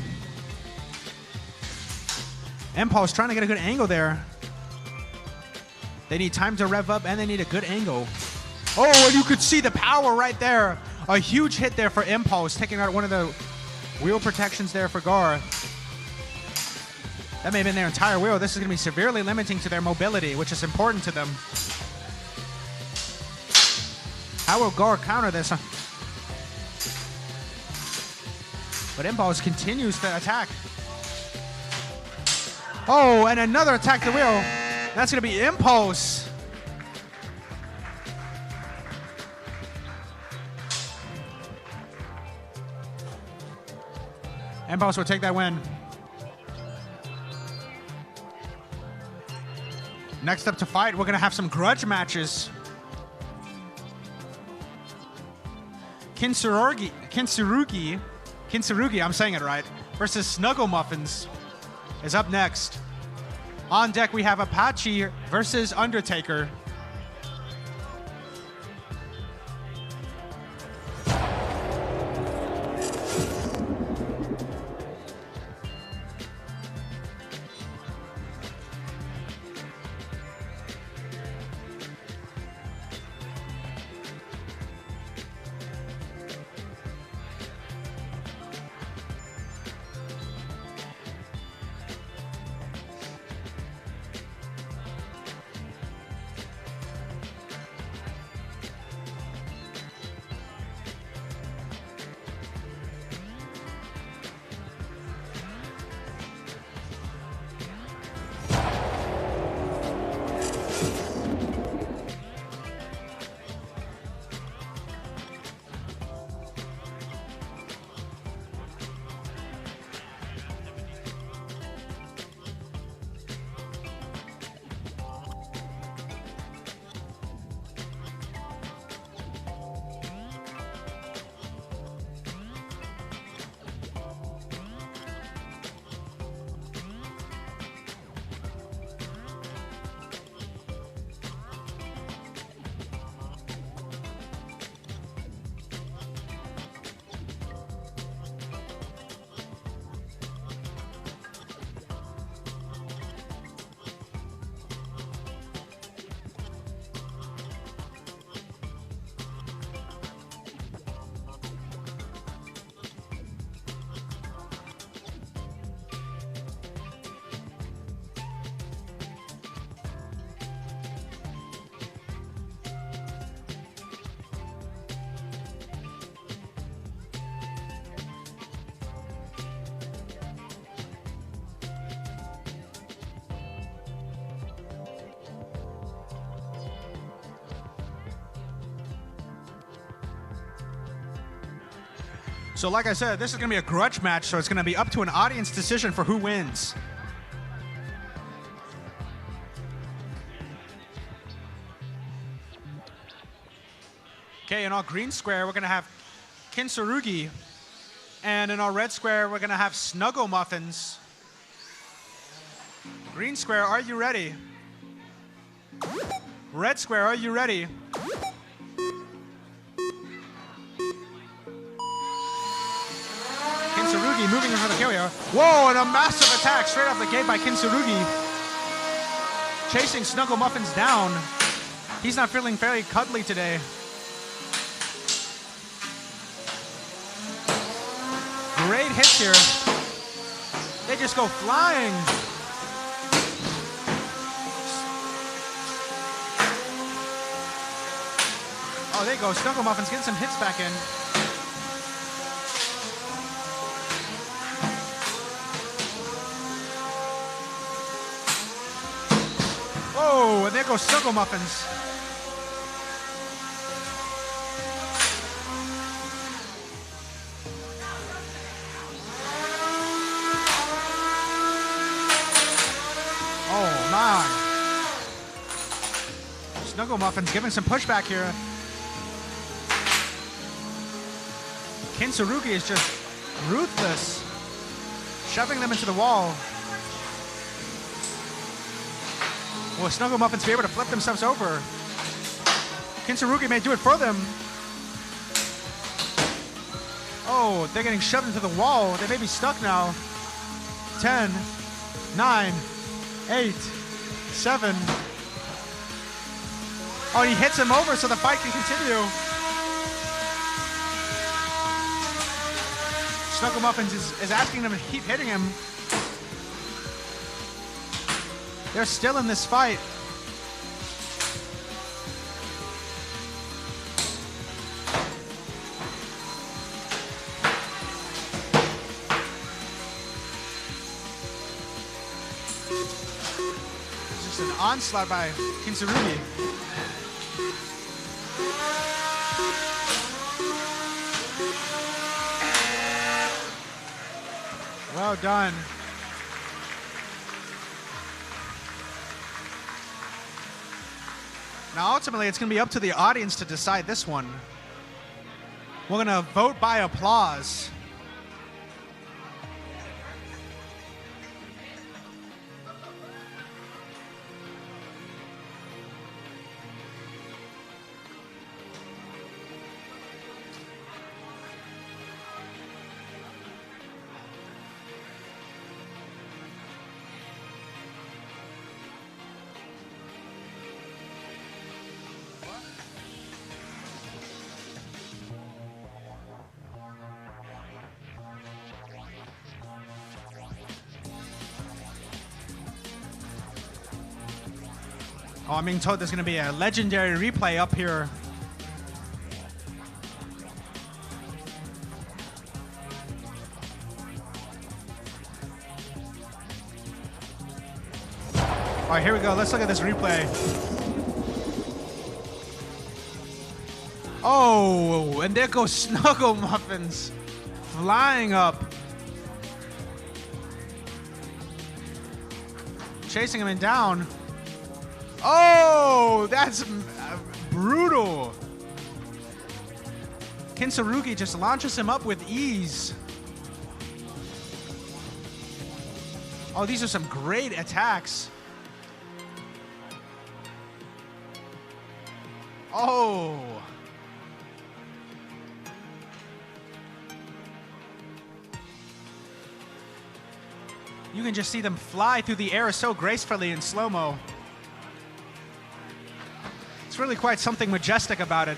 Impulse trying to get a good angle there. They need time to rev up, and they need a good angle. Oh, and you could see the power right there. A huge hit there for Impulse, taking out one of the wheel protections there for Gar. That may have been their entire wheel. This is going to be severely limiting to their mobility, which is important to them. How will Gar counter this? But Impulse continues to attack. Oh, and another attack to wheel. That's going to be Impulse. Impulse will take that win. Next up to fight, we're going to have some grudge matches. Kinsurugi, I'm saying it right, versus Snuggle Muffins is up next. On deck, we have Apache versus Undertaker. So like I said, this is going to be a grudge match, so it's going to be up to an audience decision for who wins. Okay, in our green square, we're going to have Kinsurugi. And in our red square, we're going to have Snuggle Muffins. Green square, are you ready? Red square, are you ready? Kinsurugi moving into the kill here. Whoa, and a massive attack straight off the gate by Kinsurugi. Chasing Snuggle Muffins down. He's not feeling very cuddly today. great hits here. They just go flying. Oh, there you go. Snuggle Muffins getting some hits back in. Oh, and there goes Snuggle Muffins. Oh, my. Snuggle Muffins giving some pushback here. Kinsurugi is just ruthless, shoving them into the wall. Will Snuggle Muffins be able to flip themselves over? Kinsurugi may do it for them. Oh, they're getting shoved into the wall. They may be stuck now. 10, 9, 8, 7. Oh, he hits him over so the fight can continue. Snuggle Muffins is asking them to keep hitting him. They're still in this fight. It's just an onslaught by Kinsurugi. Well done. Now, ultimately, it's going to be up to the audience to decide this one. We're going to vote by applause. Oh, I'm being told there's going to be a legendary replay up here. All right, here we go. Let's look at this replay. Oh, and there goes Snuggle Muffins flying up. Chasing him down. Oh, that's brutal. Kinsurugi just launches him up with ease. Oh, these are some great attacks. Oh. You can just see them fly through the air so gracefully in slow-mo. It's really quite something majestic about it.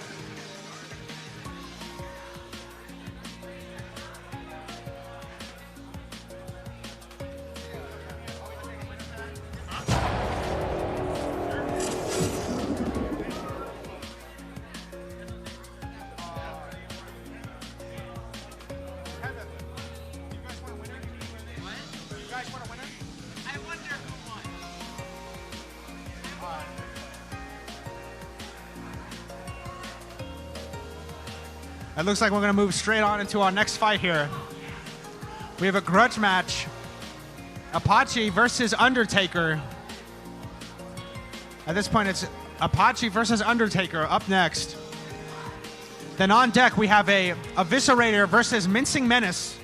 It looks like we're going to move straight on into our next fight here. We have a grudge match. Apache versus Undertaker. At this point, it's Apache versus Undertaker up next. Then on deck, we have a Eviscerator versus Mincing Menace.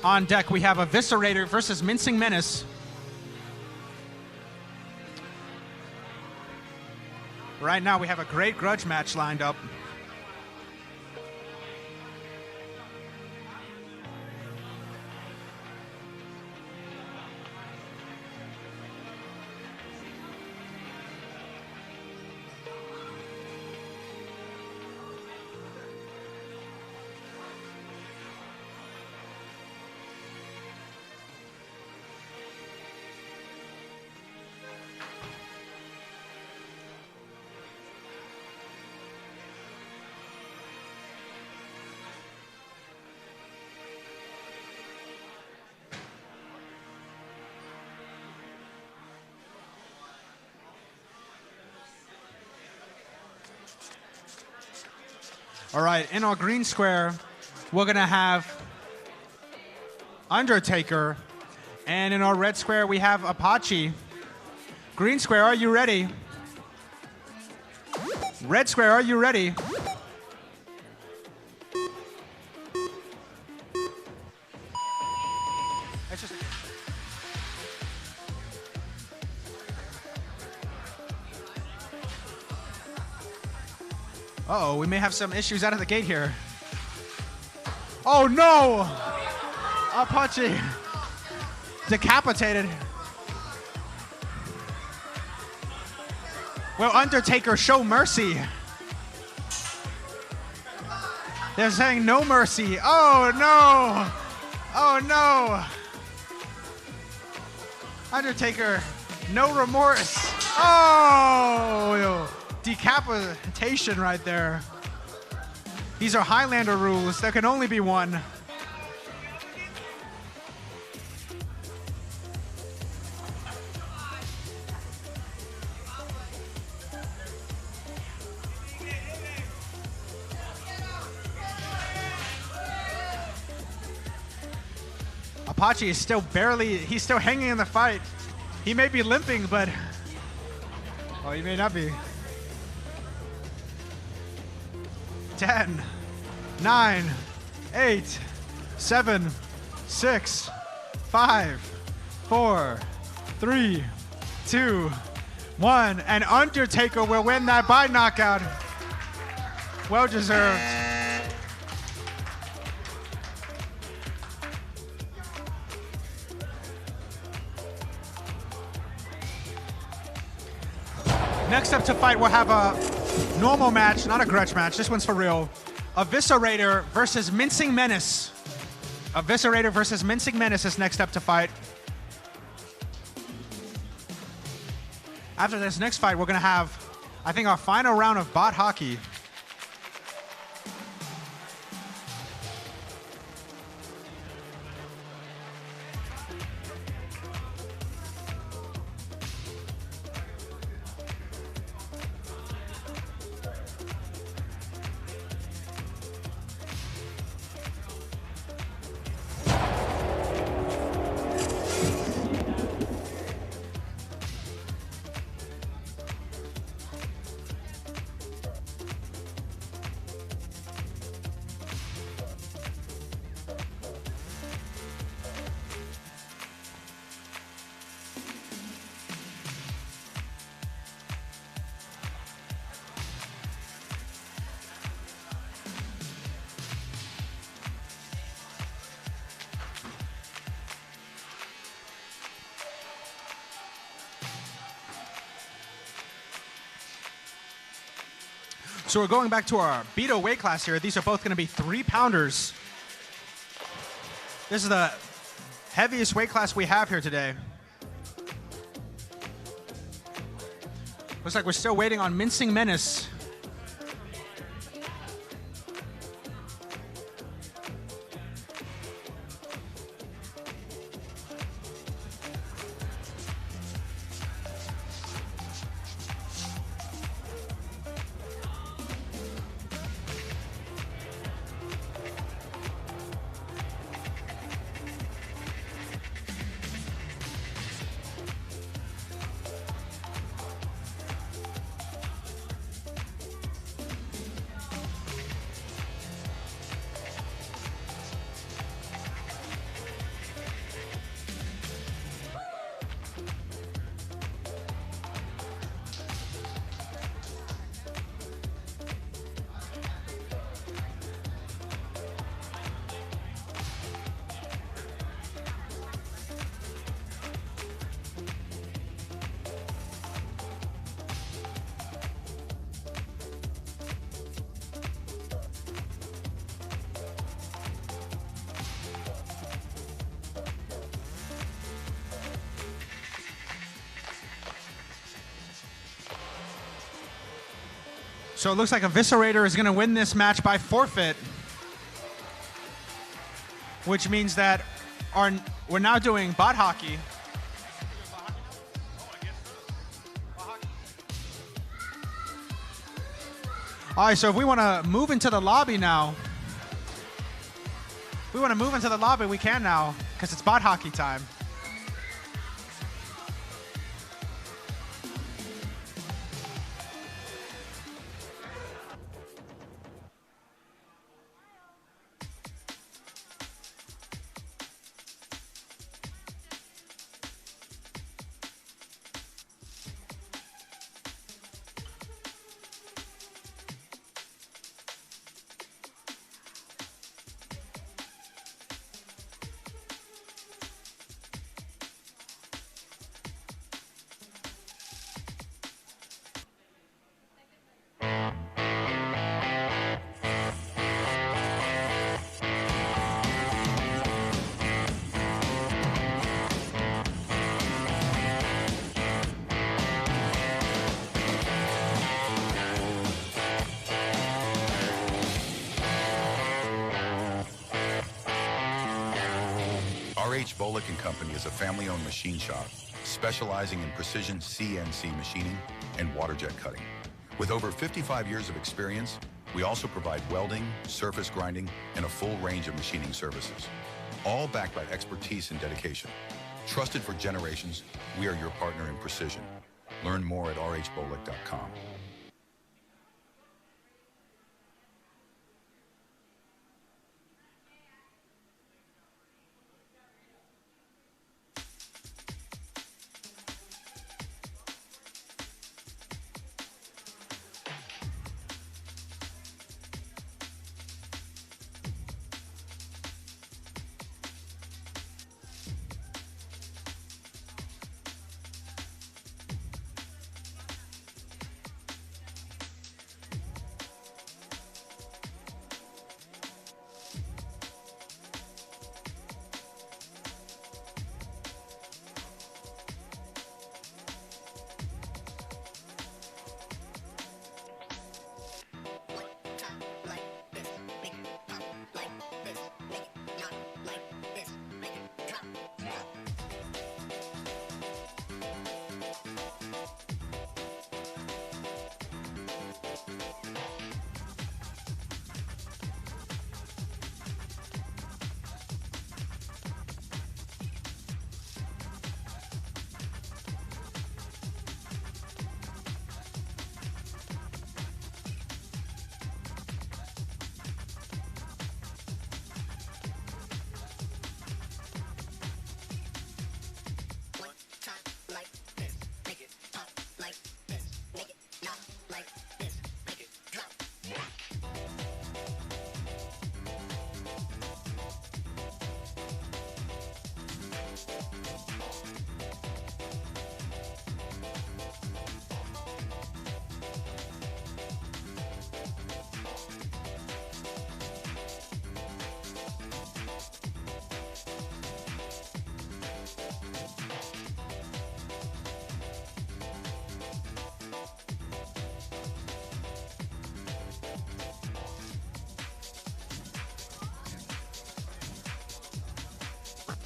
On deck, we have Eviscerator versus Mincing Menace. Right now, we have a great grudge match lined up. All right, in our green square, we're going to have Undertaker. And in our red square, we have Apache. Green square, are you ready? Red square, are you ready? Uh-oh, we may have some issues out of the gate here. Oh no! Apache decapitated. Will Undertaker show mercy? They're saying no mercy. Oh no! Oh no! Undertaker, no remorse. Oh! Decapitation right there. These are Highlander rules. There can only be one. Apache is still he's still hanging in the fight. He may be limping, but, oh, he may not be. 10, 9, 8, 7, 6, 5, 4, 3, 2, 1. And Undertaker will win that by knockout. Well deserved. Next up to fight, we'll have a normal match, not a grudge match. This one's for real. Eviscerator versus Mincing Menace. Eviscerator versus Mincing Menace is next up to fight. After this next fight, we're going to have, I think, our final round of bot hockey. So we're going back to our Beetle weight class here. These are both going to be 3-pounders. This is the heaviest weight class we have here today. Looks like we're still waiting on Mincing Menace. So it looks like Eviscerator is going to win this match by forfeit, which means that we're now doing bot hockey. All right, so if we want to move into the lobby now, we can now, because it's bot hockey time. RH Bolick & Company is a family-owned machine shop specializing in precision CNC machining and water jet cutting. With over 55 years of experience, we also provide welding, surface grinding, and a full range of machining services, all backed by expertise and dedication. Trusted for generations, we are your partner in precision. Learn more at rhbolick.com.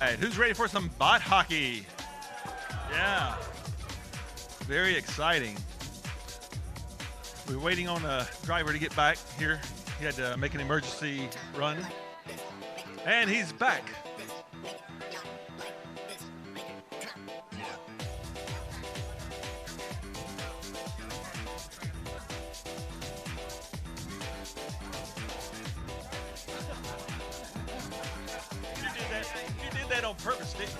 All right, who's ready for some bot hockey? Yeah, very exciting. We're waiting on a driver to get back here. He had to make an emergency run, and he's back. You did that on purpose, didn't you?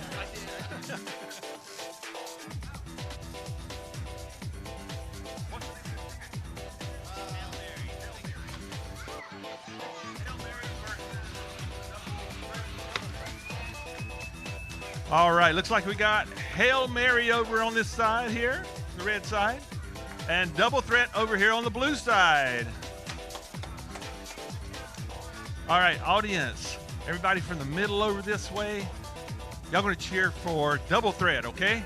All right, looks like we got Hail Mary over on this side here, the red side, and Double Threat over here on the blue side. All right, audience, everybody from the middle over this way, y'all gonna cheer for Double Threat, okay?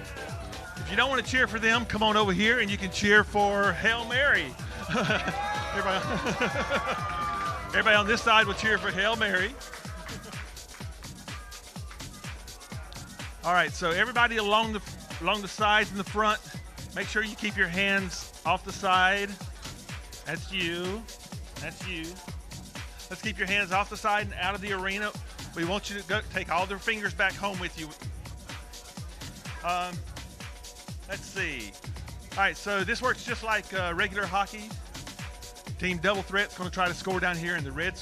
If you don't want to cheer for them, come on over here and you can cheer for Hail Mary. Everybody on this side will cheer for Hail Mary. All right, so everybody along the sides and the front, make sure you keep your hands off the side. That's you. That's you. Let's keep your hands off the side and out of the arena. We want you to go, take all their fingers back home with you. Let's see. All right, so this works just like regular hockey. Team Double Threat's going to try to score down here in the red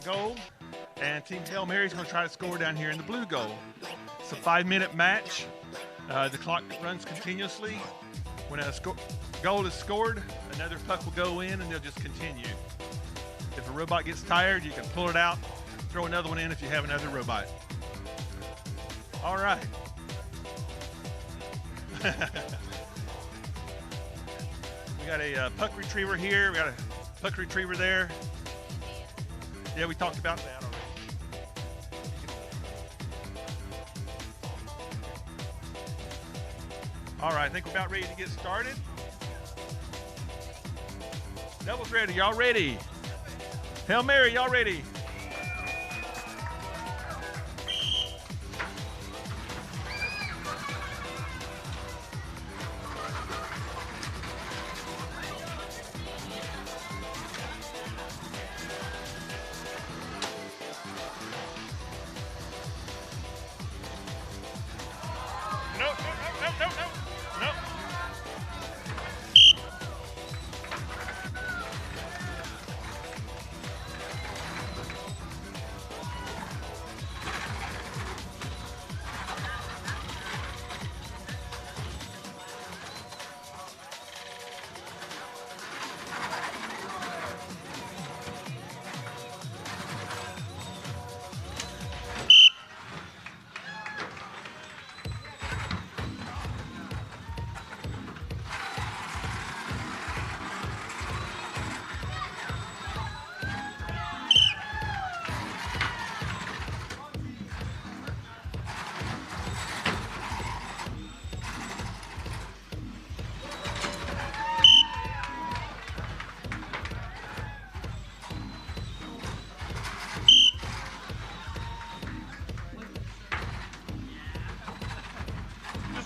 goal, and Team Hail Mary's going to try to score down here in the blue goal. It's a 5-minute match. The clock runs continuously. When a goal is scored, another puck will go in, and they'll just continue. If a robot gets tired, you can pull it out, throw another one in if you have another robot. All right. We got a puck retriever here. We got a puck retriever there. Yeah, we talked about that already. All right, I think we're about ready to get started. Devil's ready. Y'all ready? Hail Mary, y'all ready?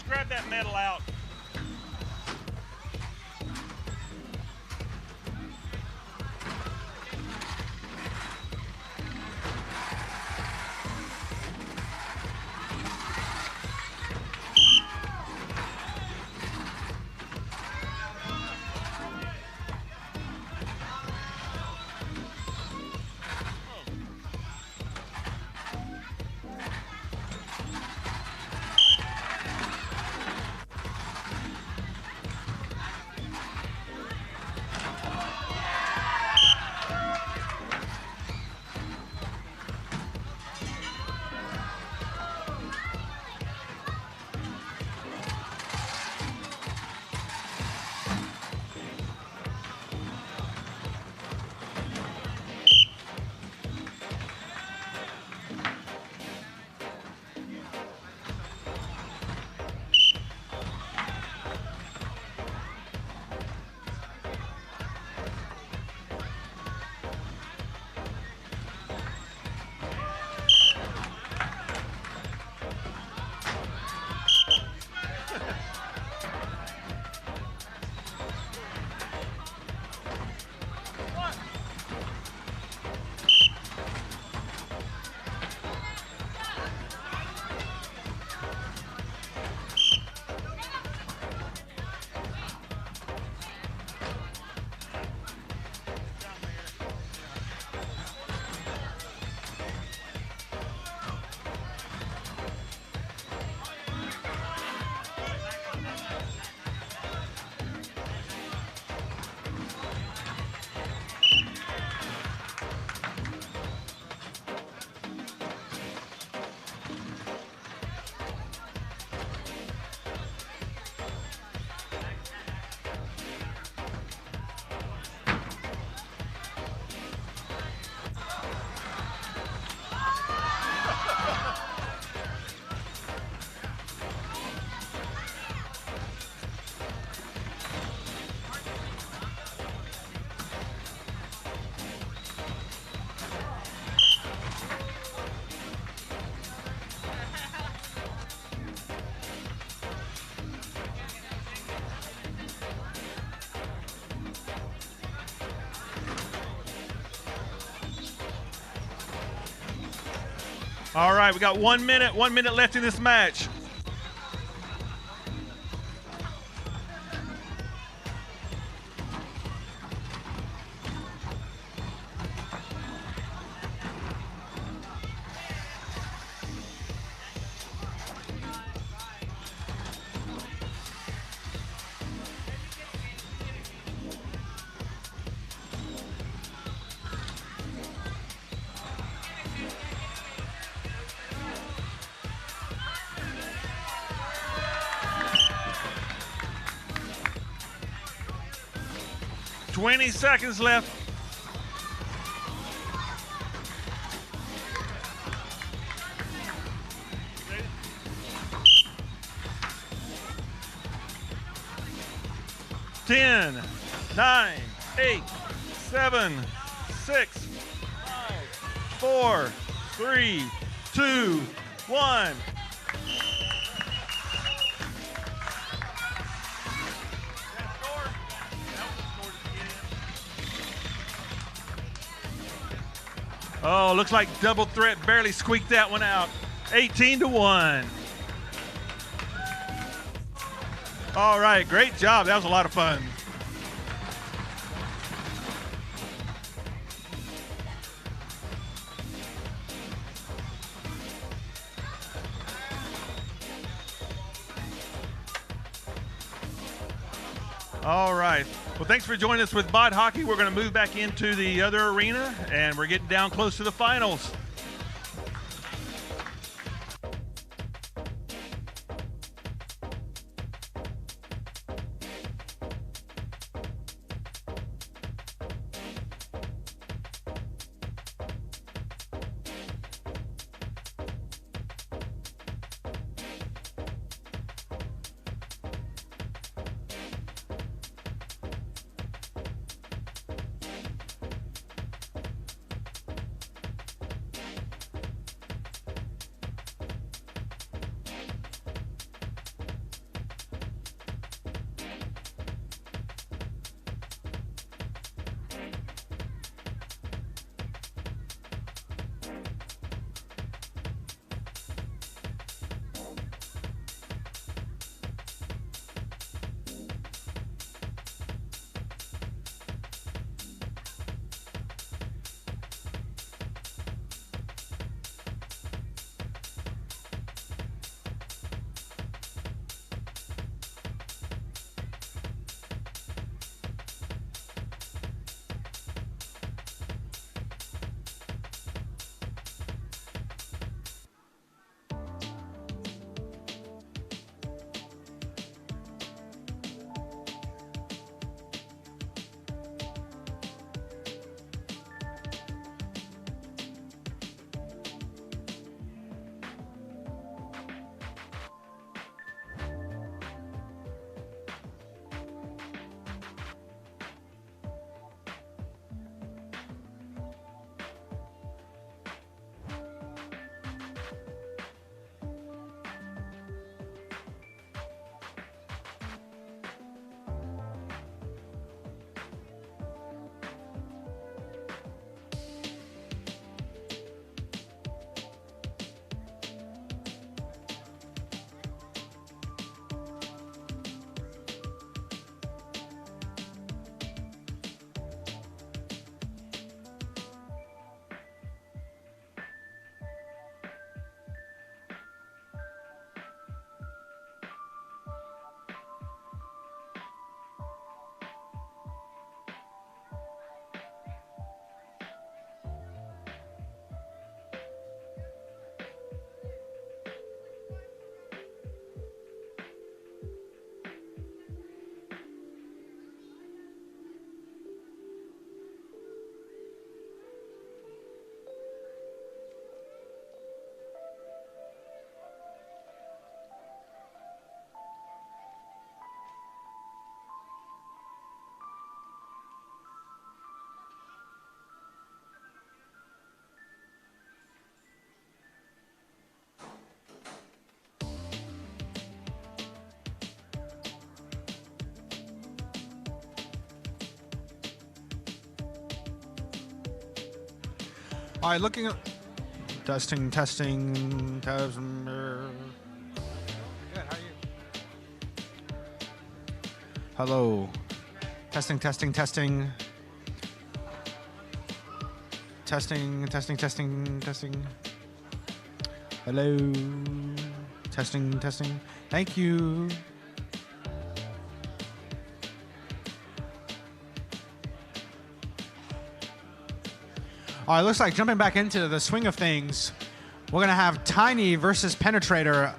Grab that metal out. All right, we got 1 minute. 1 minute left in this match. $20 seconds left. Ten, 9, 8, 7, 6, 5, 4, 3, 2, 1. Oh, looks like Double Threat barely squeaked that one out. 18-1. All right, great job. That was a lot of fun. All right. Well, thanks for joining us with Bot Hockey. We're going to move back into the other arena, and we're getting down close to the finals. All right, looking at Testing, testing, testing. Good, how are you? Hello. Testing, testing, testing. Testing, testing, testing, testing. Hello. Testing, testing. Thank you. All right, looks like jumping back into the swing of things, we're going to have Tiny versus Penetrator.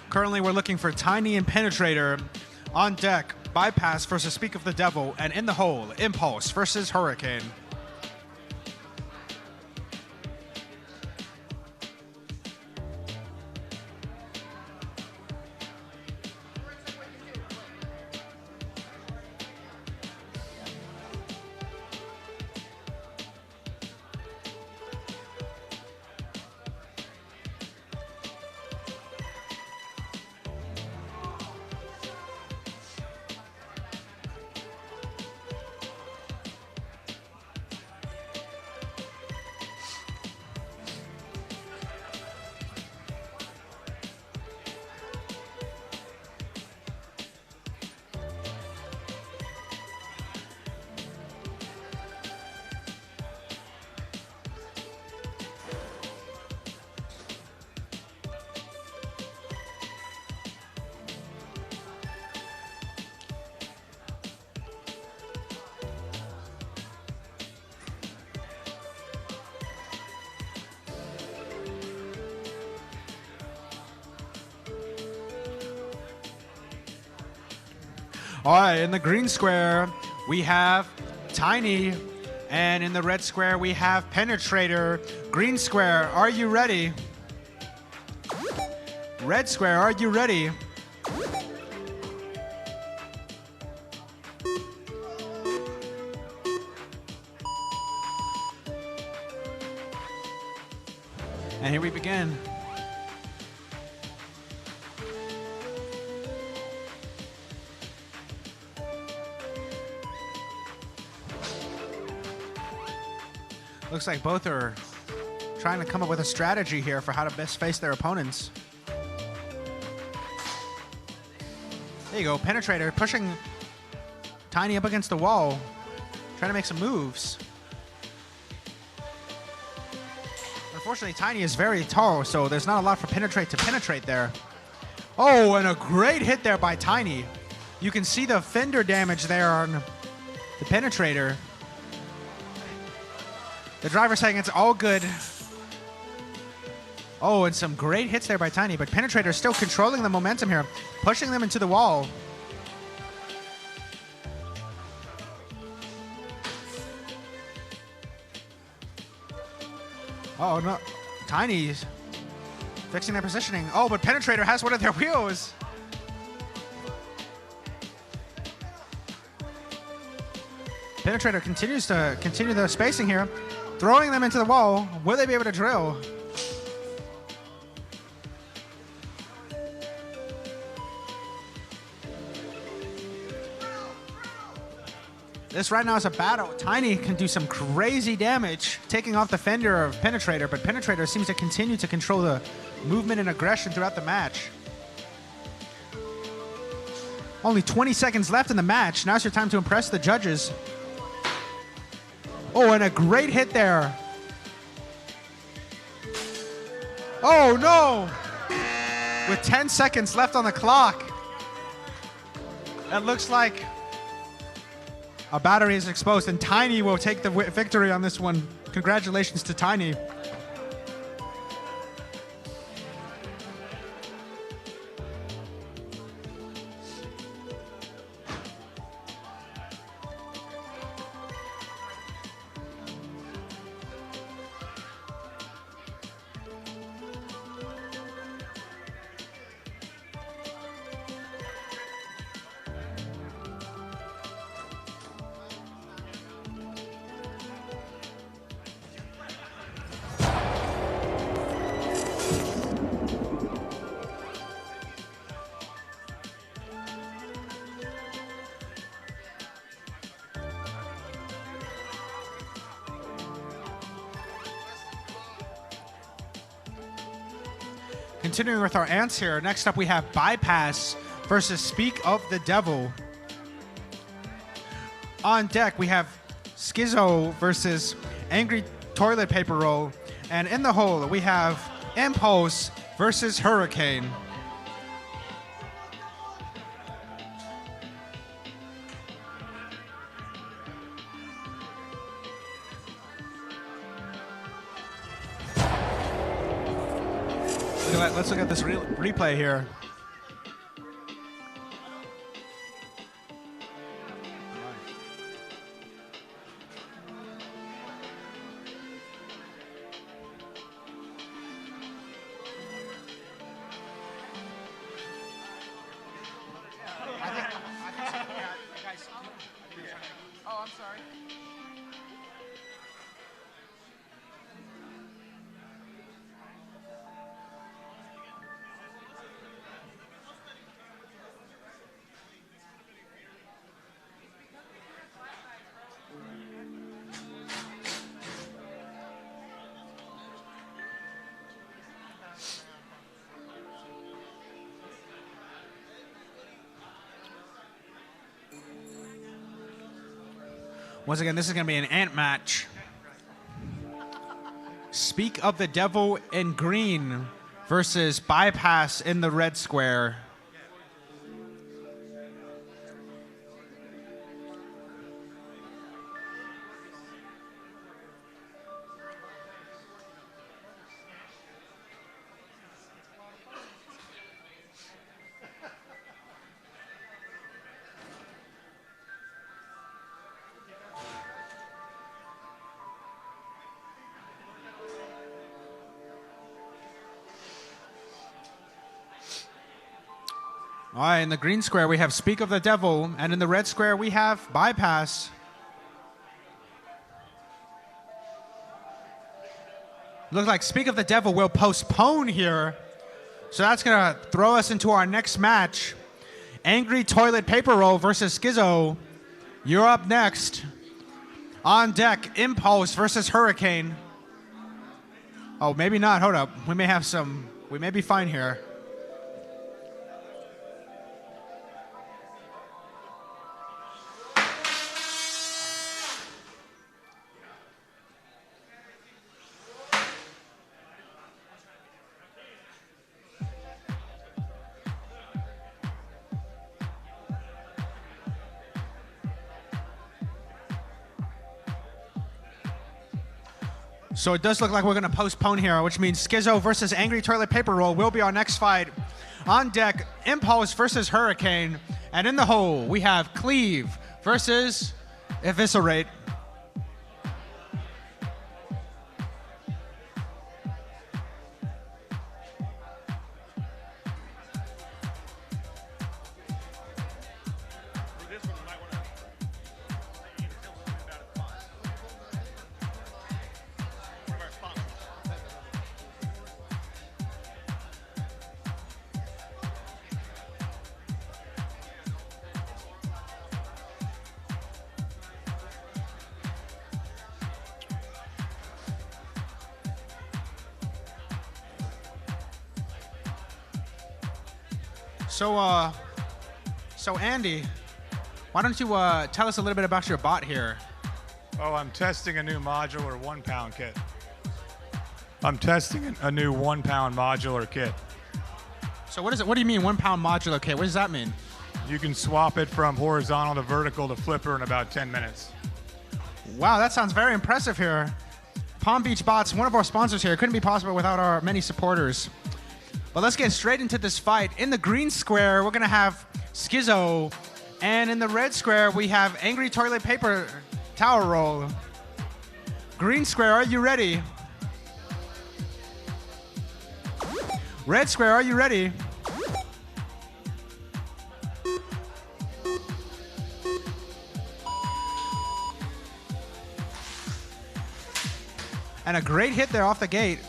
Currently, we're looking for Tiny and Penetrator on deck. Bypass versus Speak of the Devil, and in the hole, Impulse versus Hurricane. All right, in the green square, we have Tiny, and in the red square, we have Penetrator. Green square, are you ready? Red square, are you ready? And here we begin. Looks like both are trying to come up with a strategy here for how to best face their opponents. There you go, Penetrator pushing Tiny up against the wall, trying to make some moves. Unfortunately, Tiny is very tall, so there's not a lot for Penetrate to penetrate there. Oh, and a great hit there by Tiny. You can see the fender damage there on the Penetrator. The driver saying it's all good. Oh, and some great hits there by Tiny, but Penetrator still controlling the momentum here, pushing them into the wall. Oh, no. Tiny's fixing their positioning. Oh, but Penetrator has one of their wheels. Penetrator continues to continue the spacing here, throwing them into the wall. Will they be able to drill? This right now is a battle. Tiny can do some crazy damage, taking off the fender of Penetrator, but Penetrator seems to continue to control the movement and aggression throughout the match. Only 20 seconds left in the match. Now's your time to impress the judges. Oh, and a great hit there. Oh, no! With 10 seconds left on the clock. It looks like a battery is exposed, and Tiny will take the victory on this one. Congratulations to Tiny. Continuing with our ants here, next up we have Bypass versus Speak of the Devil. On deck, we have Skitso versus Angry Toilet Paper Roll. And in the hole, we have Impulse versus Hurricane. Let's look at this replay here. Oh, I'm sorry. Once again, this is going to be an ant match. Speak of the Devil in green versus Bypass in the red square. All right, in the green square, we have Speak of the Devil, and in the red square, we have Bypass. Looks like Speak of the Devil will postpone here, so that's going to throw us into our next match. Angry Toilet Paper Roll versus Skitso. You're up next. On deck, Impulse versus Hurricane. Oh, maybe not. Hold up. We may be fine here. So it does look like we're going to postpone here, which means Skitso versus Angry Toilet Paper Roll will be our next fight. On deck, Impulse versus Hurricane. And in the hole, we have Cleave versus Eviscerate. So Andy, why don't you tell us a little bit about your bot here? Oh, I'm testing a new modular 1 pound kit. I'm testing a new 1 pound modular kit. So what is it? What do you mean 1 pound modular kit? What does that mean? You can swap it from horizontal to vertical to flipper in about 10 minutes. Wow, that sounds very impressive here. Palm Beach Bots, one of our sponsors here. Couldn't be possible without our many supporters. But let's get straight into this fight. In the green square, we're going to have Skitso. And in the red square, we have Angry Toilet Paper Tower Roll. Green square, are you ready? Red square, are you ready? And a great hit there off the gate.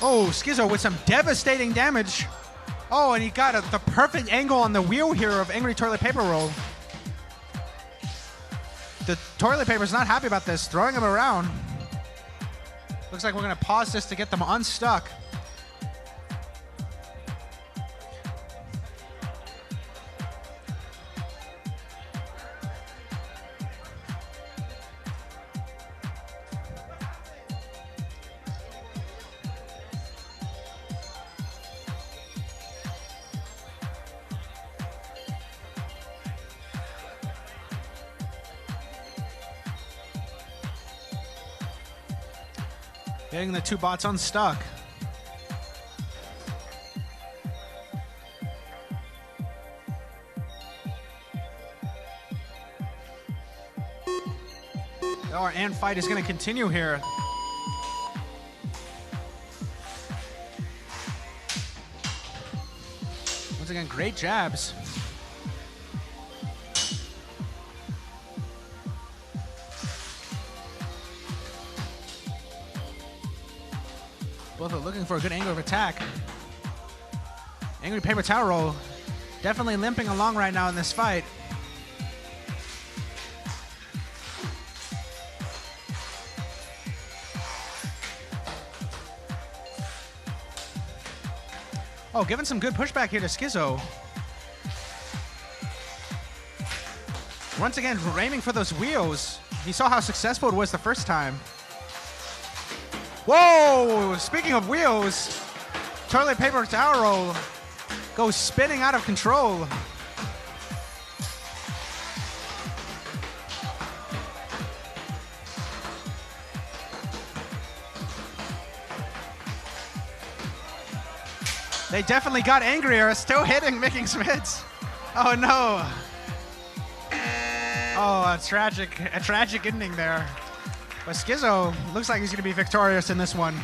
Oh, Skitso with some devastating damage. Oh, and he got the perfect angle on the wheel here of Angry Toilet Paper Roll. The toilet paper's not happy about this, throwing them around. Looks like we're gonna pause this to get them unstuck. Getting the two bots unstuck. Our ant fight is going to continue here. Once again, great jabs. Both are looking for a good angle of attack. Angry Paper Towel Roll definitely limping along right now in this fight. Oh, giving some good pushback here to Skitso. Once again, aiming for those wheels. He saw how successful it was the first time. Whoa! Speaking of wheels, toilet paper towel roll goes spinning out of control. They definitely got angrier, still hitting, making some hits. Oh no. Oh, a tragic ending there. But Skitso looks like he's going to be victorious in this one.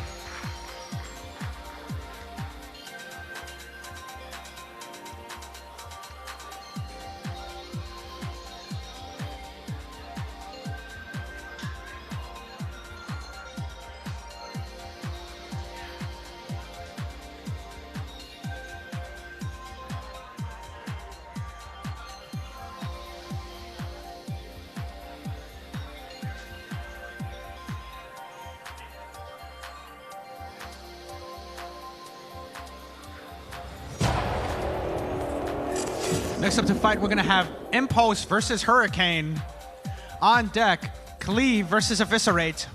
Next up to fight, we're going to have Impulse versus Hurricane. On deck, Cleave versus Eviscerate.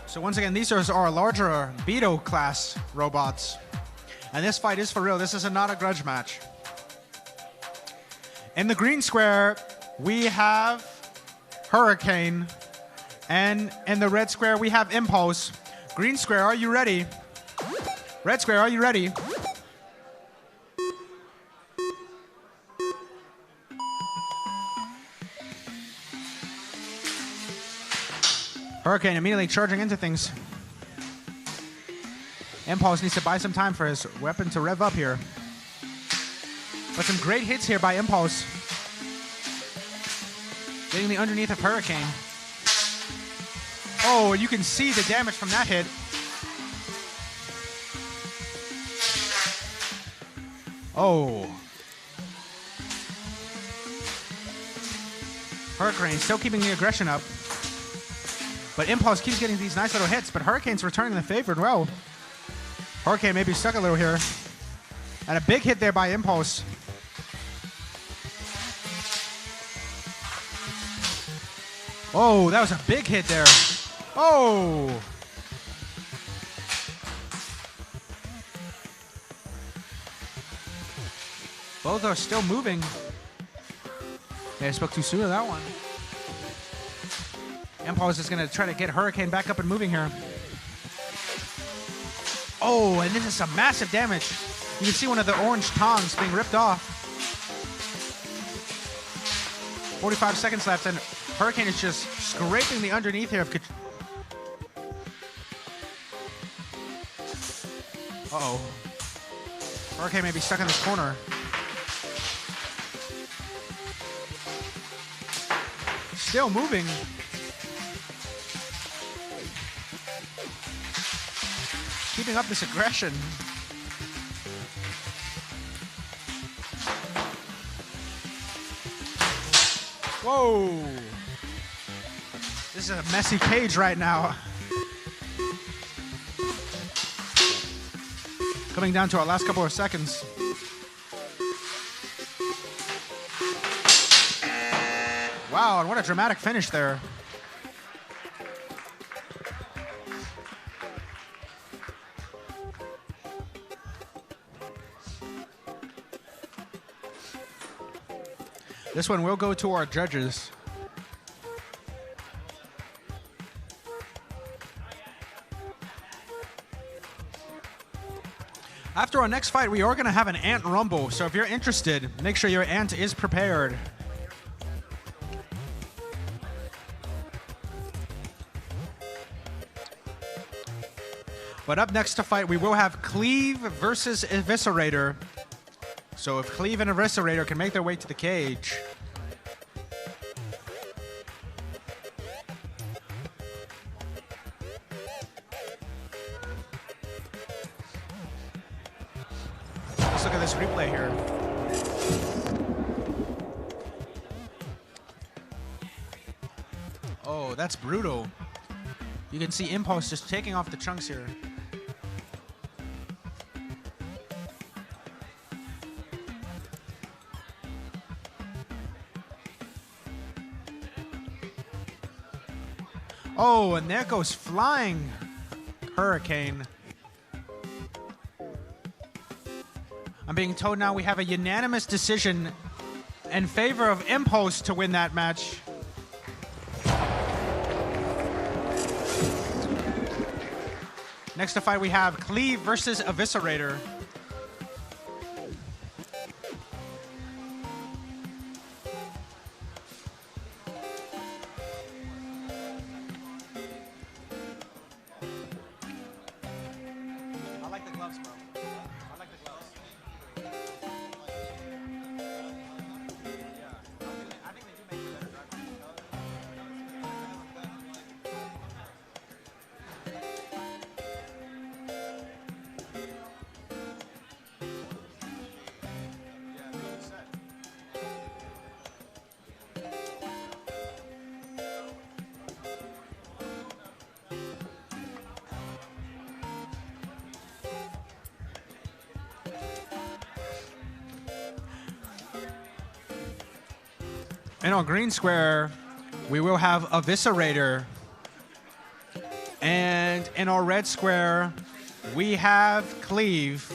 So once again, these are our larger Beetle class robots. And this fight is for real. This is not a grudge match. In the green square, we have Hurricane. And in the red square, we have Impulse. Green square, are you ready? Red square, are you ready? Hurricane immediately charging into things. Impulse needs to buy some time for his weapon to rev up here. But some great hits here by Impulse. Getting the underneath of Hurricane. Oh, you can see the damage from that hit. Oh. Hurricane still keeping the aggression up. But Impulse keeps getting these nice little hits, but Hurricane's returning the favor well. Hurricane may be stuck a little here. And a big hit there by Impulse. Oh, that was a big hit there. Oh! Both are still moving. Yeah, I spoke too soon of that one. Impulse is going to try to get Hurricane back up and moving here. Oh, and this is some massive damage. You can see one of the orange tongs being ripped off. 45 seconds left, and Hurricane is just scraping the underneath here of Uh-oh. Hurricane may be stuck in this corner. Still moving. Keeping up this aggression. Whoa. This is a messy cage right now. Coming down to our last couple of seconds. Wow, and what a dramatic finish there. This one will go to our judges. After our next fight, we are going to have an ant rumble. So if you're interested, make sure your ant is prepared. But up next to fight, we will have Cleave versus Eviscerator. So if Cleave and Eviscerator can make their way to the cage. Let's look at this replay here. Oh, that's brutal. You can see Impulse just taking off the chunks here. Oh, and there goes flying Hurricane. I'm being told now we have a unanimous decision in favor of Impulse to win that match. Next to fight, we have Cleave versus Eviscerator. In our green square, we will have Eviscerator. And in our red square, we have Cleave.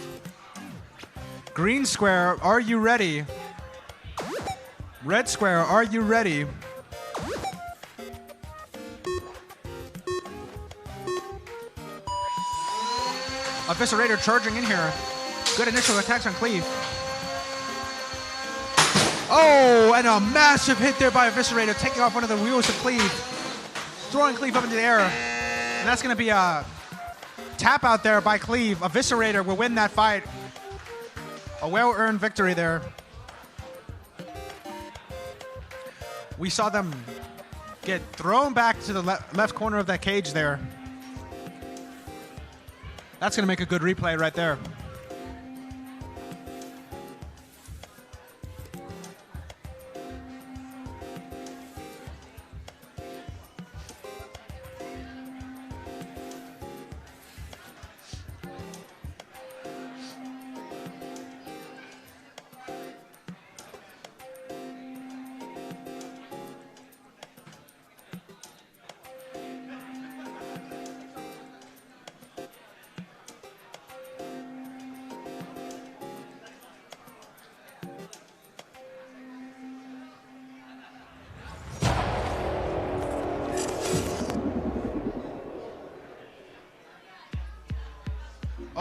Green square, are you ready? Red square, are you ready? Eviscerator charging in here. Good initial attacks on Cleave. Oh, and a massive hit there by Eviscerator, taking off one of the wheels of Cleave. Throwing Cleave up into the air. And that's going to be a tap out there by Cleave. Eviscerator will win that fight. A well-earned victory there. We saw them get thrown back to the left corner of that cage there. That's going to make a good replay right there.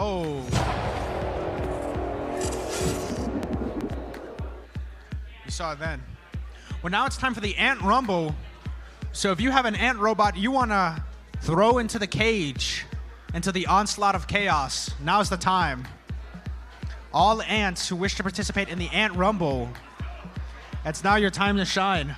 Oh. You saw it then. Well, now it's time for the Ant Rumble. So if you have an ant robot you want to throw into the cage, into the onslaught of chaos, now's the time. All ants who wish to participate in the Ant Rumble, it's now your time to shine.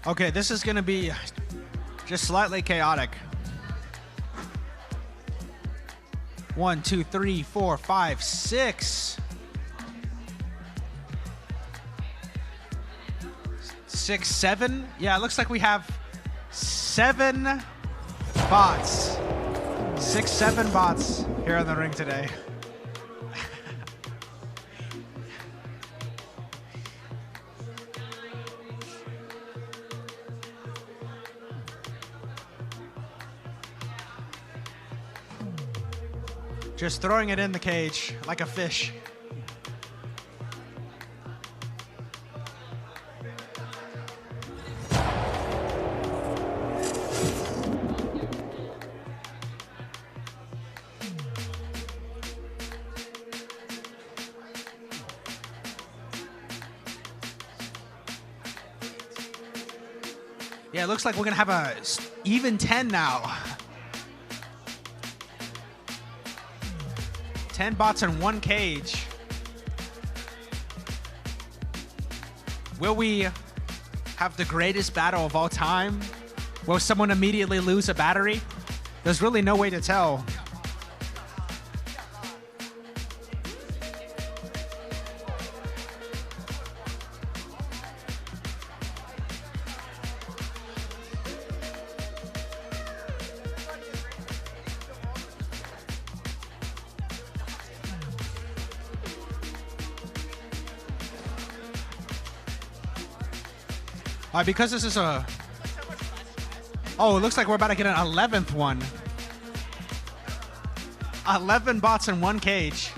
Okay, this is going to be just slightly chaotic. 1, 2, 3, 4, 5, 6. 6, 7. Yeah, it looks like we have 7 bots. 6, 7 bots here on the ring today. Just throwing it in the cage like a fish. Yeah, it looks like we're gonna have a even 10 now. 10 bots in one cage. Will we have the greatest battle of all time? Will someone immediately lose a battery? There's really no way to tell. Because this is a... Oh, it looks like we're about to get an 11th one. 11 bots in one cage.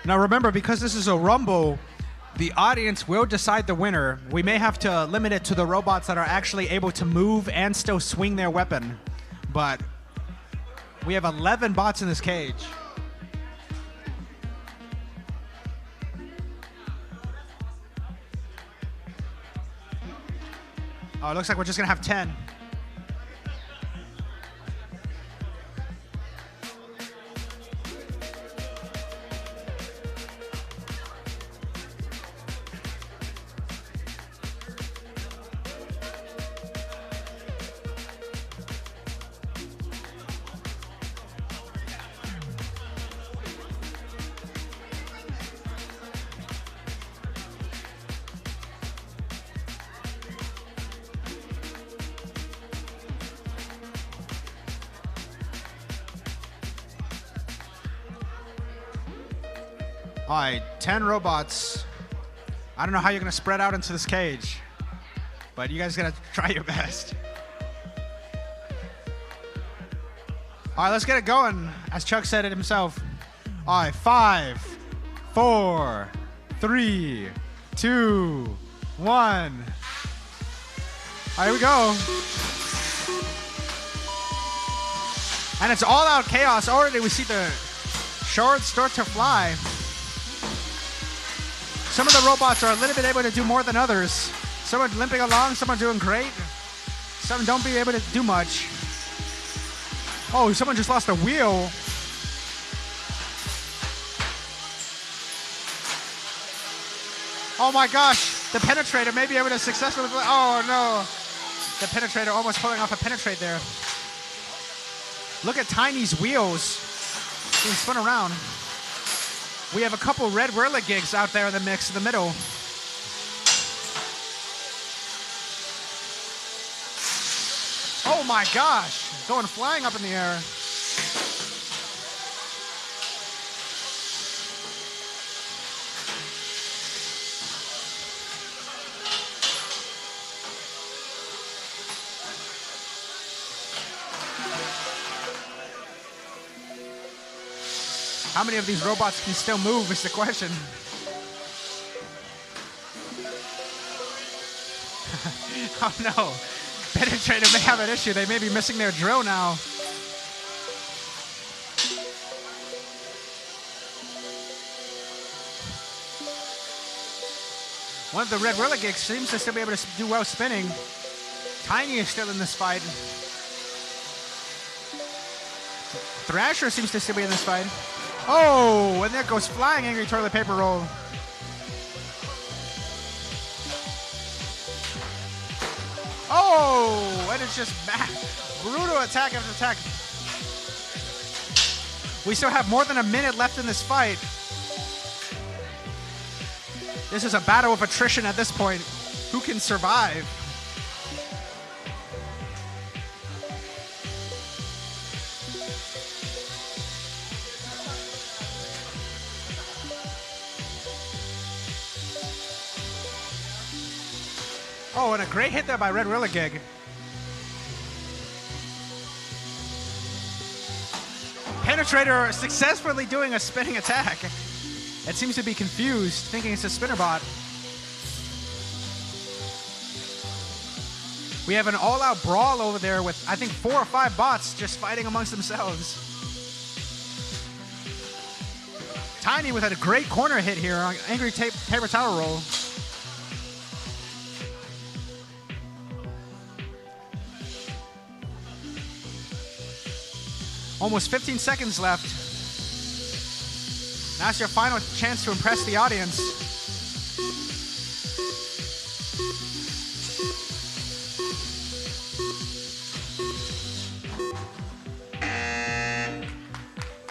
Now remember, because this is a rumble, the audience will decide the winner. We may have to limit it to the robots that are actually able to move and still swing their weapon. But we have 11 bots in this cage. Oh, it looks like we're just gonna have 10. All right, 10 robots. I don't know how you're gonna spread out into this cage, but you guys gotta try your best. All right, let's get it going, as Chuck said it himself. All right, 5, 4, 3, 2, 1. All right, here we go. And it's all out chaos. Already we see the shards start to fly. Some of the robots are a little bit able to do more than others. Some are limping along, some are doing great. Some don't be able to do much. Oh, someone just lost a wheel. Oh my gosh, the Penetrator may be able to successfully, oh no. The Penetrator almost pulling off a Penetrate there. Look at Tiny's wheels being spun around. We have a couple Red Whirligigs out there in the mix in the middle. Oh my gosh, going flying up in the air. How many of these robots can still move is the question. Oh no, Penetrator may have an issue. They may be missing their drill now. One of the Red Whirligigs seems to still be able to do well spinning. Tiny is still in this fight. Thresher seems to still be in this fight. Oh, and there goes flying Angry Toilet Paper Roll. Oh, and it's just brutal attack after attack. We still have more than a minute left in this fight. This is a battle of attrition at this point. Who can survive? Oh, and a great hit there by Red Whirligig. Penetrator successfully doing a spinning attack. It seems to be confused, thinking it's a spinner bot. We have an all-out brawl over there with, I think, 4 or 5 bots just fighting amongst themselves. Tiny with a great corner hit here on Angry Paper Towel Roll. Almost 15 seconds left. Now's your final chance to impress the audience.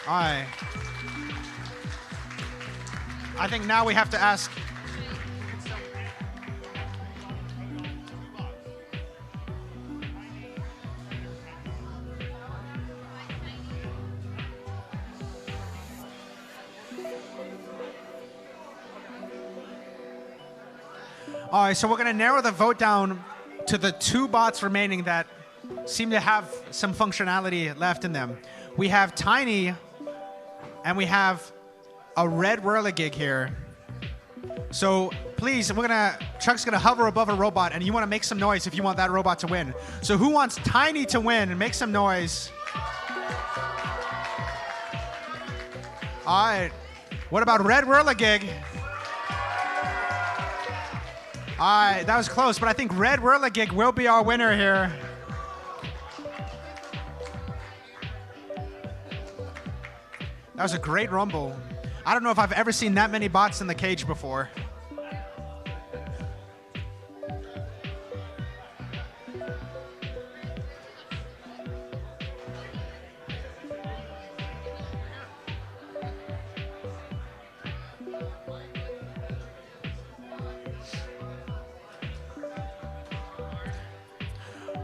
All right. I think now we have to ask. All right, so we're going to narrow the vote down to the 2 bots remaining that seem to have some functionality left in them. We have Tiny, and we have a Red Whirligig here. So please, Chuck's going to hover above a robot, and you want to make some noise if you want that robot to win. So who wants Tiny to win? And make some noise. All right. What about Red Whirligig? All right, that was close, but I think Red Whirligig will be our winner here. That was a great rumble. I don't know if I've ever seen that many bots in the cage before.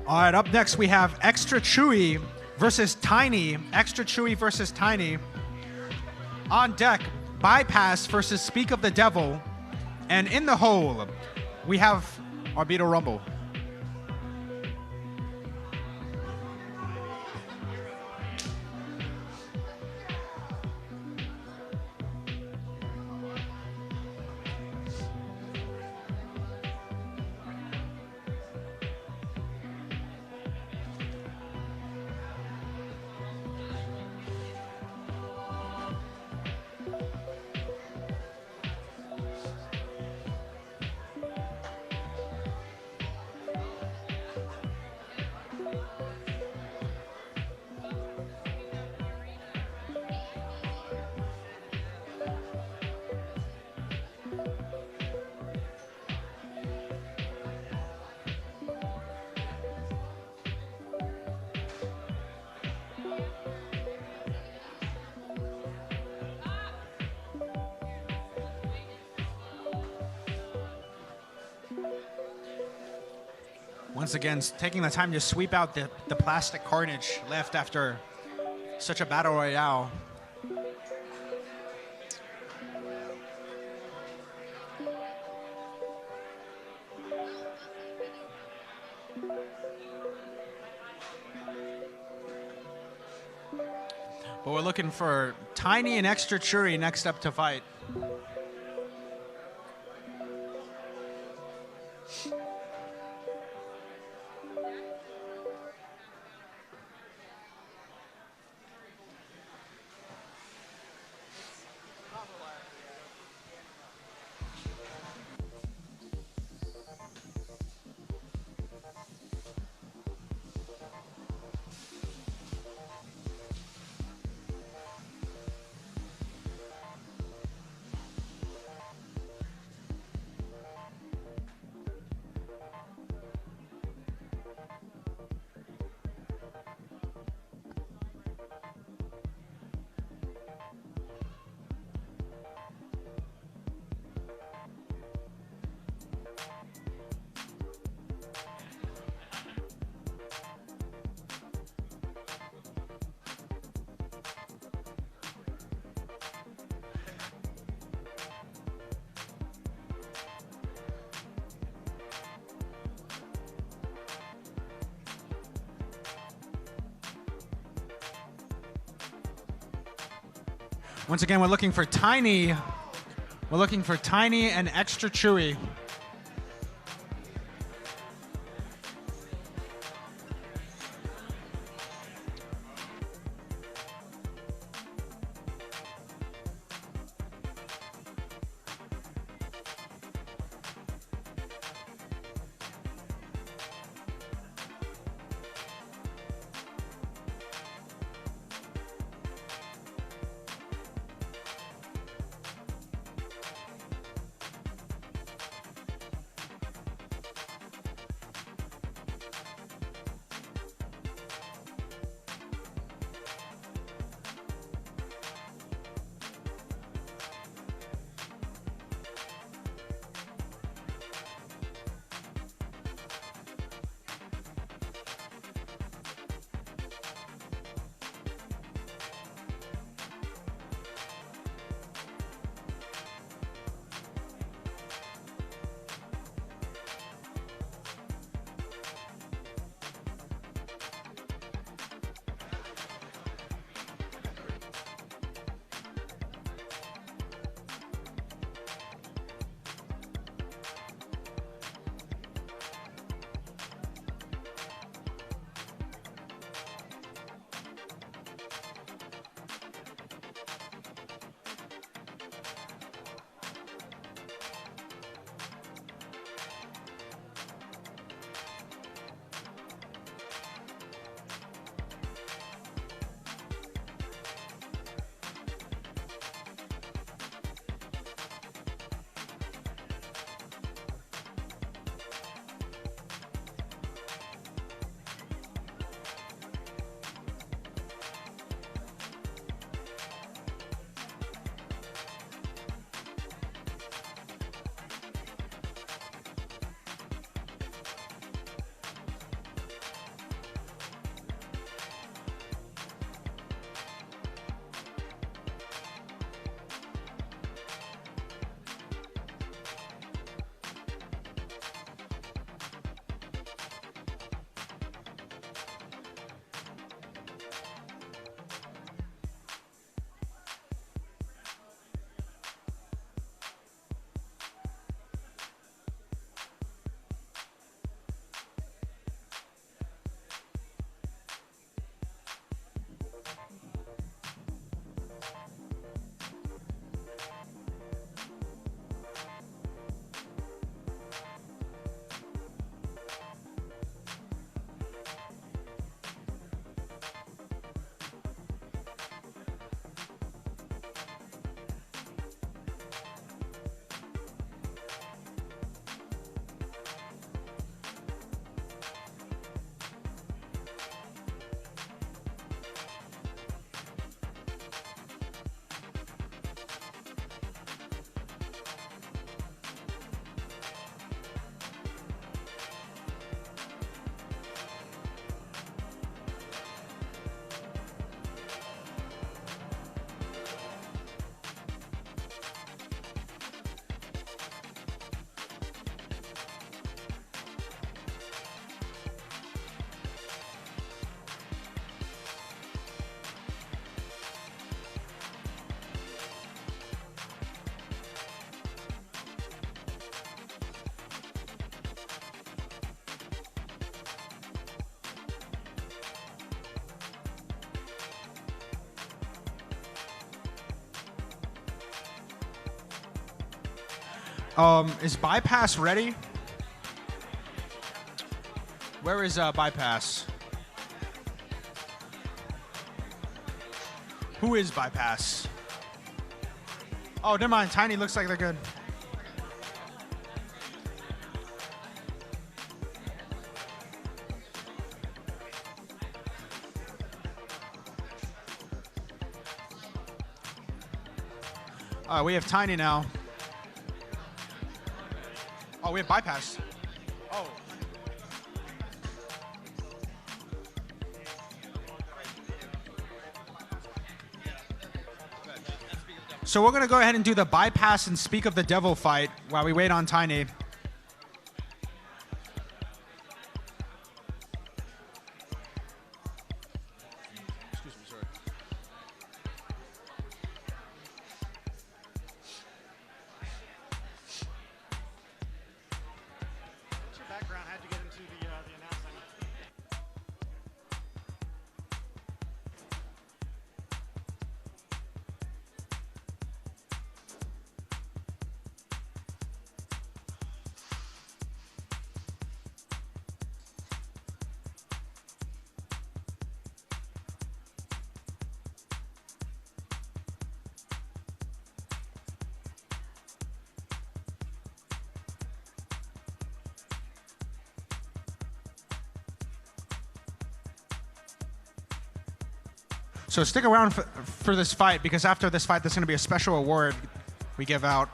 All right, up next we have Extra Chewy versus Tiny. Extra Chewy versus Tiny. On deck, Bypass versus Speak of the Devil. And in the hole, we have our Beetle Rumble. Once again, taking the time to sweep out the plastic carnage left after such a battle royale. But we're looking for Tiny and Extra Chewy next up to fight. Once again, we're looking for Tiny. We're looking for Tiny and Extra Chewy. Is Bypass ready? Where is Bypass? Who is Bypass? Oh, never mind. Tiny looks like they're good. All right, we have Tiny now. Oh, we have Bypass. Oh. So we're going to go ahead and do the Bypass and Speak of the Devil fight while we wait on Tiny. Excuse me, sorry. What's your background? How'd you get into the announcement? So stick around for this fight, because after this fight, there's going to be a special award we give out.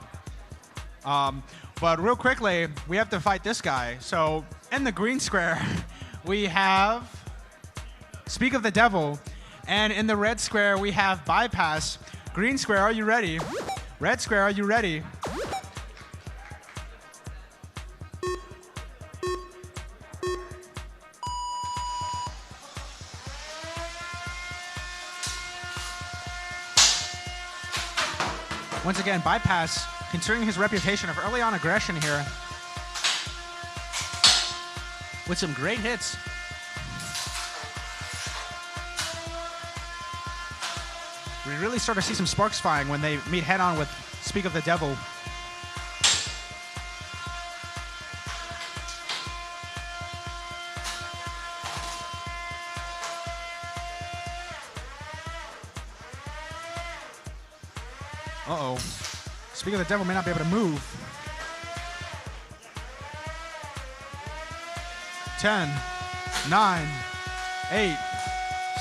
But real quickly, we have to fight this guy. So in the green square, we have Speak of the Devil. And in the red square, we have Bypass. Green square, are you ready? Red square, are you ready? Once again, Bypass, considering his reputation of early on aggression here, with some great hits. We really start to see some sparks flying when they meet head-on with Speak of the Devil. Uh-oh. Speak of the Devil may not be able to move. 10, 9, 8,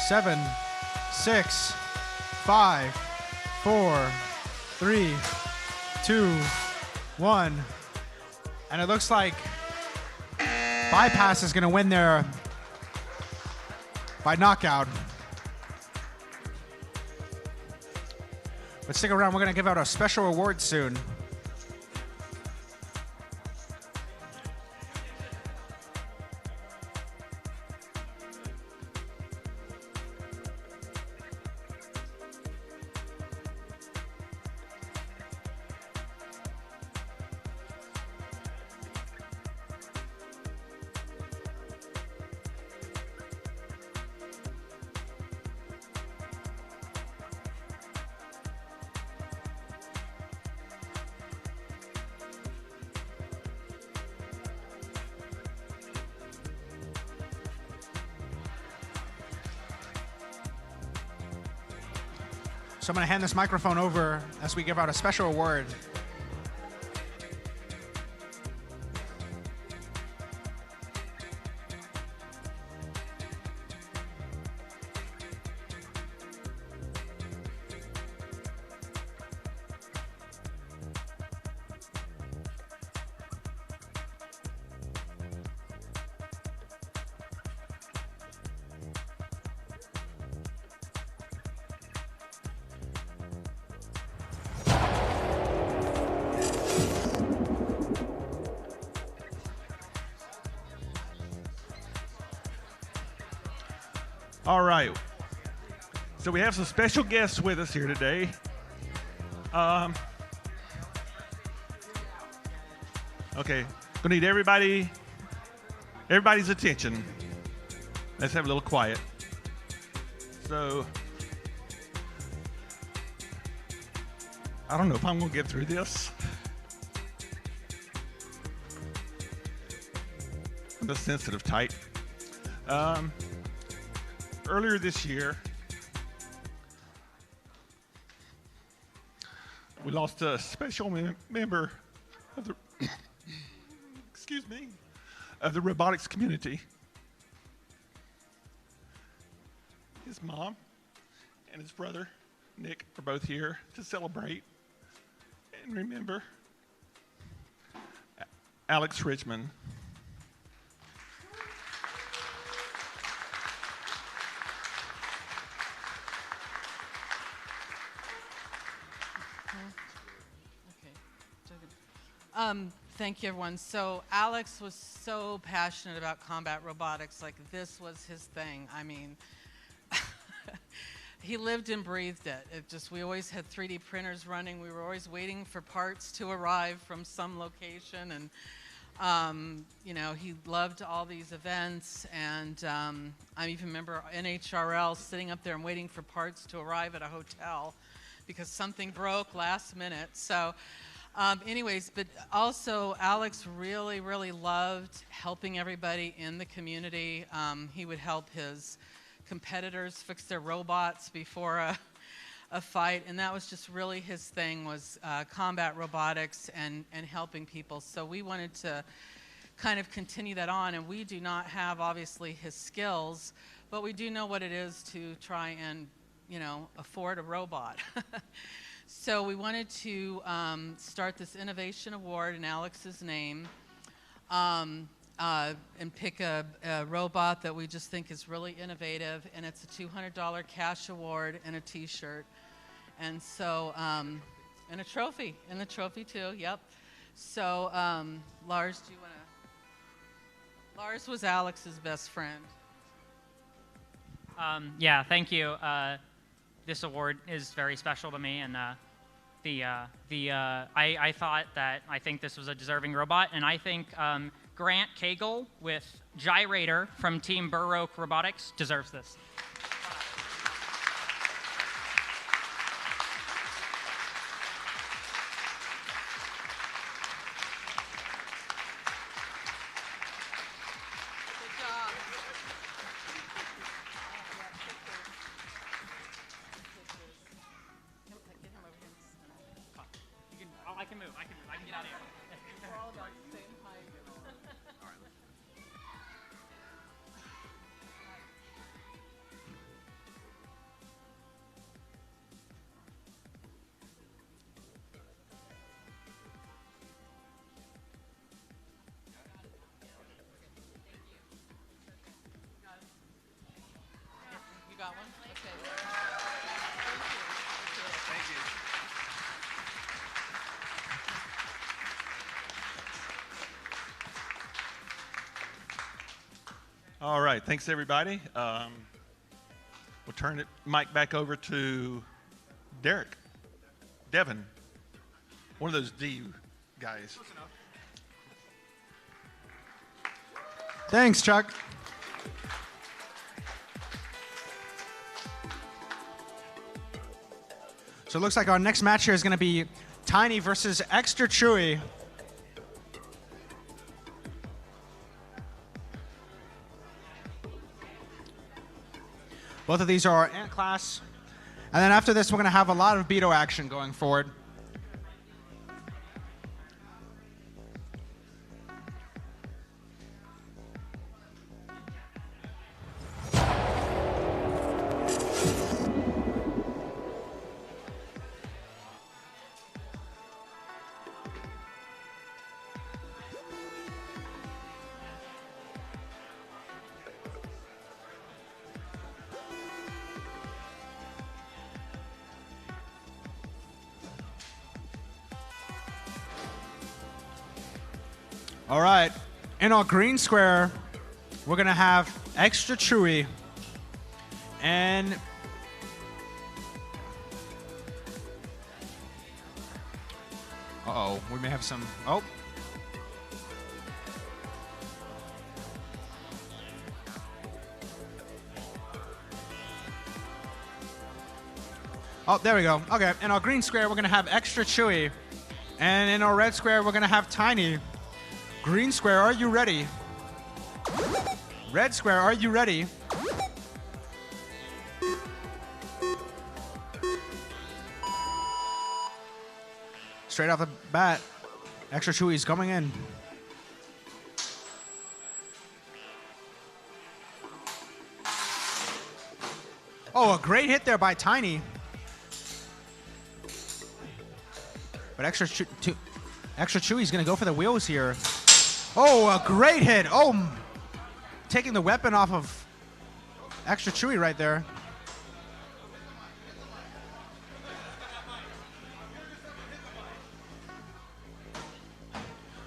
7, 6, 5, 4, 3, 2, 1. And it looks like Bypass is going to win there by knockout. But stick around, we're going to give out a special award soon. So I'm going to hand this microphone over as we give out a special award. All right. So we have some special guests with us here today. Okay, gonna need everybody's attention. Let's have a little quiet. So, I don't know if I'm gonna get through this. the sensitive type. Earlier this year, we lost a special member of the excuse me, of the robotics community. His mom and his brother, Nick, are both here to celebrate and remember Alex Richmond. Thank you, everyone. So Alex was so passionate about combat robotics. Like, this was his thing. I mean, he lived and breathed it. We always had 3D printers running. We were always waiting for parts to arrive from some location. And, you know, he loved all these events. And I even remember NHRL sitting up there and waiting for parts to arrive at a hotel because something broke last minute. So anyways, but also Alex really, really loved helping everybody in the community. He would help his competitors fix their robots before a fight, and that was just really his thing, was combat robotics and helping people. So we wanted to kind of continue that on, and we do not have, obviously, his skills, but we do know what it is to try and, you know, afford a robot. So we wanted to start this innovation award in Alex's name and pick a robot that we just think is really innovative, and it's a $200 cash award and a t-shirt. And so, and a trophy, and the trophy too, yep. So Lars, do you want to? Lars was Alex's best friend. Yeah, thank you. This award is very special to me, and I thought that I think this was a deserving robot, and I think Grant Cagle with Gyrator from Team Burroke Robotics deserves this. I can move. I can get out of here. We're all about the same height. You got one? Okay. Thank you. All right, thanks everybody. We'll turn the mic back over to Devin, one of those D guys. Thanks, Chuck. So it looks like our next match here is going to be Tiny versus Extra Chewy. Both of these are our ant class. And then after this, we're going to have a lot of Beetle action going forward. All right, in our green square, we're gonna have Extra Chewy, and uh-oh, we may have some, oh. Oh, there we go. Okay, in our green square, we're gonna have Extra Chewy, and in our red square, we're gonna have Tiny. Green square, are you ready? Red Square, are you ready? Straight off the bat, Extra Chewy's coming in. Oh, a great hit there by Tiny. But Extra Chewy's going to go for the wheels here. Oh, a great hit. Oh, taking the weapon off of Extra Chewy right there.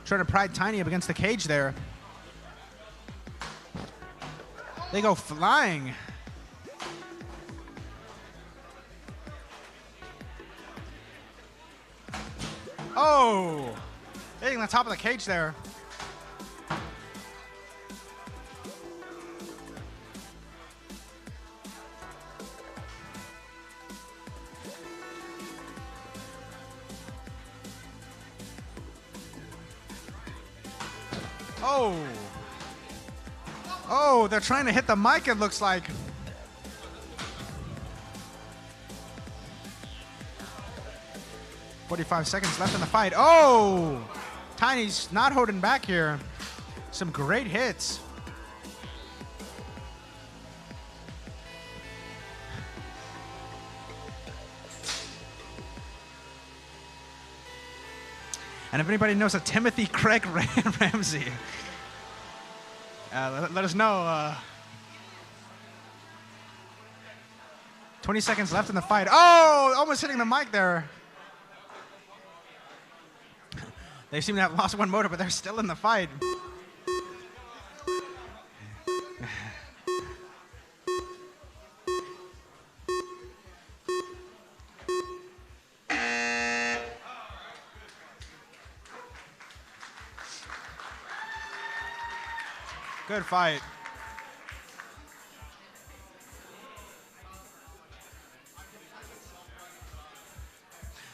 Trying to pry Tiny up against the cage there. They go flying. Oh, hitting the top of the cage there. Oh. Oh, they're trying to hit the mic, it looks like. "45 seconds left in the fight." Oh! Tiny's not holding back here. Some great hits. And if anybody knows a Timothy Craig Ramsey, let us know. 20 seconds left in the fight. Oh, almost hitting the mic there. They seem to have lost one motor, but they're still in the fight. Good fight.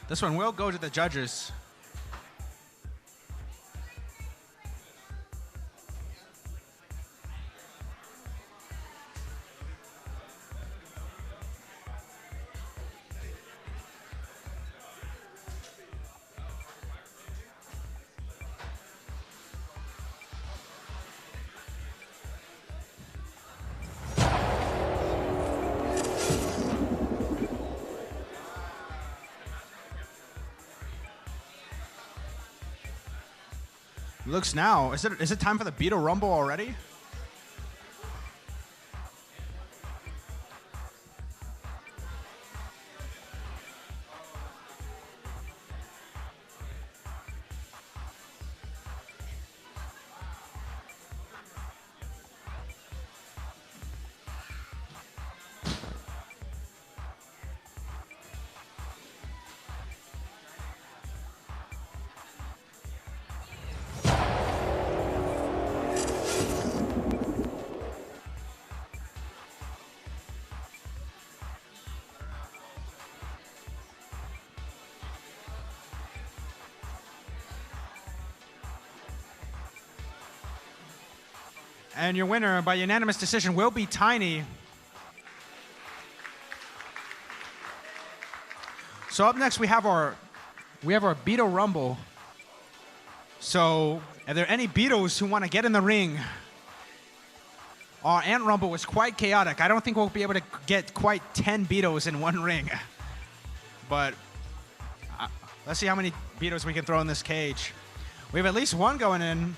This one will go to the judges. Looks now. Is it time for the Beetle Rumble already? And your winner by unanimous decision will be Tiny. So up next we have our Beetle Rumble. So are there any Beetles who want to get in the ring? Our Ant Rumble was quite chaotic. I don't think we'll be able to get quite 10 Beetles in one ring. But let's see how many Beetles we can throw in this cage. We have at least one going in.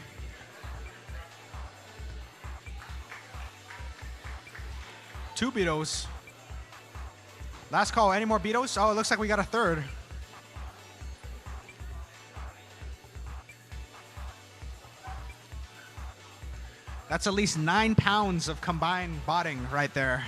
Two Beetles. Last call. Any more Beetles? Oh, it looks like we got a third. That's at least 9 pounds of combined botting right there.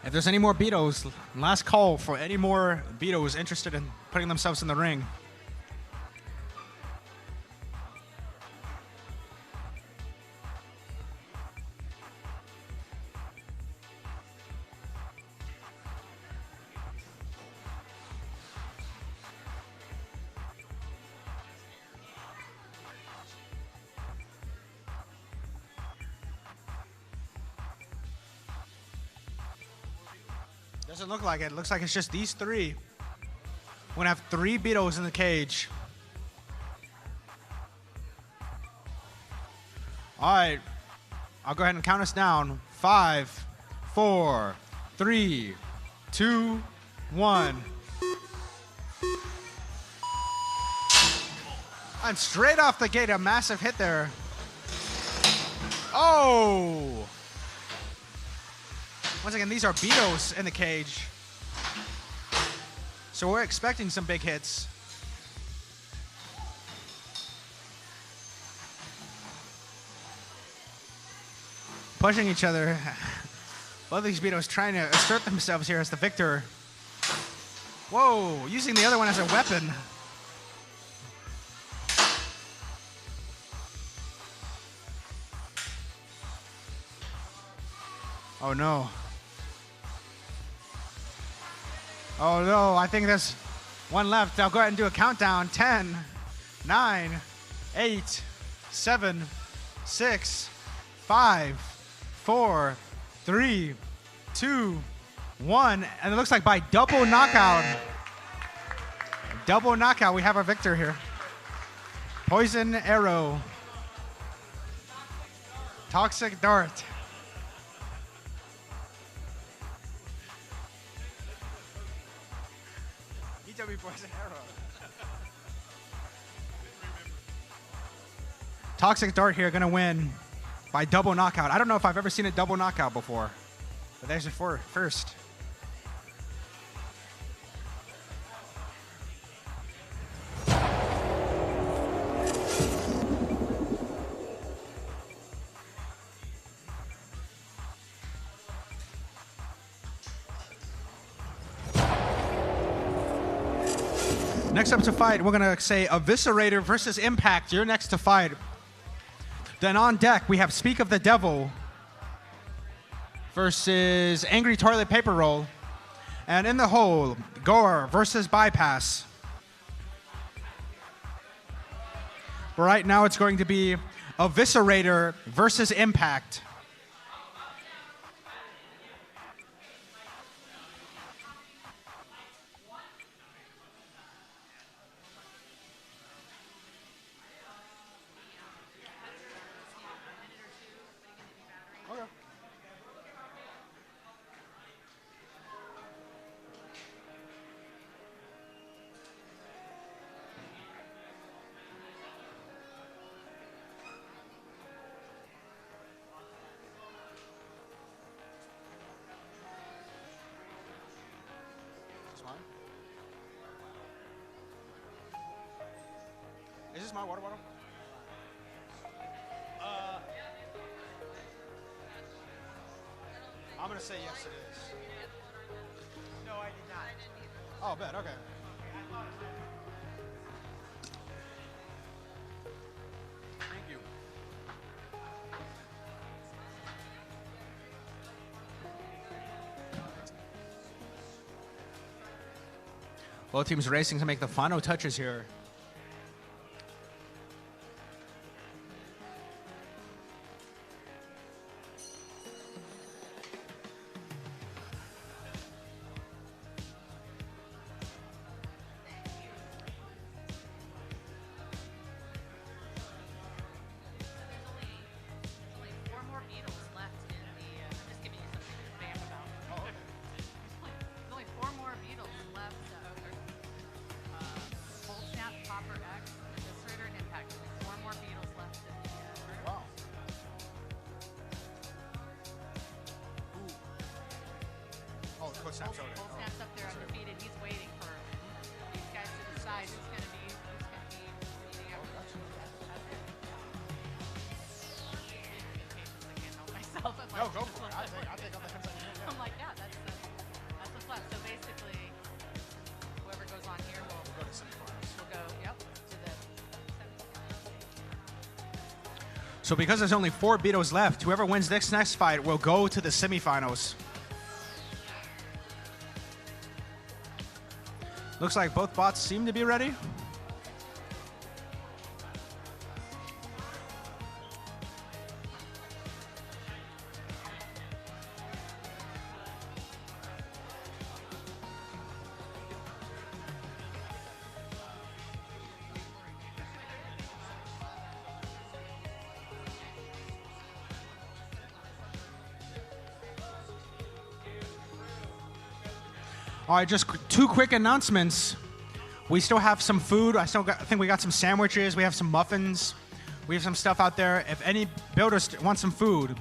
If there's any more Beetles, last call for any more Beetles interested in putting themselves in the ring. Doesn't look like it. Looks like it's just these three. We're gonna have 3 Beetles in the cage. All right, I'll go ahead and count us down. 5, 4, 3, 2, 1. And straight off the gate, a massive hit there. Oh! Once again, these are Beetles in the cage. So we're expecting some big hits. Pushing each other. Both of these Beetles trying to assert themselves here as the victor. Whoa, using the other one as a weapon. Oh no. Oh no, I think there's one left. I'll go ahead and do a countdown. 10, 9, 8, 7, 6, 5, 4, 3, 2, 1. And it looks like by double knockout, we have our victor here. Poison Arrow. Toxic Dart. Poison Arrow. Toxic Dart here gonna win by double knockout. I don't know if I've ever seen a double knockout before, but there's your first. Next up to fight, we're gonna say Eviscerator versus Impact. You're next to fight. Then on deck, we have Speak of the Devil versus Angry Toilet Paper Roll. And in the hole, Gore versus Bypass. But right now, it's going to be Eviscerator versus Impact. Is this my water bottle? I'm gonna say yes, it is. No, I did not. Oh, bet. Okay. Thank you. Both teams racing to make the final touches here. Snap's up there undefeated. He's waiting for these guys to decide who's going to be beating everyone. I can't help myself. I'm like, go for it. I think on the fence. I'm like, yeah, that's what's left. So basically, whoever goes on here will go to semifinals. We'll go, to the semifinals. So because there's only 4 Beetles left, whoever wins this next fight will go to the semifinals. Looks like both bots seem to be ready. All right, just two quick announcements. We still have some food. I think we got some sandwiches. We have some muffins. We have some stuff out there. If any builders want some food,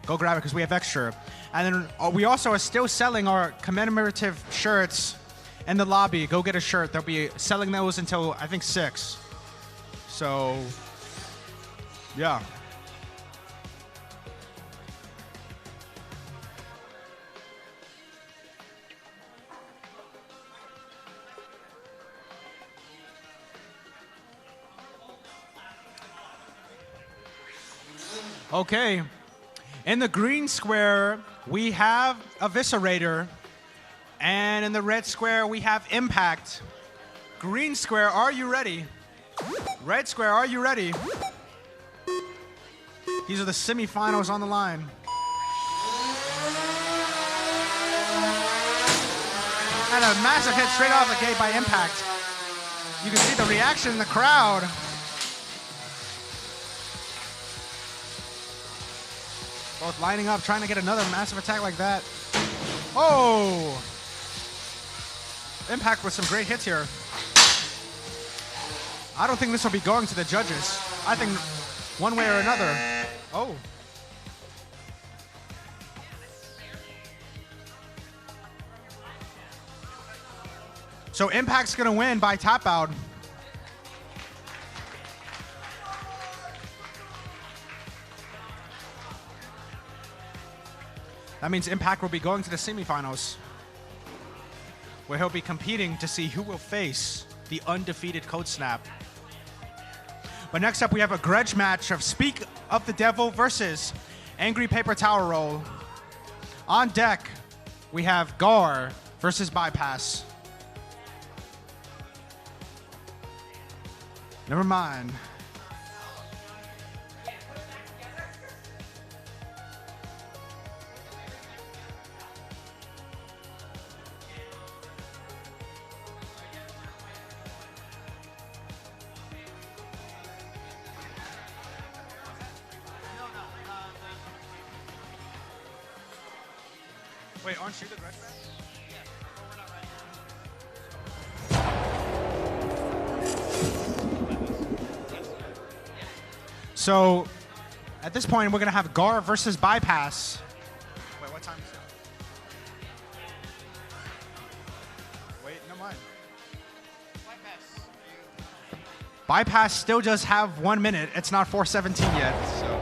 go grab it because we have extra. And then we also are still selling our commemorative shirts in the lobby. Go get a shirt. They'll be selling those until, I think, 6. So, yeah. Okay. In the green square, we have Eviscerator. And in the red square, we have Impact. Green square, are you ready? Red square, are you ready? These are the semifinals on the line. And a massive hit straight off the gate by Impact. You can see the reaction in the crowd. Both lining up, trying to get another massive attack like that. Oh! Impact with some great hits here. I don't think this will be going to the judges. I think one way or another. Oh. So Impact's gonna win by tap out. That means Impact will be going to the semifinals, where he'll be competing to see who will face the undefeated Code Snap. But next up, we have a grudge match of Speak of the Devil versus Angry Paper Tower Roll. On deck, we have Gar versus Bypass. Never mind. Wait, aren't you the grudge match? So, at this point, we're going to have Gar versus Bypass. Wait, what time is it? Wait, no mind. Bypass still does have 1 minute. It's not 4:17 yet, so.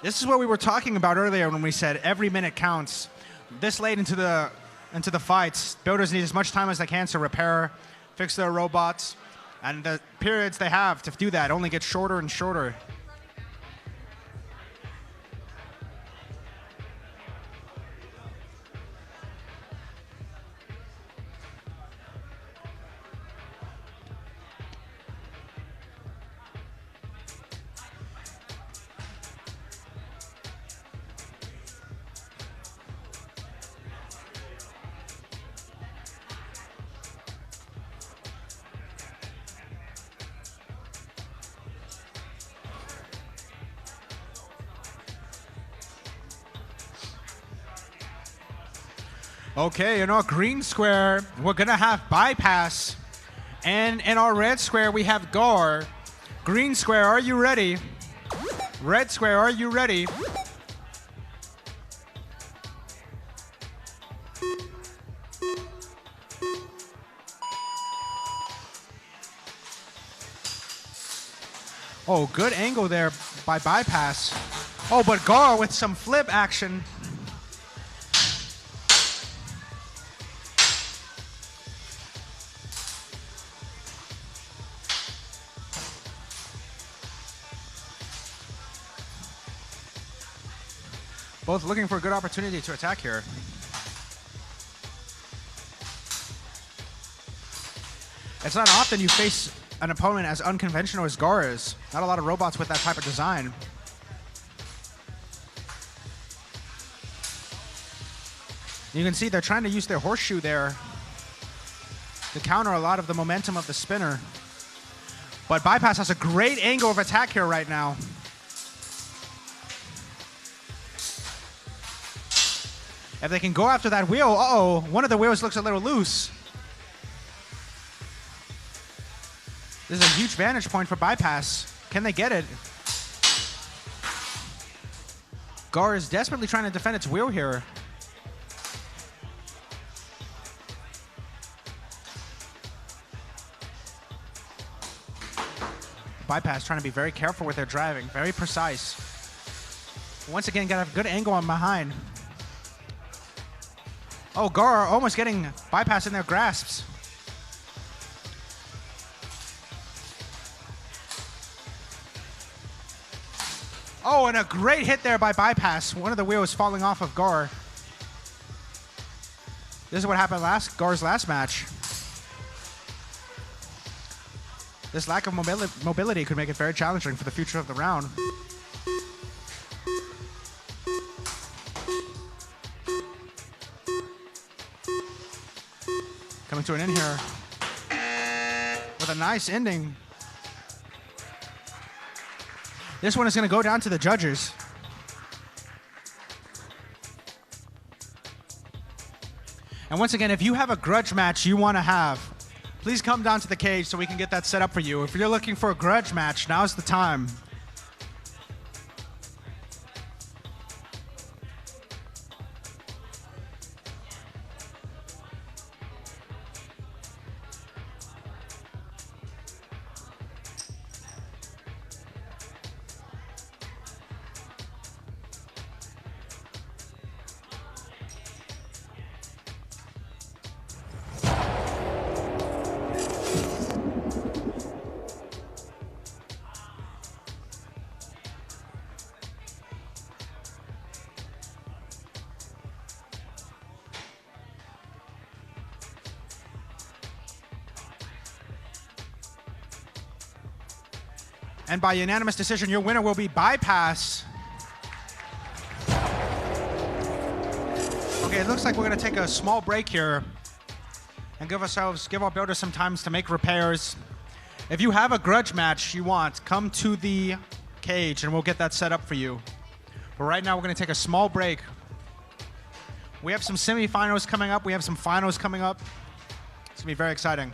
This is what we were talking about earlier when we said every minute counts. This late into the fights, builders need as much time as they can to repair, fix their robots, and the periods they have to do that only get shorter and shorter. Okay, in our green square, we're gonna have Bypass. And in our red square, we have Gar. Green square, are you ready? Red square, are you ready? Oh, good angle there by Bypass. Oh, but Gar with some flip action. Both looking for a good opportunity to attack here. It's not often you face an opponent as unconventional as Gar is. Not a lot of robots with that type of design. You can see they're trying to use their horseshoe there to counter a lot of the momentum of the spinner. But Bypass has a great angle of attack here right now. If they can go after that wheel, uh-oh, one of the wheels looks a little loose. This is a huge vantage point for Bypass. Can they get it? Gar is desperately trying to defend its wheel here. Bypass trying to be very careful with their driving, very precise. Once again, got a good angle on behind. Oh, Gar almost getting Bypass in their grasps. Oh, and a great hit there by Bypass. One of the wheels falling off of Gar. This is what happened Gar's last match. This lack of mobility could make it very challenging for the future of the round. Coming to an end here with a nice ending. This one is going to go down to the judges. And once again, if you have a grudge match you want to have, please come down to the cage so we can get that set up for you. If you're looking for a grudge match, now's the time. And by unanimous decision, your winner will be Bypass. Okay, it looks like we're going to take a small break here and give our builders some time to make repairs. If you have a grudge match you want, come to the cage and we'll get that set up for you. But right now, we're going to take a small break. We have some semifinals coming up. We have some finals coming up. It's going to be very exciting.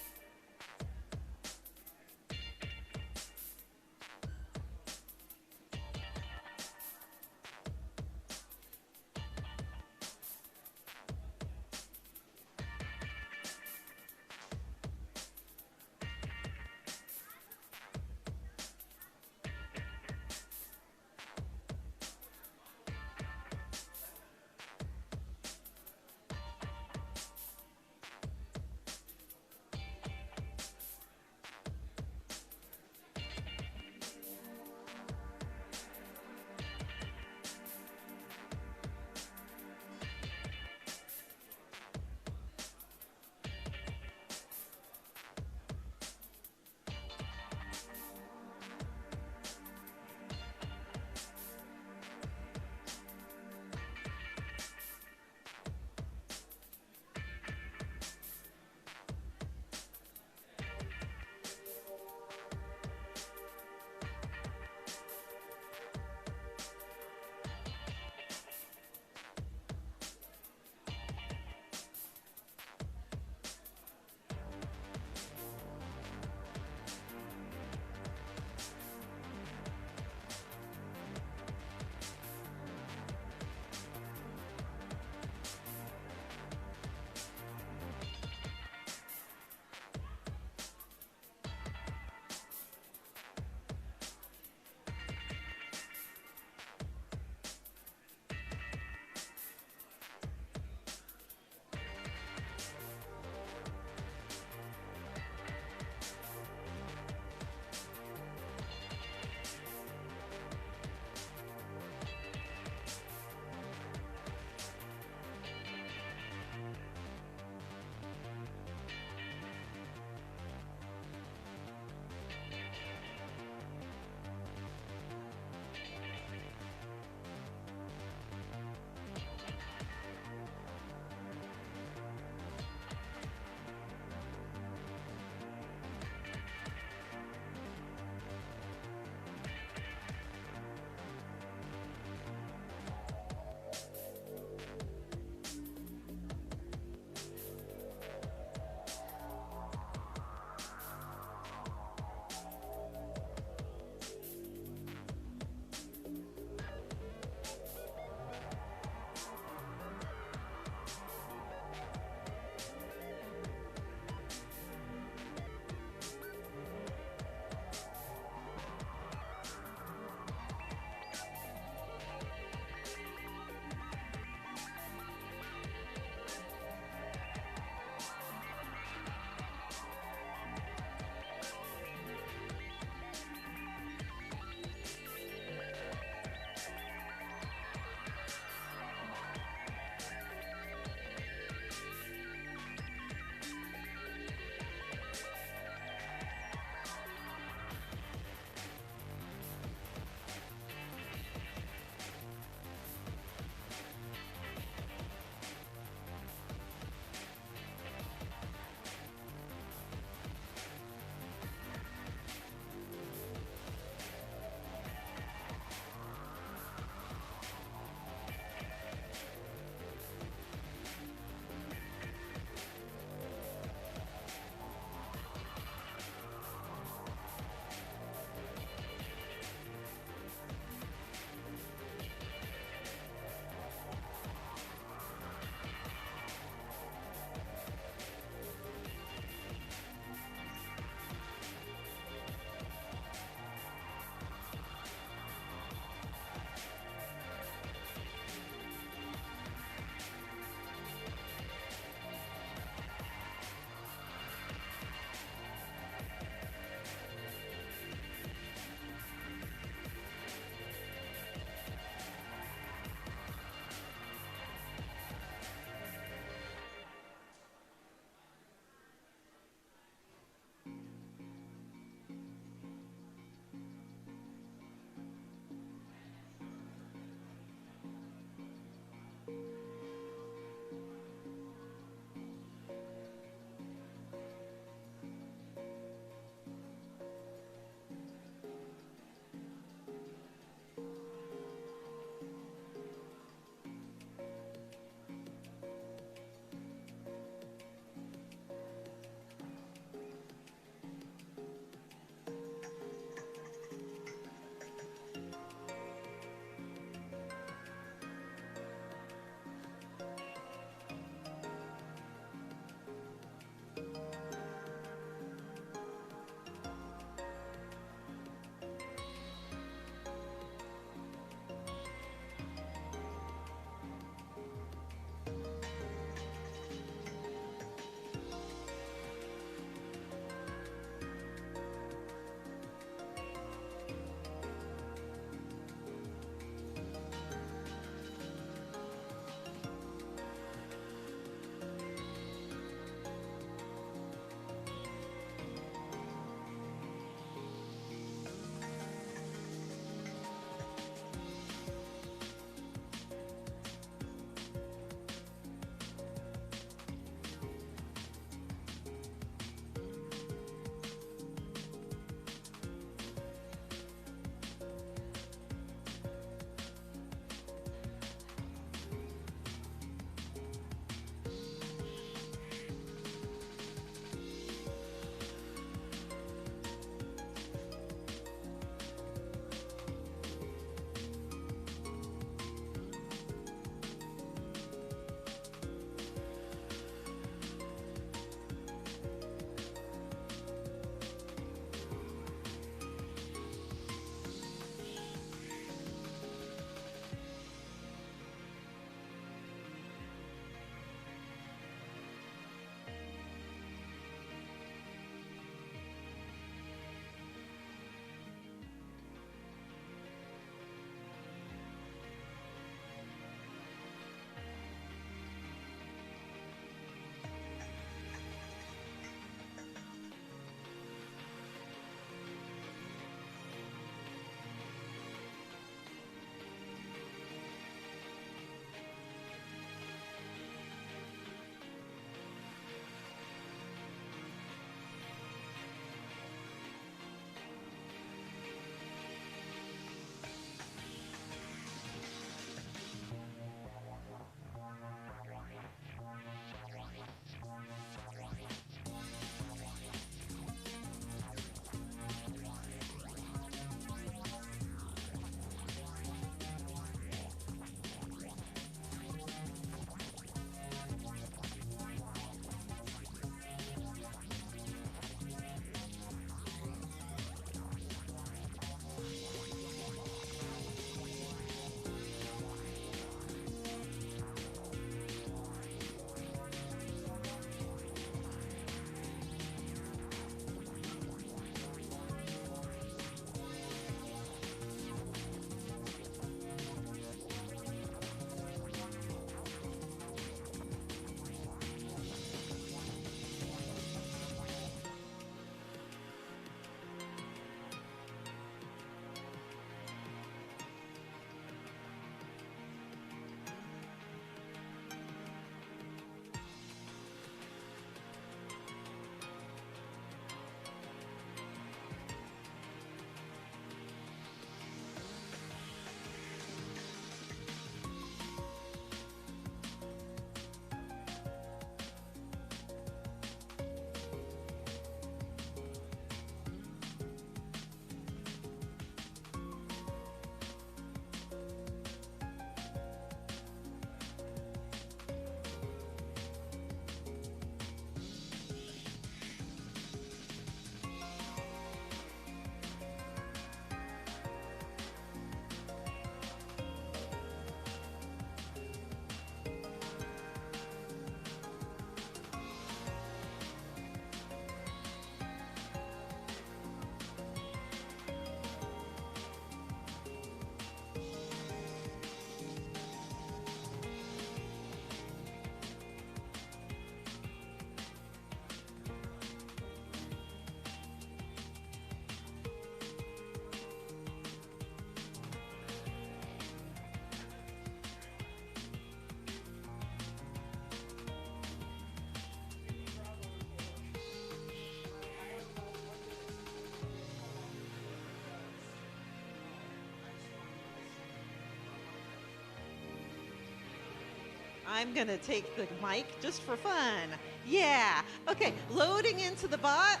I'm going to take the mic just for fun. Yeah. Okay, loading into the bot,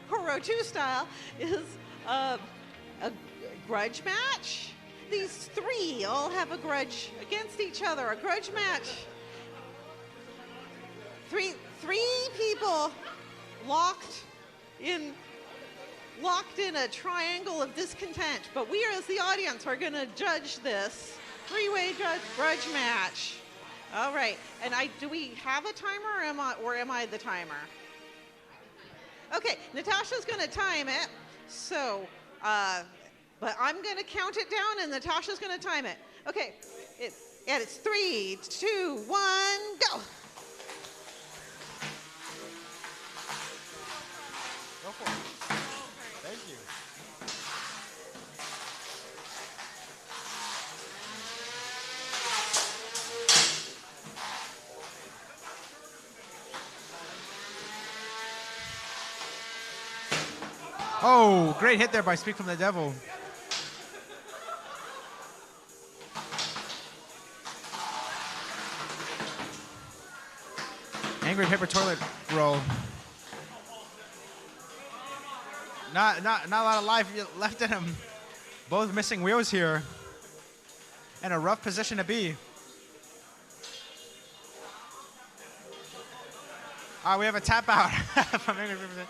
Koro 2 style, is a grudge match. These three all have a grudge against each other, a grudge match. Three people locked in a triangle of discontent, but we as the audience are going to judge this three-way grudge match. All right, and do we have a timer, or am I the timer? Okay, Natasha's going to time it, so, but I'm going to count it down, and Natasha's going to time it. Okay, it's 3, 2, 1, go. Go for it. Thank you. Oh, great hit there by Speak from the Devil. Angry paper toilet roll. Not a lot of life left in him. Both missing wheels here. And a rough position to be. We have a tap out from Angry Paper.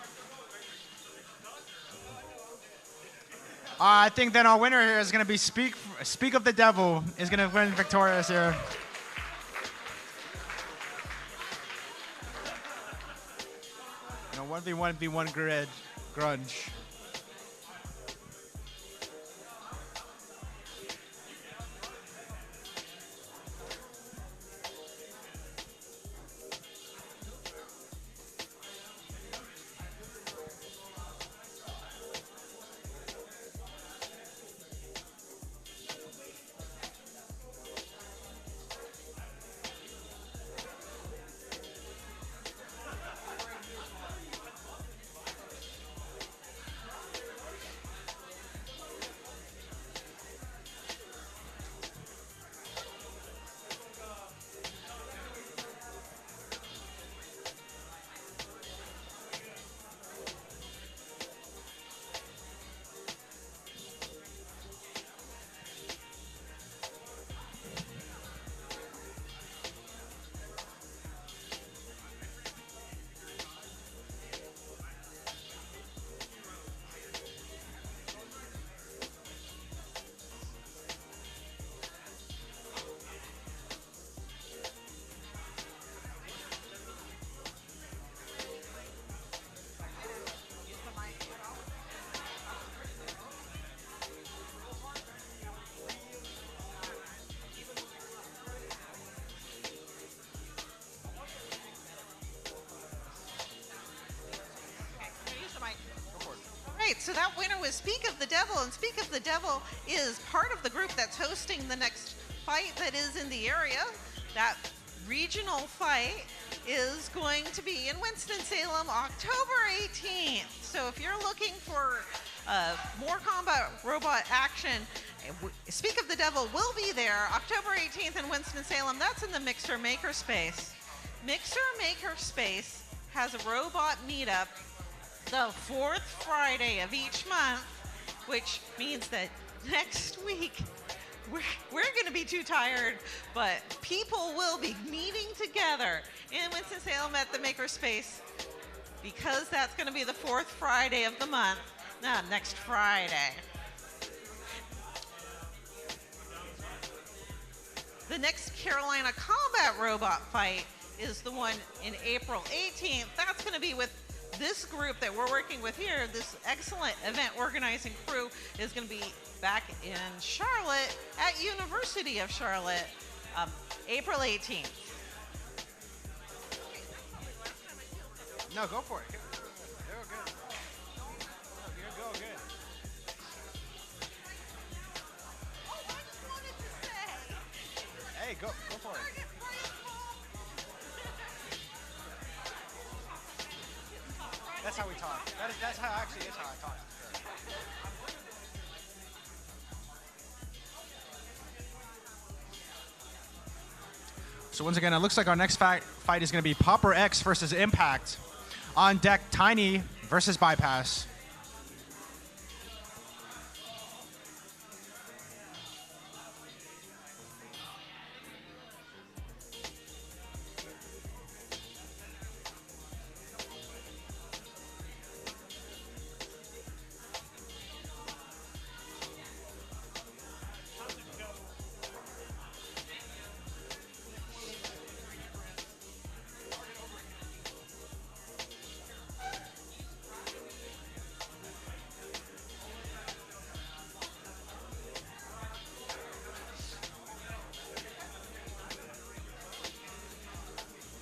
I think then our winner here is going to be Speak of the Devil is going to win victorious here. You know, 1v1v1 grudge. So that winner was Speak of the Devil, and Speak of the Devil is part of the group that's hosting the next fight that is in the area. That regional fight is going to be in Winston-Salem, October 18th. So if you're looking for more combat robot action, Speak of the Devil will be there October 18th in Winston-Salem. That's in the Mixer Makerspace. Mixer Makerspace has a robot meetup the fourth Friday of each month, which means that next week we're going to be too tired, but people will be meeting together in Winston-Salem at the Makerspace because that's going to be the fourth Friday of the month. Next Friday. The next Carolina Combat Robot fight is the one in April 18th. That's going to be with this group that we're working with here. This excellent event organizing crew is going to be back in Charlotte at University of Charlotte, April 18th. No, go for it. Go good. Go good. Hey, go for it. That's how we talk. That's how actually is how I talk. So once again, it looks like our next fight is going to be Popper X versus Impact. On deck, Tiny versus Bypass.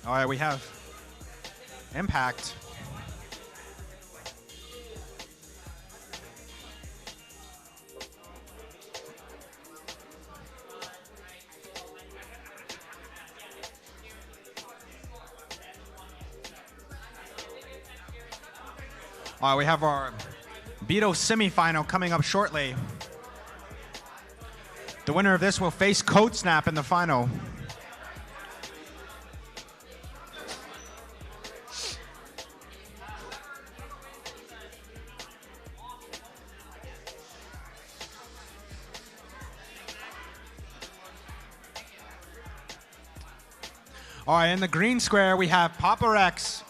All right, we have Impact. All right, we have our Beetle semifinal coming up shortly. The winner of this will face Code Snap in the final. All right, in the green square, we have Popper X.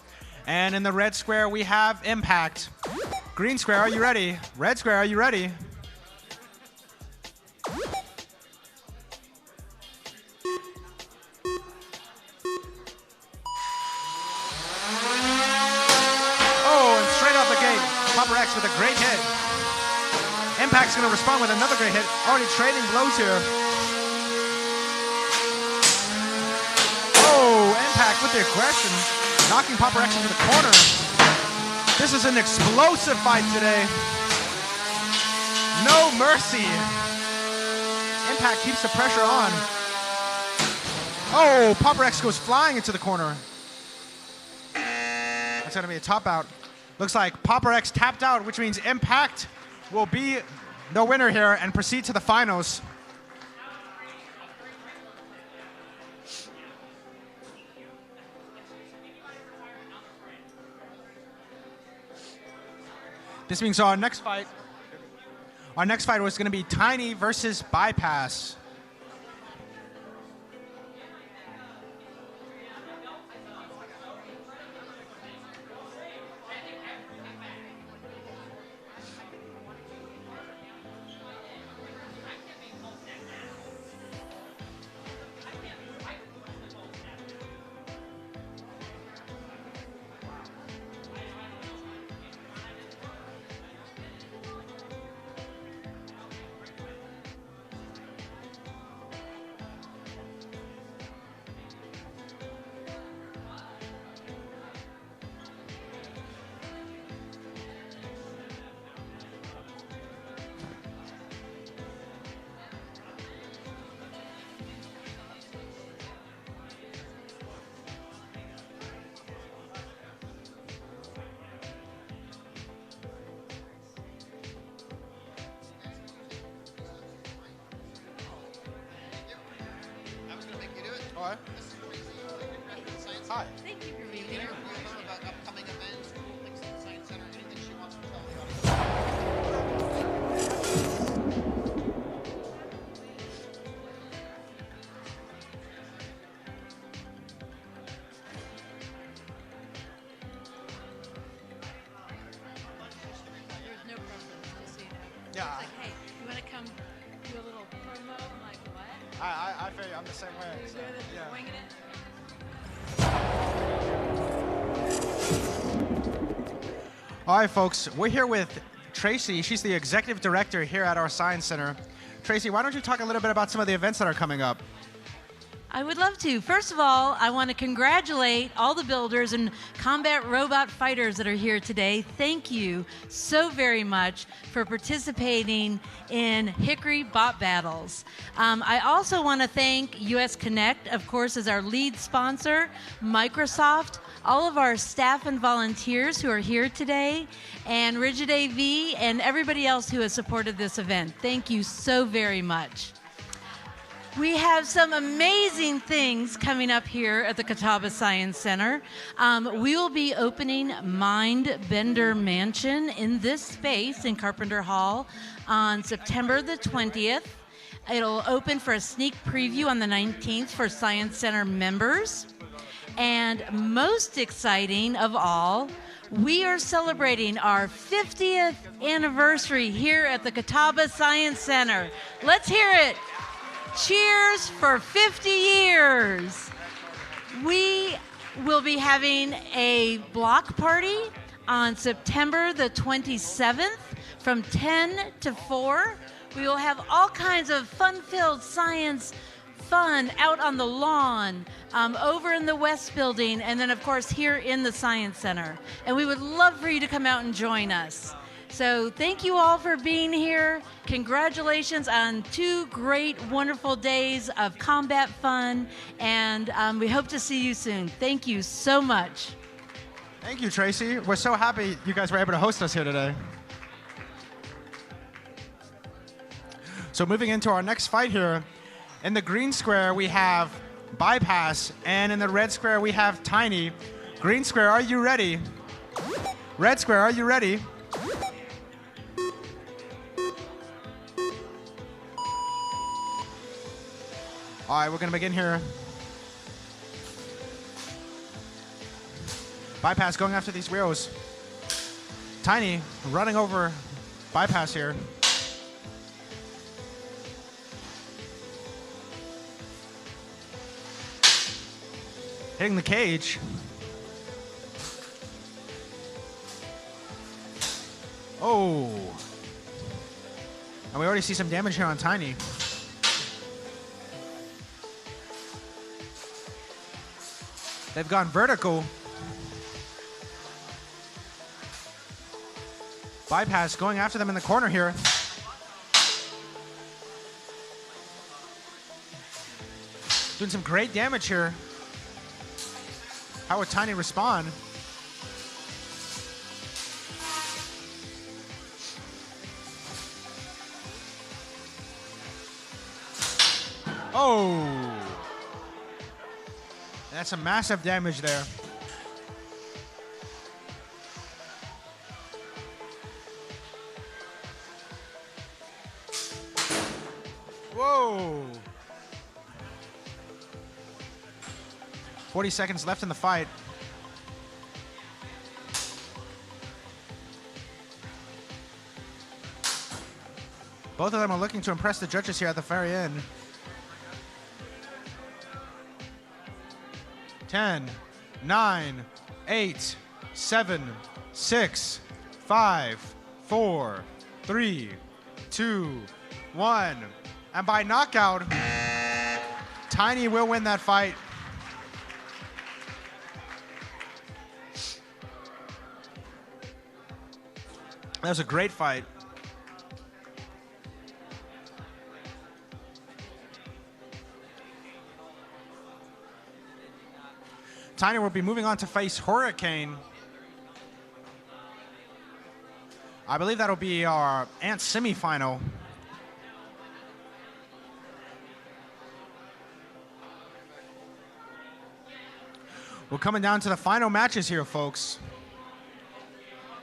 And in the red square, we have Impact. Green square, are you ready? Red square, are you ready? Oh, and straight off the gate, Popper X with a great hit. Impact's going to respond with another great hit. Already trading blows here. Impact with the aggression, knocking Popper X into the corner. This is an explosive fight today. No mercy. Impact keeps the pressure on. Oh, Popper X goes flying into the corner. That's going to be a top out. Looks like Popper X tapped out, which means Impact will be the winner here and proceed to the finals. This means our next fight was going to be Tiny versus Bypass. Hi. Thank you for being here. About upcoming events, cool things in the Science Center, anything she wants to tell the There's no preference, just so you know. Yeah. It's like, hey, you want to come do a little promo? I'm like, what? I feel you. I'm the same way. You're So, good at yeah. winging it? All right, folks, we're here with Tracy. She's the executive director here at our Science Center. Tracy, why don't you talk a little bit about some of the events that are coming up? I would love to. First of all, I want to congratulate all the builders and combat robot fighters that are here today. Thank you so very much for participating in Hickory Bot Battles. I also want to thank US Connect, of course, as our lead sponsor, Microsoft, all of our staff and volunteers who are here today, and Rigid AV, and everybody else who has supported this event. Thank you so very much. We have some amazing things coming up here at the Catawba Science Center. We will be opening Mind Bender Mansion in this space in Carpenter Hall on September the 20th. It'll open for a sneak preview on the 19th for Science Center members. And most exciting of all, we are celebrating our 50th anniversary here at the Catawba Science Center. Let's hear it. Cheers for 50 years. We will be having a block party on September the 27th from 10 to 4. We will have all kinds of fun-filled science fun out on the lawn, over in the West Building, and then, of course, here in the Science Center. And we would love for you to come out and join us. So thank you all for being here. Congratulations on 2 great, wonderful days of combat fun, and we hope to see you soon. Thank you so much. Thank you, Tracy. We're so happy you guys were able to host us here today. So moving into our next fight here, in the green square we have Bypass, and in the red square we have Tiny. Green square, are you ready? Red square, are you ready? All right, we're gonna begin here. Bypass going after these wheels. Tiny running over Bypass here. Hitting the cage. Oh. And we already see some damage here on Tiny. They've gone vertical. Bypass going after them in the corner here. Doing some great damage here. How would Tiny respond? Oh! That's some massive damage there. Whoa! 40 seconds left in the fight. Both of them are looking to impress the judges here at the very end. 10, 9, 8, 7, 6, 5, 4, 3, 2, 1. And by knockout, Tiny will win that fight. That was a great fight. Tiny will be moving on to face Hurricane. I believe that'll be our Ant semifinal. We're coming down to the final matches here, folks.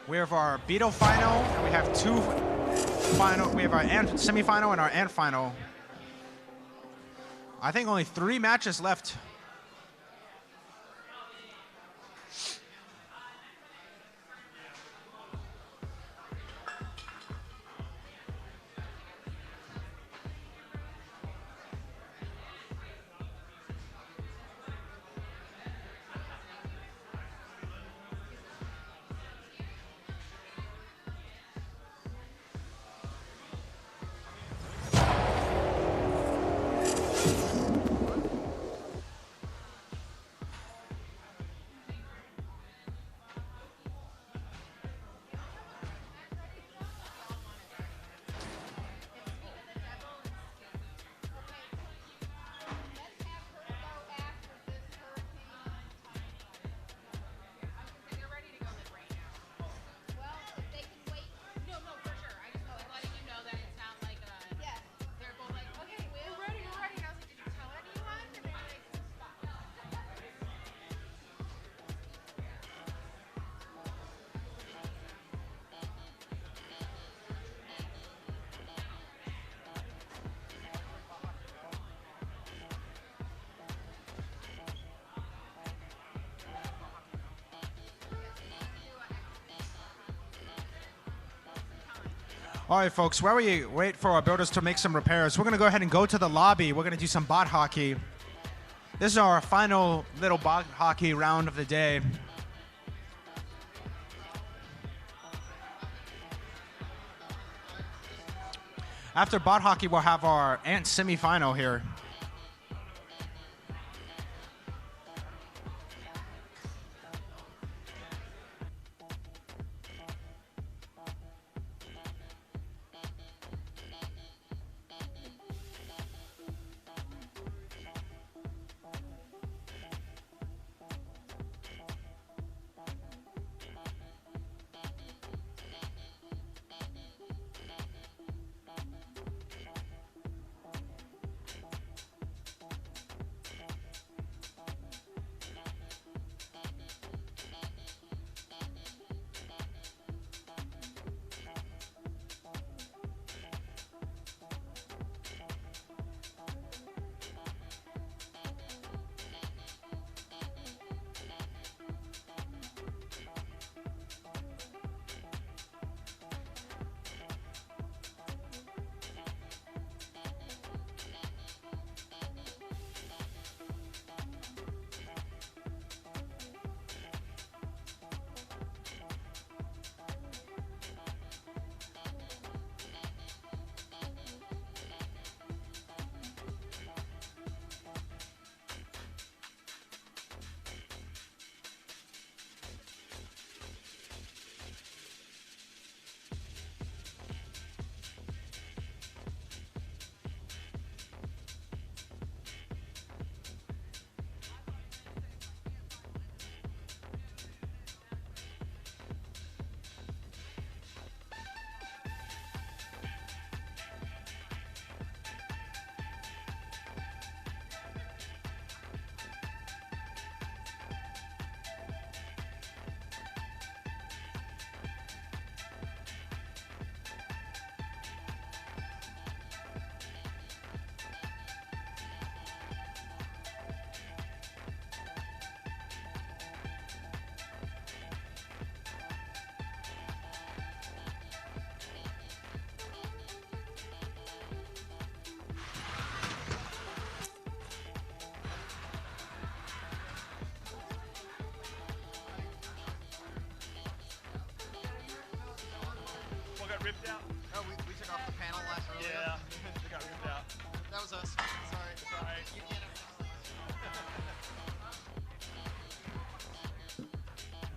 We have our Beetle final, and we have 2 final. We have our Ant semifinal and our Ant final. I think only 3 matches left. All right, folks, while we wait for our builders to make some repairs, we're going to go ahead and go to the lobby. We're going to do some bot hockey. This is our final little bot hockey round of the day. After bot hockey, we'll have our Ant semifinal here. Ripped out? Oh, we took off the panel last earlier. Yeah, they got ripped out. That was us. Sorry. You can't have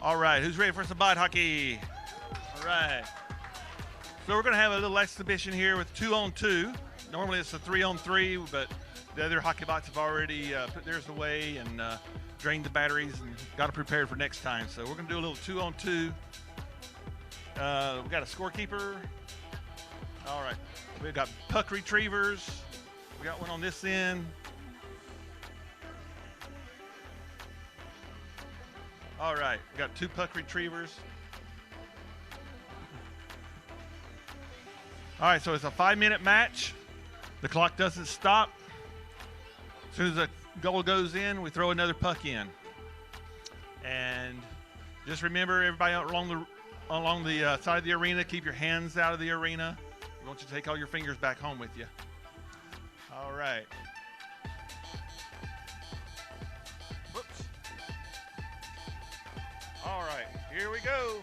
All right, who's ready for some bot hockey? All right. So we're going to have a little exhibition here with 2-on-2. Normally it's a 3-on-3, but the other hockey bots have already put theirs away and drained the batteries and got it prepared for next time. So we're going to do a little 2-on-2. We got a scorekeeper. All right. We've got puck retrievers. We got one on this end. All right. We got 2 puck retrievers. All right. So it's a 5-minute match. The clock doesn't stop. As soon as the goal goes in, we throw another puck in. And just remember, everybody along the side of the arena, keep your hands out of the arena. We want you to take all your fingers back home with you. All right. Whoops. All right, here we go.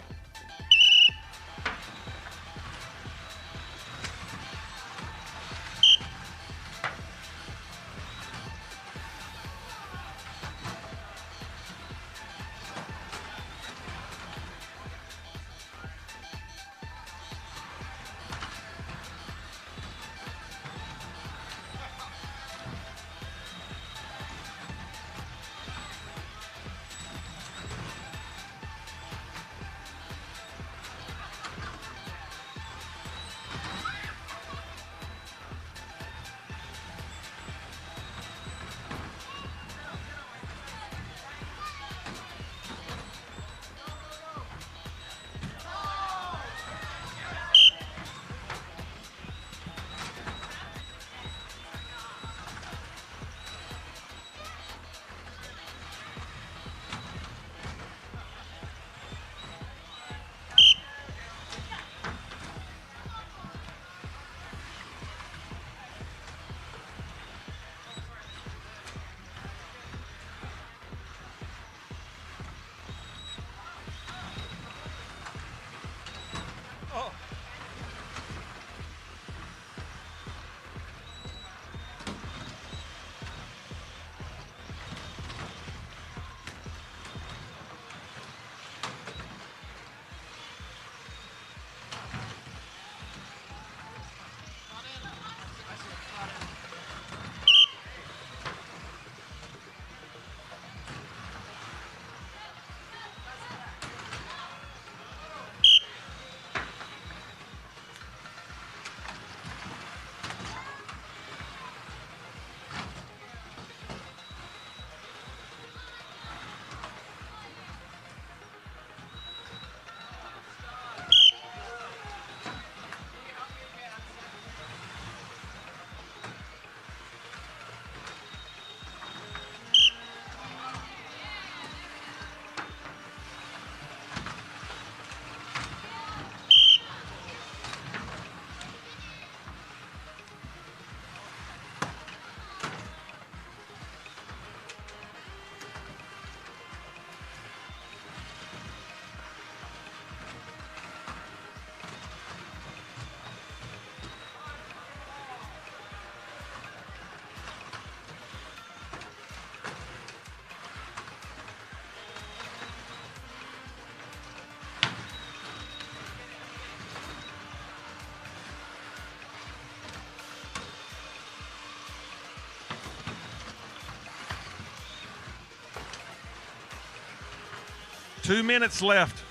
2 minutes left.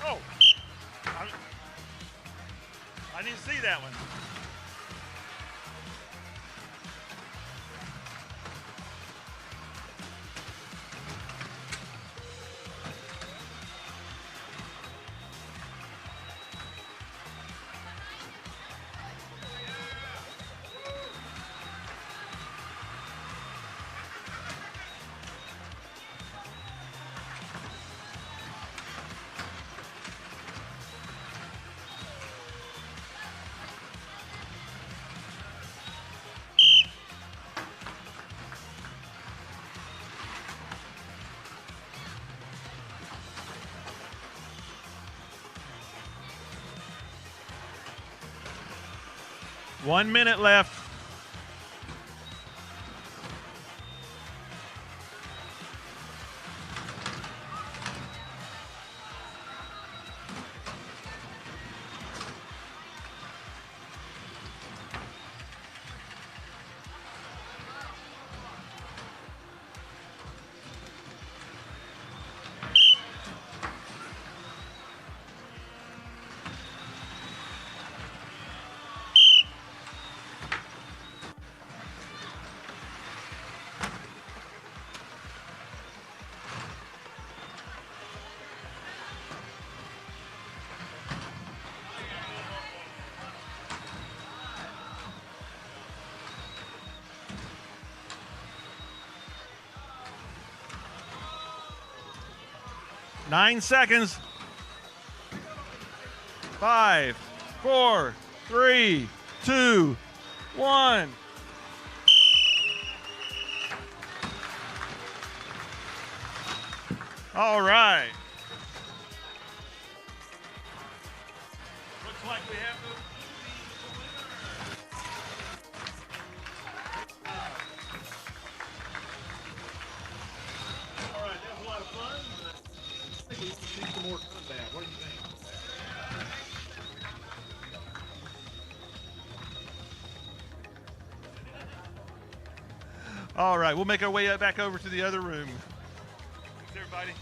Oh, I didn't see that one. One minute left. Nine seconds. 5, 4, 3, 2, 1. All right. Looks like we have the All right, that was a lot of fun. I think we need some more combat. What do you think? All right, we'll make our way back over to the other room. Thanks, everybody.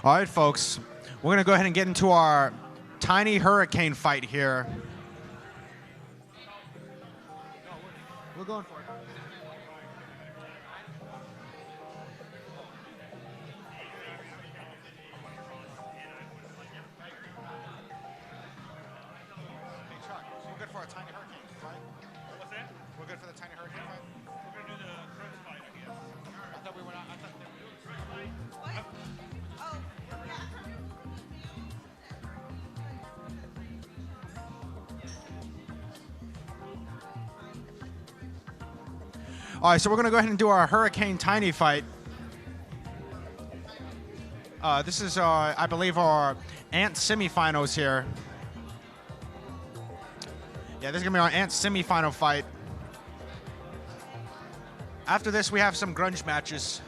All right, folks. We're going to go ahead and get into our tiny hurricane fight here. We're going for it. We're good for a tiny hurricane fight. What's that? We're good for the tiny hurricane fight. We're gonna do the crunch fight, I guess. I thought we were not. I thought they were doing Crunch fight. All right, so we're going to go ahead and do our hurricane tiny fight. This is, I believe, our Ant semifinals here. Yeah, this is going to be our Ant semifinal fight. After this, we have some grunge matches.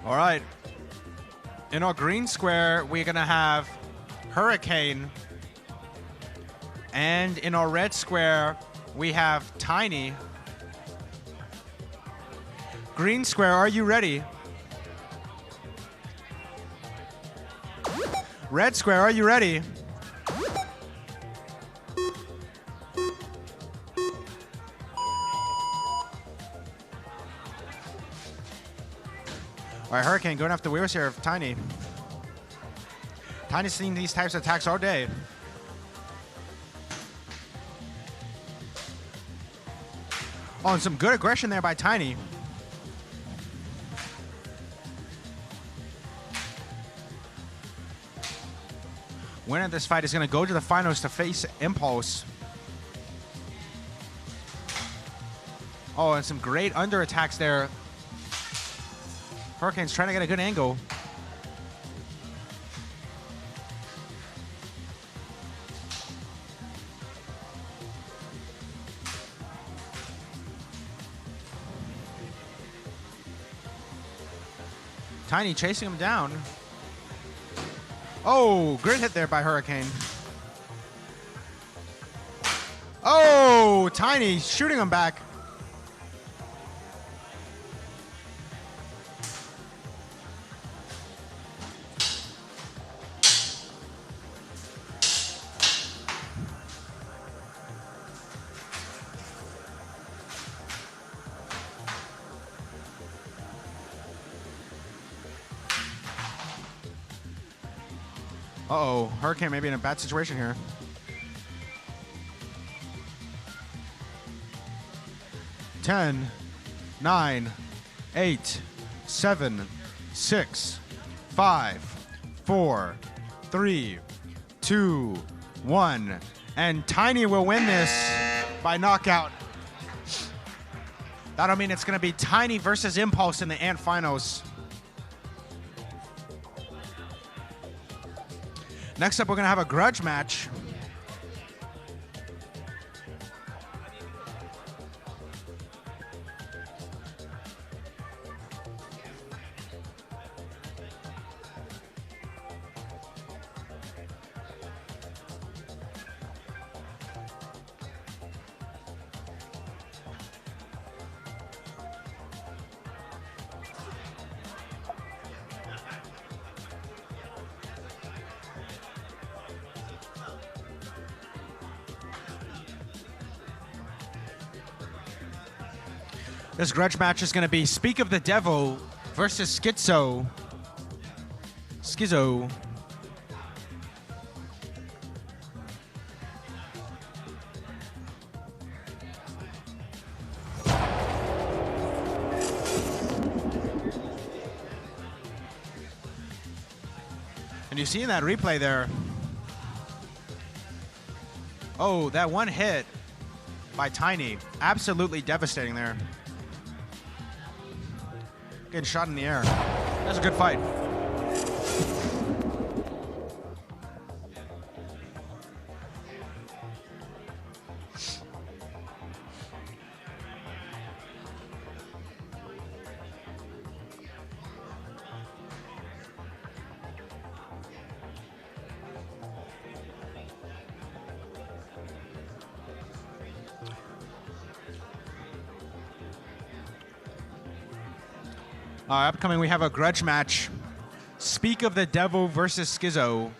All right. In our green square, we're going to have Hurricane. And in our red square, we have Tiny. Green square, are you ready? Red square, are you ready? All right, Hurricane going after Weir's here of Tiny. Tiny's seen these types of attacks all day. Oh, and some good aggression there by Tiny. Winner of this fight is going to go to the finals to face Impulse. Oh, and some great under attacks there. Hurricane's trying to get a good angle. Tiny chasing him down. Oh, great hit there by Hurricane. Oh, Tiny shooting him back. Uh-oh, Hurricane may be in a bad situation here. Ten, 9, 8, 7, 6, 5, 4, 3, 2, 1. And Tiny will win this by knockout. That'll mean it's going to be Tiny versus Impulse in the Ant Finals. Next up, we're going to have a grudge match. This grudge match is going to be Speak of the Devil versus Skitso. Skizzo. And you see in that replay there. Oh, that one hit by Tiny. Absolutely devastating there. getting shot in the air. That's a good fight. Upcoming, we have a grudge match. Speak of the Devil versus Skitso.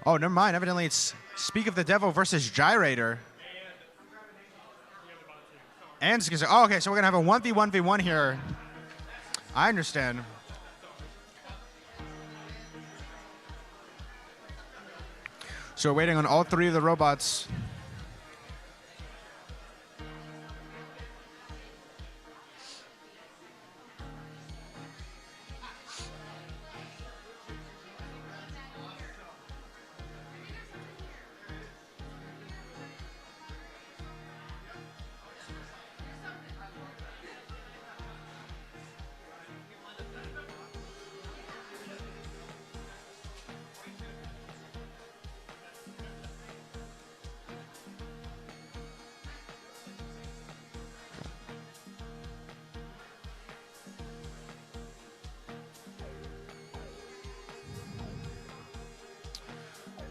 Oh, never mind. Evidently, it's Speak of the Devil versus Gyrator. And Skitso. Oh, okay, so we're going to have a 1v1v1 here. I understand. So we're waiting on all three of the robots.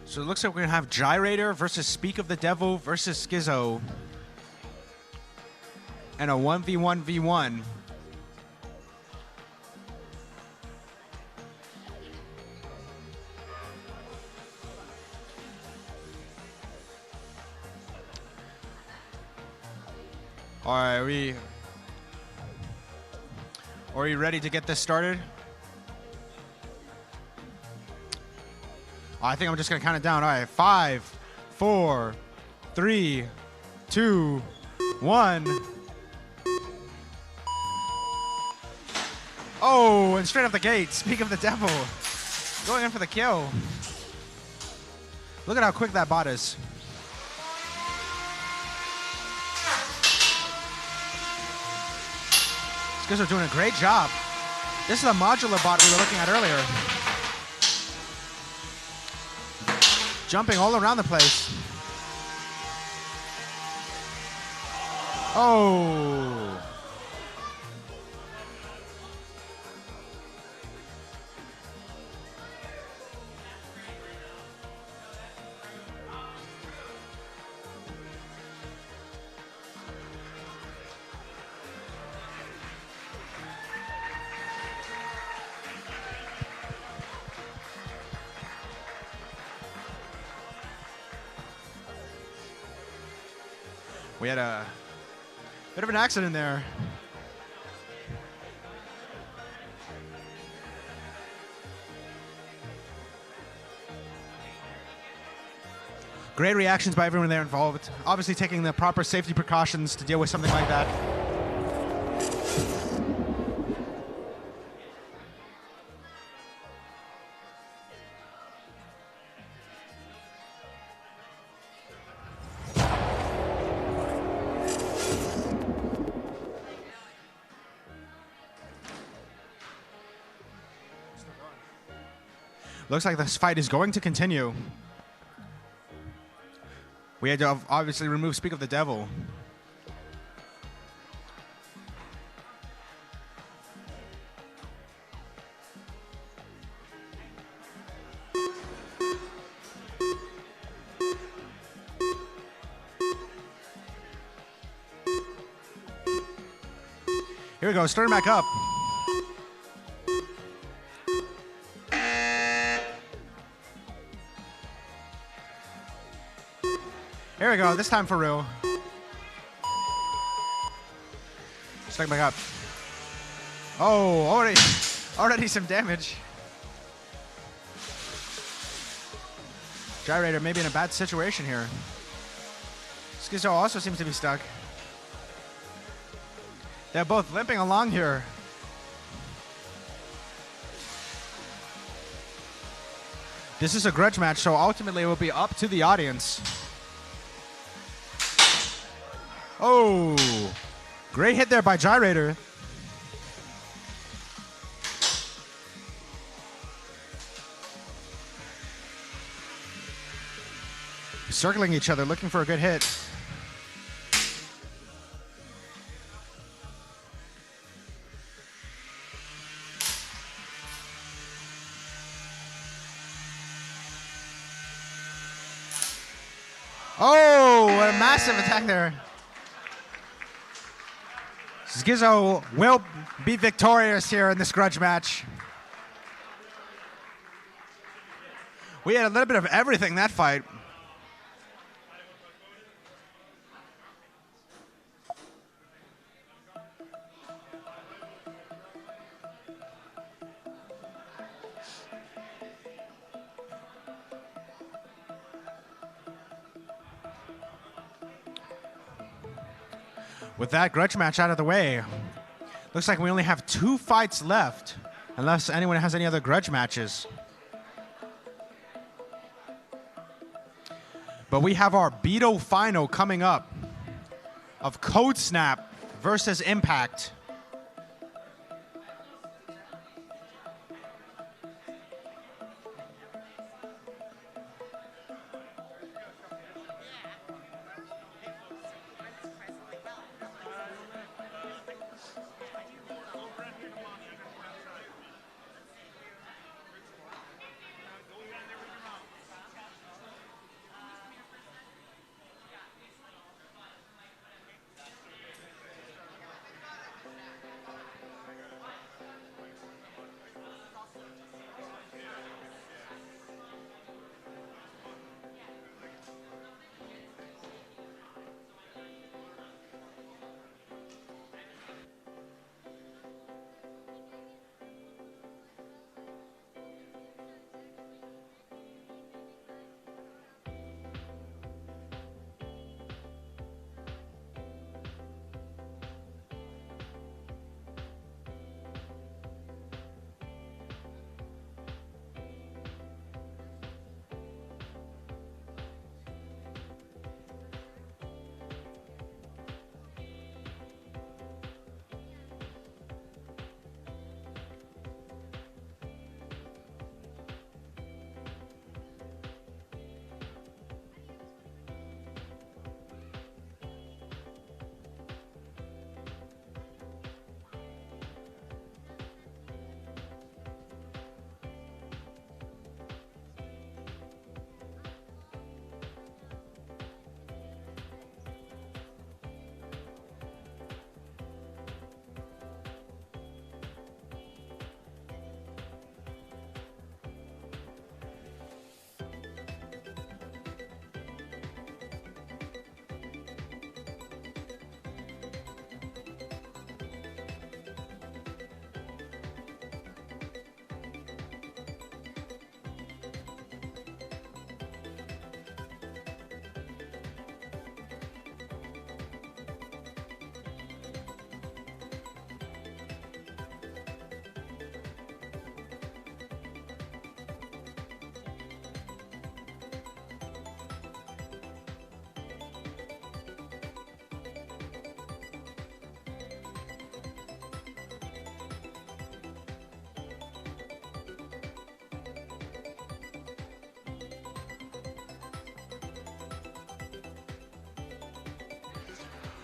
So it looks like we're going to have Gyrator versus Speak of the Devil versus Skitso. And a 1v1v1. All right, are you ready to get this started? I think I'm just going to count it down. All right, 5, 4, 3, 2, 1. Oh, and straight up the gate, Speak of the Devil. Going in for the kill. Look at how quick that bot is. These guys are doing a great job. This is the modular bot we were looking at earlier. Jumping all around the place. Oh. We had a bit of an accident there. Great reactions by everyone there involved. Obviously taking the proper safety precautions to deal with something like that. Looks like this fight is going to continue. We had to obviously remove Speak of the Devil. Here we go, starting back up. Here we go, this time for real. Starting back up. Oh, already some damage. Gyrator maybe in a bad situation here. Skitso also seems to be stuck. They're both limping along here. This is a grudge match, so ultimately it will be up to the audience. Oh, Great hit there by Gyrator. Circling each other, looking for a good hit. Oh, what a massive attack there. Skitso will be victorious here in this grudge match. We had a little bit of everything that fight. With that grudge match out of the way, looks like we only have 2 fights left, unless anyone has any other grudge matches. But we have our Beetle final coming up of Code Snap versus Impact.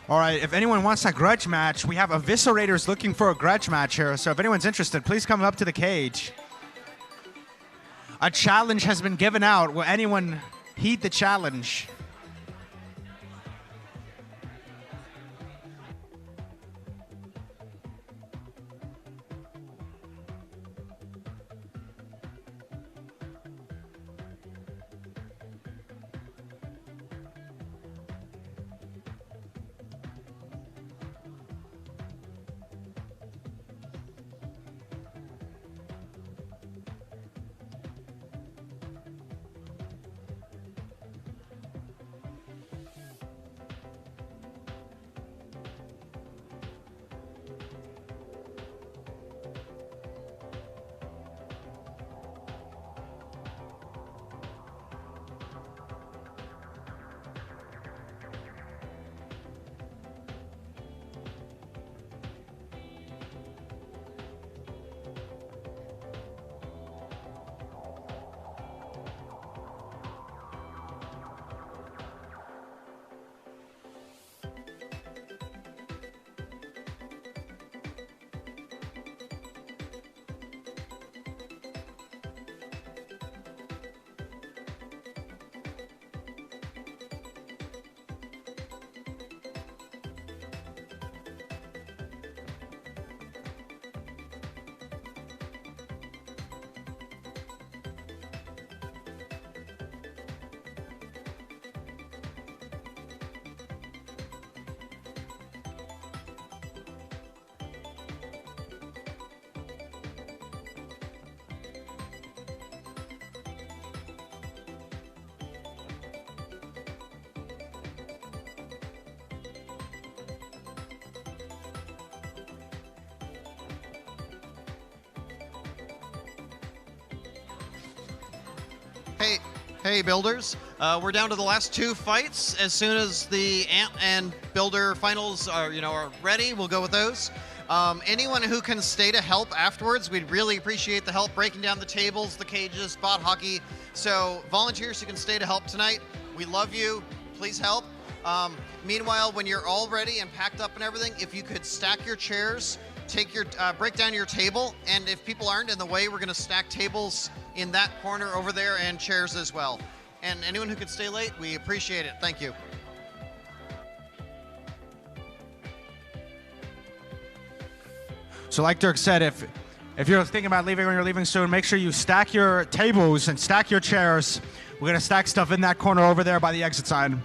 All right, if anyone wants a grudge match, we have Eviscerators looking for a grudge match here. So if anyone's interested, please come up to the cage. A challenge has been given out. Will anyone heed the challenge? Hey, builders. We're down to the last 2 fights. As soon as the Ant and Builder finals are ready, we'll go with those. Anyone who can stay to help afterwards, we'd really appreciate the help breaking down the tables, the cages, bot hockey. So volunteers who can stay to help tonight, we love you. Please help. Meanwhile, when you're all ready and packed up and everything, if you could stack your chairs, break down your table, and if people aren't in the way, we're going to stack tables in that corner over there and chairs as well. And anyone who could stay late, we appreciate it. Thank you. So like Dirk said, if you're thinking about leaving or you're leaving soon, make sure you stack your tables and stack your chairs. We're going to stack stuff in that corner over there by the exit sign.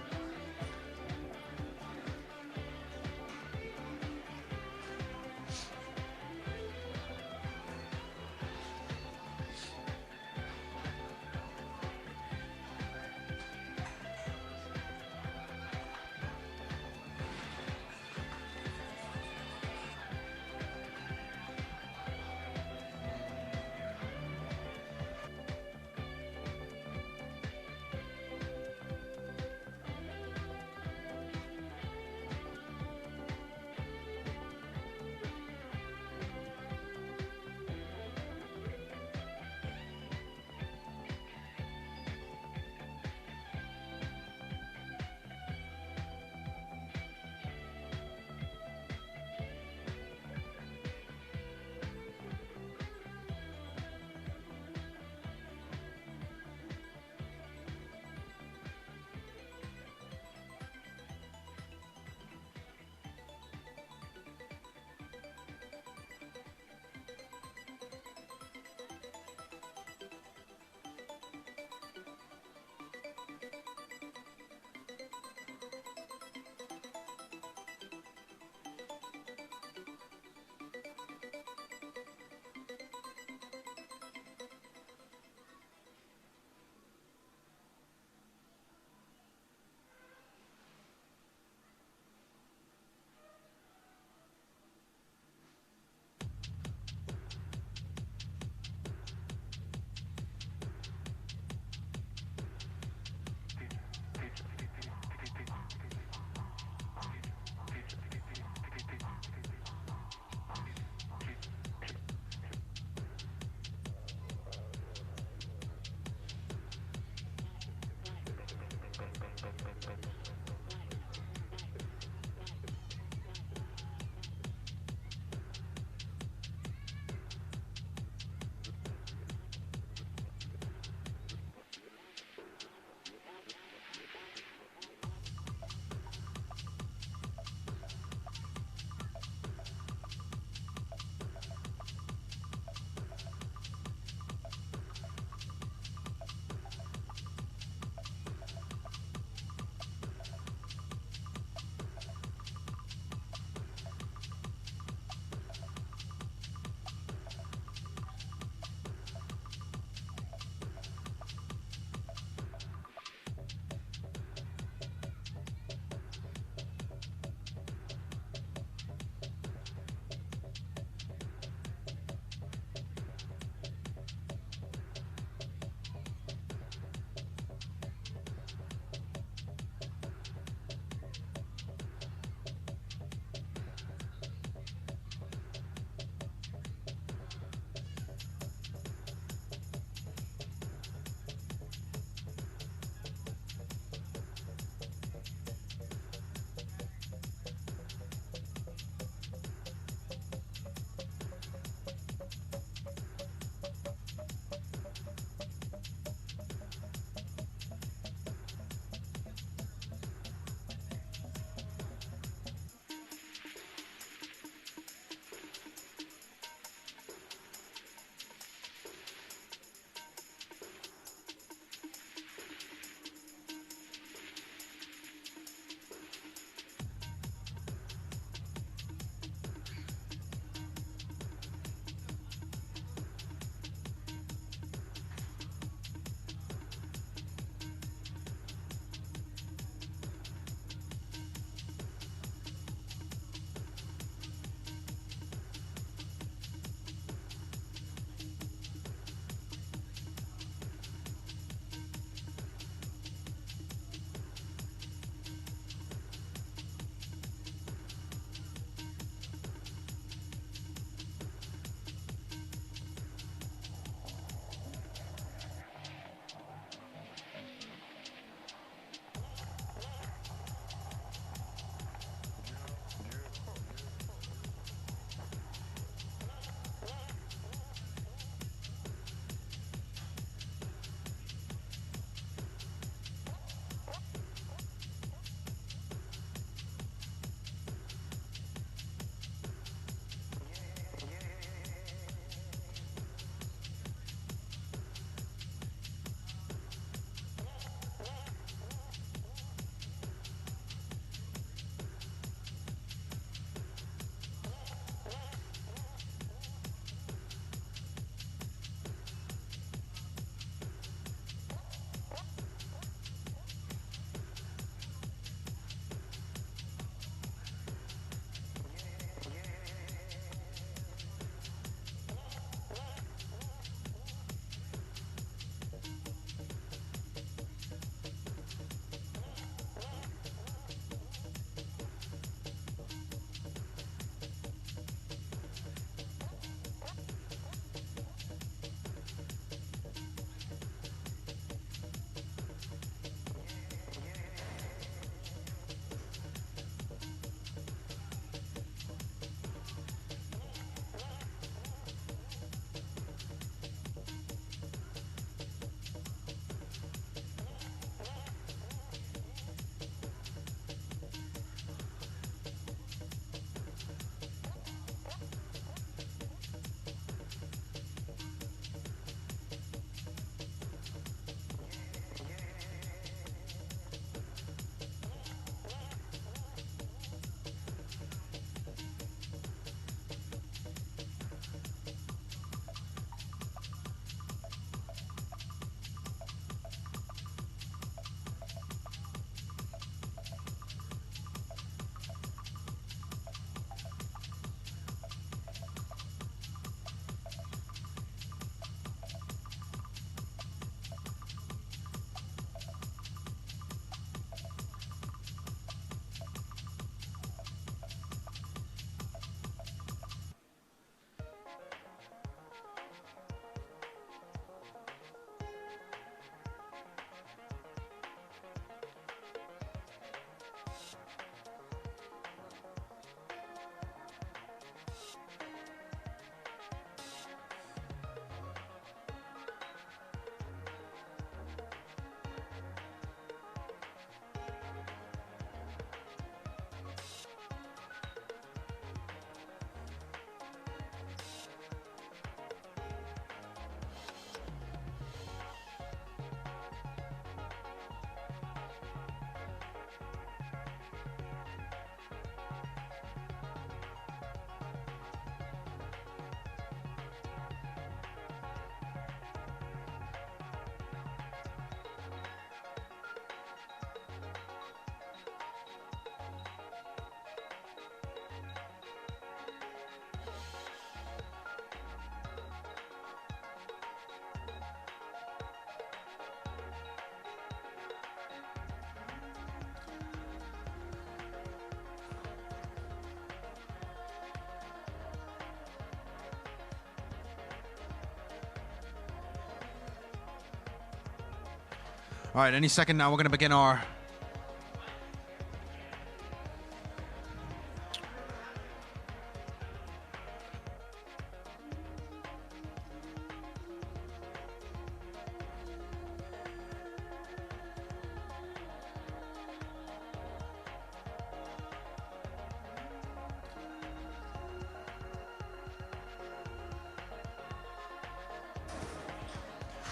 All right, any second now, we're going to begin our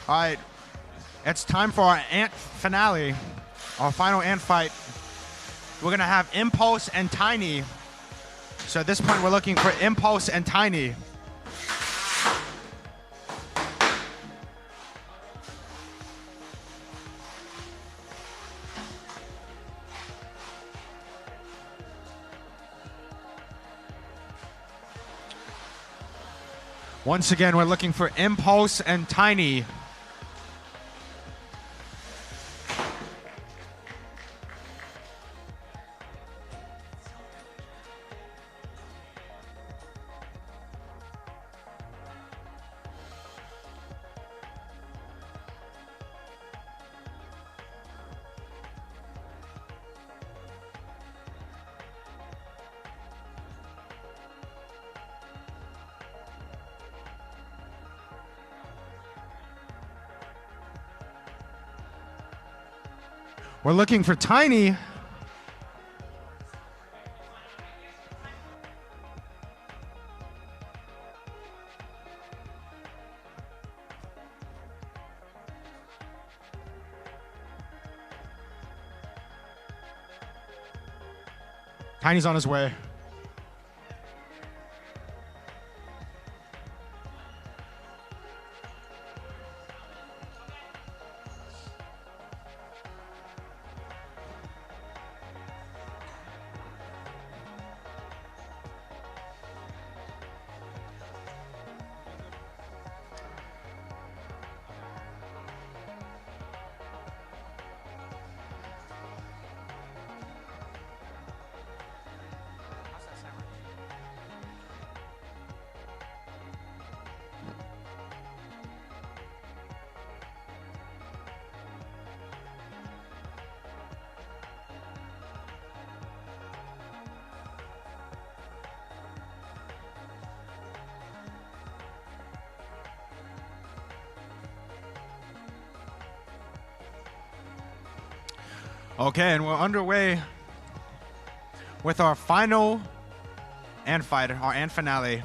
All right, it's time for our ant finale, our final ant fight. We're gonna have Impulse and Tiny. So at this point, we're looking for Impulse and Tiny. Once again, we're looking for Impulse and Tiny. We're looking for Tiny. Tiny's on his way. Okay, and we're underway with our final ant fight, our ant finale.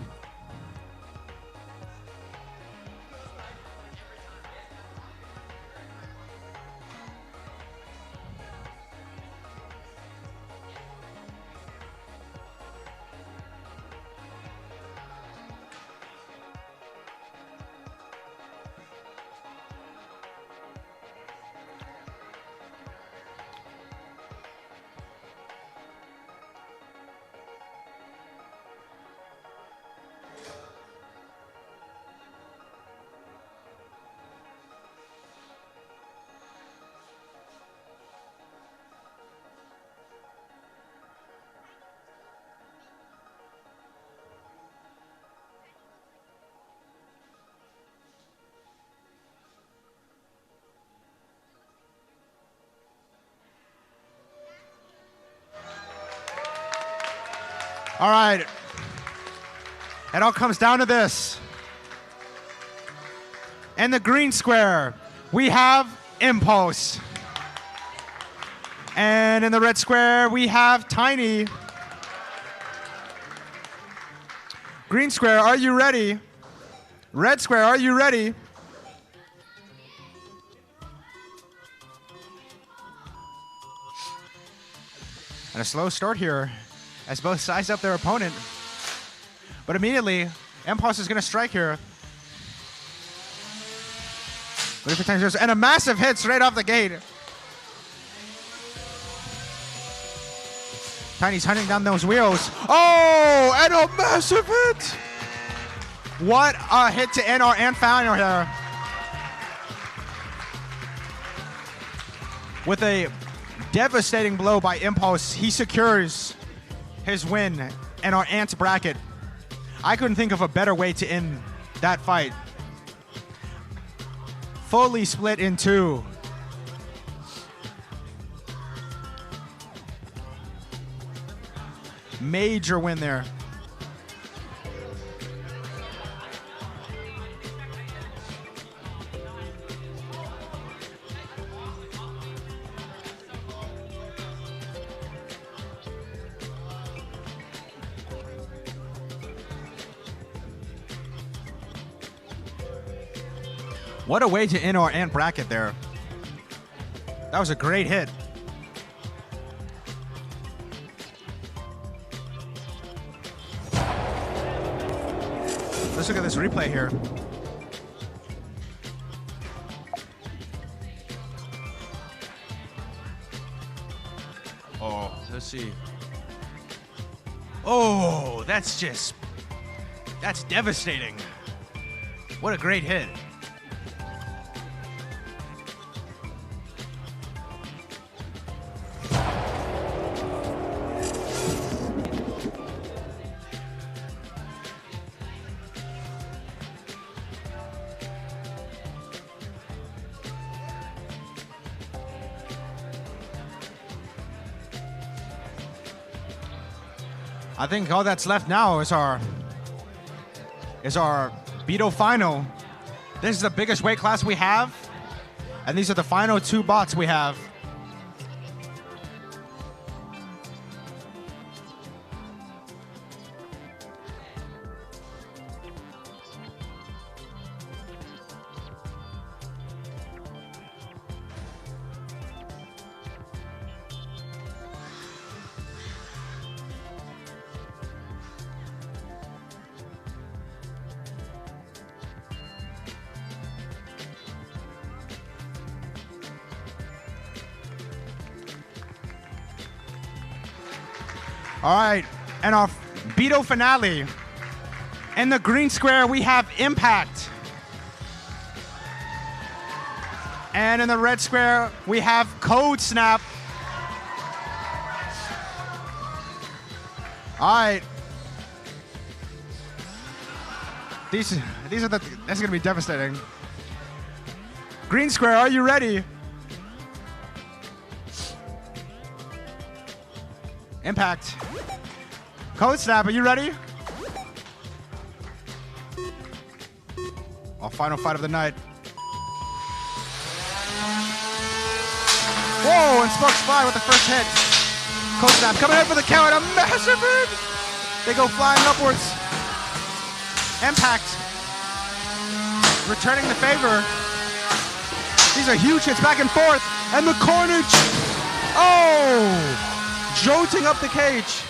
All right. It all comes down to this. In the green square, we have Impulse. And in the red square, we have Tiny. Green square, are you ready? Red square, are you ready? And a slow start here as both size up their opponent. But immediately, Impulse is going to strike here. And a massive hit straight off the gate. Tiny's hunting down those wheels. Oh, and a massive hit. What a hit to end our ant final here. With a devastating blow by Impulse, he secures his win in our ant bracket. I couldn't think of a better way to end that fight. Fully split in two. Major win there. What a way to end our ant bracket there. That was a great hit. Let's look at this replay here. Oh, let's see. Oh, that's devastating. What a great hit. I think all that's left now is our Beetle final. This is the biggest weight class we have, and these are the final 2 bots we have. All right, and our Beetle finale. In the green square, we have Impact. And in the red square, we have Code Snap. All right. This is gonna be devastating. Green square, are you ready? Impact. Code Snap, are you ready? Our final fight of the night. Whoa, and sparks fly with the first hit. Code Snap coming in for the count, a massive hit. They go flying upwards. Impact returning the favor. These are huge hits back and forth, and the carnage. Oh! Jolting up the cage.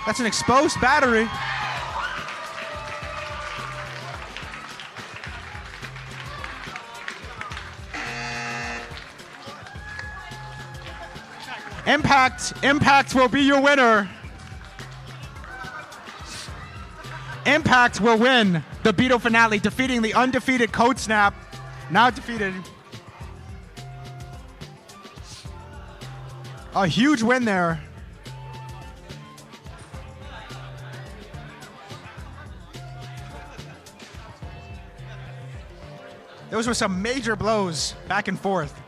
That's an exposed battery. Impact will be your winner. Impact will win the Beetle finale, defeating the undefeated Code Snap. Now defeated. A huge win there. Those were some major blows back and forth.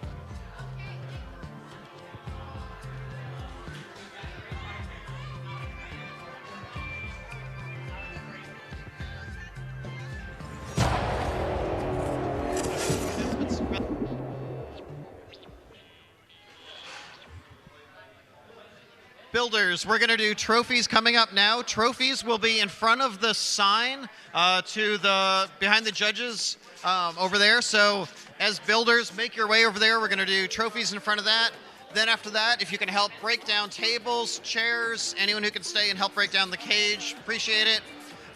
Builders, we're going to do trophies coming up now. Trophies will be in front of the sign behind the judges over there. So as builders, make your way over there. We're going to do trophies in front of that. Then after that, if you can help break down tables, chairs, anyone who can stay and help break down the cage, appreciate it.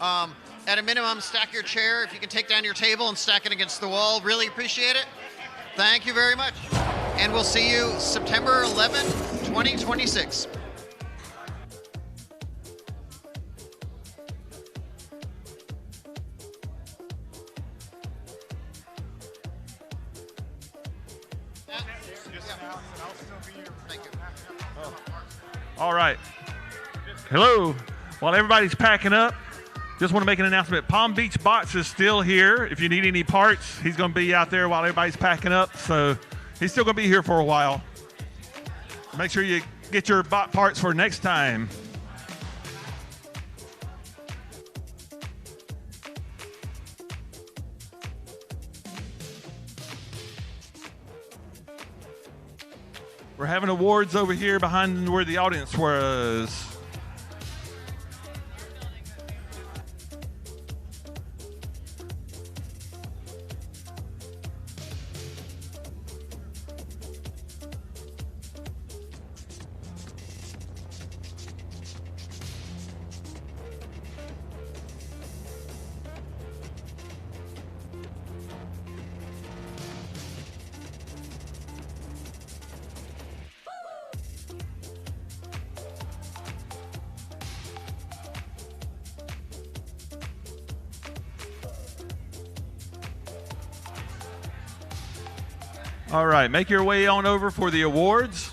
At a minimum, stack your chair. If you can take down your table and stack it against the wall, really appreciate it. Thank you very much. And we'll see you September 11, 2026. All right. Hello. While everybody's packing up, just want to make an announcement. Palm Beach Bots is still here. If you need any parts, he's going to be out there while everybody's packing up. So he's still going to be here for a while. Make sure you get your bot parts for next time. We're having awards over here behind where the audience was. All right, make your way on over for the awards.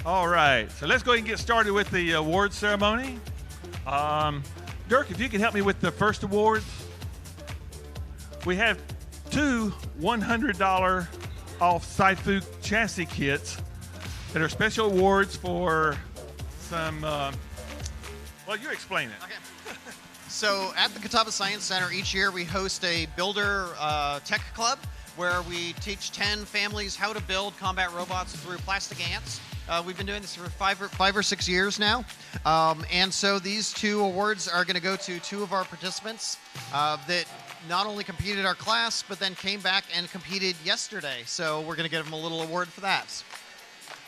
All right, so let's go ahead and get started with the award ceremony. Dirk, if you can help me with the first awards. We have two $100 off Sci-Fu chassis kits that are special awards for some, well, you explain it. Okay. So at the Catawba Science Center, each year we host a builder tech club where we teach 10 families how to build combat robots through plastic ants. We've been doing this for five or 6 years now. And so these two awards are going to go to two of our participants that not only competed our class, but then came back and competed yesterday. So we're going to give them a little award for that.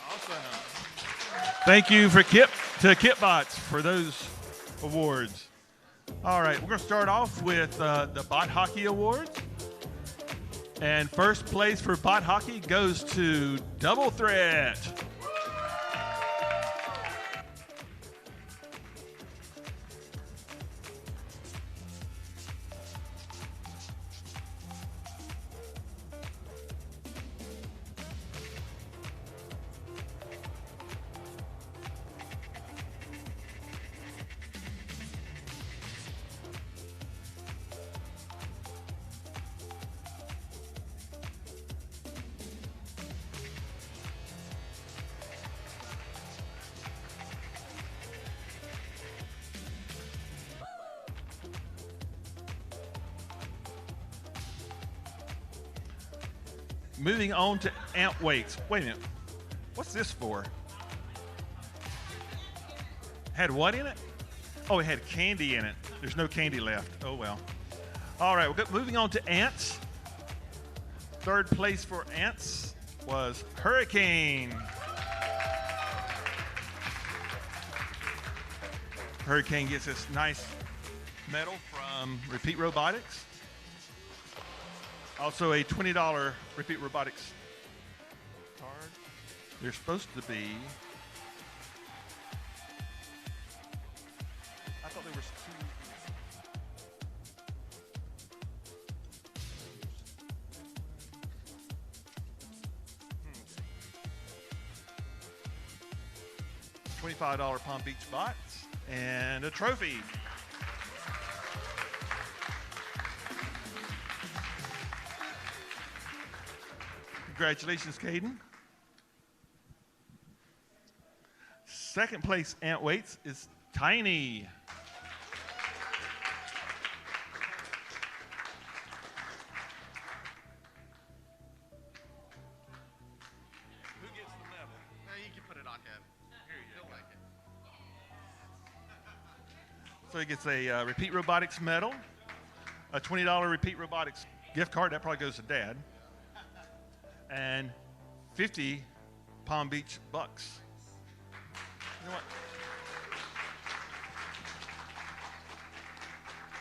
Awesome. Thank you for Kitbots for those awards. All right, we're going to start off with the Bot Hockey Awards. And first place for Bot Hockey goes to Double Threat. Moving on to ant weights. Wait a minute. What's this for? Had what in it? Oh, it had candy in it. There's no candy left. Oh, well. All right, moving on to ants. Third place for ants was Hurricane. Hurricane gets this nice medal from Repeat Robotics. Also a $20 Repeat Robotics card. They're supposed to be, I thought there was two. $25 Palm Beach bots and a trophy. Congratulations, Caden. Second place ant weights is Tiny. Who gets the medal? You can put it on him. Here you He'll go. like it. So he gets a Repeat Robotics medal, a $20 Repeat Robotics gift card. That probably goes to Dad. And 50 Palm Beach bucks. You know what?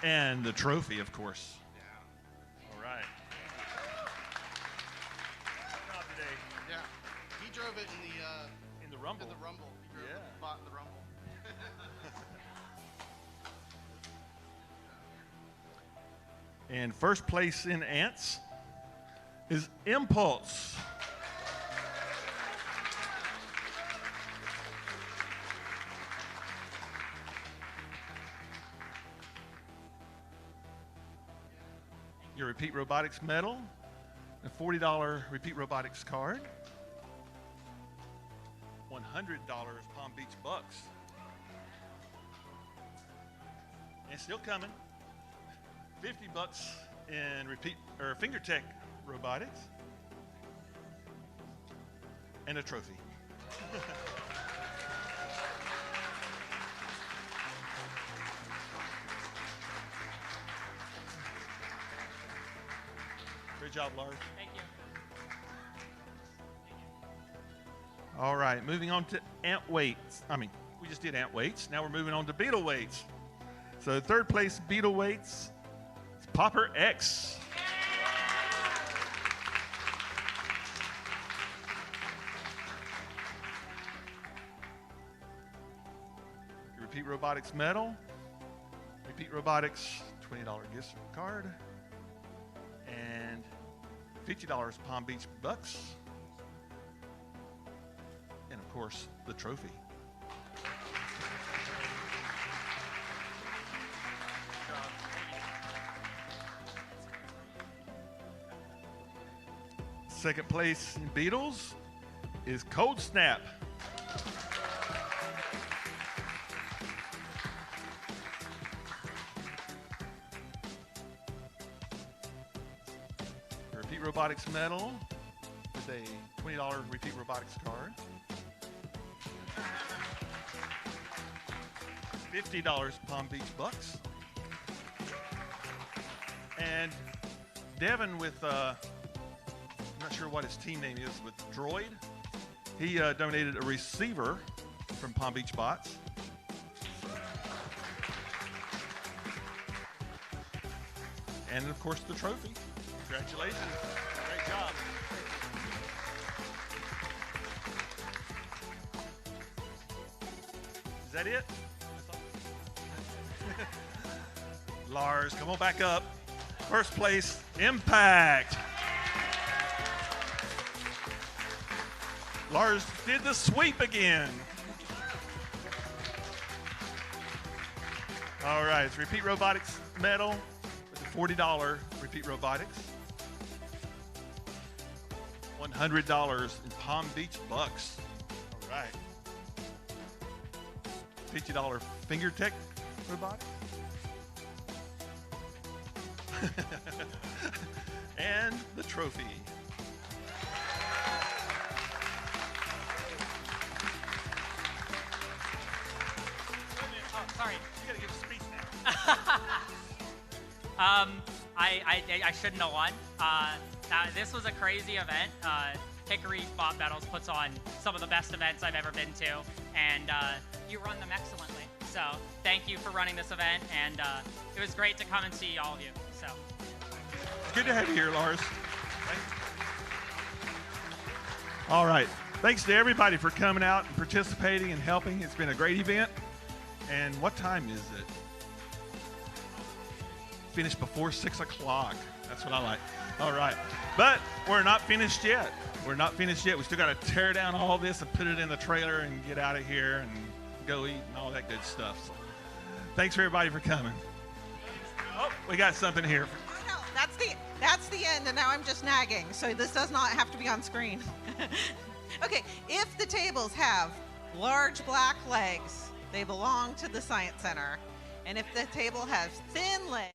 And the trophy, of course. All right. Good job today. Yeah. He drove it In the Rumble. In the Rumble. He drove the bot in the Rumble. And first place in ants is Impulse. Your Repeat Robotics medal, a $40 Repeat Robotics card, $100 Palm Beach bucks. And still coming. 50 bucks in FingerTech Robotics, and a trophy. Great job, Lars. Thank you. All right, moving on to ant weights. We just did ant weights. Now we're moving on to beetle weights. So third place beetle weights, it's Popper X. Your Repeat Robotics medal, Repeat Robotics $20 gift card, and $50 Palm Beach bucks, and of course the trophy. Second place in Beetles is Cold Snap. Repeat Robotics medal with a $20 Repeat Robotics card. $50 Palm Beach bucks. And Devin with, I'm not sure what his team name is, with Droid. He donated a receiver from Palm Beach Bots. And of course the trophy. Congratulations. Great job. Is that it? Lars, come on back up. First place, Impact. Lars did the sweep again. All right, it's Repeat Robotics medal with a $40 Repeat Robotics. $100 in Palm Beach bucks. All right. $50 FingerTech Robotics. And the trophy. Oh, sorry. You gotta give a speech now. I shouldn't have won. This was a crazy event. Hickory Bot Battles puts on some of the best events I've ever been to, and you run them excellently. So thank you for running this event, and it was great to come and see all of you. So It's good to have you here, Lars. All right. Thanks to everybody for coming out and participating and helping. It's been a great event. And what time is it? Finished before 6 o'clock. That's what I like. All right. But we're not finished yet. We're not finished yet. We still got to tear down all this and put it in the trailer and get out of here and go eat and all that good stuff. So, thanks for everybody for coming. Oh, we got something here. No, that's the end, and now I'm just nagging, so this does not have to be on screen. Okay, if the tables have large black legs, they belong to the Science Center. And if the table has thin legs,